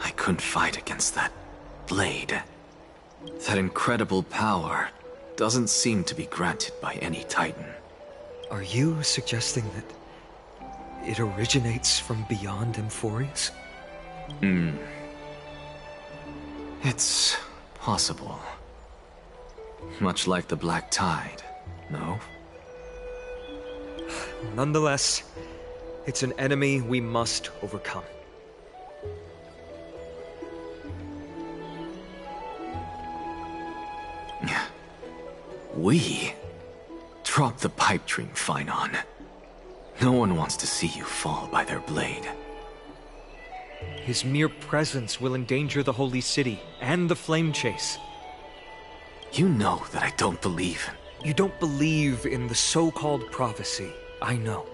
I couldn't fight against that blade. That incredible power doesn't seem to be granted by any Titan. Are you suggesting that it originates from beyond Amphorius? It's possible. Much like the Black Tide, no? Nonetheless, it's an enemy we must overcome. We? Drop the pipe dream, Phynon. No one wants to see you fall by their blade. His mere presence will endanger the Holy City and the Flame Chase. You know that I don't believe in... You don't believe in the so-called prophecy, I know.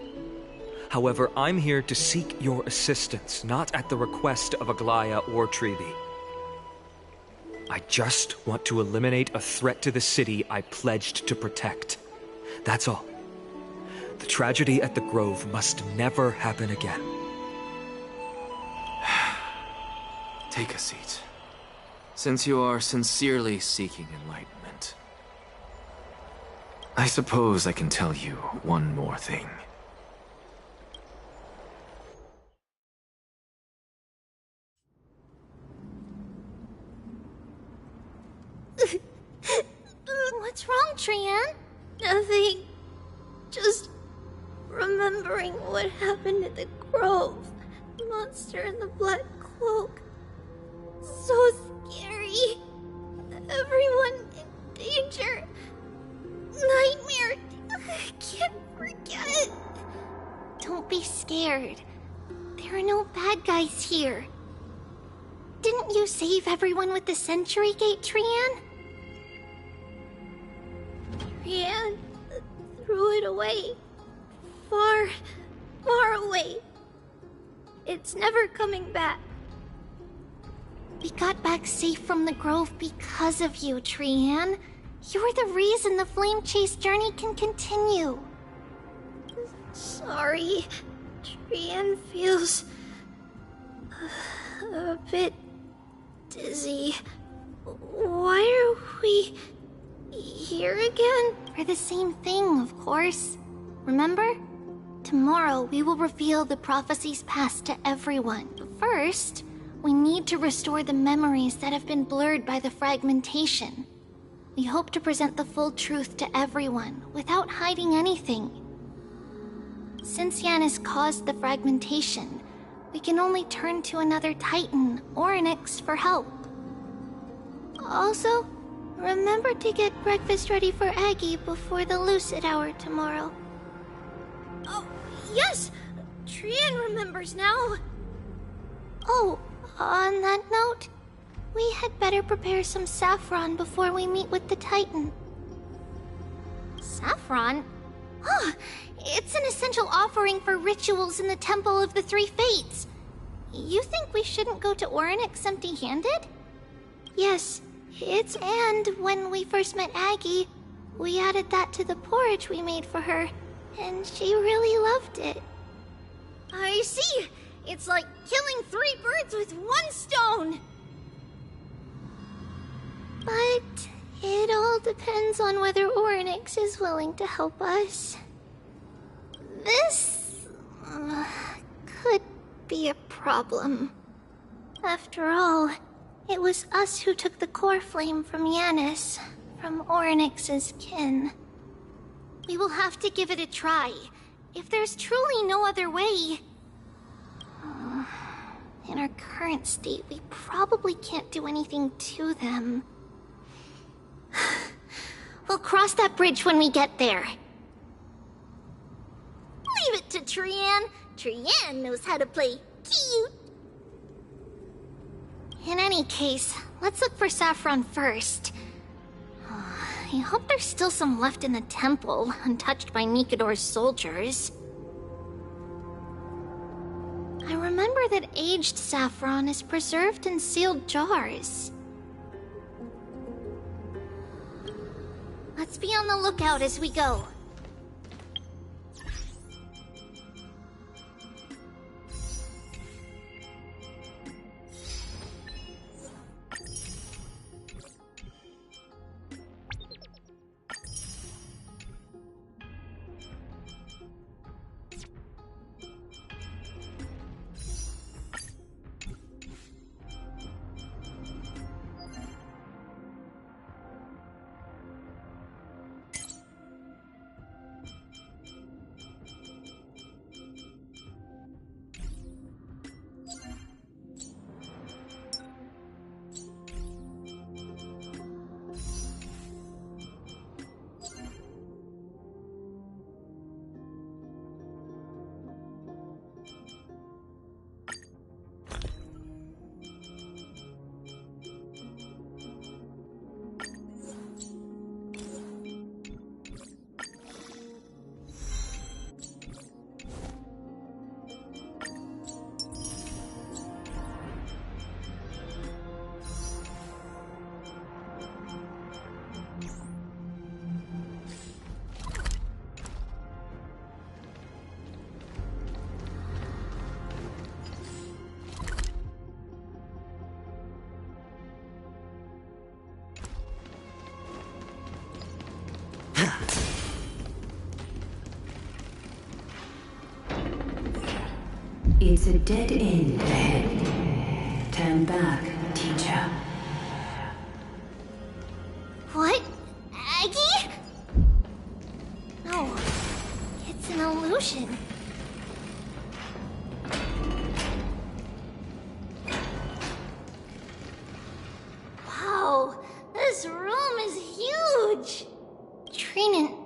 However, I'm here to seek your assistance, not at the request of Aglaya or Trevi. I just want to eliminate a threat to the city I pledged to protect. That's all. The tragedy at the Grove must never happen again. Take a seat. Since you are sincerely seeking enlightenment, I suppose I can tell you one more thing. What's wrong, Trian? Nothing. Just remembering what happened at the Grove. The monster in the black cloak. So scary. Everyone in danger. Nightmare. I can't forget. Don't be scared. There are no bad guys here. Didn't you save everyone with the Century Gate, Trian? Trian threw it away. Far, far away. It's never coming back. We got back safe from the Grove because of you, Trian. You're the reason the Flame Chase journey can continue. Sorry. Trian feels a bit dizzy. Why are we here again? For the same thing, of course. Remember? Tomorrow we will reveal the prophecies past to everyone. First, we need to restore the memories that have been blurred by the fragmentation. We hope to present the full truth to everyone without hiding anything. Since Yanis caused the fragmentation, we can only turn to another Titan, Orynyx, for help. Also, remember to get breakfast ready for Aggie before the Lucid Hour tomorrow. Oh, yes! Trian remembers now. Oh, on that note, we had better prepare some saffron before we meet with the Titan. Saffron? Ah, it's an essential offering for rituals in the Temple of the Three Fates. You think we shouldn't go to Orynyx empty-handed? Yes, And when we first met Aggie, we added that to the porridge we made for her, and she really loved it. I see! It's like killing 3 birds with 1 stone! But it all depends on whether Orynyx is willing to help us. This could be a problem. After all, it was us who took the core flame from Yanis, from Orynyx's kin. We will have to give it a try. If there's truly no other way... In our current state, we probably can't do anything to them. We'll cross that bridge when we get there. Leave it to Trian. Trian knows how to play cute. In any case, let's look for saffron first. I hope there's still some left in the temple, untouched by Nikador's soldiers. I remember that aged saffron is preserved in sealed jars. Let's be on the lookout as we go. It's a dead end ahead. Turn back, teacher. What? Aggie? No, it's an illusion. Wow, this room is huge! Trinan,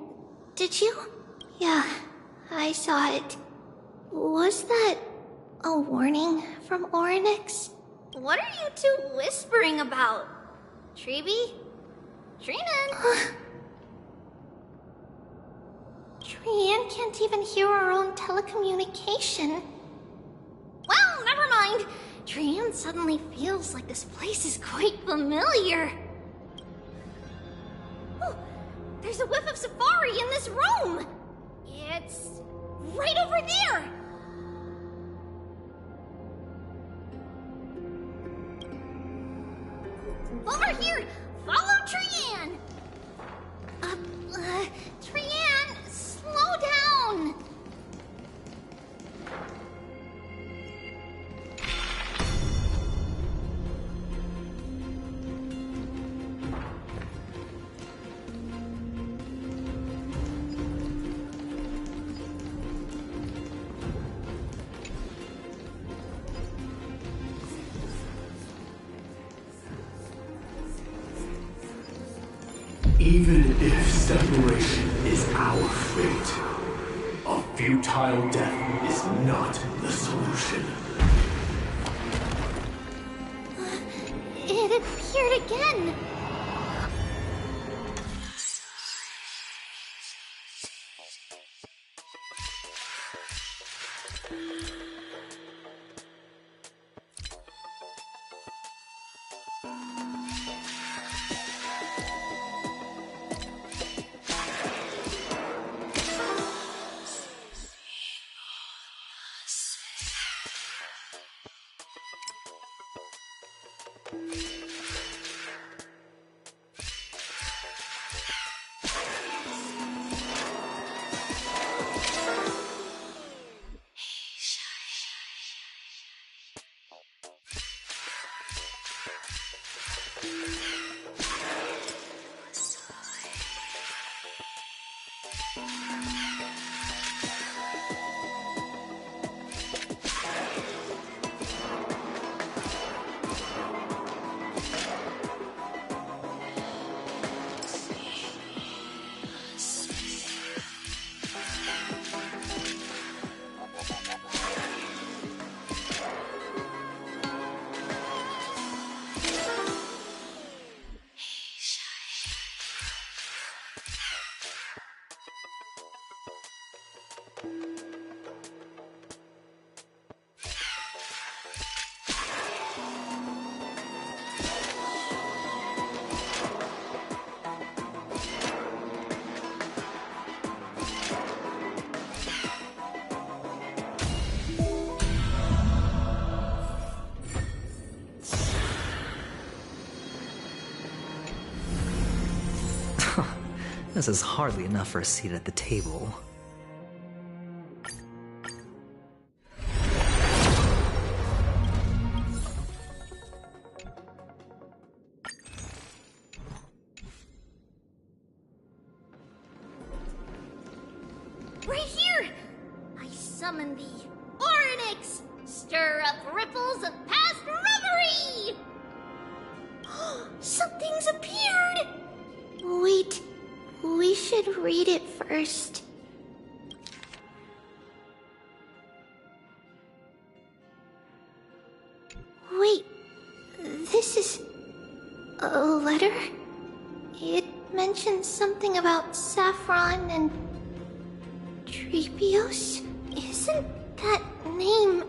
did you? Yeah, I saw it. Was that a warning from Orynyx? What are you two whispering about? Treeby? Trinan? Trian can't even hear our own telecommunication. Well, never mind. Trian suddenly feels like this place is quite familiar. Oh, there's a whiff of safari in this room. It's right over there. Over here! Follow Trian! Trian, slow down! Even if separation is our fate, a futile death is not the solution. It appeared again! This is hardly enough for a seat at the table. Right here! I summon thee, Orynyx! Stir up ripples of past reverie! Something's appeared! Wait, we should read it first. Wait, this is a letter? It mentions something about Saffron and Trepios? Isn't that name...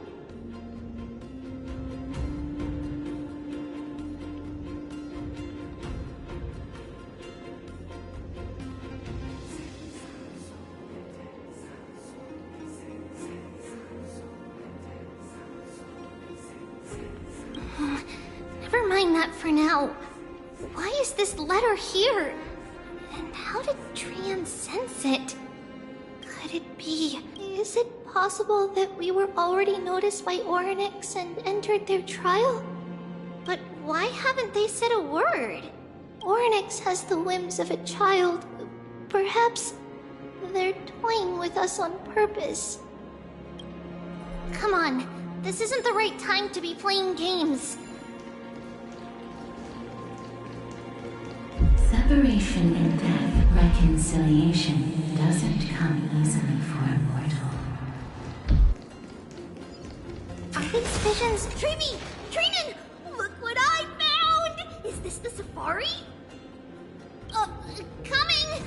Never mind that for now. Why is this letter here? And how did Trian sense it? Could it be... Is it possible that we were already noticed by Oryx and entered their trial? But why haven't they said a word? Oryx has the whims of a child. Perhaps they're toying with us on purpose. Come on, this isn't the right time to be playing games. Separation in death, reconciliation doesn't come easily for a mortal. Are these visions? Treeby! Trinan! Look what I found! Is this the safari? Coming!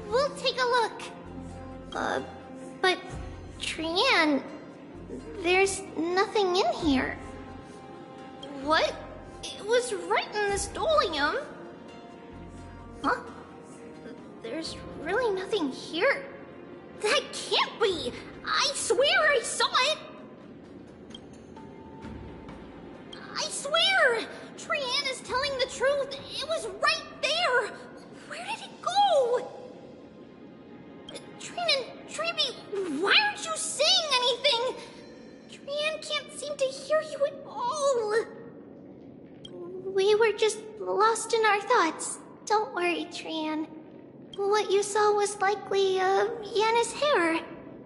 We'll take a look. But Trian, there's nothing in here. What? It was right in the stolium. Huh? There's really nothing here. That can't be! I swear I saw it! I swear! Trian is telling the truth. It was right there! Where did it go? Trinan, Treeby, why aren't you saying anything? Trian can't seem to hear you at all. We were just lost in our thoughts. Don't worry, Trian. What you saw was likely, Yanna's hair.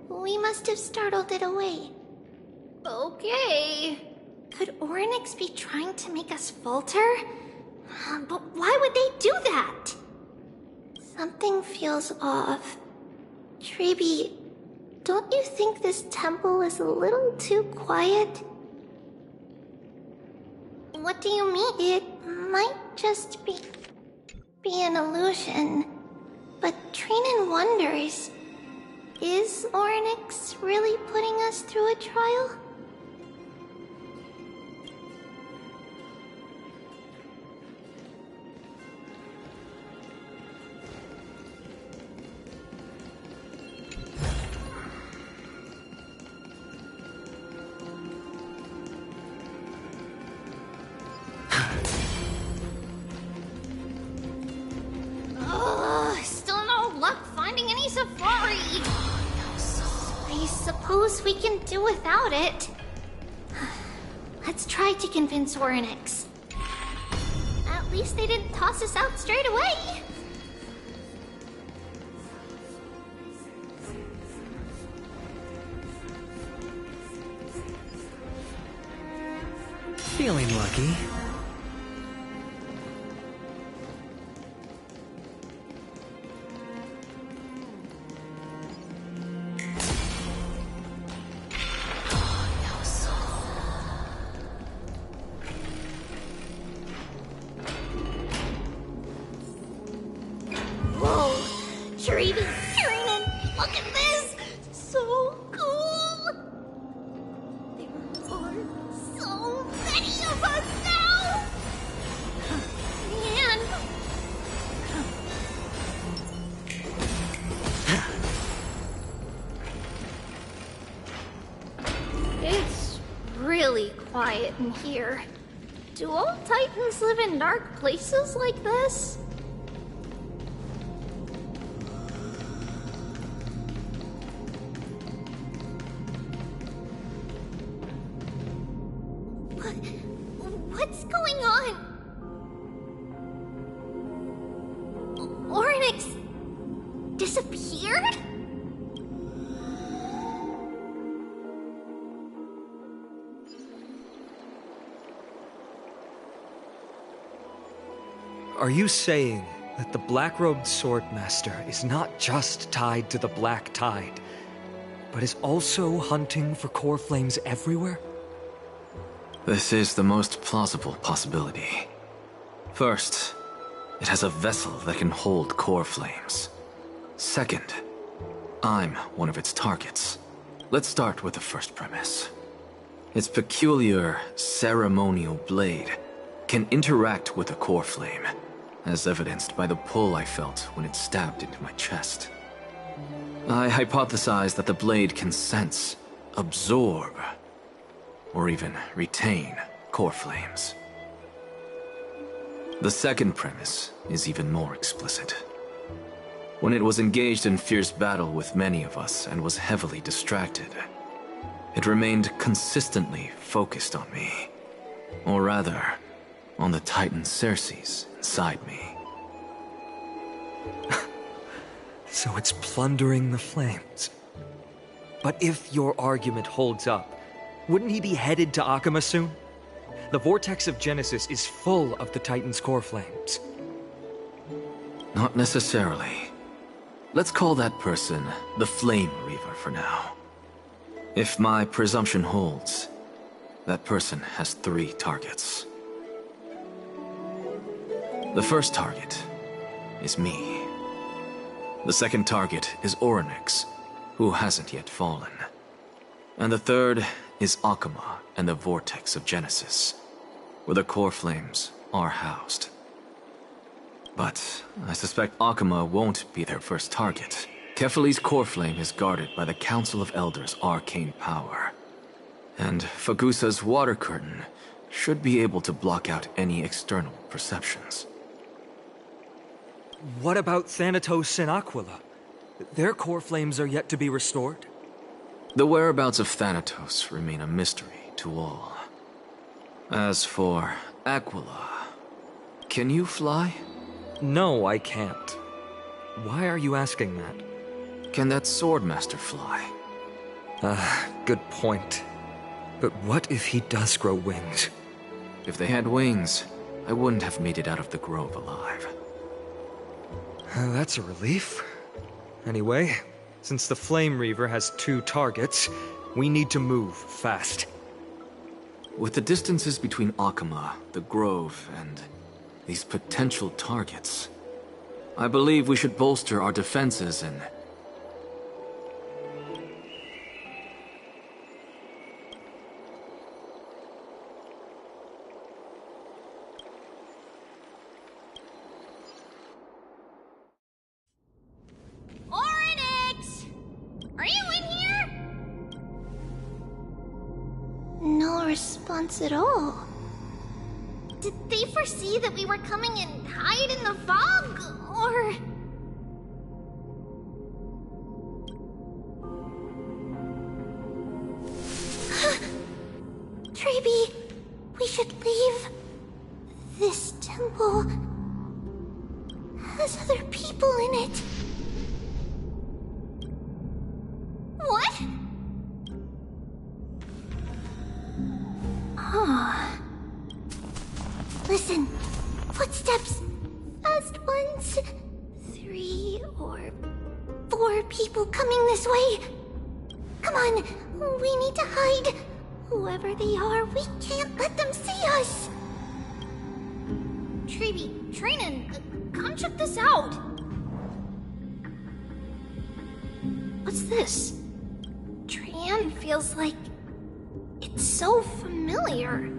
We must have startled it away. Okay. Could Oryx be trying to make us falter? But why would they do that? Something feels off. Treeby, don't you think this temple is a little too quiet? What do you mean? It might just be an illusion. But Trinan wonders, is Oryx really putting us through a trial? Still no luck finding any safari. I suppose we can do without it. Let's try to convince Oryx. At least they didn't toss us out straight away. Feeling lucky. Whoa! Treeby, Trinan, look at this! So cool! There are so many of us now! Man! It's really quiet in here. Do all Titans live in dark places like this? What's going on? Oryx disappeared? Are you saying that the black-robed swordmaster is not just tied to the Black Tide, but is also hunting for core flames everywhere? This is the most plausible possibility. First, it has a vessel that can hold core flames. Second, I'm one of its targets. Let's start with the first premise. Its peculiar ceremonial blade can interact with a core flame, as evidenced by the pull I felt when it stabbed into my chest. I hypothesize that the blade can sense, absorb, or even retain core flames. The second premise is even more explicit. When it was engaged in fierce battle with many of us and was heavily distracted, it remained consistently focused on me. Or rather, on the Titan Cersei's inside me. So it's plundering the flames. But if your argument holds up, wouldn't he be headed to Akama soon? The vortex of Genesis is full of the Titan's core flames. Not necessarily. Let's call that person the Flame Reaver for now. If my presumption holds, that person has 3 targets. The first target is me. The second target is Orynyx, who hasn't yet fallen. And the third is Akama and the Vortex of Genesis, where the core flames are housed. But I suspect Akama won't be their first target. Kefali's core flame is guarded by the Council of Elders' arcane power. And Fagusa's water curtain should be able to block out any external perceptions. What about Thanatos and Aquila? Their core flames are yet to be restored? The whereabouts of Thanatos remain a mystery to all. As for Aquila, can you fly? No, I can't. Why are you asking that? Can that Swordmaster fly? Good point. But what if he does grow wings? If they had wings, I wouldn't have made it out of the grove alive. That's a relief. Anyway, since the Flame Reaver has 2 targets, we need to move fast. With the distances between Akama, the grove, and these potential targets, I believe we should bolster our defenses and... Orynyx! Are you in here? No response at all. Did they foresee that we were coming and hide in the fog, or... Treeby, we should leave. This temple has other people in it. What? Oh. Listen, footsteps. Fast ones. 3 or 4 people coming this way. Come on, we need to hide. Whoever they are, we can't let them see us. Treeby, Trinan, come check this out. What's this? Trian feels like it's so familiar.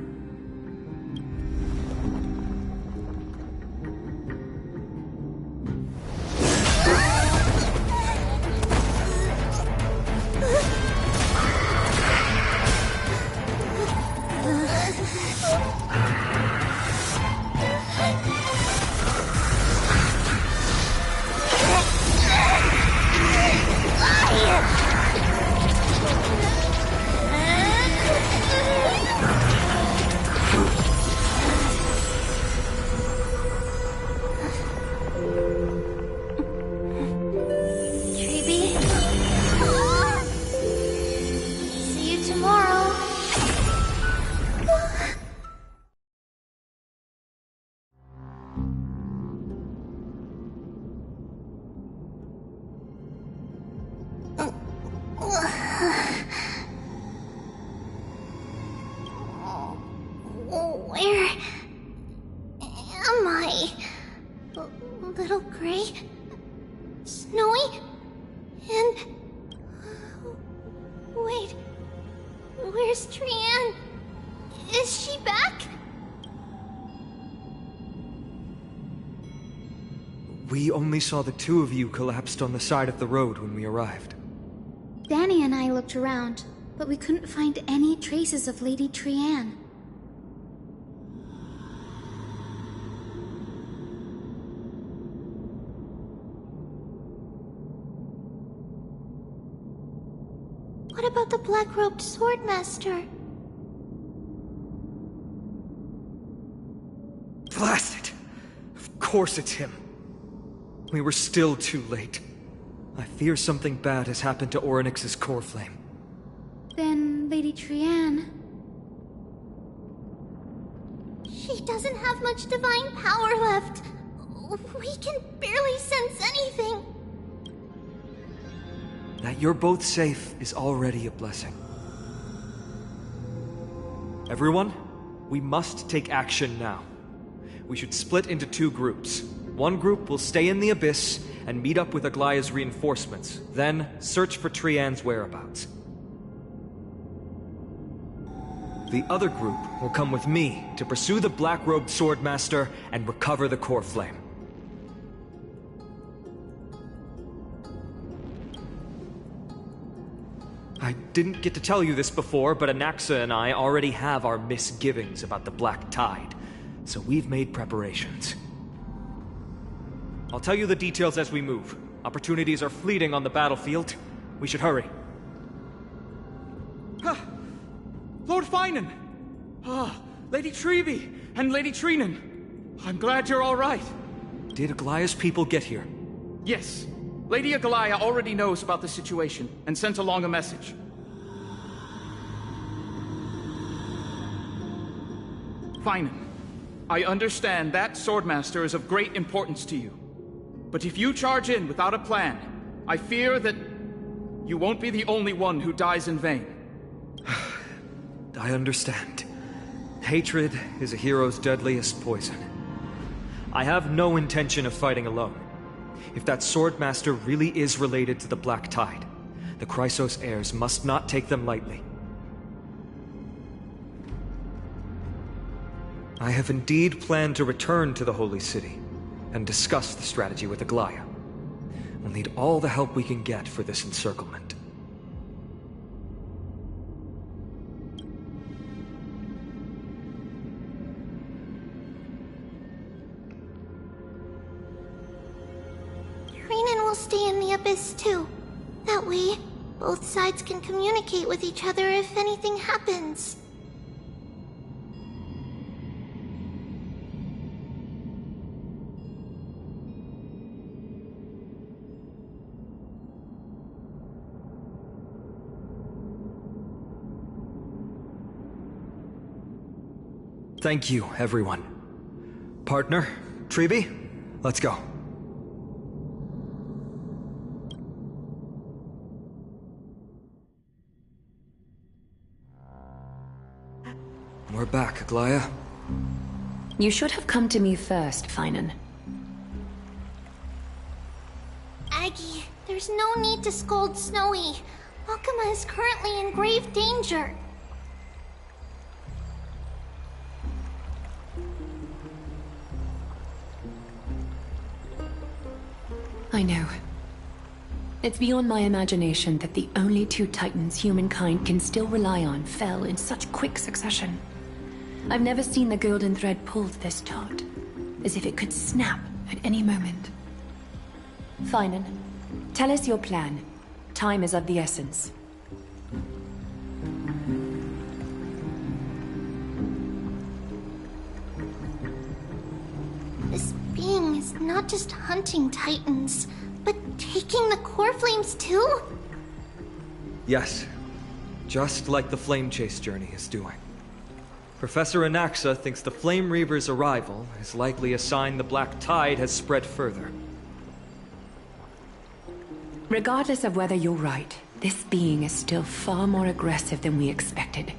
Where am I? Little Gray? Snowy? And... Wait... Where's Trian? Is she back? We only saw the 2 of you collapsed on the side of the road when we arrived. Danny and I looked around, but we couldn't find any traces of Lady Trian. What about the black-robed swordmaster? Blast it! Of course it's him. We were still too late. I fear something bad has happened to Orynyx's core flame. Then Lady Trianne... She doesn't have much divine power left. We can barely sense anything. That you're both safe is already a blessing. Everyone, we must take action now. We should split into 2 groups. One group will stay in the Abyss and meet up with Aglaya's reinforcements, then search for Trianne's whereabouts. The other group will come with me to pursue the black-robed swordmaster and recover the core flame. I didn't get to tell you this before, but Anaxa and I already have our misgivings about the Black Tide, so we've made preparations. I'll tell you the details as we move. Opportunities are fleeting on the battlefield. We should hurry. Lord Finan! Lady Treby and Lady Trinan. I'm glad you're all right. Did Aglaya's people get here? Yes. Lady Aglaya already knows about the situation and sent along a message. Finan, I understand that Swordmaster is of great importance to you. But if you charge in without a plan, I fear that you won't be the only one who dies in vain. I understand. Hatred is a hero's deadliest poison. I have no intention of fighting alone. If that Swordmaster really is related to the Black Tide, the Chrysos heirs must not take them lightly. I have indeed planned to return to the Holy City and discuss the strategy with Aglaya. We'll need all the help we can get for this encirclement. Trinan will stay in the Abyss too. That way, both sides can communicate with each other if anything happens. Thank you, everyone. Partner, Treby, let's go. We're back, Aglaya. You should have come to me first, Finan. Aggie, there's no need to scold Snowy. Alchema is currently in grave danger. I know. It's beyond my imagination that the only 2 titans humankind can still rely on fell in such quick succession. I've never seen the golden thread pulled this taut, as if it could snap at any moment. Finan, tell us your plan. Time is of the essence. This being is not just hunting titans, but taking the core flames too? Yes, just like the Flame Chase journey is doing. Professor Anaxa thinks the Flame Reaver's arrival is likely a sign the Black Tide has spread further. Regardless of whether you're right, this being is still far more aggressive than we expected.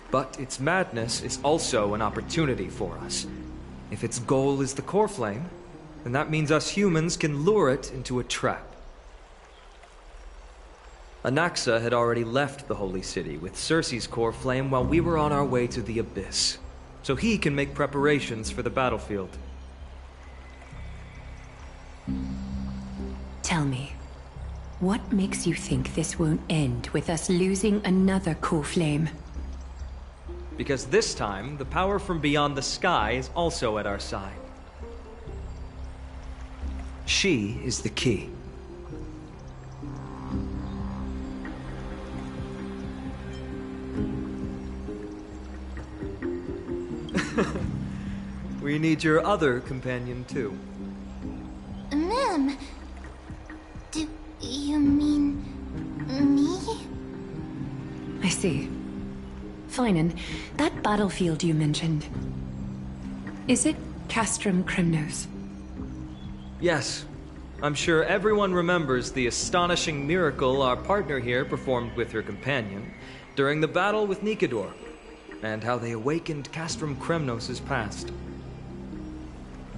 But its madness is also an opportunity for us. If its goal is the core flame, then that means us humans can lure it into a trap. Anaxa had already left the Holy City with Cersei's core flame while we were on our way to the Abyss, so he can make preparations for the battlefield. Tell me, what makes you think this won't end with us losing another core flame? Because this time, the power from beyond the sky is also at our side. She is the key. We need your other companion, too. Ma'am, do you mean me? I see. Finan, that battlefield you mentioned, is it Castrum Kremnos? Yes. I'm sure everyone remembers the astonishing miracle our partner here performed with her companion during the battle with Nikador, and how they awakened Castrum Kremnos' past.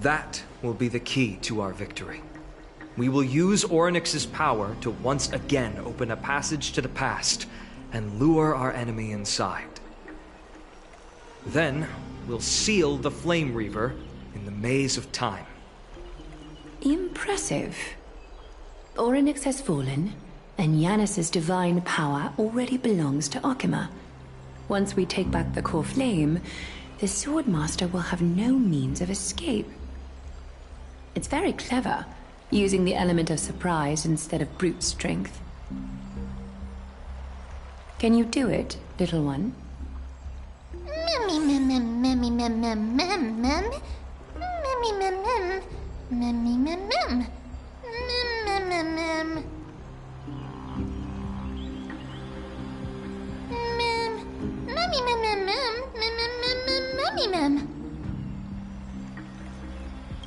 That will be the key to our victory. We will use Orynyx's power to once again open a passage to the past and lure our enemy inside. Then, we'll seal the Flame Reaver in the maze of time. Impressive. Orynyx has fallen, and Yanis's divine power already belongs to Okima. Once we take back the core flame, the Swordmaster will have no means of escape. It's very clever, using the element of surprise instead of brute strength. Can you do it, little one?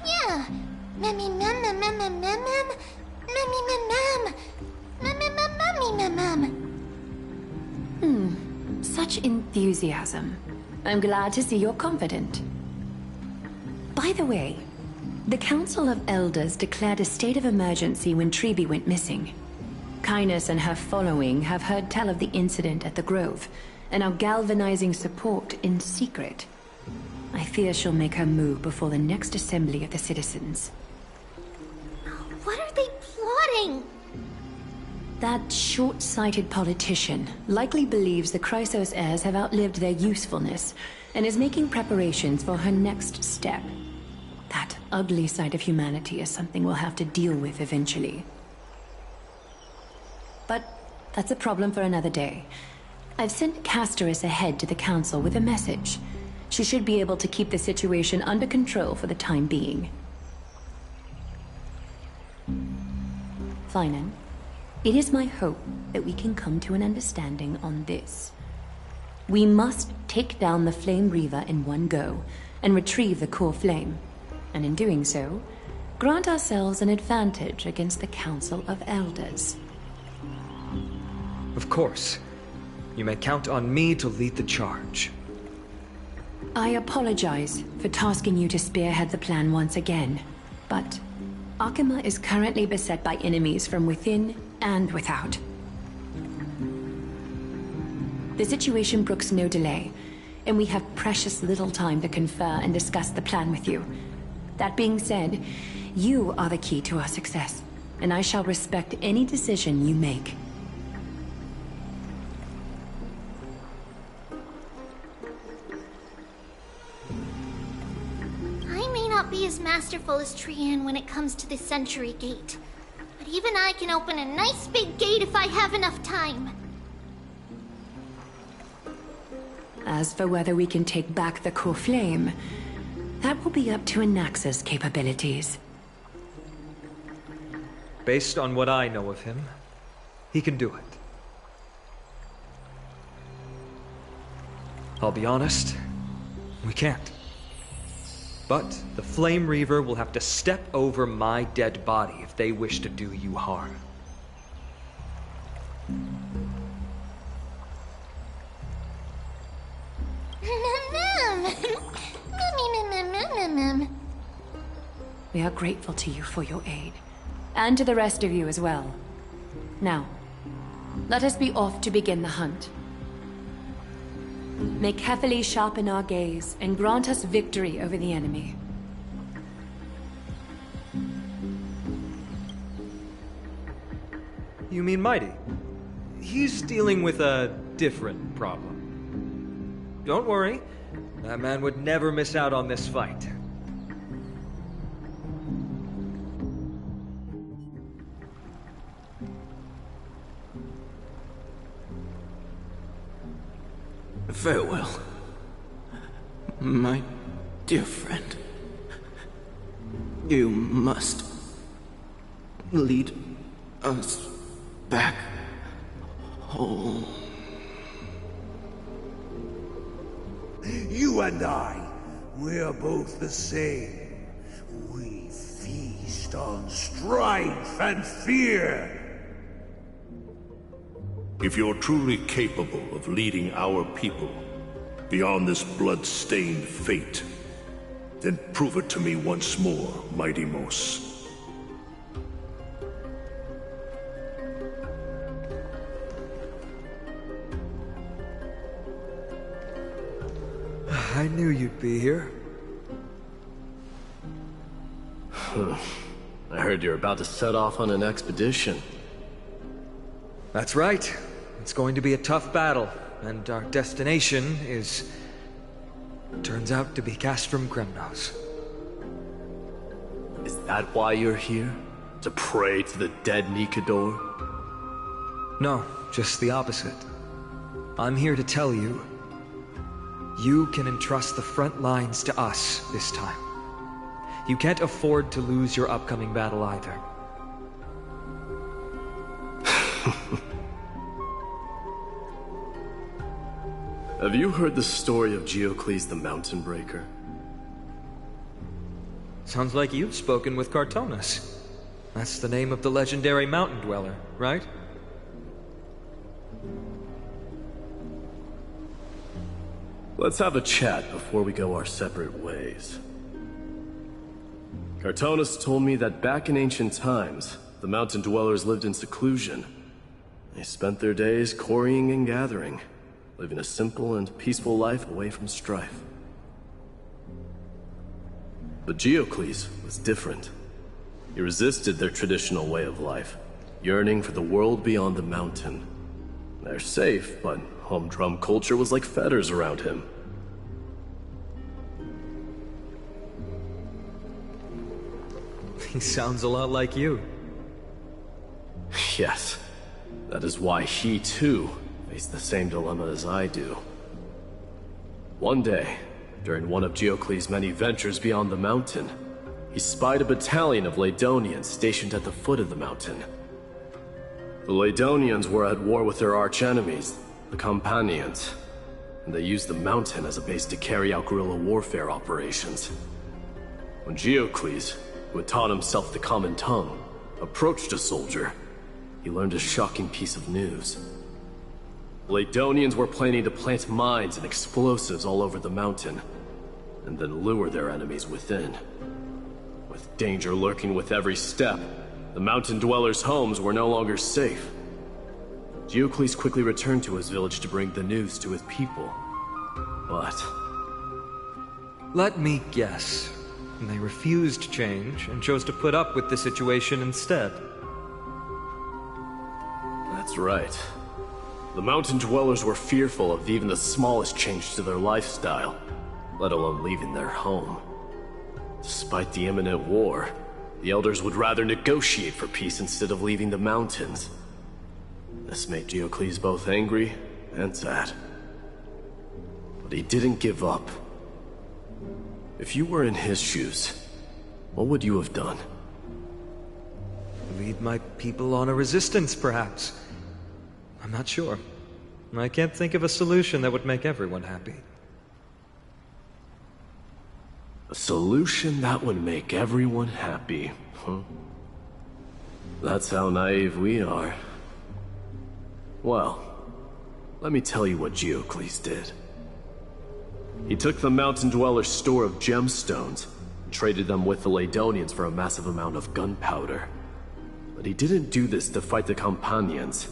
Yeah. Such enthusiasm. I'm glad to see you're confident. By the way, the Council of Elders declared a state of emergency when Treeby went missing. Kynus and her following have heard tell of the incident at the Grove, and are galvanizing support in secret. I fear she'll make her move before the next assembly of the citizens. What are they plotting? That short-sighted politician likely believes the Chrysos heirs have outlived their usefulness, and is making preparations for her next step. That ugly side of humanity is something we'll have to deal with eventually. But that's a problem for another day. I've sent Castoris ahead to the council with a message. She should be able to keep the situation under control for the time being. Finan, it is my hope that we can come to an understanding on this. We must take down the Flame Reaver in one go, and retrieve the core flame. And in doing so, grant ourselves an advantage against the Council of Elders. Of course. You may count on me to lead the charge. I apologize for tasking you to spearhead the plan once again, but Okima is currently beset by enemies from within and without. The situation brooks no delay, and we have precious little time to confer and discuss the plan with you. That being said, you are the key to our success, and I shall respect any decision you make. I may not be as masterful as Trian when it comes to the Century Gate, but even I can open a nice big gate if I have enough time. As for whether we can take back the core flame, that will be up to Anaxa's capabilities. Based on what I know of him, he can do it. I'll be honest, we can't. But the Flame Reaver will have to step over my dead body if they wish to do you harm. We are grateful to you for your aid, and to the rest of you as well. Now, let us be off to begin the hunt. May carefully sharpen our gaze and grant us victory over the enemy. You mean Mighty? He's dealing with a different problem. Don't worry, that man would never miss out on this fight. Farewell, My dear friend, you must lead us back home. You and I, we're both the same. We feast on strife and fear. If you're truly capable of leading our people beyond this blood-stained fate, then prove it to me once more, Mighty Mos. I knew you'd be here. I heard you're about to set off on an expedition. That's right. It's going to be a tough battle, and our destination is... turns out to be Castrum Kremnos. Is that why you're here? To pray to the dead Nikador? No, just the opposite. I'm here to tell you, you can entrust the front lines to us this time. You can't afford to lose your upcoming battle either. Have you heard the story of Geocles the Mountain Breaker? Sounds like you've spoken with Cartonus. That's the name of the legendary mountain dweller, right? Let's have a chat before we go our separate ways. Cartonus told me that back in ancient times, the mountain dwellers lived in seclusion. They spent their days quarrying and gathering, living a simple and peaceful life away from strife. But Geocles was different. He resisted their traditional way of life, yearning for the world beyond the mountain. They're safe, but humdrum culture was like fetters around him. He sounds a lot like you. Yes. That is why he, too, faced the same dilemma as I do. One day, during one of Geocles' many ventures beyond the mountain, he spied a battalion of Ladonians stationed at the foot of the mountain. The Ladonians were at war with their arch-enemies, the Companions, and they used the mountain as a base to carry out guerrilla warfare operations. When Geocles, who had taught himself the common tongue, approached a soldier, he learned a shocking piece of news. Ladonians were planning to plant mines and explosives all over the mountain, and then lure their enemies within. With danger lurking with every step, the mountain dwellers' homes were no longer safe. Geocles quickly returned to his village to bring the news to his people. But... let me guess. They refused change and chose to put up with the situation instead. That's right. The mountain dwellers were fearful of even the smallest change to their lifestyle, let alone leaving their home. Despite the imminent war, the elders would rather negotiate for peace instead of leaving the mountains. This made Geocles both angry and sad. But he didn't give up. If you were in his shoes, what would you have done? Lead my people on a resistance, perhaps. I'm not sure. I can't think of a solution that would make everyone happy. A solution that would make everyone happy, huh? That's how naive we are. Well, let me tell you what Geocles did. He took the mountain dwellers' store of gemstones and traded them with the Ladonians for a massive amount of gunpowder. But he didn't do this to fight the Companions.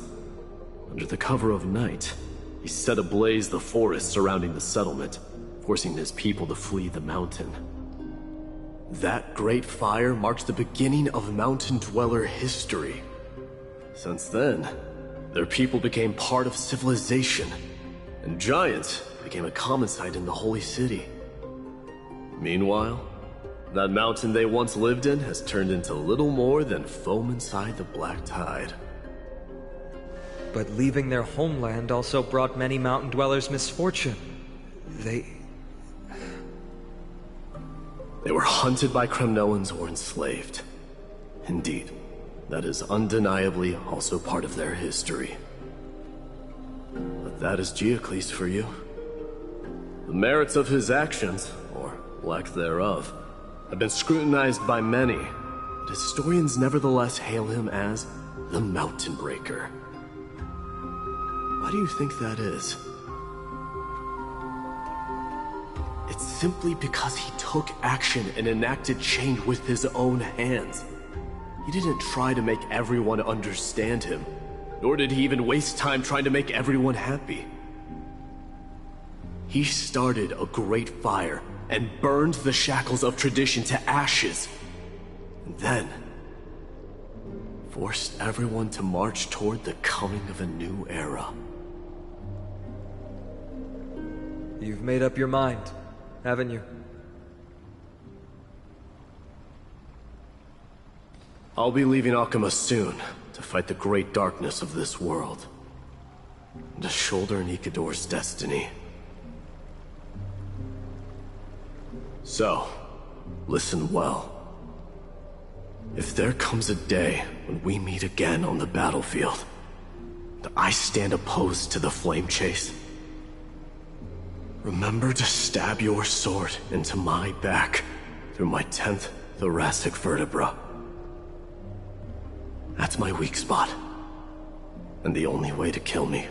Under the cover of night, he set ablaze the forest surrounding the settlement, forcing his people to flee the mountain. That great fire marked the beginning of mountain dweller history. Since then, their people became part of civilization, and giants became a common sight in the holy city. Meanwhile, that mountain they once lived in has turned into little more than foam inside the black tide. But leaving their homeland also brought many mountain dwellers misfortune. They were hunted by Kremnoans or enslaved. Indeed, that is undeniably also part of their history. But that is Geocles for you. The merits of his actions, or lack thereof, have been scrutinized by many, but historians nevertheless hail him as the Mountain Breaker. Why do you think that is? It's simply because he took action and enacted change with his own hands. He didn't try to make everyone understand him, nor did he even waste time trying to make everyone happy. He started a great fire and burned the shackles of tradition to ashes, and then forced everyone to march toward the coming of a new era. You've made up your mind, haven't you? I'll be leaving Alchema soon to fight the great darkness of this world, and to shoulder Nikador's destiny. So, listen well. If there comes a day when we meet again on the battlefield, and I stand opposed to the flame chase, remember to stab your sword into my back through my 10th thoracic vertebra. That's my weak spot, and the only way to kill me.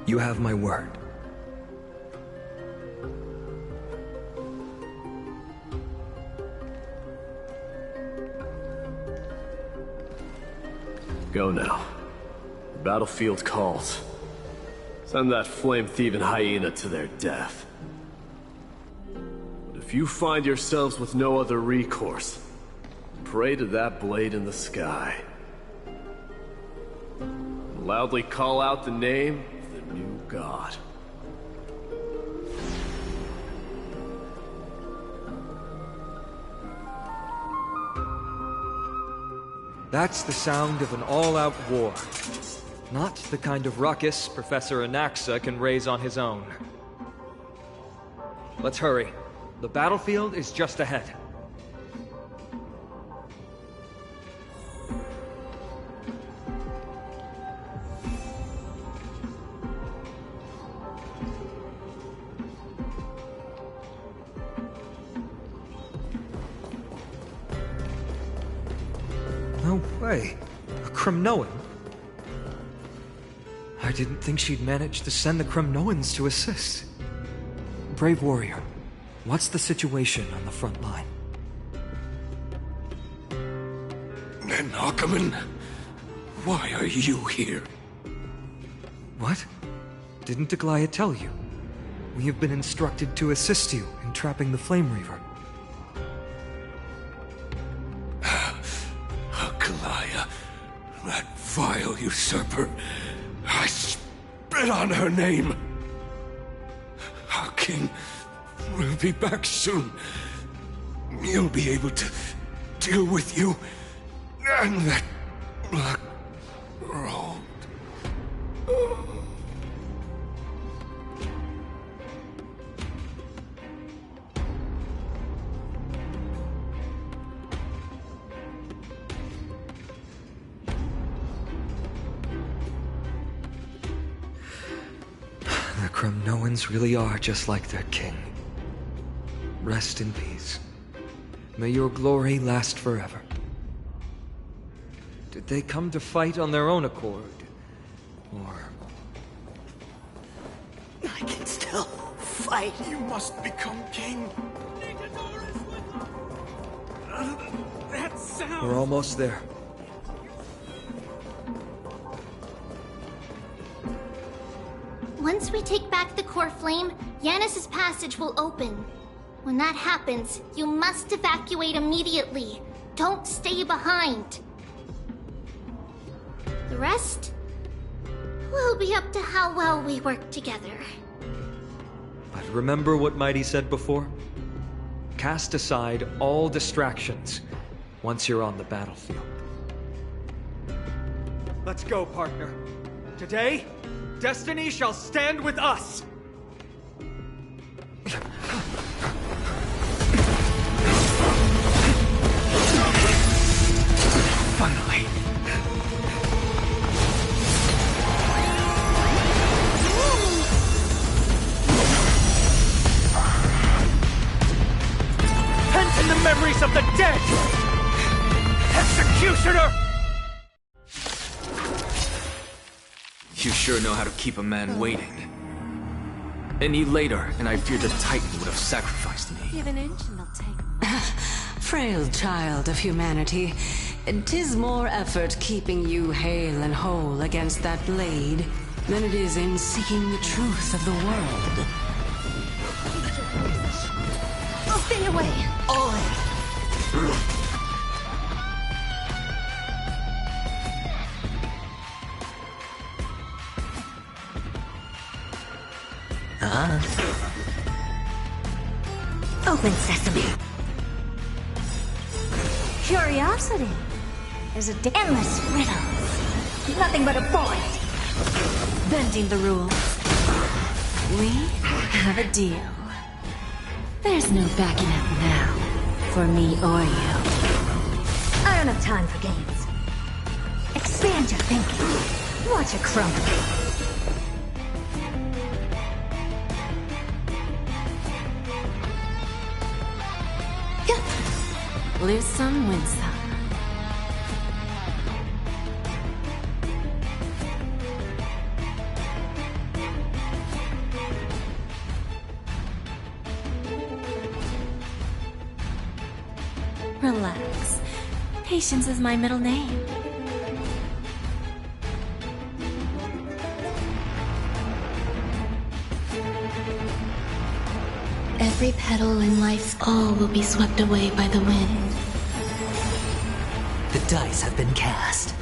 You have my word. Go now. The battlefield calls. Send that flame-thieving hyena to their death. But if you find yourselves with no other recourse, pray to that blade in the sky. And loudly call out the name of the new god. That's the sound of an all-out war. Not the kind of ruckus Professor Anaxa can raise on his own. Let's hurry. The battlefield is just ahead. No way. A Kremnoan? I didn't think she'd manage to send the Kremnoans to assist. Brave warrior, what's the situation on the front line? And Ackerman, why are you here? What? Didn't Aglaya tell you? We have been instructed to assist you in trapping the Flame Reaver. Aglaya, that vile usurper. I spit on her name. Our king will be back soon. He'll be able to deal with you and that black road. The Kremnoans really are just like their king. Rest in peace. May your glory last forever. Did they come to fight on their own accord? Or... I can still fight. You must become king. That sound. We're almost there. Once we take back the core flame, Yanis's passage will open. When that happens, you must evacuate immediately. Don't stay behind. The rest will be up to how well we work together. But remember what Mighty said before? Cast aside all distractions once you're on the battlefield. Let's go, partner. Today, destiny shall stand with us! Finally. Pent in the memories of the dead! Executioner! You sure know how to keep a man waiting. Any later, and I fear the Titan would have sacrificed me. Give an inch and they'll take. Frail child of humanity, 'tis more effort keeping you hale and whole against that blade than it is in seeking the truth of the world. Stay away! Open sesame. Curiosity. There's endless riddles. Nothing but a point. Bending the rules. We have a deal. There's no backing up now, for me or you. I don't have time for games. Expand your thinking. Watch it crumble. Lose some, win some. Relax. Patience is my middle name. Every petal in life's all will be swept away by the wind. The dice have been cast.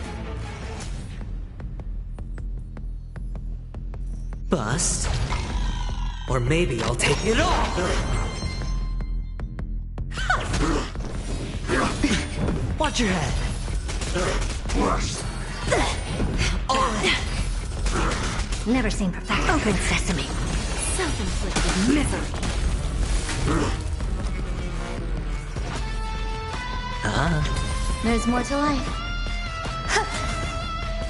Bust. Or maybe I'll take it all! Watch your head. Never seen perfection. Open sesame. Self-inflicted misery. There's more to life.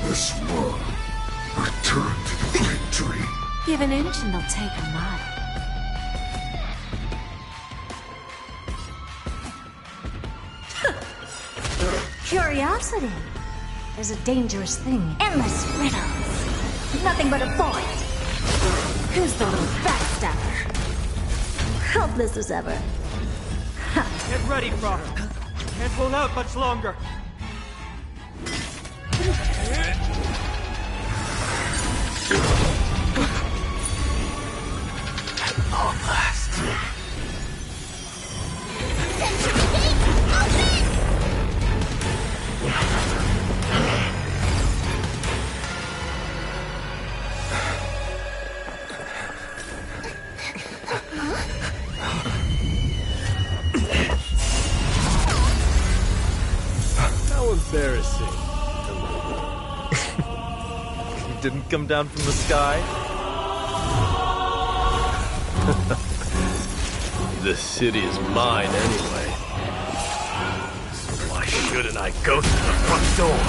This one return to the great tree. Give an inch and they'll take a mile. Curiosity. There's a dangerous thing. Endless riddles. Nothing but a point. Who's the little backstabber? Helpless as ever. Get ready, Frog. Can't hold out much longer. Long last. How embarrassing. You didn't come down from the sky? The city is mine anyway. So why shouldn't I go through the front door?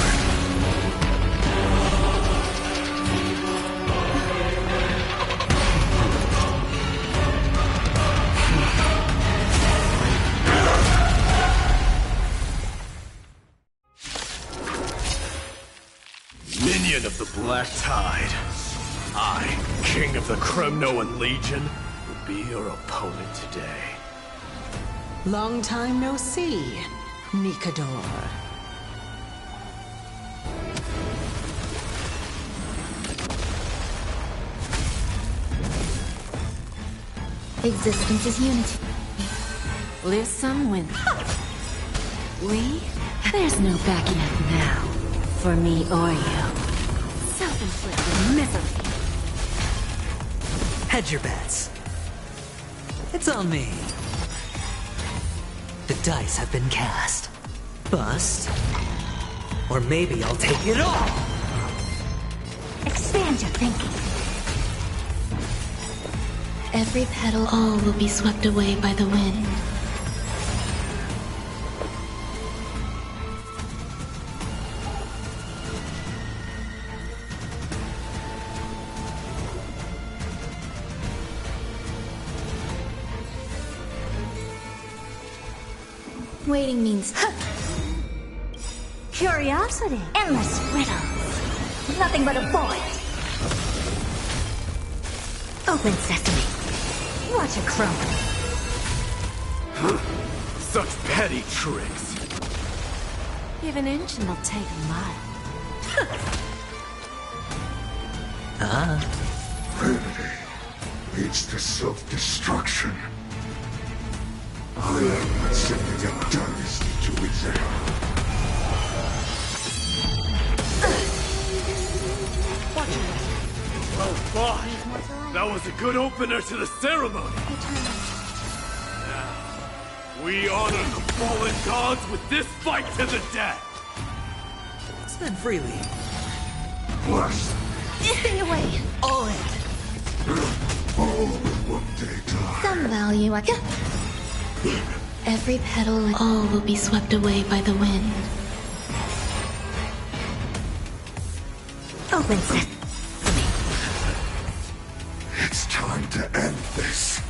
Minion of the Black Tide. I, King of the Kremnoan Legion, will be your opponent today. Long time no see, Mikador. Existence is unity. Lose some, win. There's no backing up now, for me or you. Self-inflicted misery. Hedge your bets. It's on me. The dice have been cast. Bust. Or maybe I'll take it all! Expand your thinking. Every petal, all will be swept away by the wind. Waiting means... Curiosity. Endless riddles. Nothing but a void. Open sesame. Watch it crumble. Such petty tricks. Give an inch and they'll take a mile. Vanity leads to self-destruction. I am what sending a dynasty to its end. Well fought. That was a good opener to the ceremony. Now, we honor the fallen gods with this fight to the death. Spend freely. Bless. Stay away. All in. All will one day die. Some value, I can... Every petal, all will be swept away by the wind. Open sesame. It's time to end this.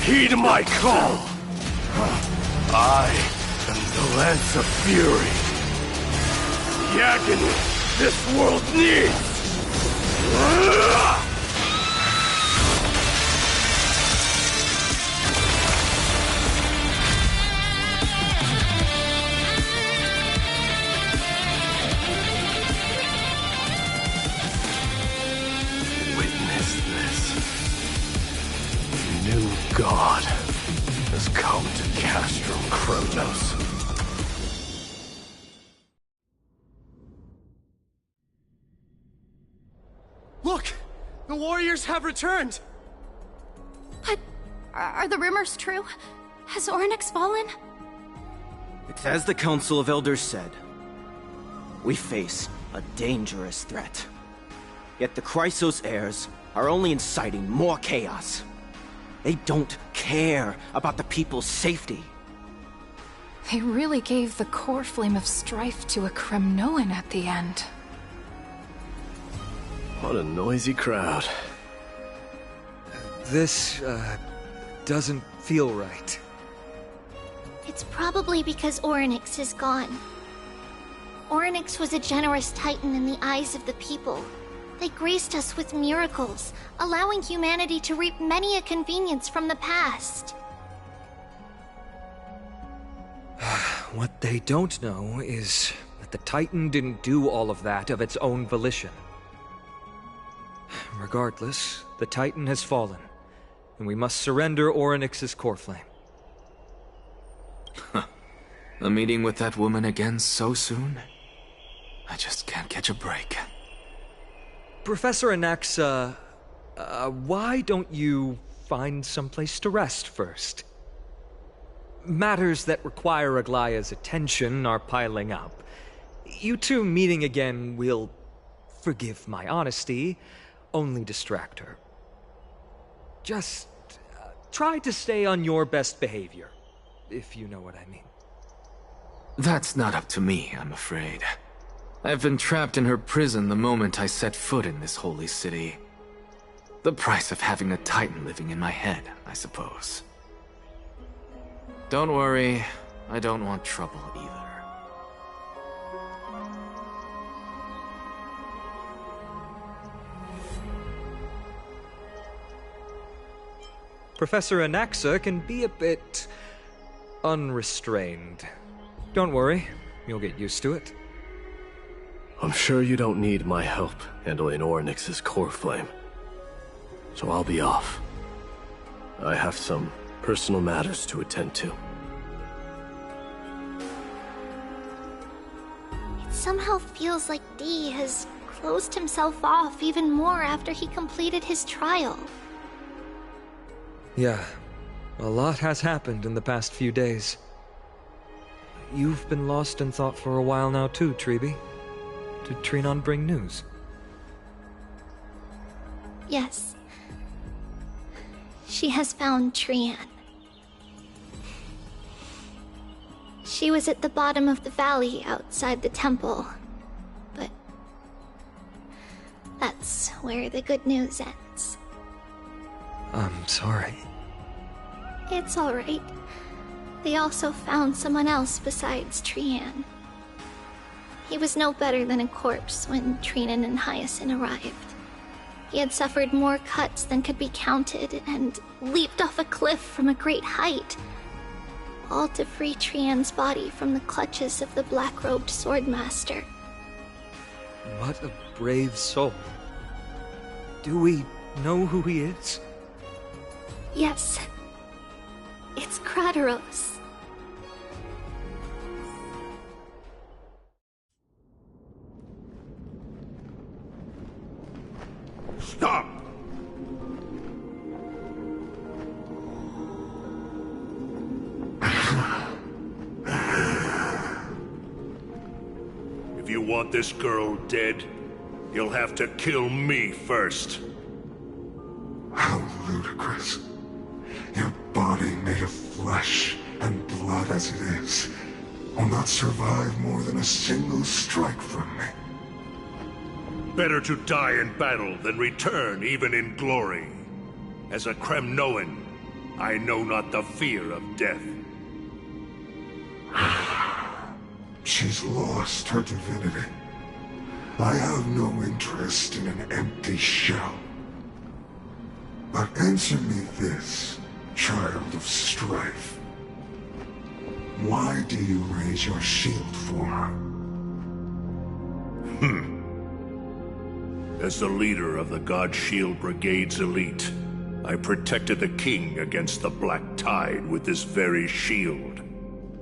Heed my call! I am the Lance of Fury. The agony this world needs! Witness this. New God has come to Castrum Kremnos. Look! The warriors have returned! But are the rumors true? Has Ornyx fallen? It's as the Council of Elders said. We face a dangerous threat. Yet the Chrysos heirs are only inciting more chaos. They don't care about the people's safety. They really gave the core flame of strife to a Kremnoan at the end. What a noisy crowd. This, doesn't feel right. It's probably because Ornyx is gone. Ornyx was a generous titan in the eyes of the people. They graced us with miracles, allowing humanity to reap many a convenience from the past. What they don't know is that the Titan didn't do all of that of its own volition. Regardless, the Titan has fallen, and we must surrender Ornyx's core flame. A meeting with that woman again so soon? I just can't catch a break. Professor Anaxa, why don't you find someplace to rest first? Matters that require Aglaya's attention are piling up. You two meeting again will, forgive my honesty, only distract her. Just try to stay on your best behavior, if you know what I mean. That's not up to me, I'm afraid. I've been trapped in her prison the moment I set foot in this holy city. The price of having a Titan living in my head, I suppose. Don't worry, I don't want trouble either. Professor Anaxa can be a bit unrestrained. Don't worry, you'll get used to it. I'm sure you don't need my help handling Ornyx's core flame. So I'll be off. I have some personal matters to attend to. It somehow feels like D has closed himself off even more after he completed his trial. Yeah, a lot has happened in the past few days. You've been lost in thought for a while now too, Treeby. Did Trinon bring news? Yes. She has found Trian. She was at the bottom of the valley outside the temple, but that's where the good news ends. I'm sorry. It's alright. They also found someone else besides Trian. He was no better than a corpse when Trinan and Hyacinth arrived. He had suffered more cuts than could be counted and leaped off a cliff from a great height, all to free Trian's body from the clutches of the black-robed swordmaster. What a brave soul. Do we know who he is? Yes. It's Krateros. Stop! If you want this girl dead, you'll have to kill me first. How ludicrous. Your body made of flesh and blood as it is will not survive more than a single strike from me. Better to die in battle than return even in glory. As a Kremnoan, I know not the fear of death. She's lost her divinity. I have no interest in an empty shell. But answer me this, child of strife. Why do you raise your shield for her? As the leader of the God Shield Brigade's elite, I protected the king against the Black Tide with this very shield.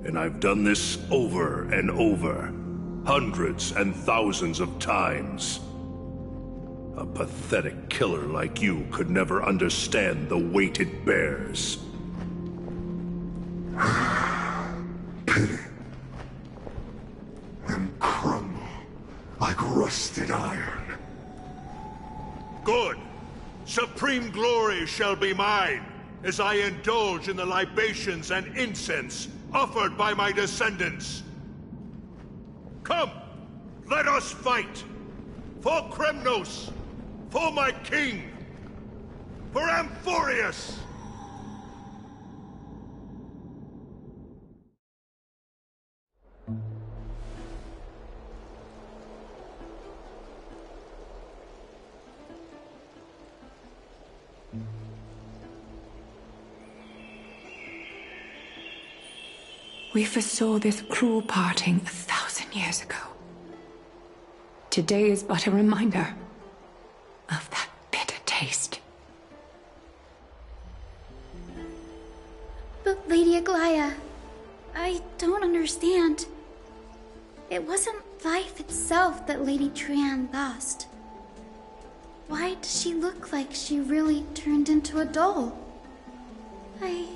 And I've done this over and over, hundreds and thousands of times. A pathetic killer like you could never understand the weight it bears. Pity. And crumble like rusted iron. Good. Supreme glory shall be mine, as I indulge in the libations and incense offered by my descendants. Come, let us fight! For Kremnos! For my king! For Amphorius! We foresaw this cruel parting 1,000 years ago. Today is but a reminder of that bitter taste. But Lady Aglaya, I don't understand. It wasn't life itself that Lady Trian lost. Why does she look like she really turned into a doll? I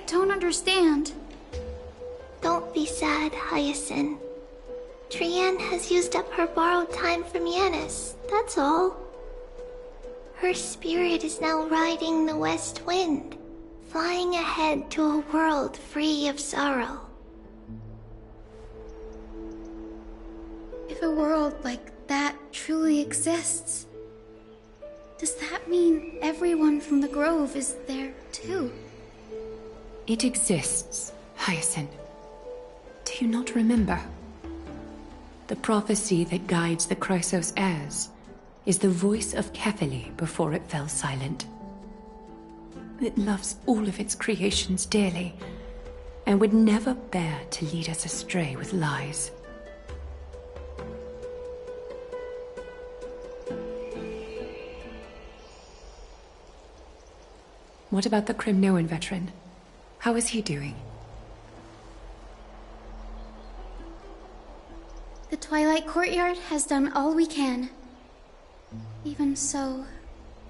don't understand. Don't be sad, Hyacinth. Trian has used up her borrowed time from Yanis, that's all. Her spirit is now riding the west wind, flying ahead to a world free of sorrow. If a world like that truly exists, does that mean everyone from the Grove is there too? It exists, Hyacinth. Do you not remember? The prophecy that guides the Chrysos heirs is the voice of Kethely before it fell silent. It loves all of its creations dearly, and would never bear to lead us astray with lies. What about the Crimnoan veteran? How is he doing? The Twilight Courtyard has done all we can. Even so,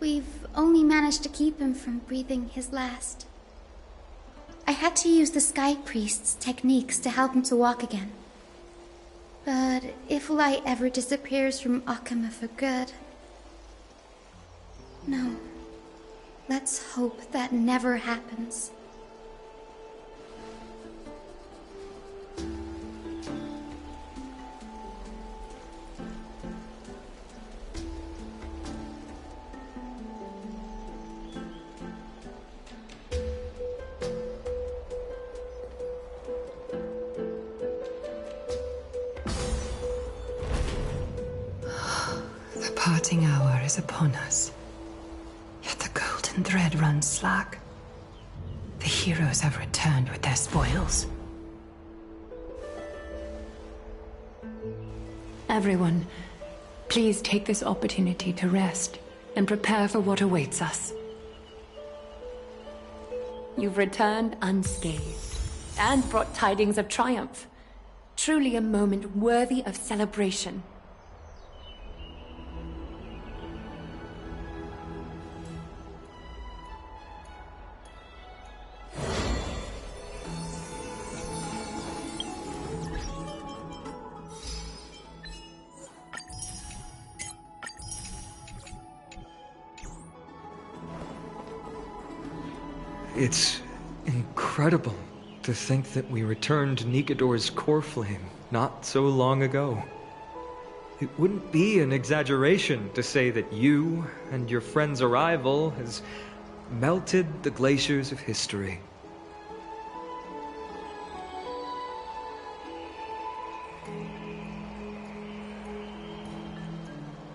we've only managed to keep him from breathing his last. I had to use the Sky Priest's techniques to help him to walk again. But if light ever disappears from Akama for good... No. Let's hope that never happens. The parting hour is upon us. Yet the golden thread runs slack. The heroes have returned with their spoils. Everyone, please take this opportunity to rest and prepare for what awaits us. You've returned unscathed and brought tidings of triumph. Truly a moment worthy of celebration. It's incredible to think that we returned Nikador's core flame not so long ago. It wouldn't be an exaggeration to say that you and your friend's arrival has melted the glaciers of history.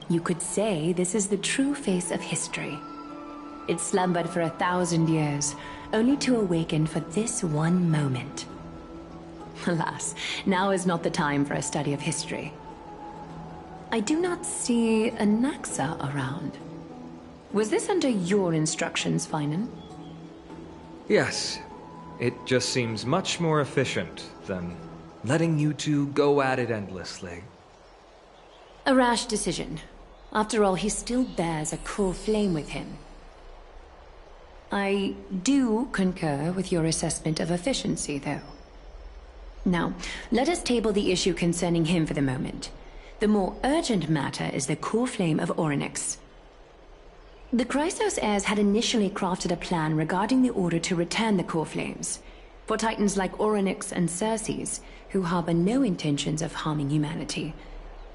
You could say this is the true face of history. It slumbered for 1,000 years, only to awaken for this one moment. Alas, now is not the time for a study of history. I do not see a Naxa around. Was this under your instructions, Finan? Yes, it just seems much more efficient than letting you two go at it endlessly. A rash decision. After all, he still bears a core flame with him. I do concur with your assessment of efficiency, though. Now, let us table the issue concerning him for the moment. The more urgent matter is the core flame of Orynyx. The Chrysos heirs had initially crafted a plan regarding the order to return the core flames, for titans like Orynyx and Circes, who harbor no intentions of harming humanity.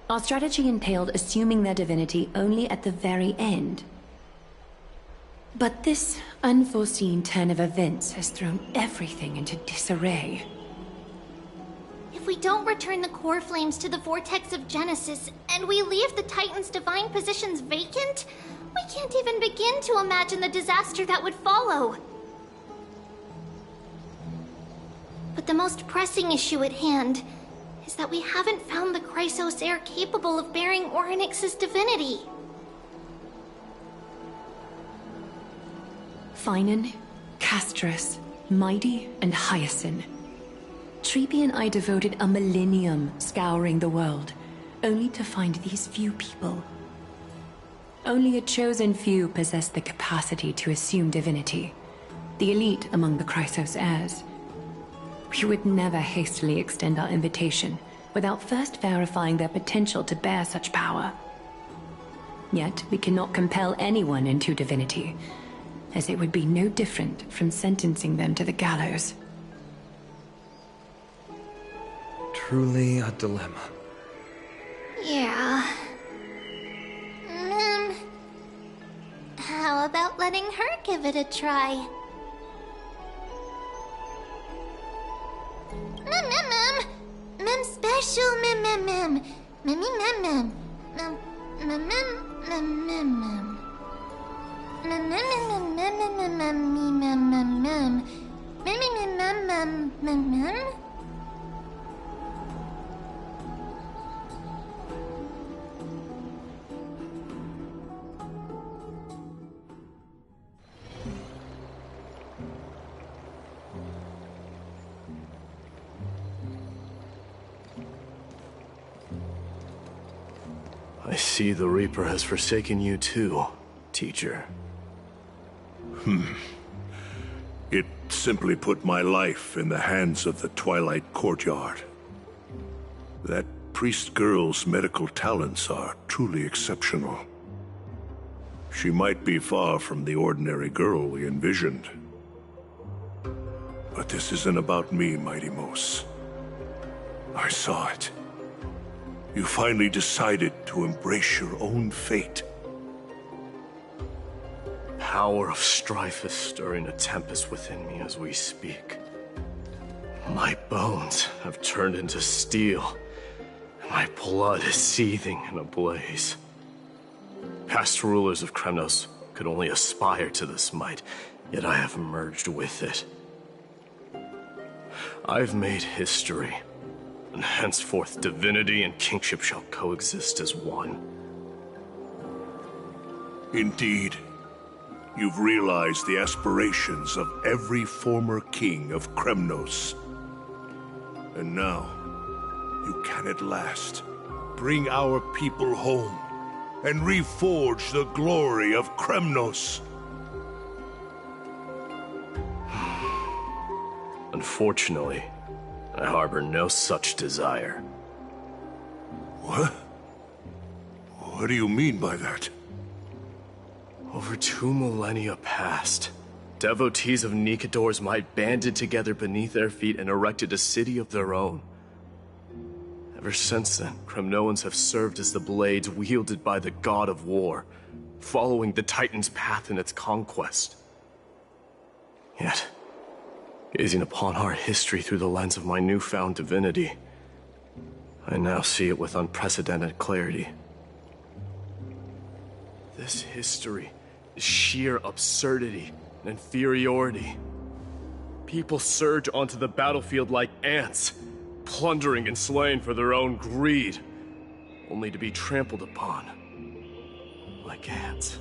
Our strategy entailed assuming their divinity only at the very end. But this unforeseen turn of events has thrown everything into disarray. If we don't return the core flames to the vortex of Genesis, and we leave the Titan's divine positions vacant, we can't even begin to imagine the disaster that would follow. But the most pressing issue at hand is that we haven't found the Chrysos heir capable of bearing Orynyx's divinity. Finan, Castris, Mighty, and Hyacinth. Treepy and I devoted a millennium scouring the world, only to find these few people. Only a chosen few possess the capacity to assume divinity, the elite among the Chrysos heirs. We would never hastily extend our invitation without first verifying their potential to bear such power. Yet we cannot compel anyone into divinity, as it would be no different from sentencing them to the gallows. Truly a dilemma. Yeah. How about letting her give it a try? Mem special mem. Min? I see the Reaper has forsaken you too, teacher. It simply put my life in the hands of the Twilight Courtyard. That priest girl's medical talents are truly exceptional. She might be far from the ordinary girl we envisioned. But this isn't about me, Mighty Mos. I saw it. You finally decided to embrace your own fate. Power of strife is stirring a tempest within me as we speak. My bones have turned into steel, and my blood is seething in a blaze. Past rulers of Kremnos could only aspire to this might, yet I have merged with it. I've made history, and henceforth divinity and kingship shall coexist as one. Indeed. You've realized the aspirations of every former king of Kremnos. And now, you can at last bring our people home and reforge the glory of Kremnos. Unfortunately, I harbor no such desire. What? What do you mean by that? Over 2 millennia past, devotees of Nikador's might banded together beneath their feet and erected a city of their own. Ever since then, Kremnoans have served as the blades wielded by the god of war, following the Titan's path in its conquest. Yet, gazing upon our history through the lens of my newfound divinity, I now see it with unprecedented clarity. This history is sheer absurdity and inferiority. People surge onto the battlefield like ants, plundering and slaying for their own greed, only to be trampled upon like ants.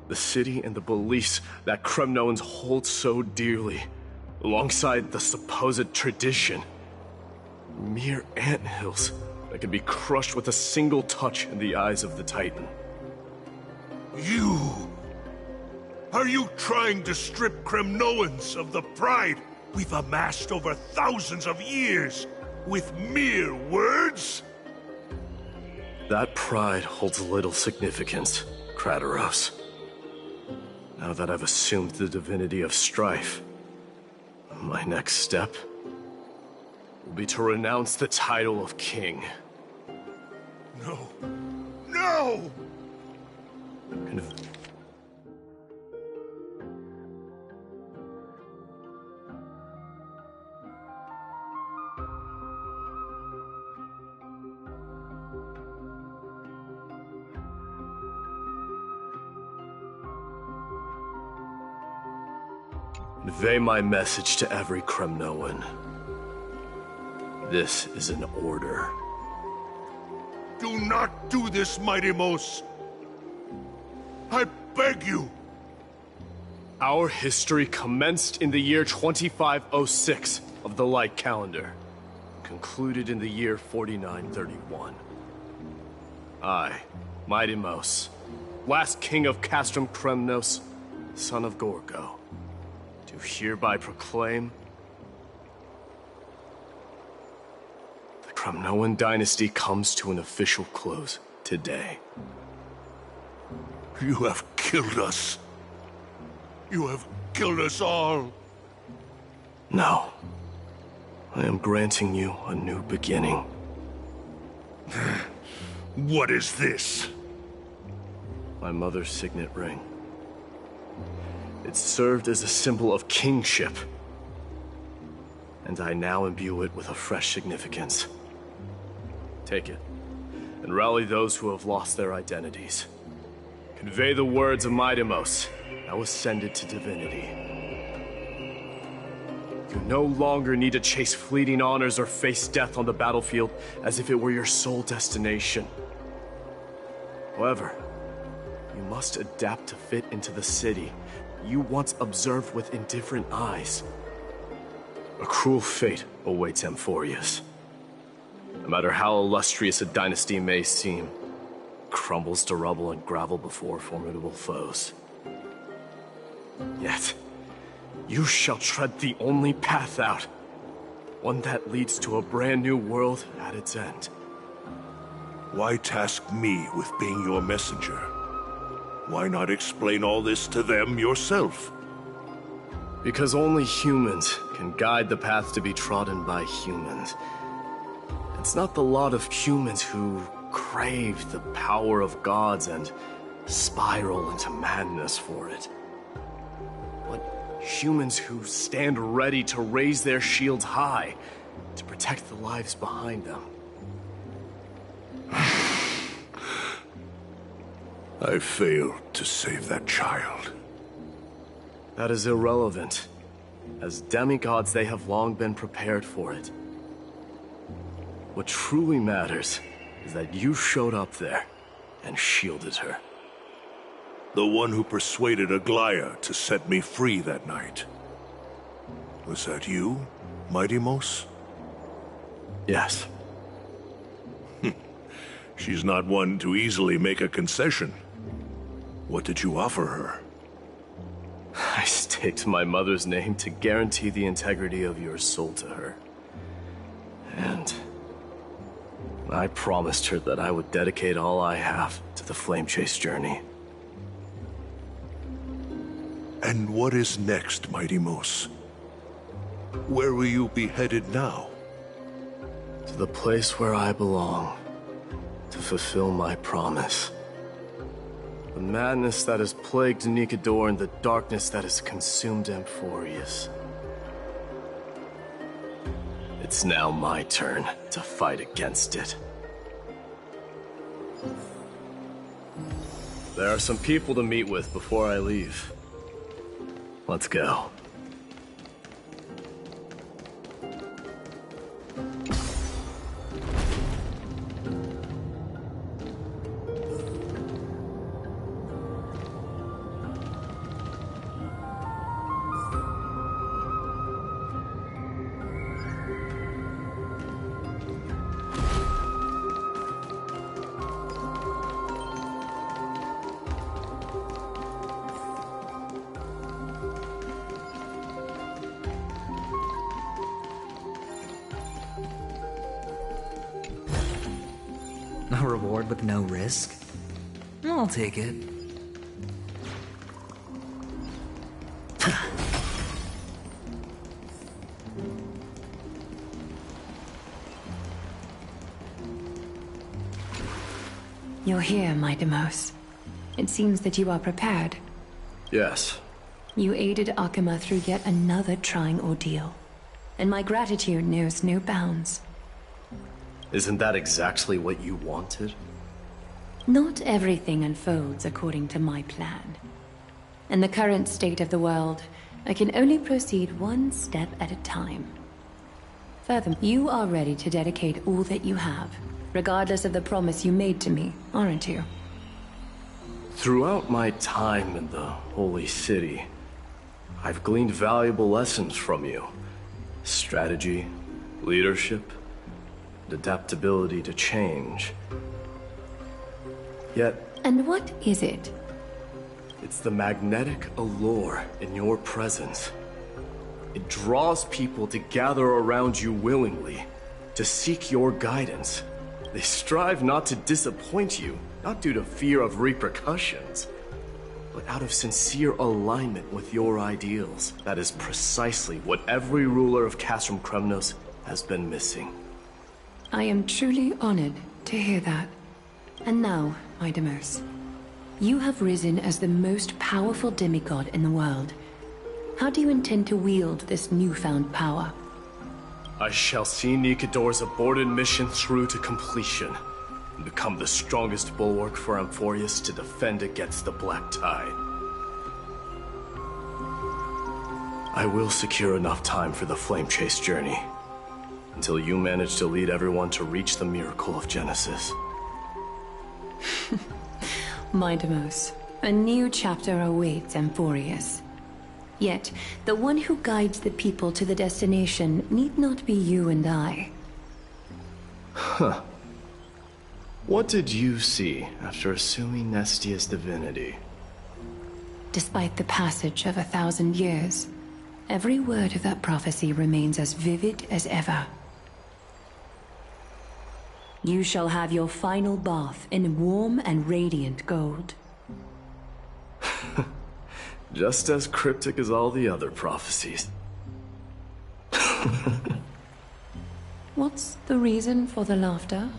The city and the beliefs that Kremnoans hold so dearly, alongside the supposed tradition, mere anthills that can be crushed with a single touch in the eyes of the Titan. You! Are you trying to strip Kremnoans of the pride we've amassed over thousands of years with mere words? That pride holds little significance, Krateros. Now that I've assumed the divinity of strife, my next step will be to renounce the title of king. No. No! Convey my message to every Kremnoan. This is an order. Do not do this, Mighty Mos. I beg you. Our history commenced in the year 2506 of the Light Calendar, concluded in the year 4931. I, Mighty Mos, last king of Castrum Kremnos, son of Gorgo, do hereby proclaim the Kremnoan dynasty comes to an official close today. You have killed us. You have killed us all. No. I am granting you a new beginning. What is this? My mother's signet ring. It served as a symbol of kingship, and I now imbue it with a fresh significance. Take it, and rally those who have lost their identities. Convey the words of Mighty Mos, now ascended to divinity. You no longer need to chase fleeting honors or face death on the battlefield as if it were your sole destination. However, you must adapt to fit into the city you once observed with indifferent eyes. A cruel fate awaits Amphorius. No matter how illustrious a dynasty may seem, it crumbles to rubble and gravel before formidable foes. Yet, you shall tread the only path out, one that leads to a brand new world at its end. Why task me with being your messenger? Why not explain all this to them yourself? Because only humans can guide the path to be trodden by humans. It's not the lot of humans who crave the power of gods and spiral into madness for it. Humans who stand ready to raise their shields high to protect the lives behind them. I failed to save that child. That is irrelevant. As demigods, they have long been prepared for it. What truly matters is that you showed up there and shielded her. The one who persuaded Aglaya to set me free that night. Was that you, Mighty Mos? Yes. She's not one to easily make a concession. What did you offer her? I staked my mother's name to guarantee the integrity of your soul to her. And I promised her that I would dedicate all I have to the Flame Chase journey. And what is next, Mighty Mos? Where will you be headed now? To the place where I belong, to fulfill my promise. The madness that has plagued Nikador and the darkness that has consumed Amphorius. It's now my turn to fight against it. There are some people to meet with before I leave. Let's go. A reward with no risk? I'll take it. You're here, Mighty Mos. It seems that you are prepared. Yes. You aided Akima through yet another trying ordeal, and my gratitude knows no bounds. Isn't that exactly what you wanted? Not everything unfolds according to my plan. In the current state of the world, I can only proceed one step at a time. Furthermore, you are ready to dedicate all that you have, regardless of the promise you made to me, aren't you? Throughout my time in the Holy City, I've gleaned valuable lessons from you. Strategy, leadership, and adaptability to change. Yet... And what is it? It's the magnetic allure in your presence. It draws people to gather around you willingly, to seek your guidance. They strive not to disappoint you, not due to fear of repercussions, but out of sincere alignment with your ideals. That is precisely what every ruler of Castrum Kremnos has been missing. I am truly honored to hear that. And now, Mighty Mos, you have risen as the most powerful demigod in the world. How do you intend to wield this newfound power? I shall see Nikador's aborted mission through to completion, and become the strongest bulwark for Amphorius to defend against the Black Tide. I will secure enough time for the flame chase journey. Until you manage to lead everyone to reach the miracle of Genesis. Mindamos, a new chapter awaits Amphorius. Yet, the one who guides the people to the destination need not be you and I. Huh. What did you see after assuming Nestia's divinity? Despite the passage of 1,000 years, every word of that prophecy remains as vivid as ever. You shall have your final bath in warm and radiant gold. Just as cryptic as all the other prophecies. What's the reason for the laughter?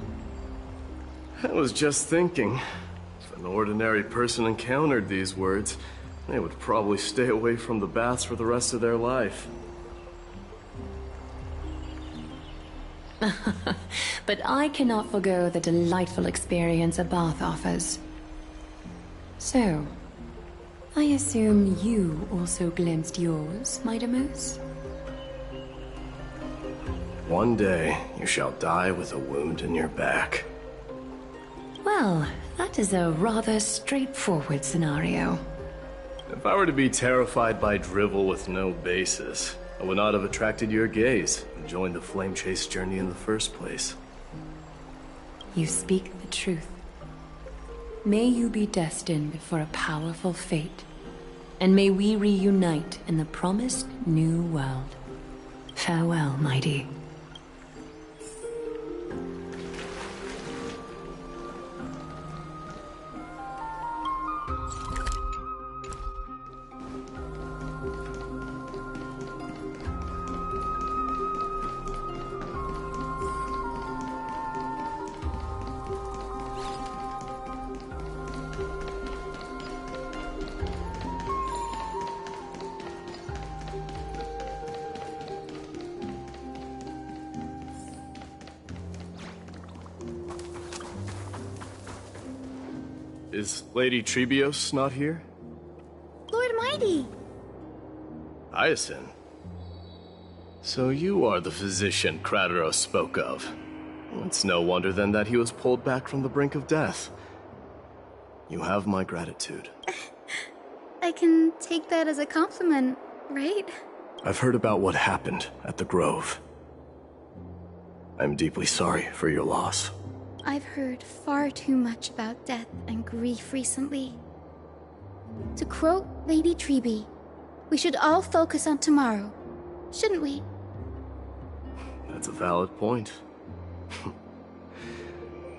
I was just thinking, if an ordinary person encountered these words, they would probably stay away from the baths for the rest of their life. But I cannot forgo the delightful experience a bath offers. So, I assume you also glimpsed yours, Mindamos? One day, you shall die with a wound in your back. Well, that is a rather straightforward scenario. If I were to be terrified by drivel with no basis, I would not have attracted your gaze and joined the flame chase journey in the first place. You speak the truth. May you be destined for a powerful fate, and may we reunite in the promised new world. Farewell, mighty. Is Lady Trebios not here? Lord Mighty! Hyacinth? So you are the physician Krateros spoke of. It's no wonder then that he was pulled back from the brink of death. You have my gratitude. I can take that as a compliment, right? I've heard about what happened at the Grove. I'm deeply sorry for your loss. I've heard far too much about death and grief recently. To quote Lady Treby, we should all focus on tomorrow, shouldn't we? That's a valid point.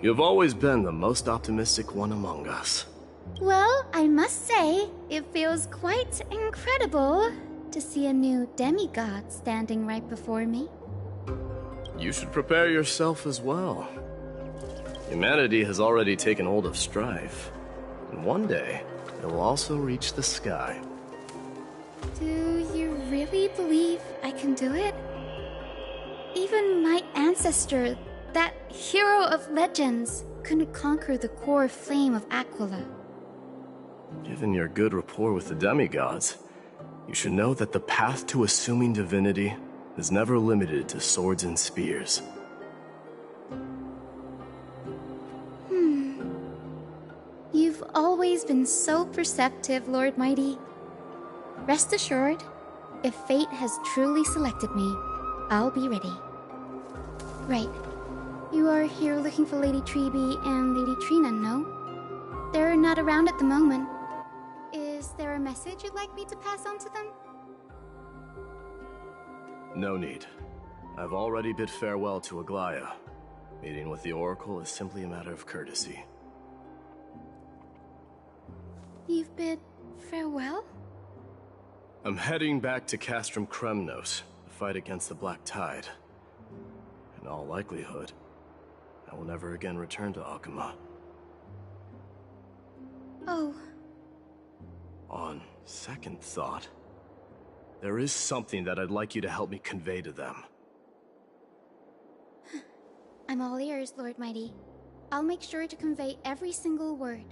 You've always been the most optimistic one among us. Well, I must say, it feels quite incredible to see a new demigod standing right before me. You should prepare yourself as well. Humanity has already taken hold of strife, and one day it will also reach the sky. Do you really believe I can do it? Even my ancestor, that hero of legends, couldn't conquer the core flame of Aquila. Given your good rapport with the demigods, you should know that the path to assuming divinity is never limited to swords and spears. You've always been so perceptive, Lord Mighty. Rest assured, if fate has truly selected me, I'll be ready. Right. You are here looking for Lady Treby and Lady Trina, no? They're not around at the moment. Is there a message you'd like me to pass on to them? No need. I've already bid farewell to Aglaya. Meeting with the Oracle is simply a matter of courtesy. You've bid farewell? I'm heading back to Castrum Kremnos to fight against the Black Tide. In all likelihood, I will never again return to Akuma. Oh. On second thought, there is something that I'd like you to help me convey to them. I'm all ears, Lord Mighty. I'll make sure to convey every single word.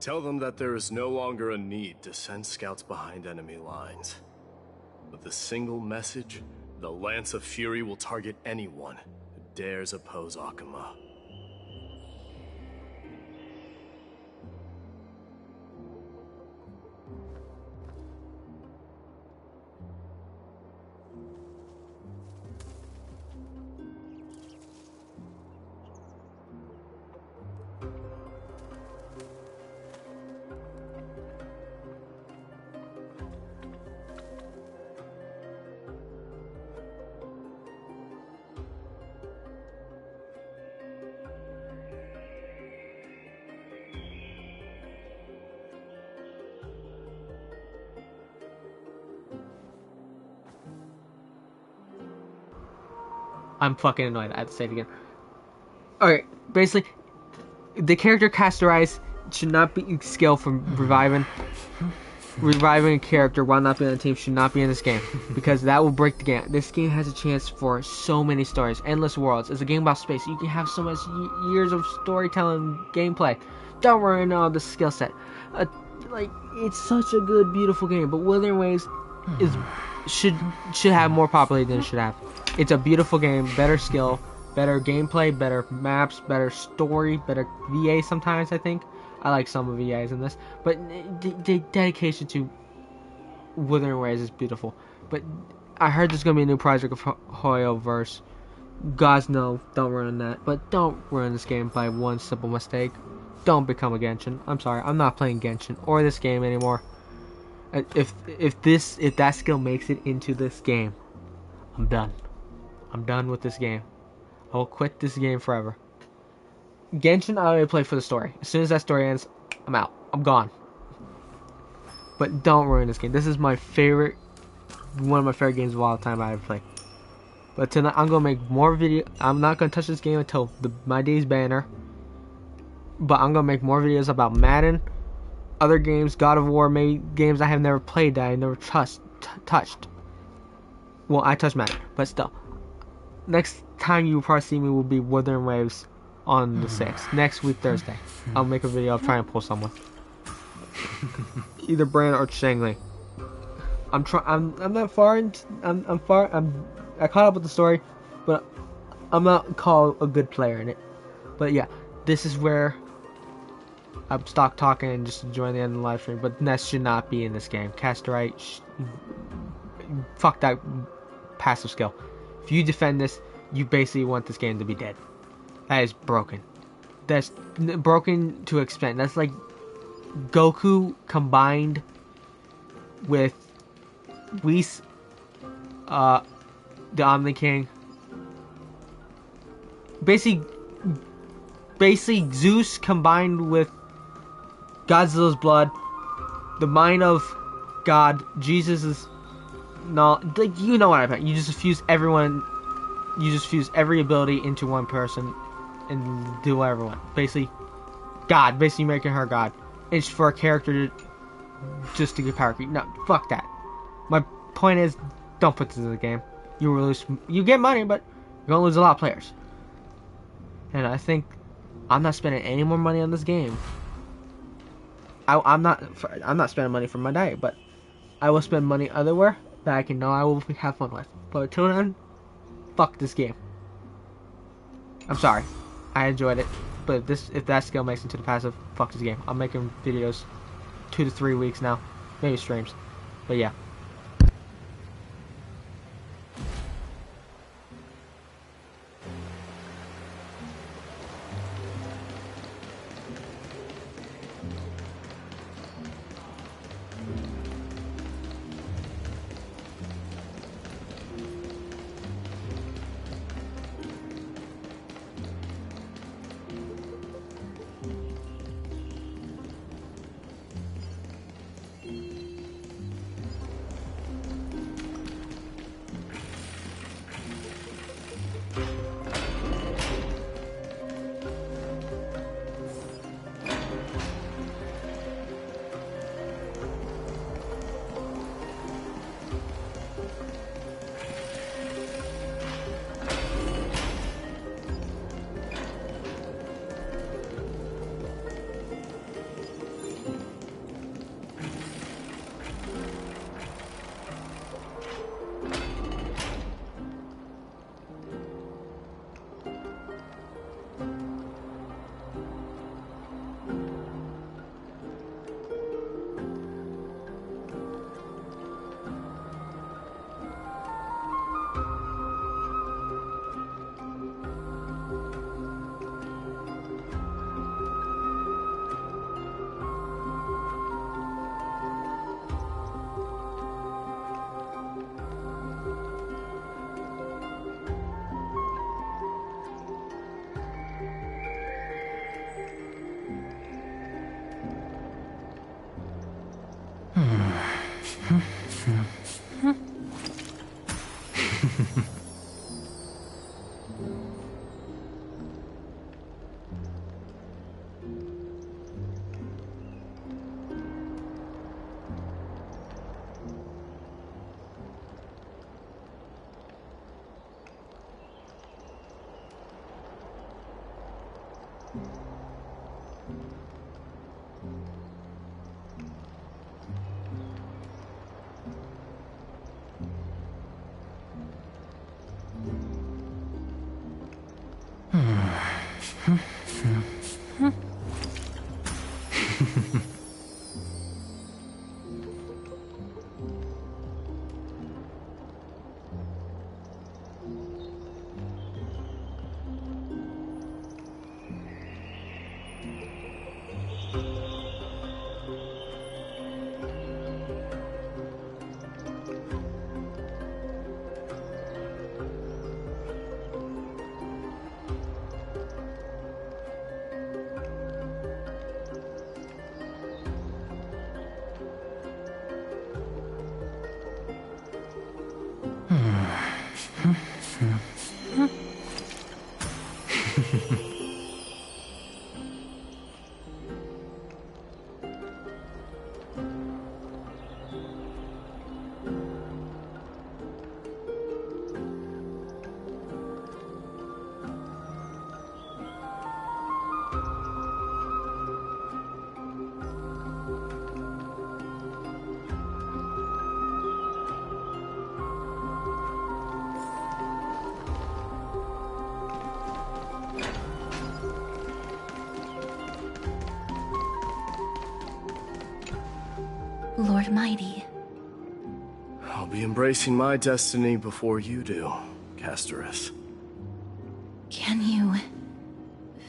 Tell them that there is no longer a need to send scouts behind enemy lines. With a single message, the Lance of Fury will target anyone who dares oppose Akuma. I'm fucking annoyed. I have to say it again. Alright, basically, the character Castorized should not be skill from reviving a character while not being on the team should not be in this game, because that will break the game. This game has a chance for so many stories, endless worlds. It's a game about space. You can have so much years of storytelling, gameplay. Don't ruin all the skill set. It's such a good, beautiful game, but Wuthering Waves should have more popularity than it should have. It's a beautiful game, better skill, better gameplay, better maps, better story, better VA sometimes, I think. I like some of the VAs in this, but the dedication to Wuthering Waves is beautiful. But I heard there's going to be a new project of Hoyoverse. Gods no, don't ruin that. But don't ruin this game by one simple mistake. Don't become a Genshin. I'm sorry, I'm not playing Genshin or this game anymore. If that skill makes it into this game, I'm done. I'm done with this game. I will quit this game forever. Genshin, I only play for the story. As soon as that story ends, I'm out. I'm gone. But don't ruin this game. This is my favorite, one of my favorite games of all time I ever played. But tonight, I'm gonna make more video. I'm not gonna touch this game until my day's banner. But I'm gonna make more videos about Madden, other games, God of War, maybe games I have never played that I never touched. Well, I touched Madden, but still. Next time you will probably see me will be Wuthering Waves on the 6th. Next week, Thursday. I'll make a video of trying to pull someone. Either Brand or Shangli. I'm not far I caught up with the story, but I'm not called a good player in it. But yeah, this is where I'm stock talking and just enjoying the end of the live stream. But Nest should not be in this game. Casterite, fuck that passive skill. If you defend this, you basically want this game to be dead. That is broken. That's broken to extent. That's like Goku combined with Whis, the Omni King. Basically Zeus combined with Godzilla's blood, the mind of God, Jesus' not, you know what I mean. You just fuse everyone. You just fuse every ability into one person and do whatever you want. Basically, God. Basically making her God. It's for a character just to get power creep. No, fuck that. My point is, don't put this in the game. You will lose. You get money, but you're gonna lose a lot of players. And I think I'm not spending any more money on this game. I'm not spending money for my diet, but I will spend money otherwhere that I can know I will have fun with. But until then, fuck this game. I'm sorry. I enjoyed it. But if that skill makes it to the passive, fuck this game. I'm making videos 2 to 3 weeks now. Maybe streams. But yeah. Lord Mighty. I'll be embracing my destiny before you do, Castorus. Can you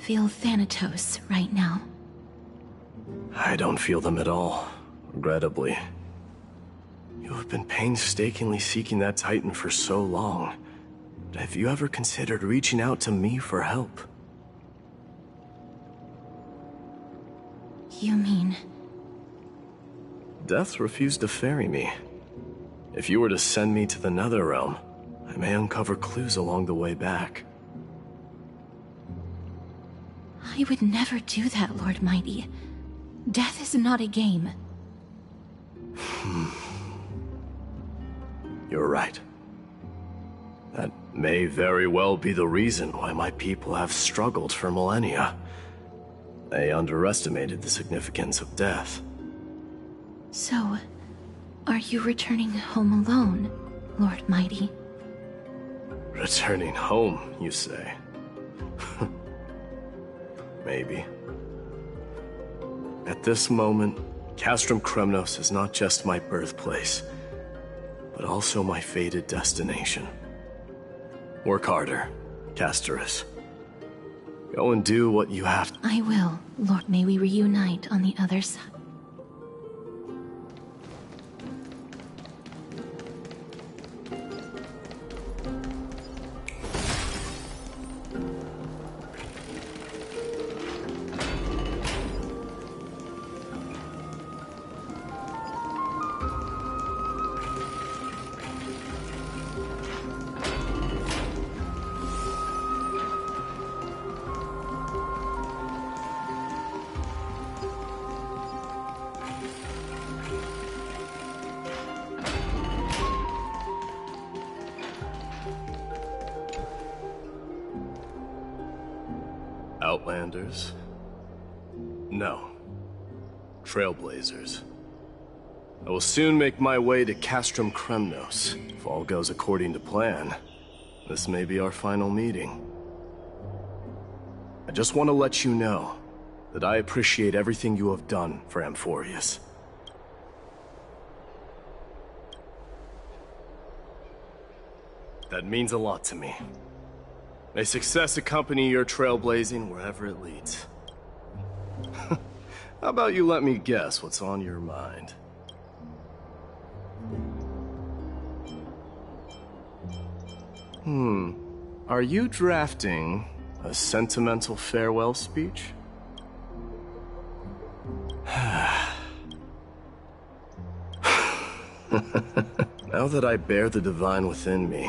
feel Thanatos right now? I don't feel them at all, regrettably. You have been painstakingly seeking that Titan for so long. But have you ever considered reaching out to me for help? You mean... Death refused to ferry me. If you were to send me to the Netherrealm, I may uncover clues along the way back. I would never do that, Lord Mighty. Death is not a game. You're right. That may very well be the reason why my people have struggled for millennia. They underestimated the significance of death. So, are you returning home alone, Lord Mighty? Returning home, you say? Maybe. At this moment, Castrum Kremnos is not just my birthplace, but also my fated destination. Work harder, Castorus. Go and do what you have to. I will, Lord. May we reunite on the other side. Outlanders? No. Trailblazers. I will soon make my way to Castrum Kremnos. If all goes according to plan, this may be our final meeting. I just want to let you know that I appreciate everything you have done for Amphorius. That means a lot to me. May success accompany your trailblazing wherever it leads. How about you let me guess what's on your mind? Are you drafting a sentimental farewell speech? Now that I bear the divine within me,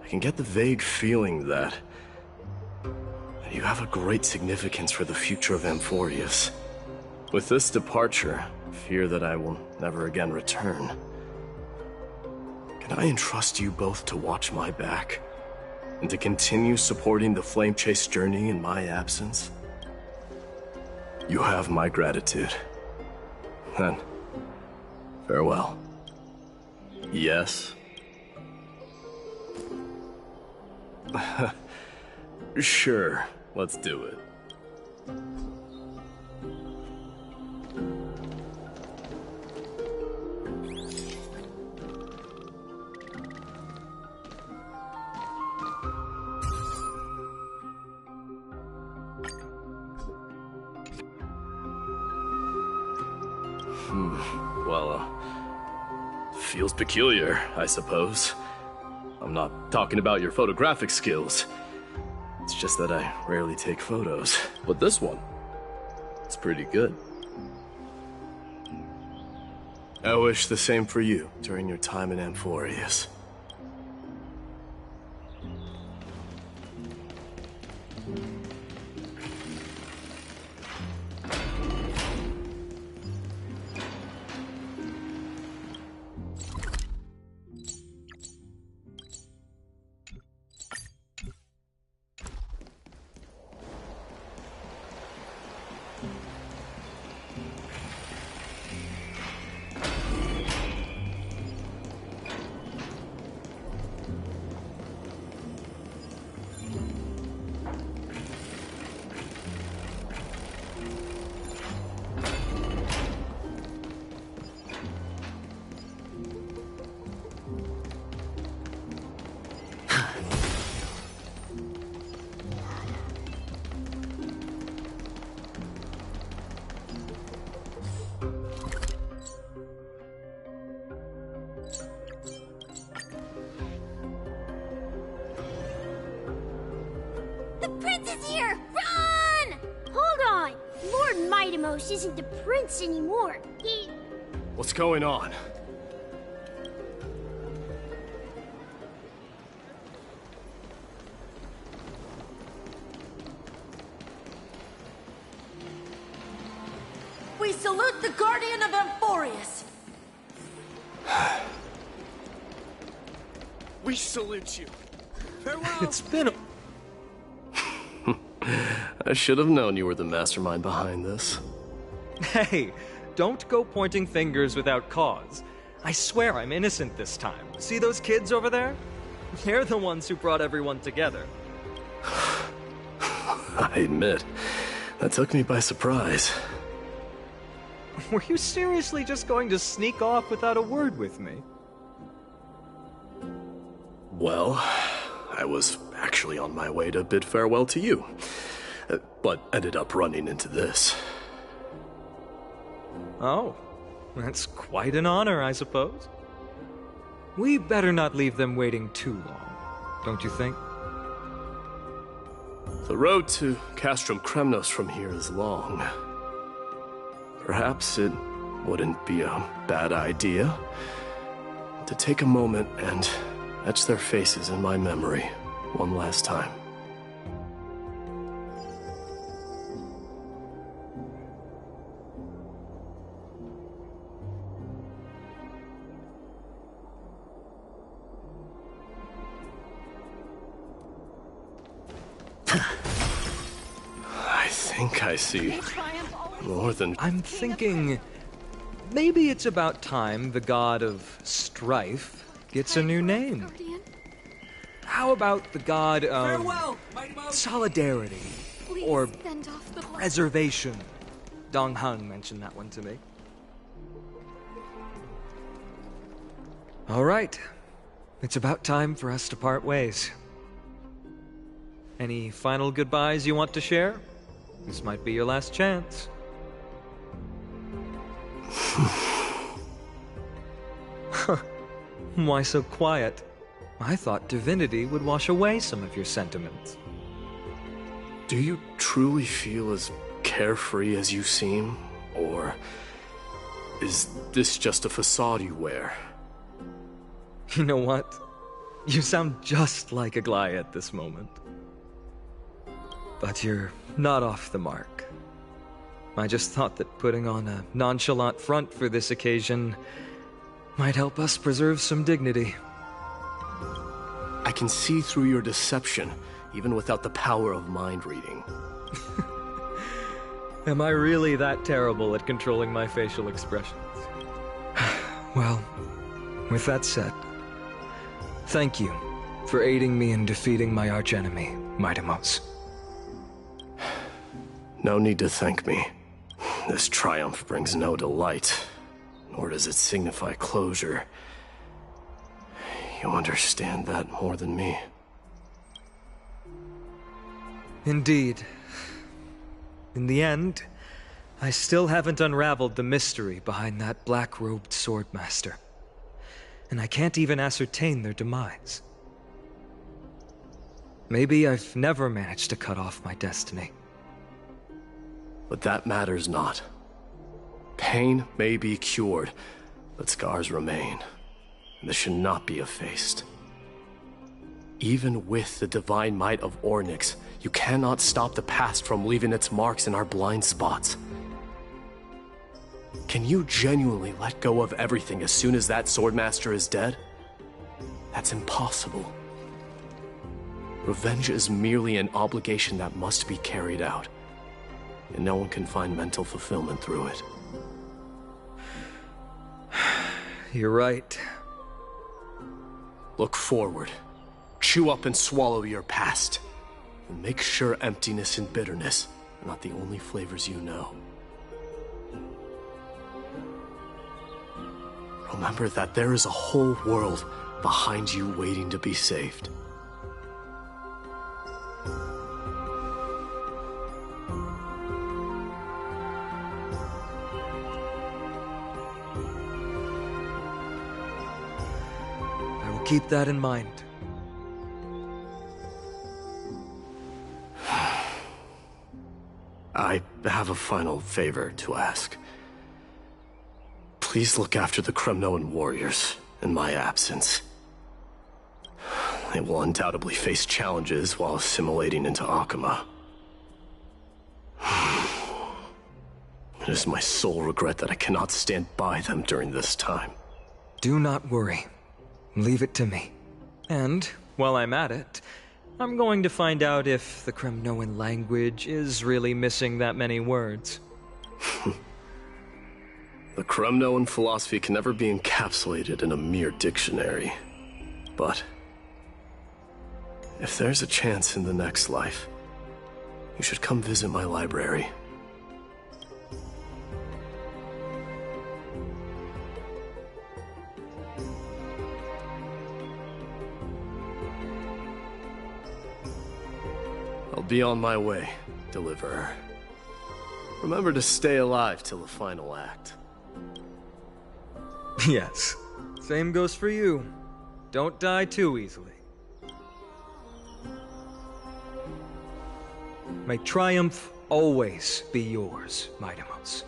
I can get the vague feeling that you have a great significance for the future of Amphorius. With this departure, I fear that I will never again return. Can I entrust you both to watch my back? And to continue supporting the Flame Chase journey in my absence? You have my gratitude. Then, farewell. Yes? Sure, let's do it. Well, feels peculiar, I suppose. I'm not talking about your photographic skills. It's just that I rarely take photos. But this one, it's pretty good. I wish the same for you during your time in Amphorius. Isn't the prince anymore. What's going on? We salute the Guardian of Amphorius. We salute you. Farewell. It's been I should have known you were the mastermind behind this. Hey, don't go pointing fingers without cause. I swear I'm innocent this time. See those kids over there? They're the ones who brought everyone together. I admit, that took me by surprise. Were you seriously just going to sneak off without a word with me? Well, I was actually on my way to bid farewell to you, but ended up running into this. Oh, that's quite an honor, I suppose. We better not leave them waiting too long, don't you think? The road to Castrum Kremnos from here is long. Perhaps it wouldn't be a bad idea to take a moment and etch their faces in my memory one last time. I think I see more than... I'm thinking maybe it's about time the god of strife gets a new name. How about the god of solidarity or preservation? Dong Hung mentioned that one to me. All right, it's about time for us to part ways. Any final goodbyes you want to share? This might be your last chance. Why so quiet? I thought divinity would wash away some of your sentiments. Do you truly feel as carefree as you seem? Or is this just a facade you wear? You know what? You sound just like a Gly at this moment. But you're not off the mark. I just thought that putting on a nonchalant front for this occasion might help us preserve some dignity. I can see through your deception, even without the power of mind reading. Am I really that terrible at controlling my facial expressions? Well, with that said, thank you for aiding me in defeating my archenemy, Mightimos. No need to thank me. This triumph brings no delight, nor does it signify closure. You understand that more than me. Indeed. In the end, I still haven't unraveled the mystery behind that black-robed swordmaster. And I can't even ascertain their demise. Maybe I've never managed to cut off my destiny. But that matters not. Pain may be cured, but scars remain. This should not be effaced. Even with the divine might of Ornyx, you cannot stop the past from leaving its marks in our blind spots. Can you genuinely let go of everything as soon as that Swordmaster is dead? That's impossible. Revenge is merely an obligation that must be carried out, and no one can find mental fulfillment through it. You're right. Look forward. Chew up and swallow your past. And make sure emptiness and bitterness are not the only flavors you know. Remember that there is a whole world behind you waiting to be saved. I will keep that in mind. I have a final favor to ask. Please look after the Kremnoan warriors in my absence. They will undoubtedly face challenges while assimilating into Akama. It is my sole regret that I cannot stand by them during this time. Do not worry. Leave it to me. And, while I'm at it, I'm going to find out if the Kremnoan language is really missing that many words. The Kremnoan philosophy can never be encapsulated in a mere dictionary. But if there's a chance in the next life, you should come visit my library. I'll be on my way, Deliverer. Remember to stay alive till the final act. Yes. Same goes for you. Don't die too easily. May triumph always be yours, Mightimos.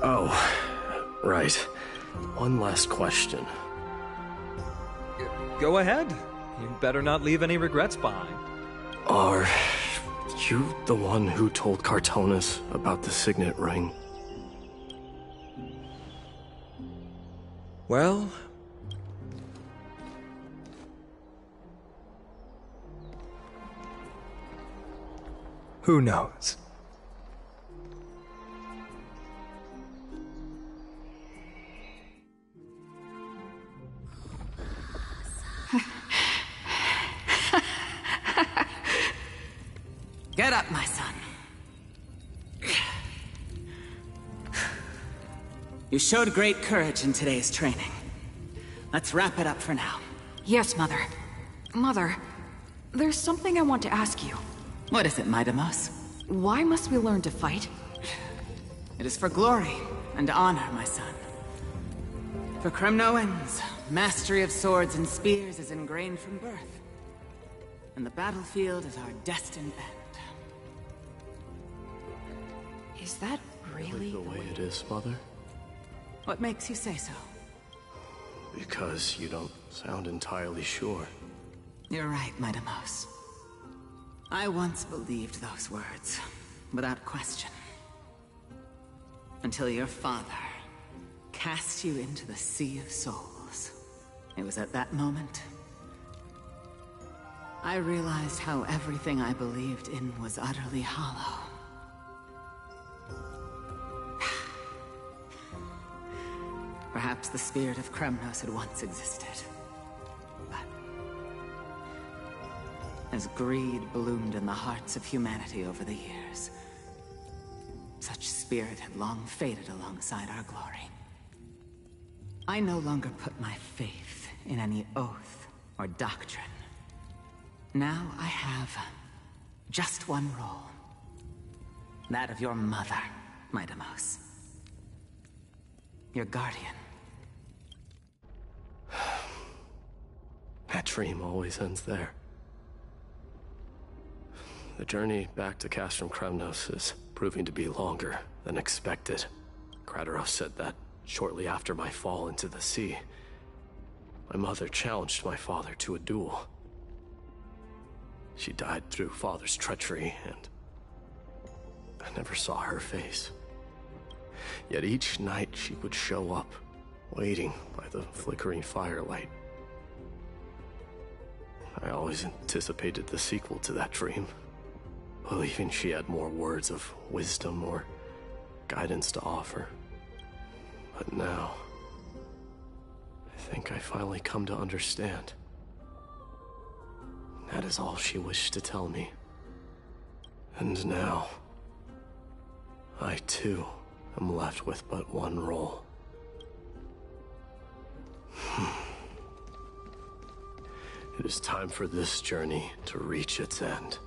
Oh, right. One last question. Go ahead. You'd better not leave any regrets behind. Are you the one who told Cartonis about the signet ring? Well... who knows? Get up, my son. You showed great courage in today's training. Let's wrap it up for now. Yes, Mother. Mother, there's something I want to ask you. What is it, Mightimos? Why must we learn to fight? It is for glory and honor, my son. For Kremnoans, mastery of swords and spears is ingrained from birth. And the battlefield is our destined end. Is that really the way it is, Mother? What makes you say so? Because you don't sound entirely sure. You're right, Mightimos. I once believed those words, without question. Until your father cast you into the Sea of Souls. It was at that moment I realized how everything I believed in was utterly hollow. Perhaps the spirit of Kremnos had once existed. But as greed bloomed in the hearts of humanity over the years, such spirit had long faded alongside our glory. I no longer put my faith in any oath or doctrine. Now I have just one role. That of your mother, my Deimos. Your guardian. That dream always ends there. The journey back to Castrum Kremnos is proving to be longer than expected. Krateros said that shortly after my fall into the sea. My mother challenged my father to a duel. She died through father's treachery, and I never saw her face. Yet each night she would show up, waiting by the flickering firelight. I always anticipated the sequel to that dream, believing she had more words of wisdom or guidance to offer. But now, I think I finally come to understand. That is all she wished to tell me. And now, I too am left with but one role. It is time for this journey to reach its end.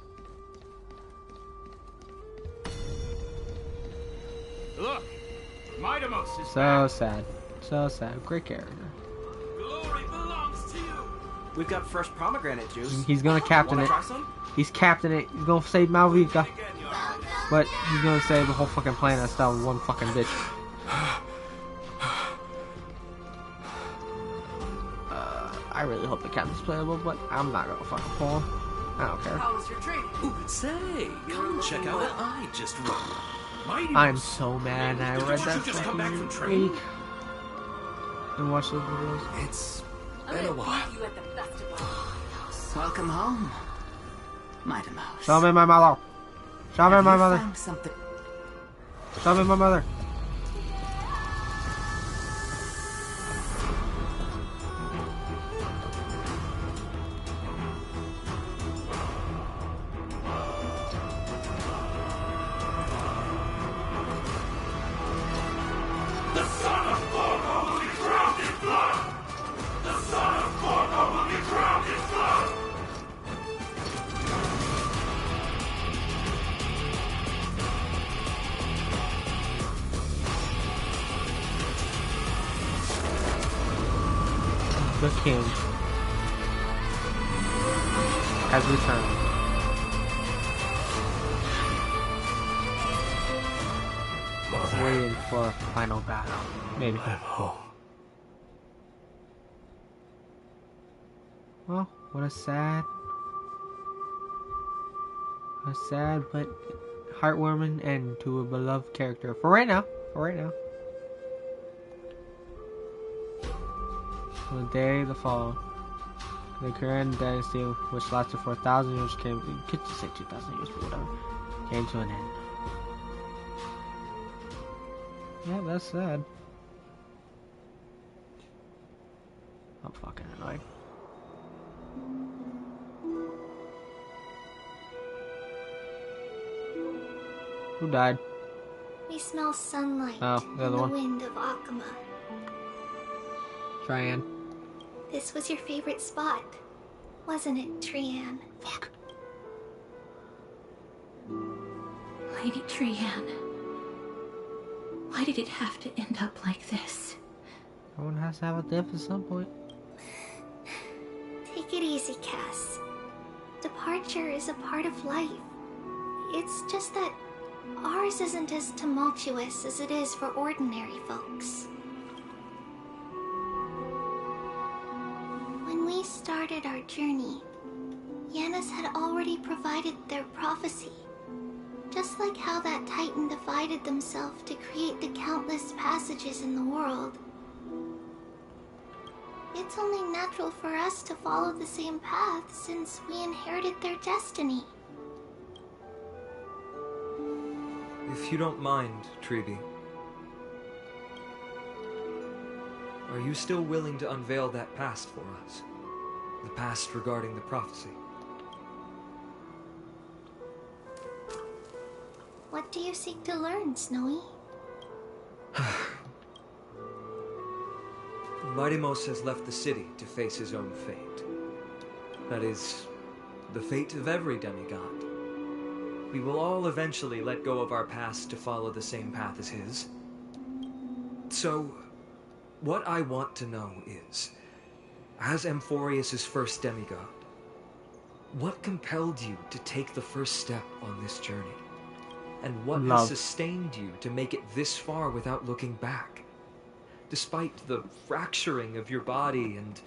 Look! Midamos is So back. sad. So sad. Great character. Glory belongs to you! We've got fresh pomegranate juice. He's gonna captain Wanna it. try some? He's captain it. He's gonna save Malvika. But he's gonna save the whole fucking planet instead of one fucking bitch. I really hope the captain's playable, but I'm not gonna fucking pull him. I don't care. How was your training? Ooh, say, come and check out what I just wrote. Mighty I'm Mouse. so mad I read that Just come back from fucking training? week and watched those videos. It's been a while. Welcome home, my Deimos. Show me my mother. Show me Have my you mother. found something? Show me my mother. The son of Gorgo will be drowned in blood! The son of Gorgo will be drowned in blood! The king has returned. Waiting for a final battle. Maybe. I'm home. Well, what a sad but heartwarming end to a beloved character. For right now. On the day of the fall, the Korean dynasty, which lasted for 1,000 years, you could just say 2,000 years, but whatever, came to an end. Yeah, that's sad. I'm fucking annoyed. Who died? We smell sunlight Oh, the other and the one. wind of Akama. Trian. This was your favorite spot, wasn't it, Trian? Fuck. Lady Trian. Why did it have to end up like this? Everyone has to have a death at some point. Take it easy, Cass. Departure is a part of life. It's just that ours isn't as tumultuous as it is for ordinary folks. When we started our journey, Yanis had already provided their prophecy. Just like how that Titan divided themselves to create the countless passages in the world. It's only natural for us to follow the same path since we inherited their destiny. If you don't mind, Treeby, are you still willing to unveil that past for us? The past regarding the prophecy? What do you seek to learn, Snowy? Mightimos has left the city to face his own fate. That is, the fate of every demigod. We will all eventually let go of our past to follow the same path as his. So, what I want to know is, as Amphorius' first demigod, what compelled you to take the first step on this journey? And what has sustained you to make it this far without looking back? Despite the fracturing of your body and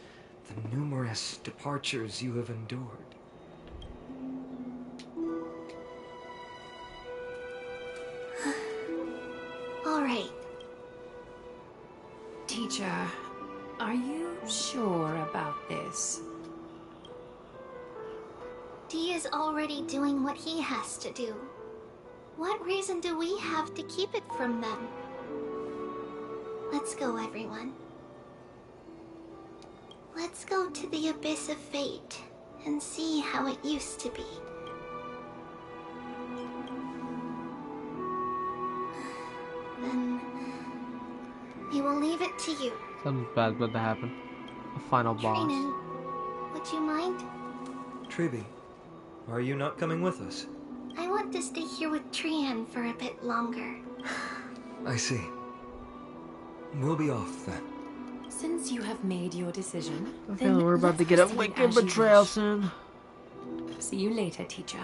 the numerous departures you have endured. All right. Teacher, are you sure about this? Dee is already doing what he has to do. What reason do we have to keep it from them? Let's go, everyone. Let's go to the Abyss of Fate and see how it used to be. Then we will leave it to you. Something bad about to happen. A final boss. Trinan, would you mind? Treeby, are you not coming with us? I want to stay here with Trian for a bit longer. I see. We'll be off then. Since you have made your decision, Okay, we're about to get a wicked betrayal soon. See you later, teacher.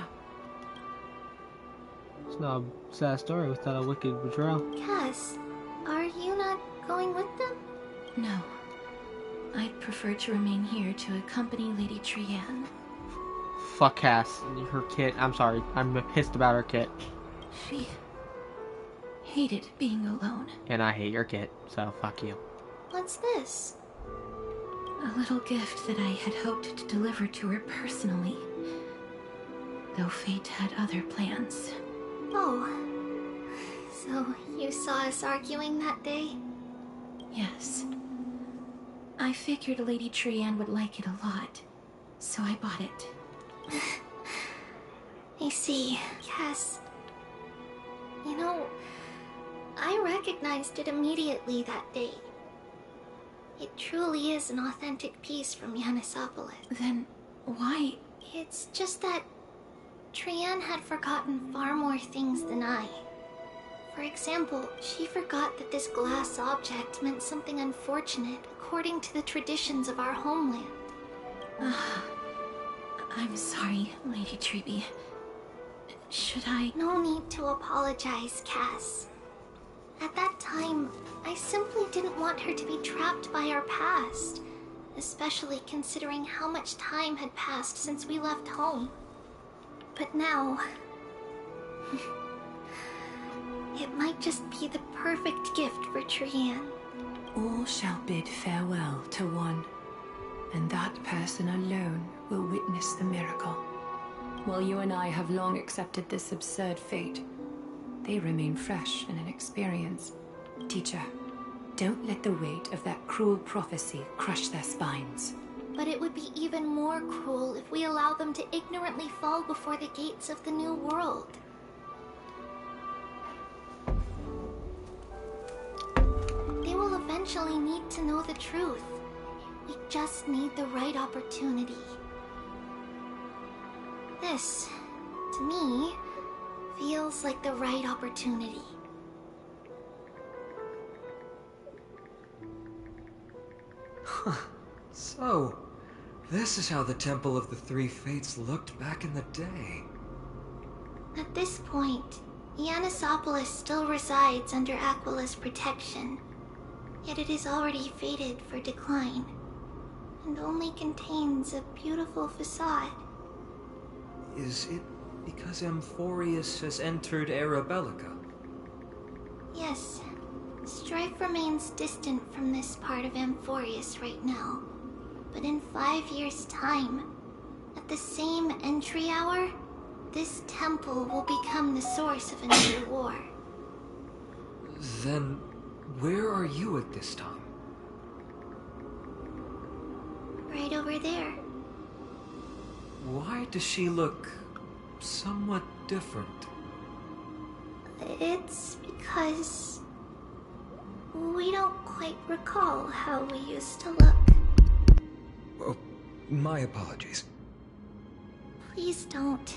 It's not a sad story without a wicked betrayal. Cass, are you not going with them? No. I'd prefer to remain here to accompany Lady Trian. Fuck Cass. Her kit. I'm sorry. I'm pissed about her kit. She hated being alone. And I hate your kit, so fuck you. What's this? A little gift that I had hoped to deliver to her personally. Though fate had other plans. Oh. So you saw us arguing that day? Yes. I figured Lady Trian would like it a lot, so I bought it. I see. Yes. You know, I recognized it immediately that day. It truly is an authentic piece from Yanisopolis. Then why? It's just that Trian had forgotten far more things than I. For example, she forgot that this glass object meant something unfortunate according to the traditions of our homeland. I'm sorry, Lady Treeby. Should I? No need to apologize, Cass. At that time, I simply didn't want her to be trapped by our past, especially considering how much time had passed since we left home. But now, it might just be the perfect gift for Trian. All shall bid farewell to one, and that person alone will witness the miracle. While you and I have long accepted this absurd fate, they remain fresh and inexperienced. Teacher, don't let the weight of that cruel prophecy crush their spines. But it would be even more cruel if we allow them to ignorantly fall before the gates of the new world. They will eventually need to know the truth. We just need the right opportunity. This, to me, feels like the right opportunity. So, this is how the Temple of the Three Fates looked back in the day. At this point, Yanisopolis still resides under Aquila's protection, yet it is already fated for decline, and only contains a beautiful facade. Is it because Amphorius has entered Era Bellica? Yes, strife remains distant from this part of Amphorius right now. But in 5 years' time, at the same entry hour, this temple will become the source of another war. Then, where are you at this time? Right over there. Why does she look somewhat different? It's because we don't quite recall how we used to look. Oh, my apologies. Please don't.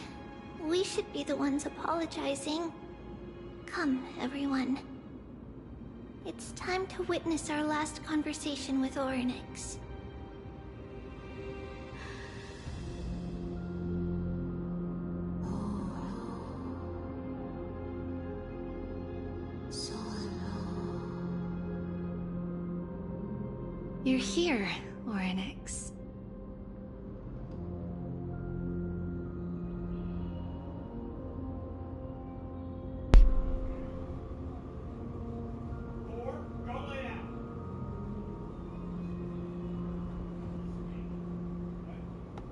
We should be the ones apologizing. Come, everyone. It's time to witness our last conversation with Orynyx. You're here, Orynyx.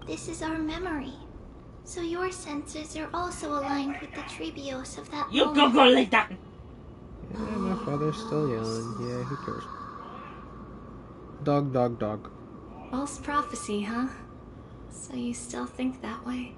This is our memory. So your senses are also aligned with the Trebios of that You moment. go lay down! Yeah, my father's still young. Yeah, who cares? Dog, dog, dog. False prophecy, huh? So you still think that way?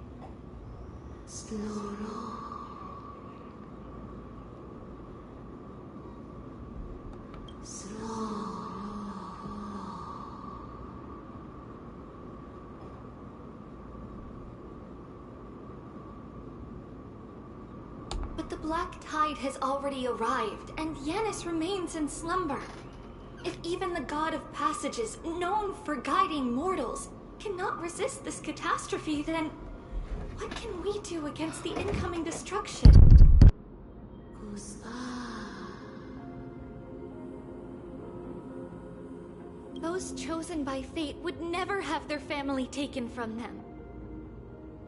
But the Black Tide has already arrived, and Yanis remains in slumber. If even the God of Passages, known for guiding mortals, cannot resist this catastrophe, then what can we do against the incoming destruction? Those chosen by fate would never have their family taken from them.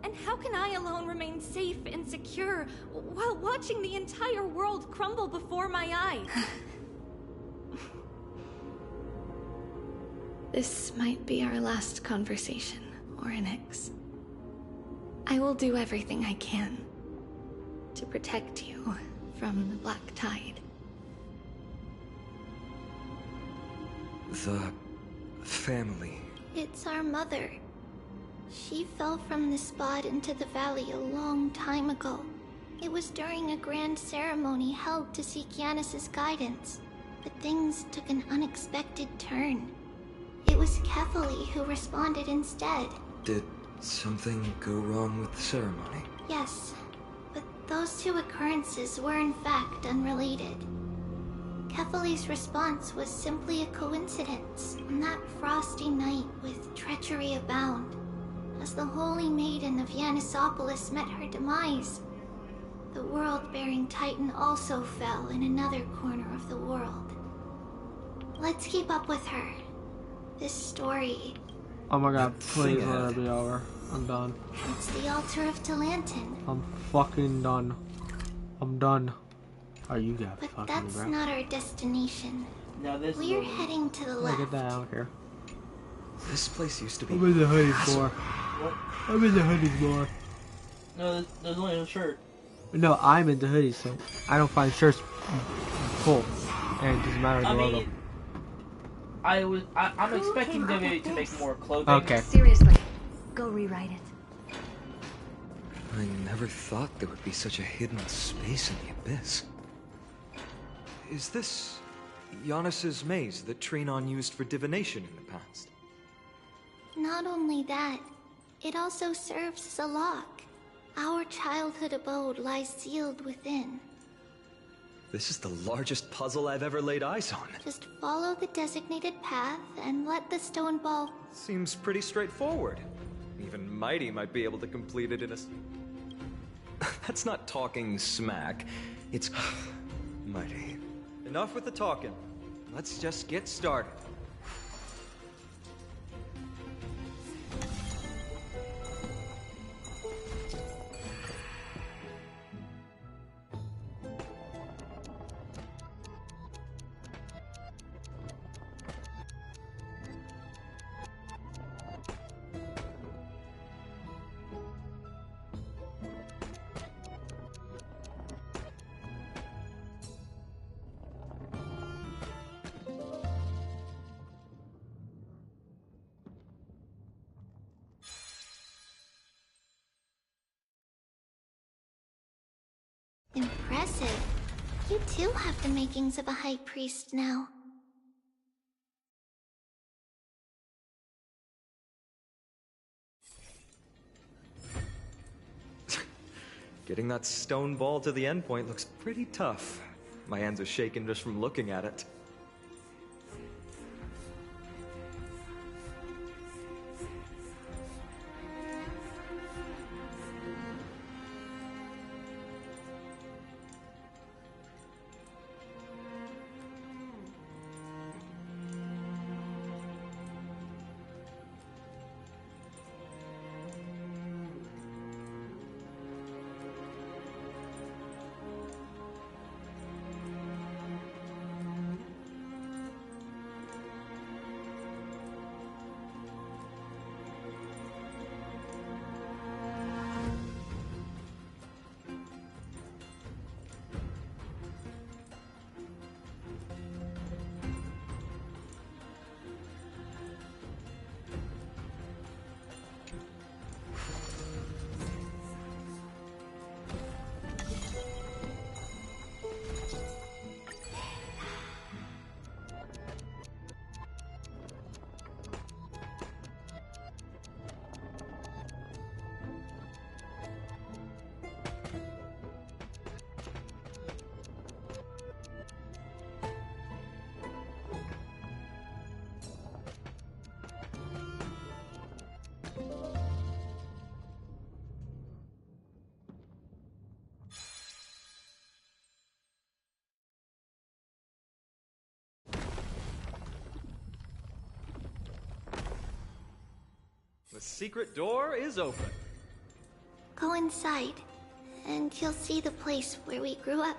And how can I alone remain safe and secure while watching the entire world crumble before my eyes? This might be our last conversation, Orynyx. I will do everything I can to protect you from the Black Tide. The family. It's our mother. She fell from the spot into the valley a long time ago. It was during a grand ceremony held to seek Yanis's guidance, but things took an unexpected turn. It was Kefali who responded instead. Did something go wrong with the ceremony? Yes, but those two occurrences were in fact unrelated. Kefali's response was simply a coincidence on that frosty night with treachery abound. As the Holy Maiden of Yanisopolis met her demise, the world-bearing Titan also fell in another corner of the world. Let's keep up with her. This story... Oh my god, please let it be over. I'm done. It's the altar of Talantin. I'm fucking done. I'm done. Are you guys But fucking that's bro? not our destination. Now this We're is heading to the I left. get that, I don't care. This place used to be... I'm in the hunting floor. What? I'm in the hunting floor. No, there's only a shirt. No, I'm into hoodies, so I don't find shirts full. And it doesn't matter the logo. I'm expecting them to make more clothing. Okay. Seriously, go rewrite it. I never thought there would be such a hidden space in the Abyss. Is this Yanis's maze that Trinon used for divination in the past? Not only that, it also serves as a lock. Our childhood abode lies sealed within. This is the largest puzzle I've ever laid eyes on. Just follow the designated path and let the stone ball... Seems pretty straightforward. Even Mighty might be able to complete it in a... That's not talking smack. It's... Mighty. Enough with the talking. Let's just get started. You too have the makings of a high priest now. Getting that stone ball to the endpoint looks pretty tough. My hands are shaking just from looking at it. The secret door is open. Go inside, and you'll see the place where we grew up.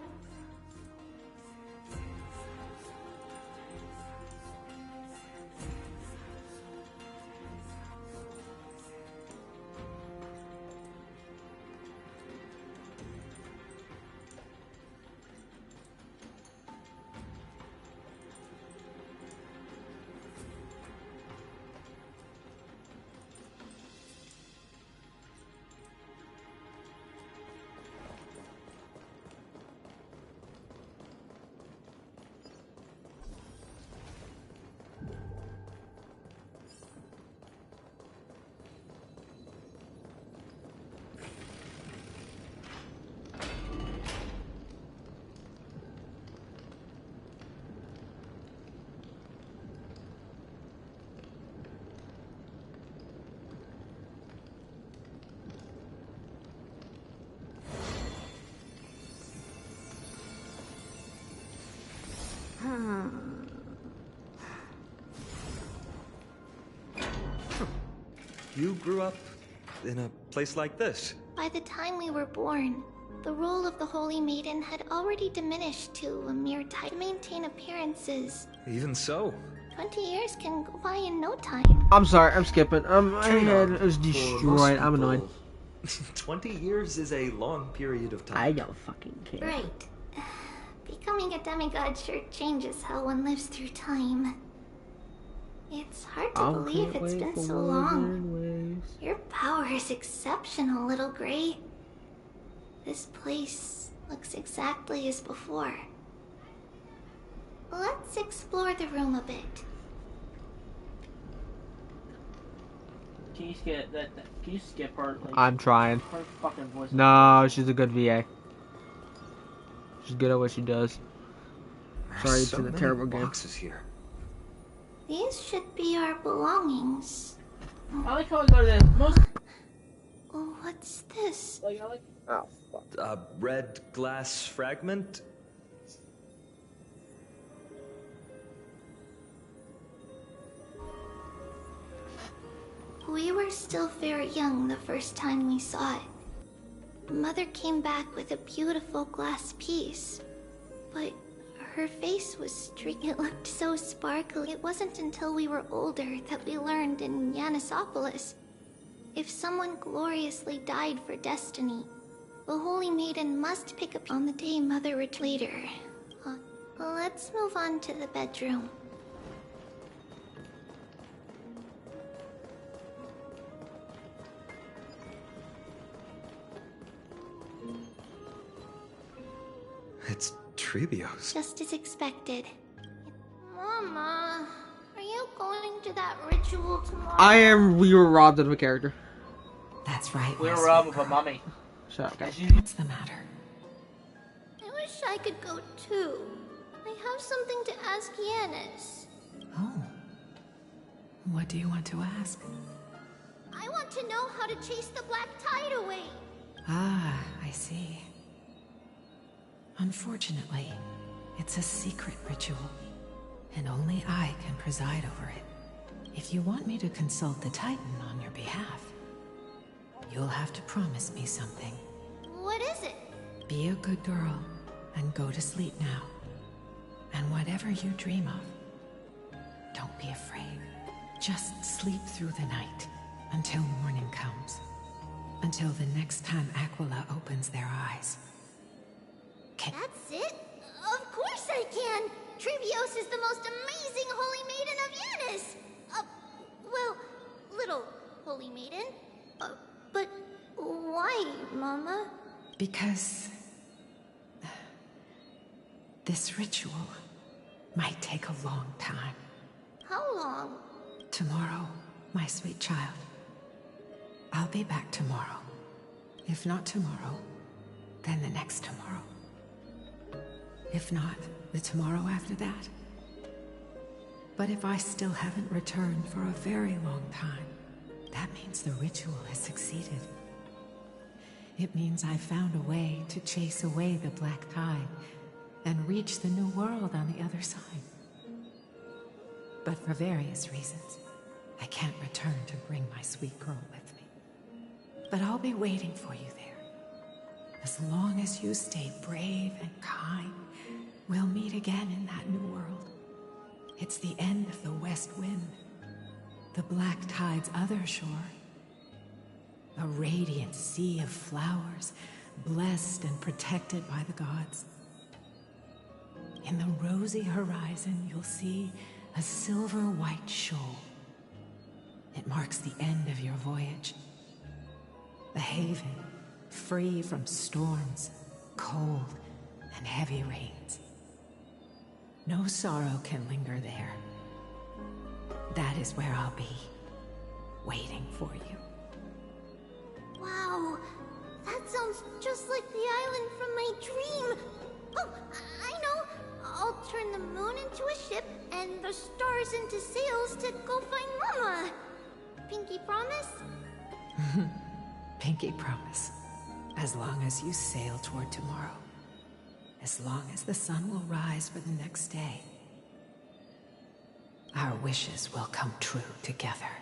You grew up in a place like this? By the time we were born, the role of the Holy Maiden had already diminished to a mere title to maintain appearances. Even so. 20 years can go by in no time. I'm sorry, I'm skipping. My head is destroyed. I'm annoyed. 20 years is a long period of time. I don't fucking care. Right. Becoming a demigod sure changes how one lives through time. It's hard to believe it's been so long. Your power is exceptional, little Gray. This place looks exactly as before. Let's explore the room a bit. Can you skip that? Can you skip her? Like, I'm trying. her fucking voice. No, she's a good VA. She's good at what she does. Sorry, it's in a terrible game. Here. These should be our belongings. I like how I go to this. Most. Oh, what's this? Like, I like. Oh, fuck. A red glass fragment? We were still very young the first time we saw it. Mother came back with a beautiful glass piece, but her face was streaked. It looked so sparkly. It wasn't until we were older that we learned in Yanisopolis, if someone gloriously died for destiny, the Holy Maiden must pick up on the day Mother returned later. Let's move on to the bedroom. It's Trebios. Just as expected. Mama, are you going to that ritual tomorrow? We were robbed of a character. That's right. We were robbed of a mummy. Shut up, guys. What's the matter? I wish I could go too. I have something to ask Yanis. Oh. What do you want to ask? I want to know how to chase the black tide away. Ah, I see. Unfortunately, it's a secret ritual, and only I can preside over it. If you want me to consult the Titan on your behalf, you'll have to promise me something. What is it? Be a good girl and go to sleep now. And whatever you dream of, don't be afraid. Just sleep through the night until morning comes. Until the next time Aquila opens their eyes. That's it? Of course I can! Trebios is the most amazing holy maiden of Yanis! Well, little holy maiden. But why, Mama? Because this ritual might take a long time. How long? Tomorrow, my sweet child. I'll be back tomorrow. If not tomorrow, then the next tomorrow. If not, the tomorrow after that. But if I still haven't returned for a very long time, that means the ritual has succeeded. It means I found a way to chase away the black tide and reach the new world on the other side. But for various reasons, I can't return to bring my sweet girl with me. But I'll be waiting for you there. As long as you stay brave and kind, we'll meet again in that new world. It's the end of the west wind, the black tide's other shore. A radiant sea of flowers, blessed and protected by the gods. In the rosy horizon, you'll see a silver-white shoal. It marks the end of your voyage. A haven, free from storms, cold, and heavy rains. No sorrow can linger there. That is where I'll be, waiting for you. Wow, that sounds just like the island from my dream. Oh, I know. I'll turn the moon into a ship and the stars into sails to go find Mama. Pinky promise? Pinky promise. As long as you sail toward tomorrow. As long as the sun will rise for the next day. Our wishes will come true together.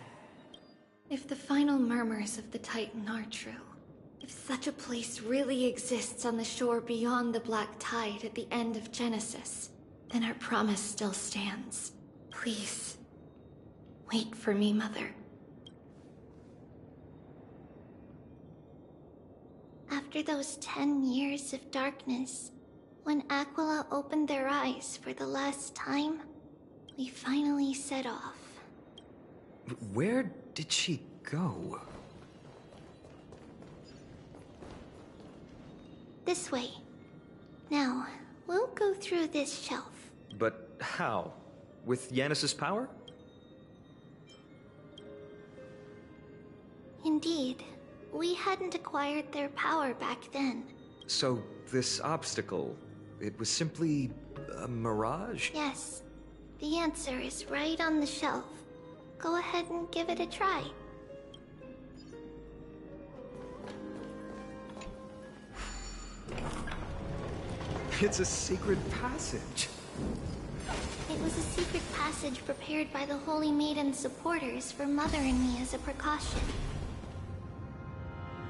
If the final murmurs of the Titan are true, if such a place really exists on the shore beyond the black tide at the end of Genesis, then our promise still stands. Please, wait for me, Mother. After those 10 years of darkness, when Aquila opened their eyes for the last time, we finally set off. Where did she go? This way. Now, we'll go through this shelf. But how? With Yanis' power? Indeed. We hadn't acquired their power back then. So, this obstacle, it was simply a mirage? Yes. The answer is right on the shelf. Go ahead and give it a try. It's a secret passage. It was a secret passage prepared by the Holy Maiden's supporters for Mother and me as a precaution.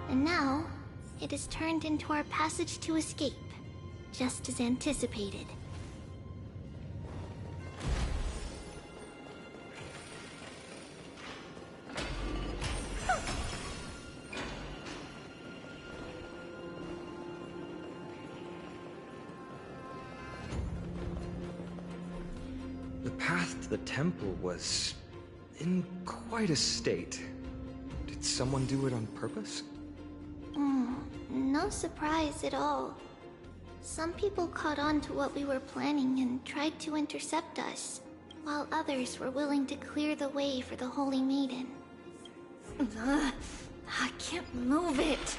And now, it has turned into our passage to escape, just as anticipated. The path to the temple was in quite a state. Did someone do it on purpose? No surprise at all. Some people caught on to what we were planning and tried to intercept us, while others were willing to clear the way for the Holy Maiden. I can't move it.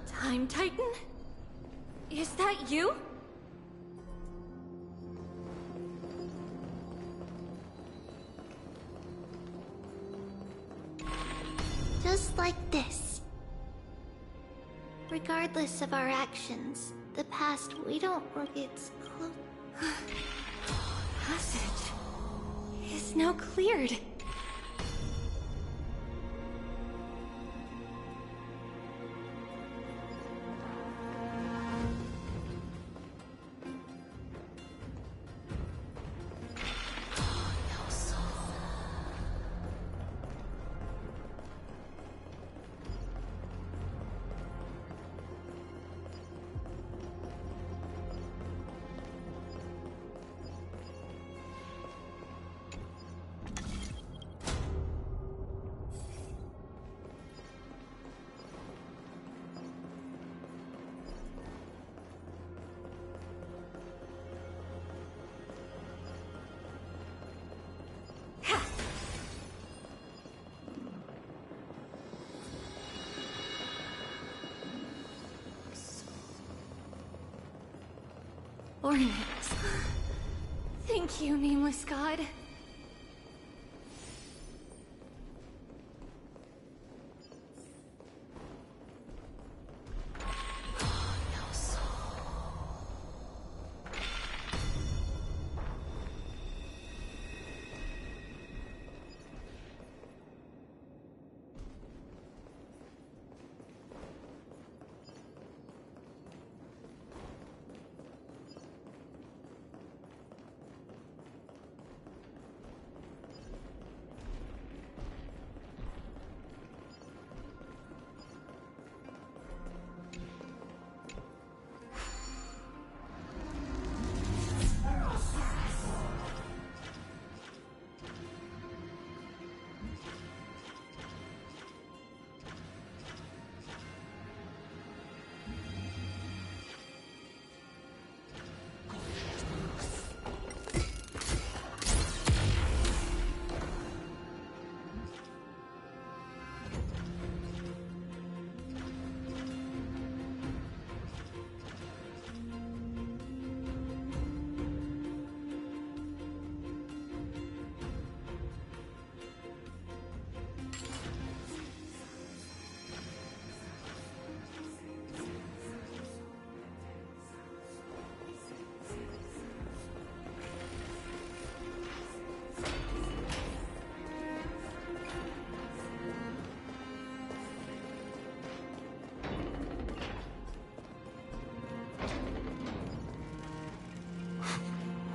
Time Titan? Is that you? Just like this. Regardless of our actions, the past we don't it's close. Passage is now cleared. Ornaments. Thank you, nameless god.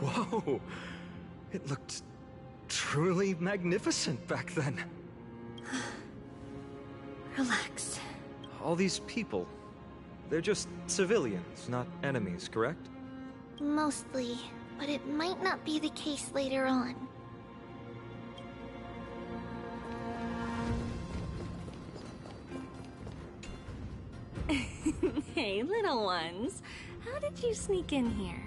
Whoa! It looked truly magnificent back then. Relax. All these people, they're just civilians, not enemies, correct? Mostly, but it might not be the case later on. Hey, little ones. How did you sneak in here?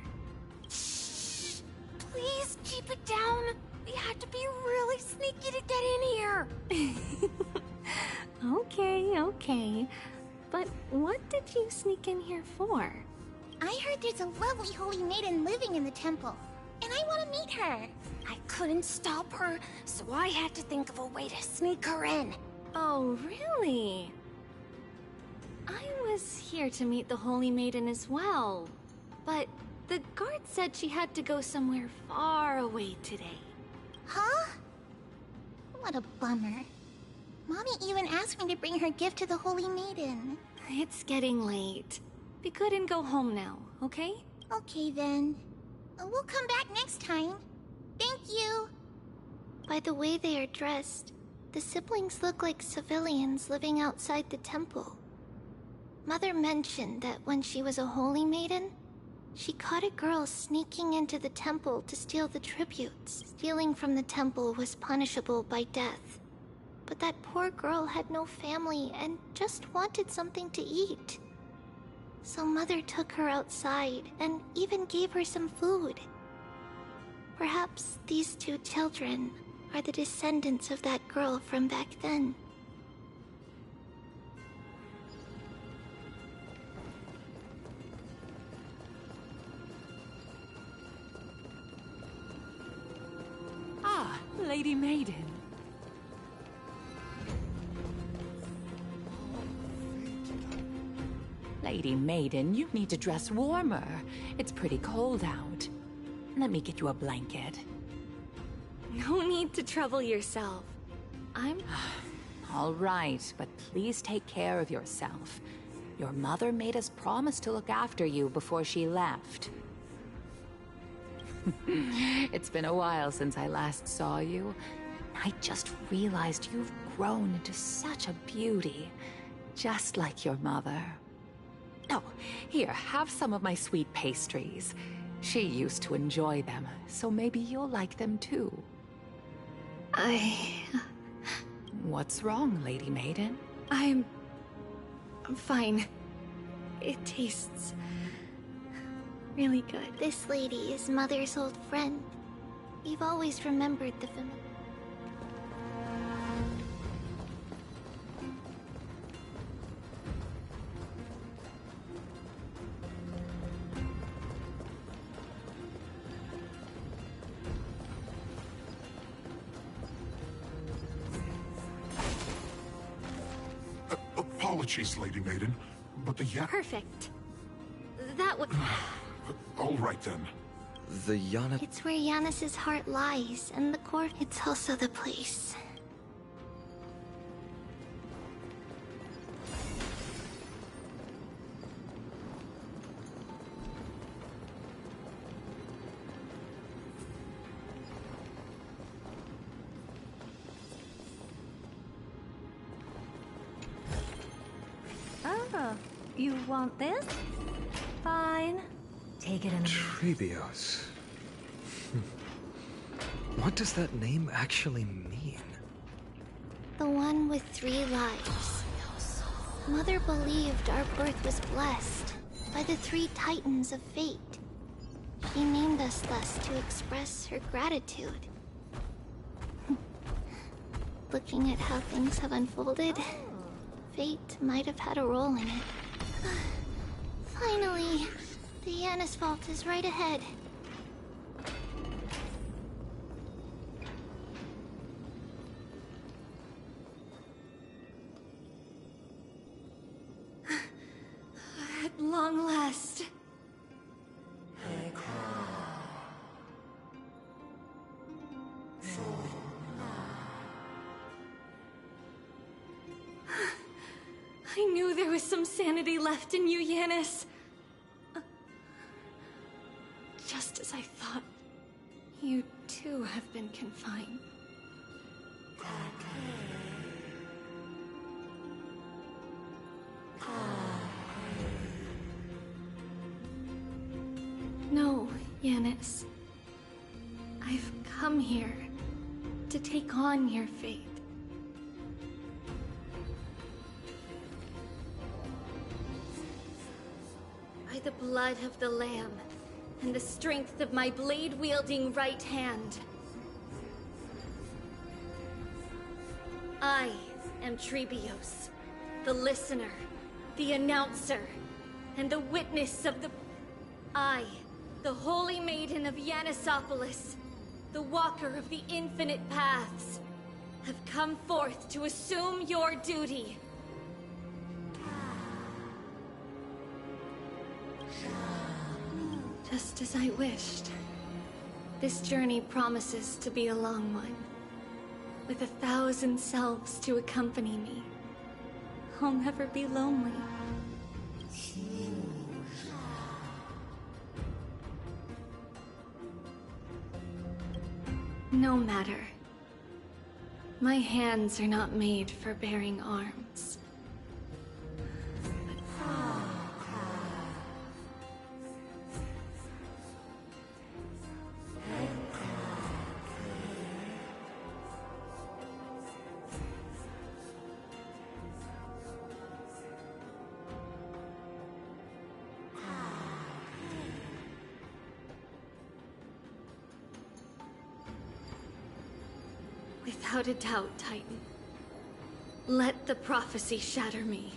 Please keep it down. We had to be really sneaky to get in here. Okay. But what did you sneak in here for? I heard there's a lovely holy maiden living in the temple, and I want to meet her. I couldn't stop her, so I had to think of a way to sneak her in. Oh, really? I was here to meet the Holy Maiden as well, but the guard said she had to go somewhere far away today. Huh? What a bummer. Mommy even asked me to bring her gift to the Holy Maiden. It's getting late. We couldn't go home now, okay? Okay then. We'll come back next time. Thank you. By the way they are dressed, the siblings look like civilians living outside the temple. Mother mentioned that when she was a holy maiden, she caught a girl sneaking into the temple to steal the tributes. Stealing from the temple was punishable by death. But that poor girl had no family and just wanted something to eat. So Mother took her outside and even gave her some food. Perhaps these two children are the descendants of that girl from back then. Ah, Lady Maiden. Lady Maiden, you need to dress warmer. It's pretty cold out. Let me get you a blanket. No need to trouble yourself. All right, but please take care of yourself. Your mother made us promise to look after you before she left. It's been a while since I last saw you. I just realized you've grown into such a beauty, just like your mother. Oh, here, have some of my sweet pastries. She used to enjoy them, so maybe you'll like them too. What's wrong, Lady Maiden? I'm fine. It tastes really good. This lady is Mother's old friend. We've always remembered the familiar. Apologies, Lady Maiden, but the Perfect. That would... All right, then. The Yana... It's where Yanis's heart lies, and the court... It's also the place. Oh, you want this? Fine. Take it in. Trebios. What does that name actually mean? The one with 3 lives. Mother believed our birth was blessed by the 3 titans of fate. She named us thus to express her gratitude. Looking at how things have unfolded, fate might have had a role in it. Finally, the Yanis vault is right ahead. At long last. I knew there was some sanity left in you, Yanis. Just as I thought, you too have been confined. No, Yanis. I've come here to take on your fate. By the blood of the Lamb and the strength of my blade-wielding right hand, I am Trebios, the listener, the announcer, and the witness of the... I, the Holy Maiden of Yanisopolis, the Walker of the Infinite Paths, have come forth to assume your duty. Just as I wished. This journey promises to be a long one, with 1,000 selves to accompany me. I'll never be lonely. No matter. My hands are not made for bearing arms. Without a doubt, Titan. Let the prophecy shatter me,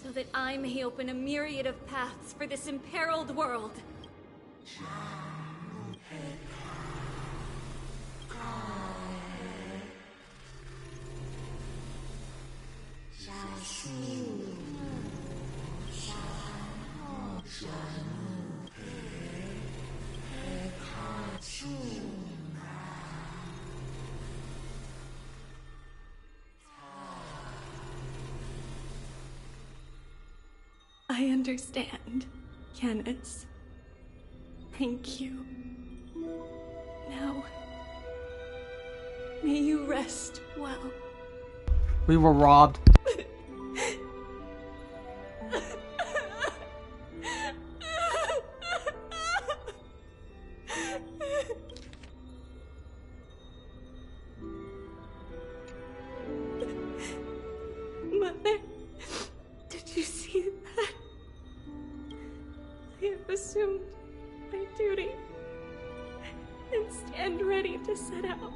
so that I may open a myriad of paths for this imperiled world. I understand, Canis. Thank you. Now, may you rest well. We were robbed. Mother, did you see that? I have assumed my duty and stand ready to set out.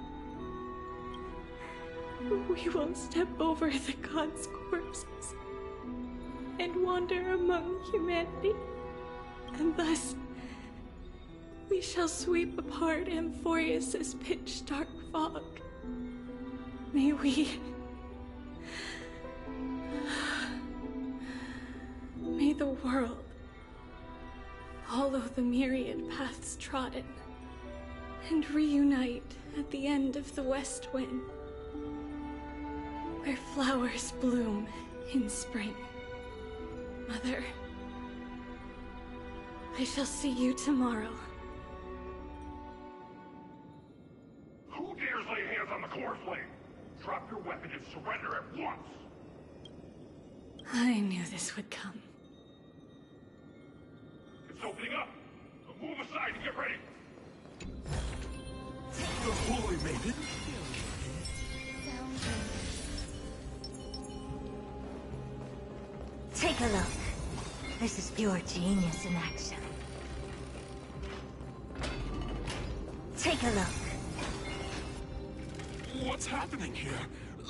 We will step over the gods' corpses and wander among humanity, and thus we shall sweep apart Amphorius's pitch-dark fog. May the world follow the myriad paths trodden and reunite at the end of the west wind, where flowers bloom in spring. Mother, I shall see you tomorrow. Who dares lay hands on the core flame? Drop your weapon and surrender at once! I knew this would come. It's opening up! So move aside and get ready! The Holy Maiden? Take a look. This is pure genius in action. Take a look. What's happening here?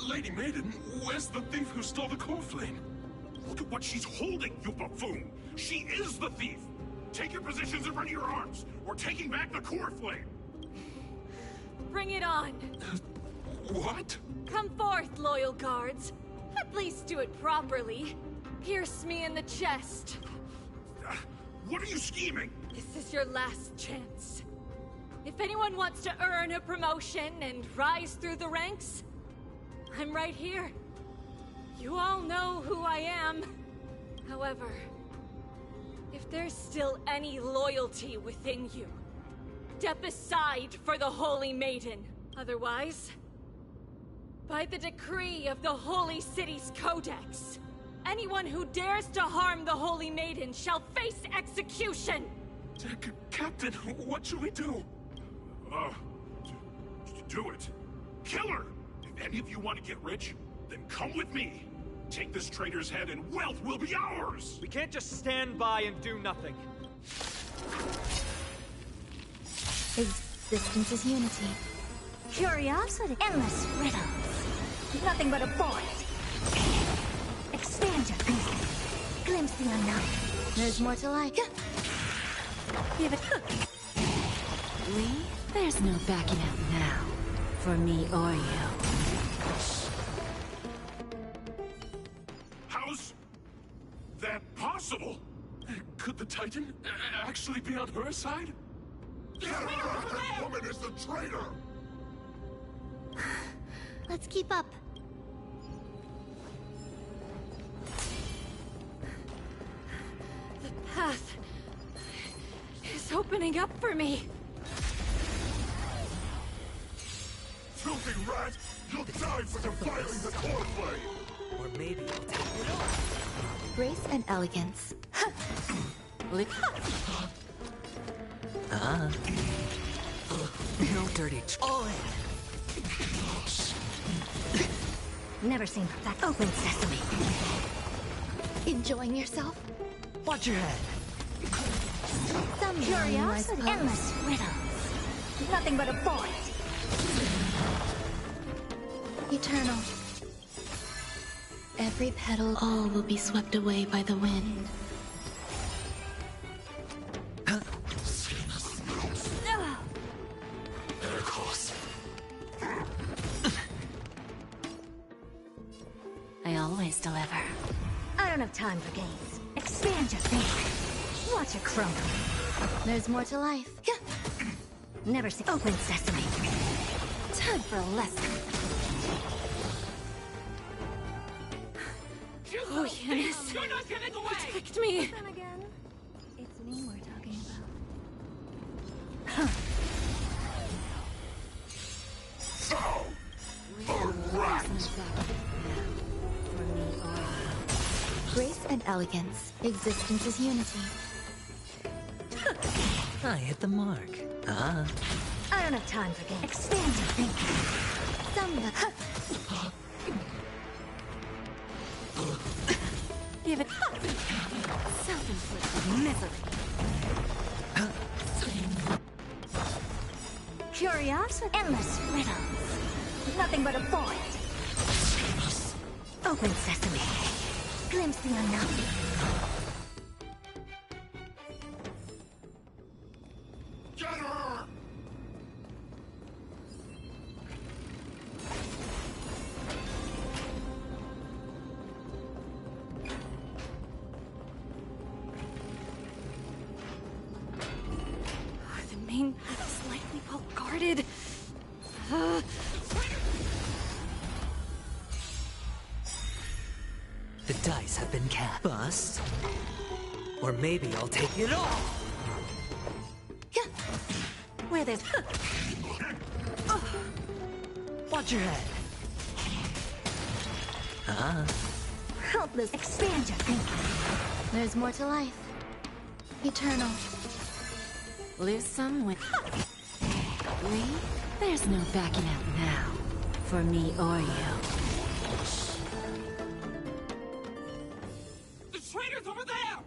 Lady Maiden, where's the thief who stole the core flame? Look at what she's holding, you buffoon! She is the thief! Take your positions in front of your arms! We're taking back the core flame! Bring it on! What? Come forth, loyal guards. At least do it properly. Pierce me in the chest. What are you scheming? This is your last chance. If anyone wants to earn a promotion and rise through the ranks, I'm right here. You all know who I am. However, if there's still any loyalty within you, step aside for the Holy Maiden. Otherwise, by the decree of the Holy City's Codex, anyone who dares to harm the Holy Maiden shall face execution! Captain, what should we do? Do it. Kill her! If any of you want to get rich, then come with me. Take this traitor's head and wealth will be ours! We can't just stand by and do nothing. Existence is unity. Curiosity. Endless riddles. Nothing but a void. Expand your thinking. Glimpse the unknown. There's more to like. Give it. Lee, there's no backing out now. For me or you. How's that possible? Could the Titan actually be on her side? That woman is the traitor! Let's keep up. The path is opening up for me. Filthy rat! You'll die for defiling the core flame! Or maybe I'll take it off. Grace and elegance. No dirty. All in. Never seen that. Open sesame. Enjoying yourself? Watch your head. Some curiosity. Endless riddles. Nothing but a void. Eternal. Every petal, all will be swept away by the wind. I always deliver. I don't have time for games. Expand your thinking. Watch it crumble. There's more to life. Never see open sesame. Time for a lesson. Oh, Yanis. You're not getting away! Protect me! Then again, it's me we're talking about. Grace and elegance. Existence is unity. I hit the mark. Ah. I don't have time for games. Expand your thinking. Give it. Self-inflicted misery. Curiosity. Endless riddles. Nothing but a void. Open sesame. Glimpse the unknown. Get her! The main path is likely well guarded. The dice have been cast. Bust. Or maybe I'll take it all. Where there's... Watch your head. Ah. Helpless. Expand your thinking. There's more to life. Eternal. Lose some with... Me? There's no backing out now. For me or you. The traitor's over there!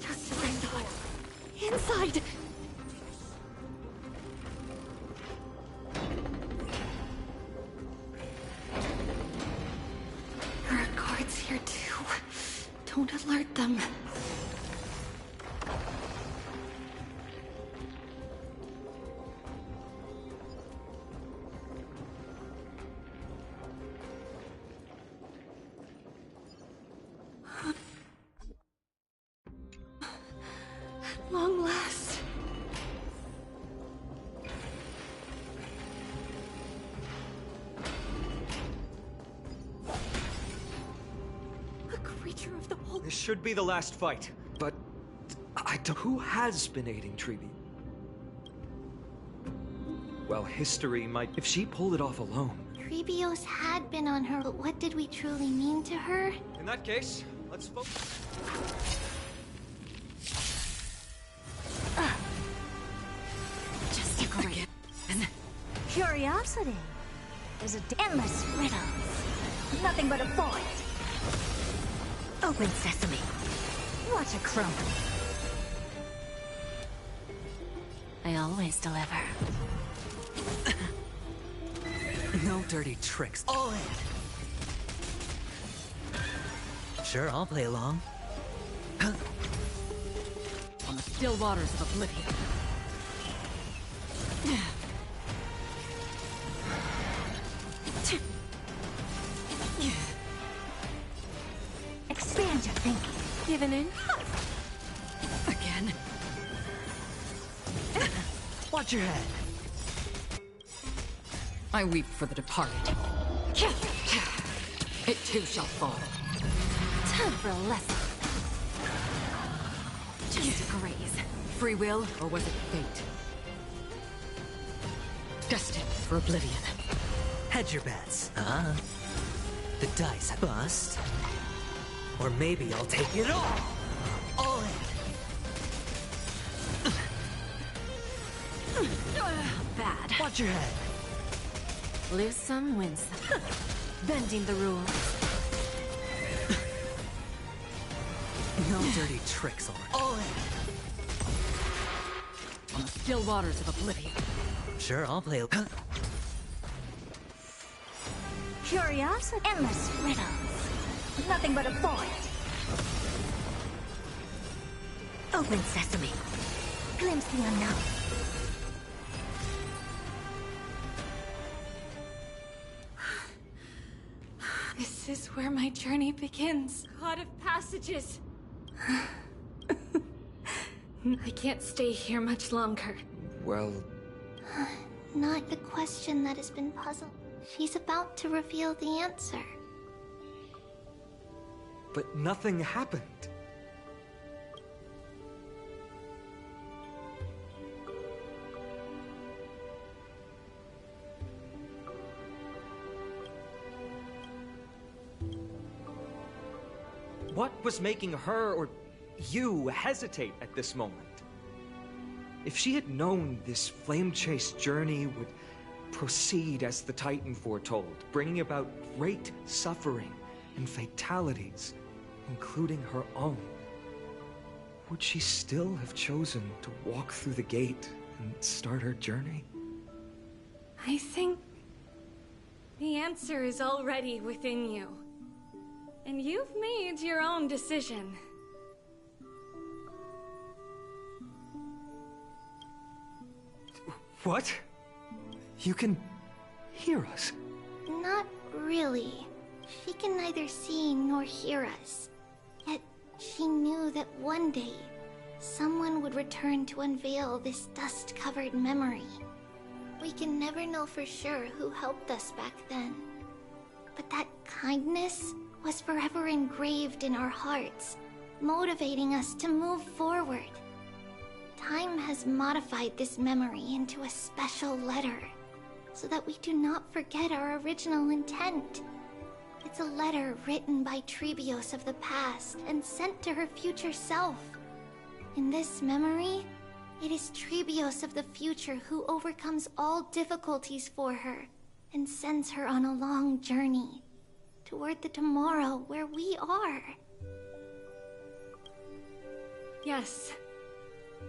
Just as I thought. Inside! There are guards here too. Don't alert them. At long last. A creature of the old. This should be the last fight, but I don't... Who has been aiding Treeby? Well, history might... If she pulled it off alone. Trebios had been on her, but what did we truly mean to her? In that case, let's focus. Just decorate. Curiosity. There's a endless riddles. Nothing but a void. Open sesame. Watch it crumble. I always deliver. No dirty tricks. All in. Sure, I'll play along. On the still waters of oblivion. Expand your thinking. Given in? Again. Watch your head. I weep for the departed. It too shall fall. Time for a lesson. Just a graze. Free will, or was it fate? Destined for oblivion. Hedge your bets. The dice bust. Or maybe I'll take it all. All in. Bad. Watch your head. Lose some, win some. Bending the rules. No dirty tricks on it. All in. On the still waters of oblivion. Sure, I'll play. Curiosity, endless riddles. Nothing but a void. Open sesame. Glimpse the unknown. This is where my journey begins. God of passages. I can't stay here much longer. Well... Not the question that has been puzzled. She's about to reveal the answer. But nothing happened. What was making her or you hesitate at this moment? If she had known this flame-chased journey would proceed as the Titan foretold, bringing about great suffering and fatalities, including her own, would she still have chosen to walk through the gate and start her journey? I think the answer is already within you. And you've made your own decision. What? You can hear us? Not really. She can neither see nor hear us. Yet she knew that one day, someone would return to unveil this dust-covered memory. We can never know for sure who helped us back then. But that kindness was forever engraved in our hearts, motivating us to move forward. Time has modified this memory into a special letter, so that we do not forget our original intent. It's a letter written by Trebios of the past and sent to her future self. In this memory, it is Trebios of the future who overcomes all difficulties for her and sends her on a long journey toward the tomorrow where we are. Yes,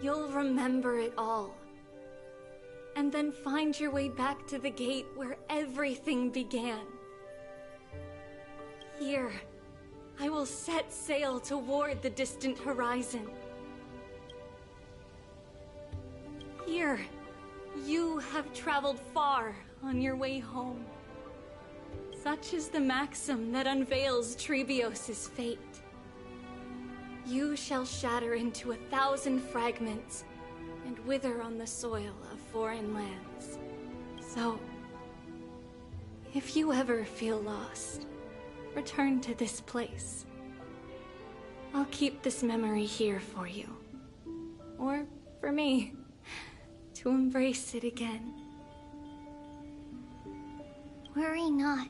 you'll remember it all. And then find your way back to the gate where everything began. Here, I will set sail toward the distant horizon. Here, you have traveled far on your way home. Such is the maxim that unveils Trebios' fate. You shall shatter into 1,000 fragments and wither on the soil of foreign lands. So, if you ever feel lost, return to this place. I'll keep this memory here for you. Or for me, to embrace it again. Worry not.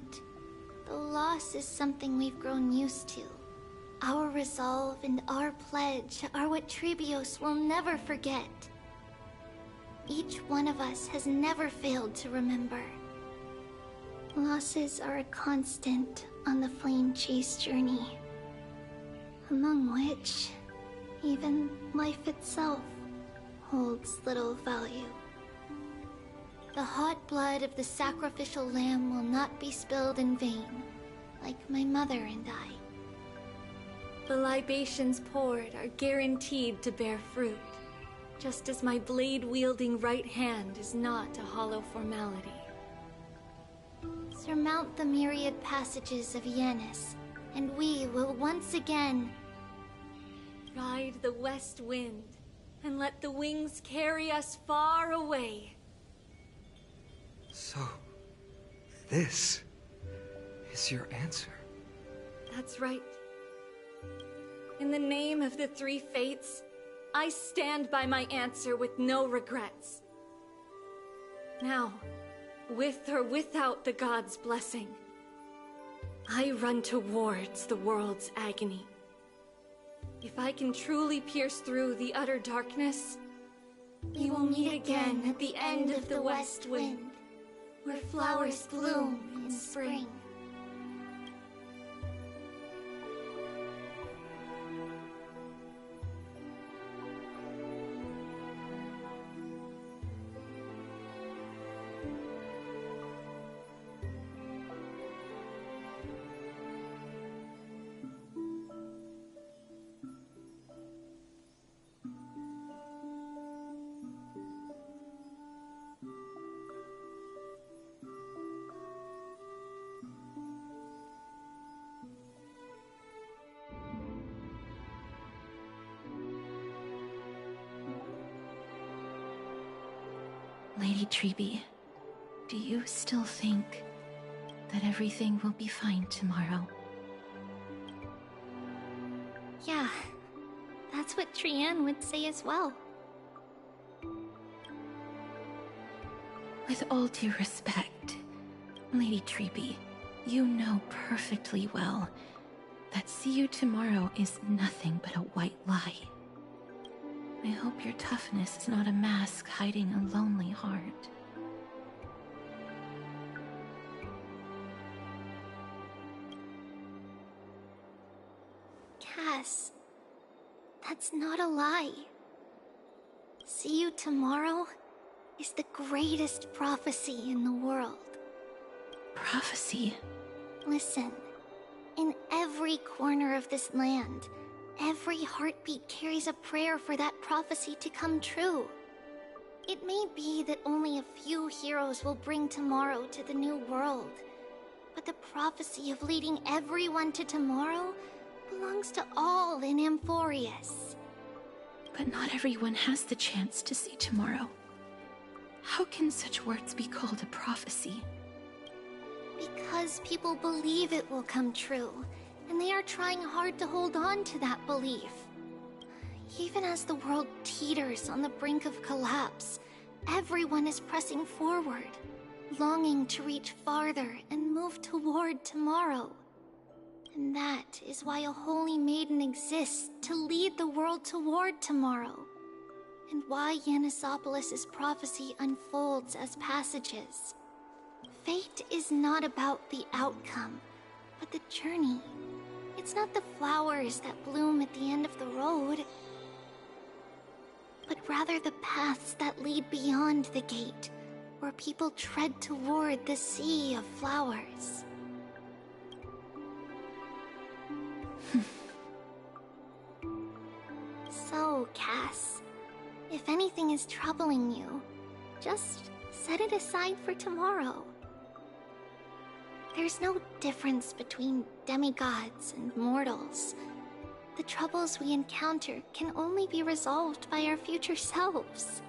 The loss is something we've grown used to. Our resolve and our pledge are what Trebios will never forget. Each one of us has never failed to remember. Losses are a constant on the flame chase journey, among which even life itself holds little value. The hot blood of the sacrificial lamb will not be spilled in vain, like my mother and I. The libations poured are guaranteed to bear fruit, just as my blade-wielding right hand is not a hollow formality. Surmount the myriad passages of Yanis, and we will once again ride the west wind, and let the wings carry us far away. So, this is your answer. That's right. In the name of the three fates, I stand by my answer with no regrets. Now, with or without the gods' blessing, I run towards the world's agony. If I can truly pierce through the utter darkness, we will meet again at the end of the west wind, where flowers bloom in spring. Lady Treby, do you still think that everything will be fine tomorrow? Yeah, that's what Trianne would say as well. With all due respect, Lady Treby, you know perfectly well that see you tomorrow is nothing but a white lie. I hope your toughness is not a mask hiding a lonely heart. Cass, that's not a lie. See you tomorrow is the greatest prophecy in the world. Prophecy? Listen, in every corner of this land, every heartbeat carries a prayer for that prophecy to come true. It may be that only a few heroes will bring tomorrow to the new world, but the prophecy of leading everyone to tomorrow belongs to all in Amphorius. But not everyone has the chance to see tomorrow. How can such words be called a prophecy? Because people believe it will come true, and they are trying hard to hold on to that belief. Even as the world teeters on the brink of collapse, everyone is pressing forward, longing to reach farther and move toward tomorrow. And that is why a holy maiden exists to lead the world toward tomorrow, and why Yanisopolis' prophecy unfolds as passages. Fate is not about the outcome, but the journey. It's not the flowers that bloom at the end of the road, but rather the paths that lead beyond the gate, where people tread toward the sea of flowers. So, Cass, if anything is troubling you, just set it aside for tomorrow. There's no difference between demigods and mortals. The troubles we encounter can only be resolved by our future selves.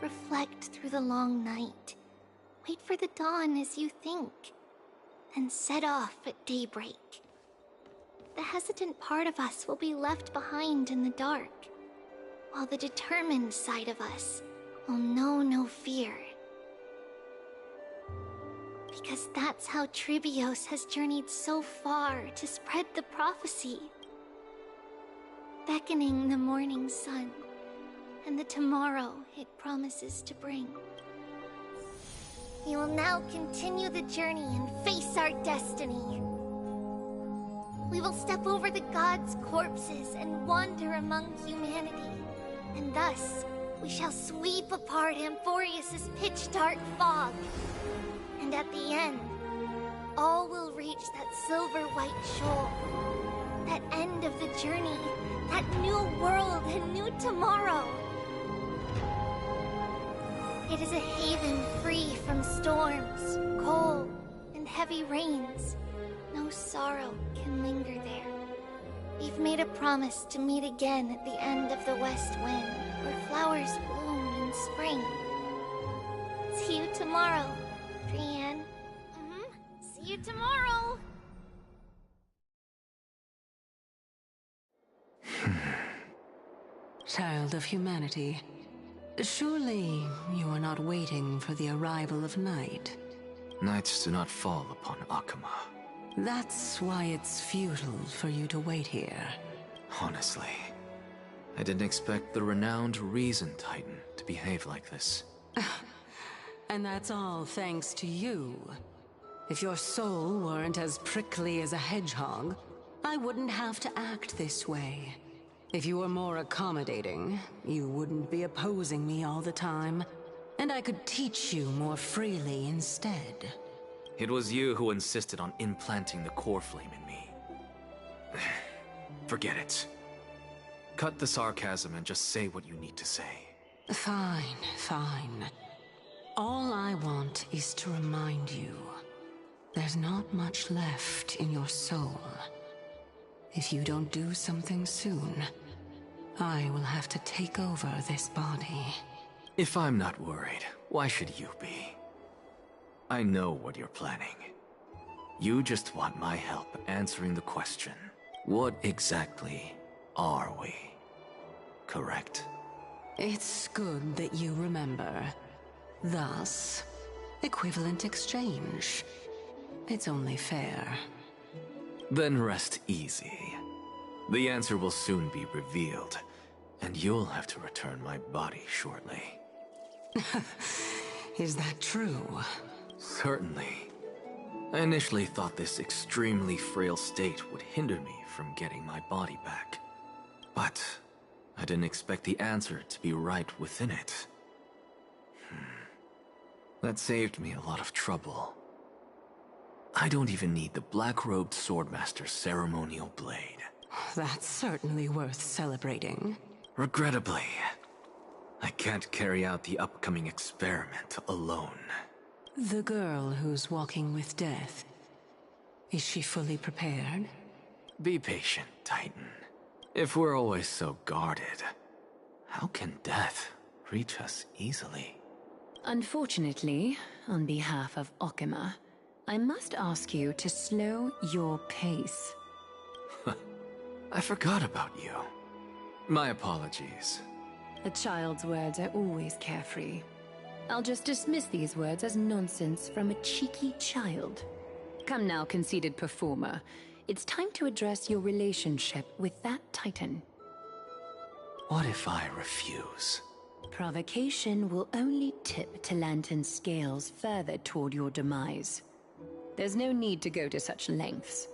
Reflect through the long night. Wait for the dawn as you think. Then set off at daybreak. The hesitant part of us will be left behind in the dark, while the determined side of us will know no fear. Because that's how Tribios has journeyed so far to spread the prophecy, beckoning the morning sun and the tomorrow it promises to bring. We will now continue the journey and face our destiny. We will step over the gods' corpses and wander among humanity, and thus we shall sweep apart Amphorius' pitch-dark fog. And at the end, all will reach that silver-white shoal. That end of the journey, that new world and new tomorrow. It is a haven free from storms, cold, and heavy rains. No sorrow can linger there. We've made a promise to meet again at the end of the west wind, where flowers bloom in spring. See you tomorrow, Trianne. See you tomorrow! Child of humanity, surely you are not waiting for the arrival of night. Nights do not fall upon Akama. That's why it's futile for you to wait here. Honestly, I didn't expect the renowned Reason Titan to behave like this. And that's all thanks to you. If your soul weren't as prickly as a hedgehog, I wouldn't have to act this way. If you were more accommodating, you wouldn't be opposing me all the time, and I could teach you more freely instead. It was you who insisted on implanting the core flame in me. Forget it. Cut the sarcasm and just say what you need to say. Fine, fine. All I want is to remind you, there's not much left in your soul. If you don't do something soon, I will have to take over this body. If I'm not worried, why should you be? I know what you're planning. You just want my help answering the question, what exactly are we? Correct? It's good that you remember. Thus, equivalent exchange. It's only fair. Then rest easy. The answer will soon be revealed, and you'll have to return my body shortly. Is that true? Certainly. I initially thought this extremely frail state would hinder me from getting my body back. But I didn't expect the answer to be right within it. That saved me a lot of trouble. I don't even need the black-robed swordmaster's ceremonial blade. That's certainly worth celebrating. Regrettably, I can't carry out the upcoming experiment alone. The girl who's walking with death, is she fully prepared? Be patient, Titan. If we're always so guarded, how can death reach us easily? Unfortunately, on behalf of Okima, I must ask you to slow your pace. I forgot about you. My apologies. A child's words are always carefree. I'll just dismiss these words as nonsense from a cheeky child. Come now, conceited performer. It's time to address your relationship with that Titan. What if I refuse? Provocation will only tip Talantan's scales further toward your demise. There's no need to go to such lengths.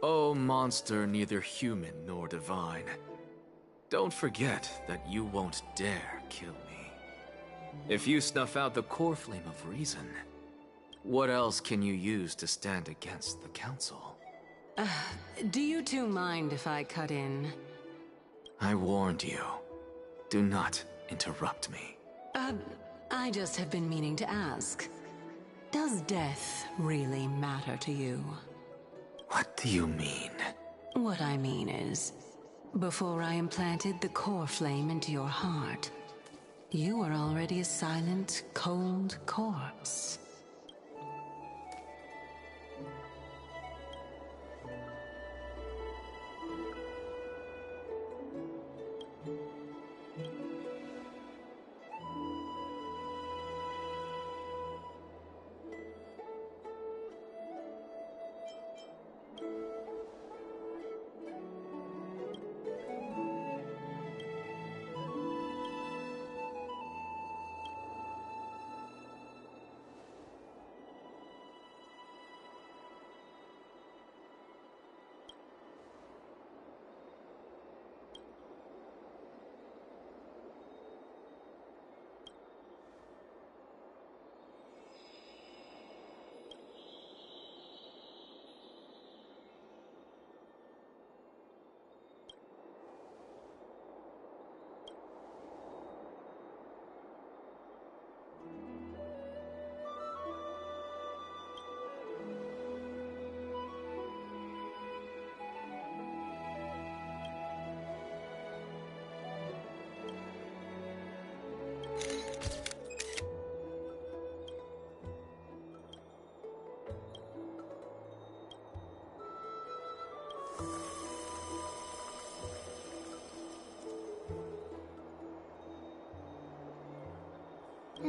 Oh, monster neither human nor divine. Don't forget that you won't dare kill me. If you snuff out the core flame of reason, what else can you use to stand against the Council? Do you two mind if I cut in? I warned you. Do not interrupt me. I just have been meaning to ask. Does death really matter to you? What do you mean? What I mean is, before I implanted the core flame into your heart, you were already a silent, cold corpse.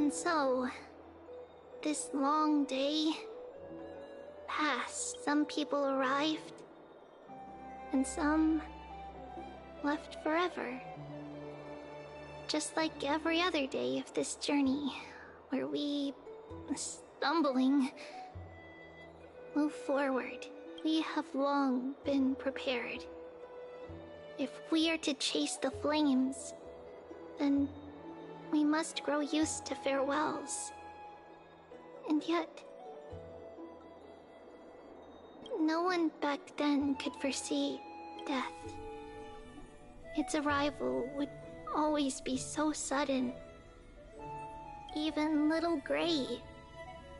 And so, this long day passed. Some people arrived, and some left forever. Just like every other day of this journey, where we, stumbling, move forward. We have long been prepared. If we are to chase the flames, then we must grow used to farewells. And yet, no one back then could foresee death. Its arrival would always be so sudden. Even little Gray,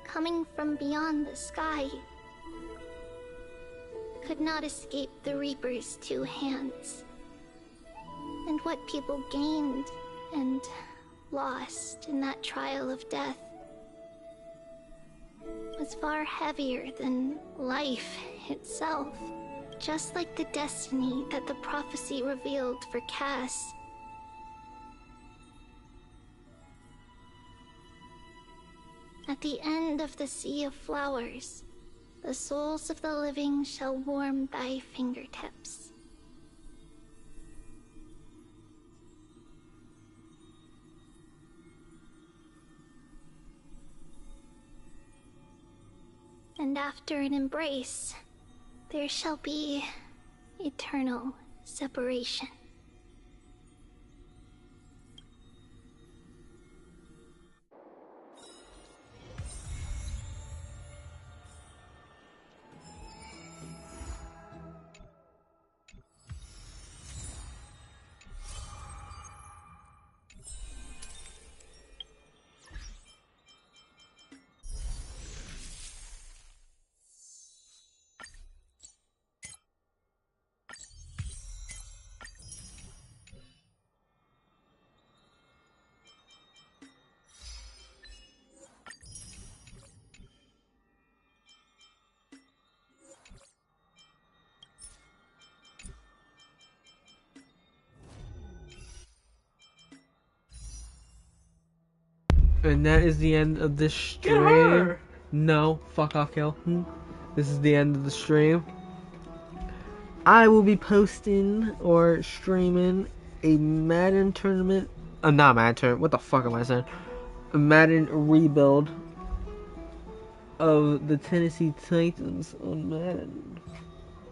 coming from beyond the sky, could not escape the Reaper's two hands. And what people gained and lost in that trial of death was far heavier than life itself. Just like the destiny that the prophecy revealed for Cass. At the end of the Sea of Flowers, the souls of the living shall warm thy fingertips. And after an embrace, there shall be eternal separation. And that is the end of this stream. No, fuck off, Kel. This is the end of the stream. I will be posting or streaming a Madden tournament. Not Madden tournament. What the fuck am I saying? A Madden rebuild of the Tennessee Titans on Madden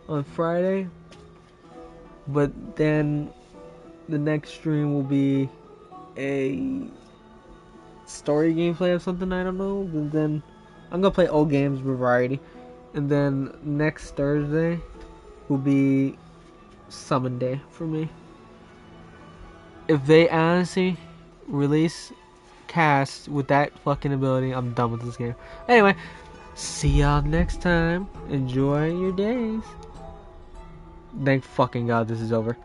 on Friday. But then the next stream will be a story gameplay of something, I don't know. And then I'm gonna play old games variety. And then next Thursday will be Summon Day for me. If they honestly release Cast with that fucking ability, I'm done with this game. Anyway, see y'all next time. Enjoy your days. Thank fucking God this is over.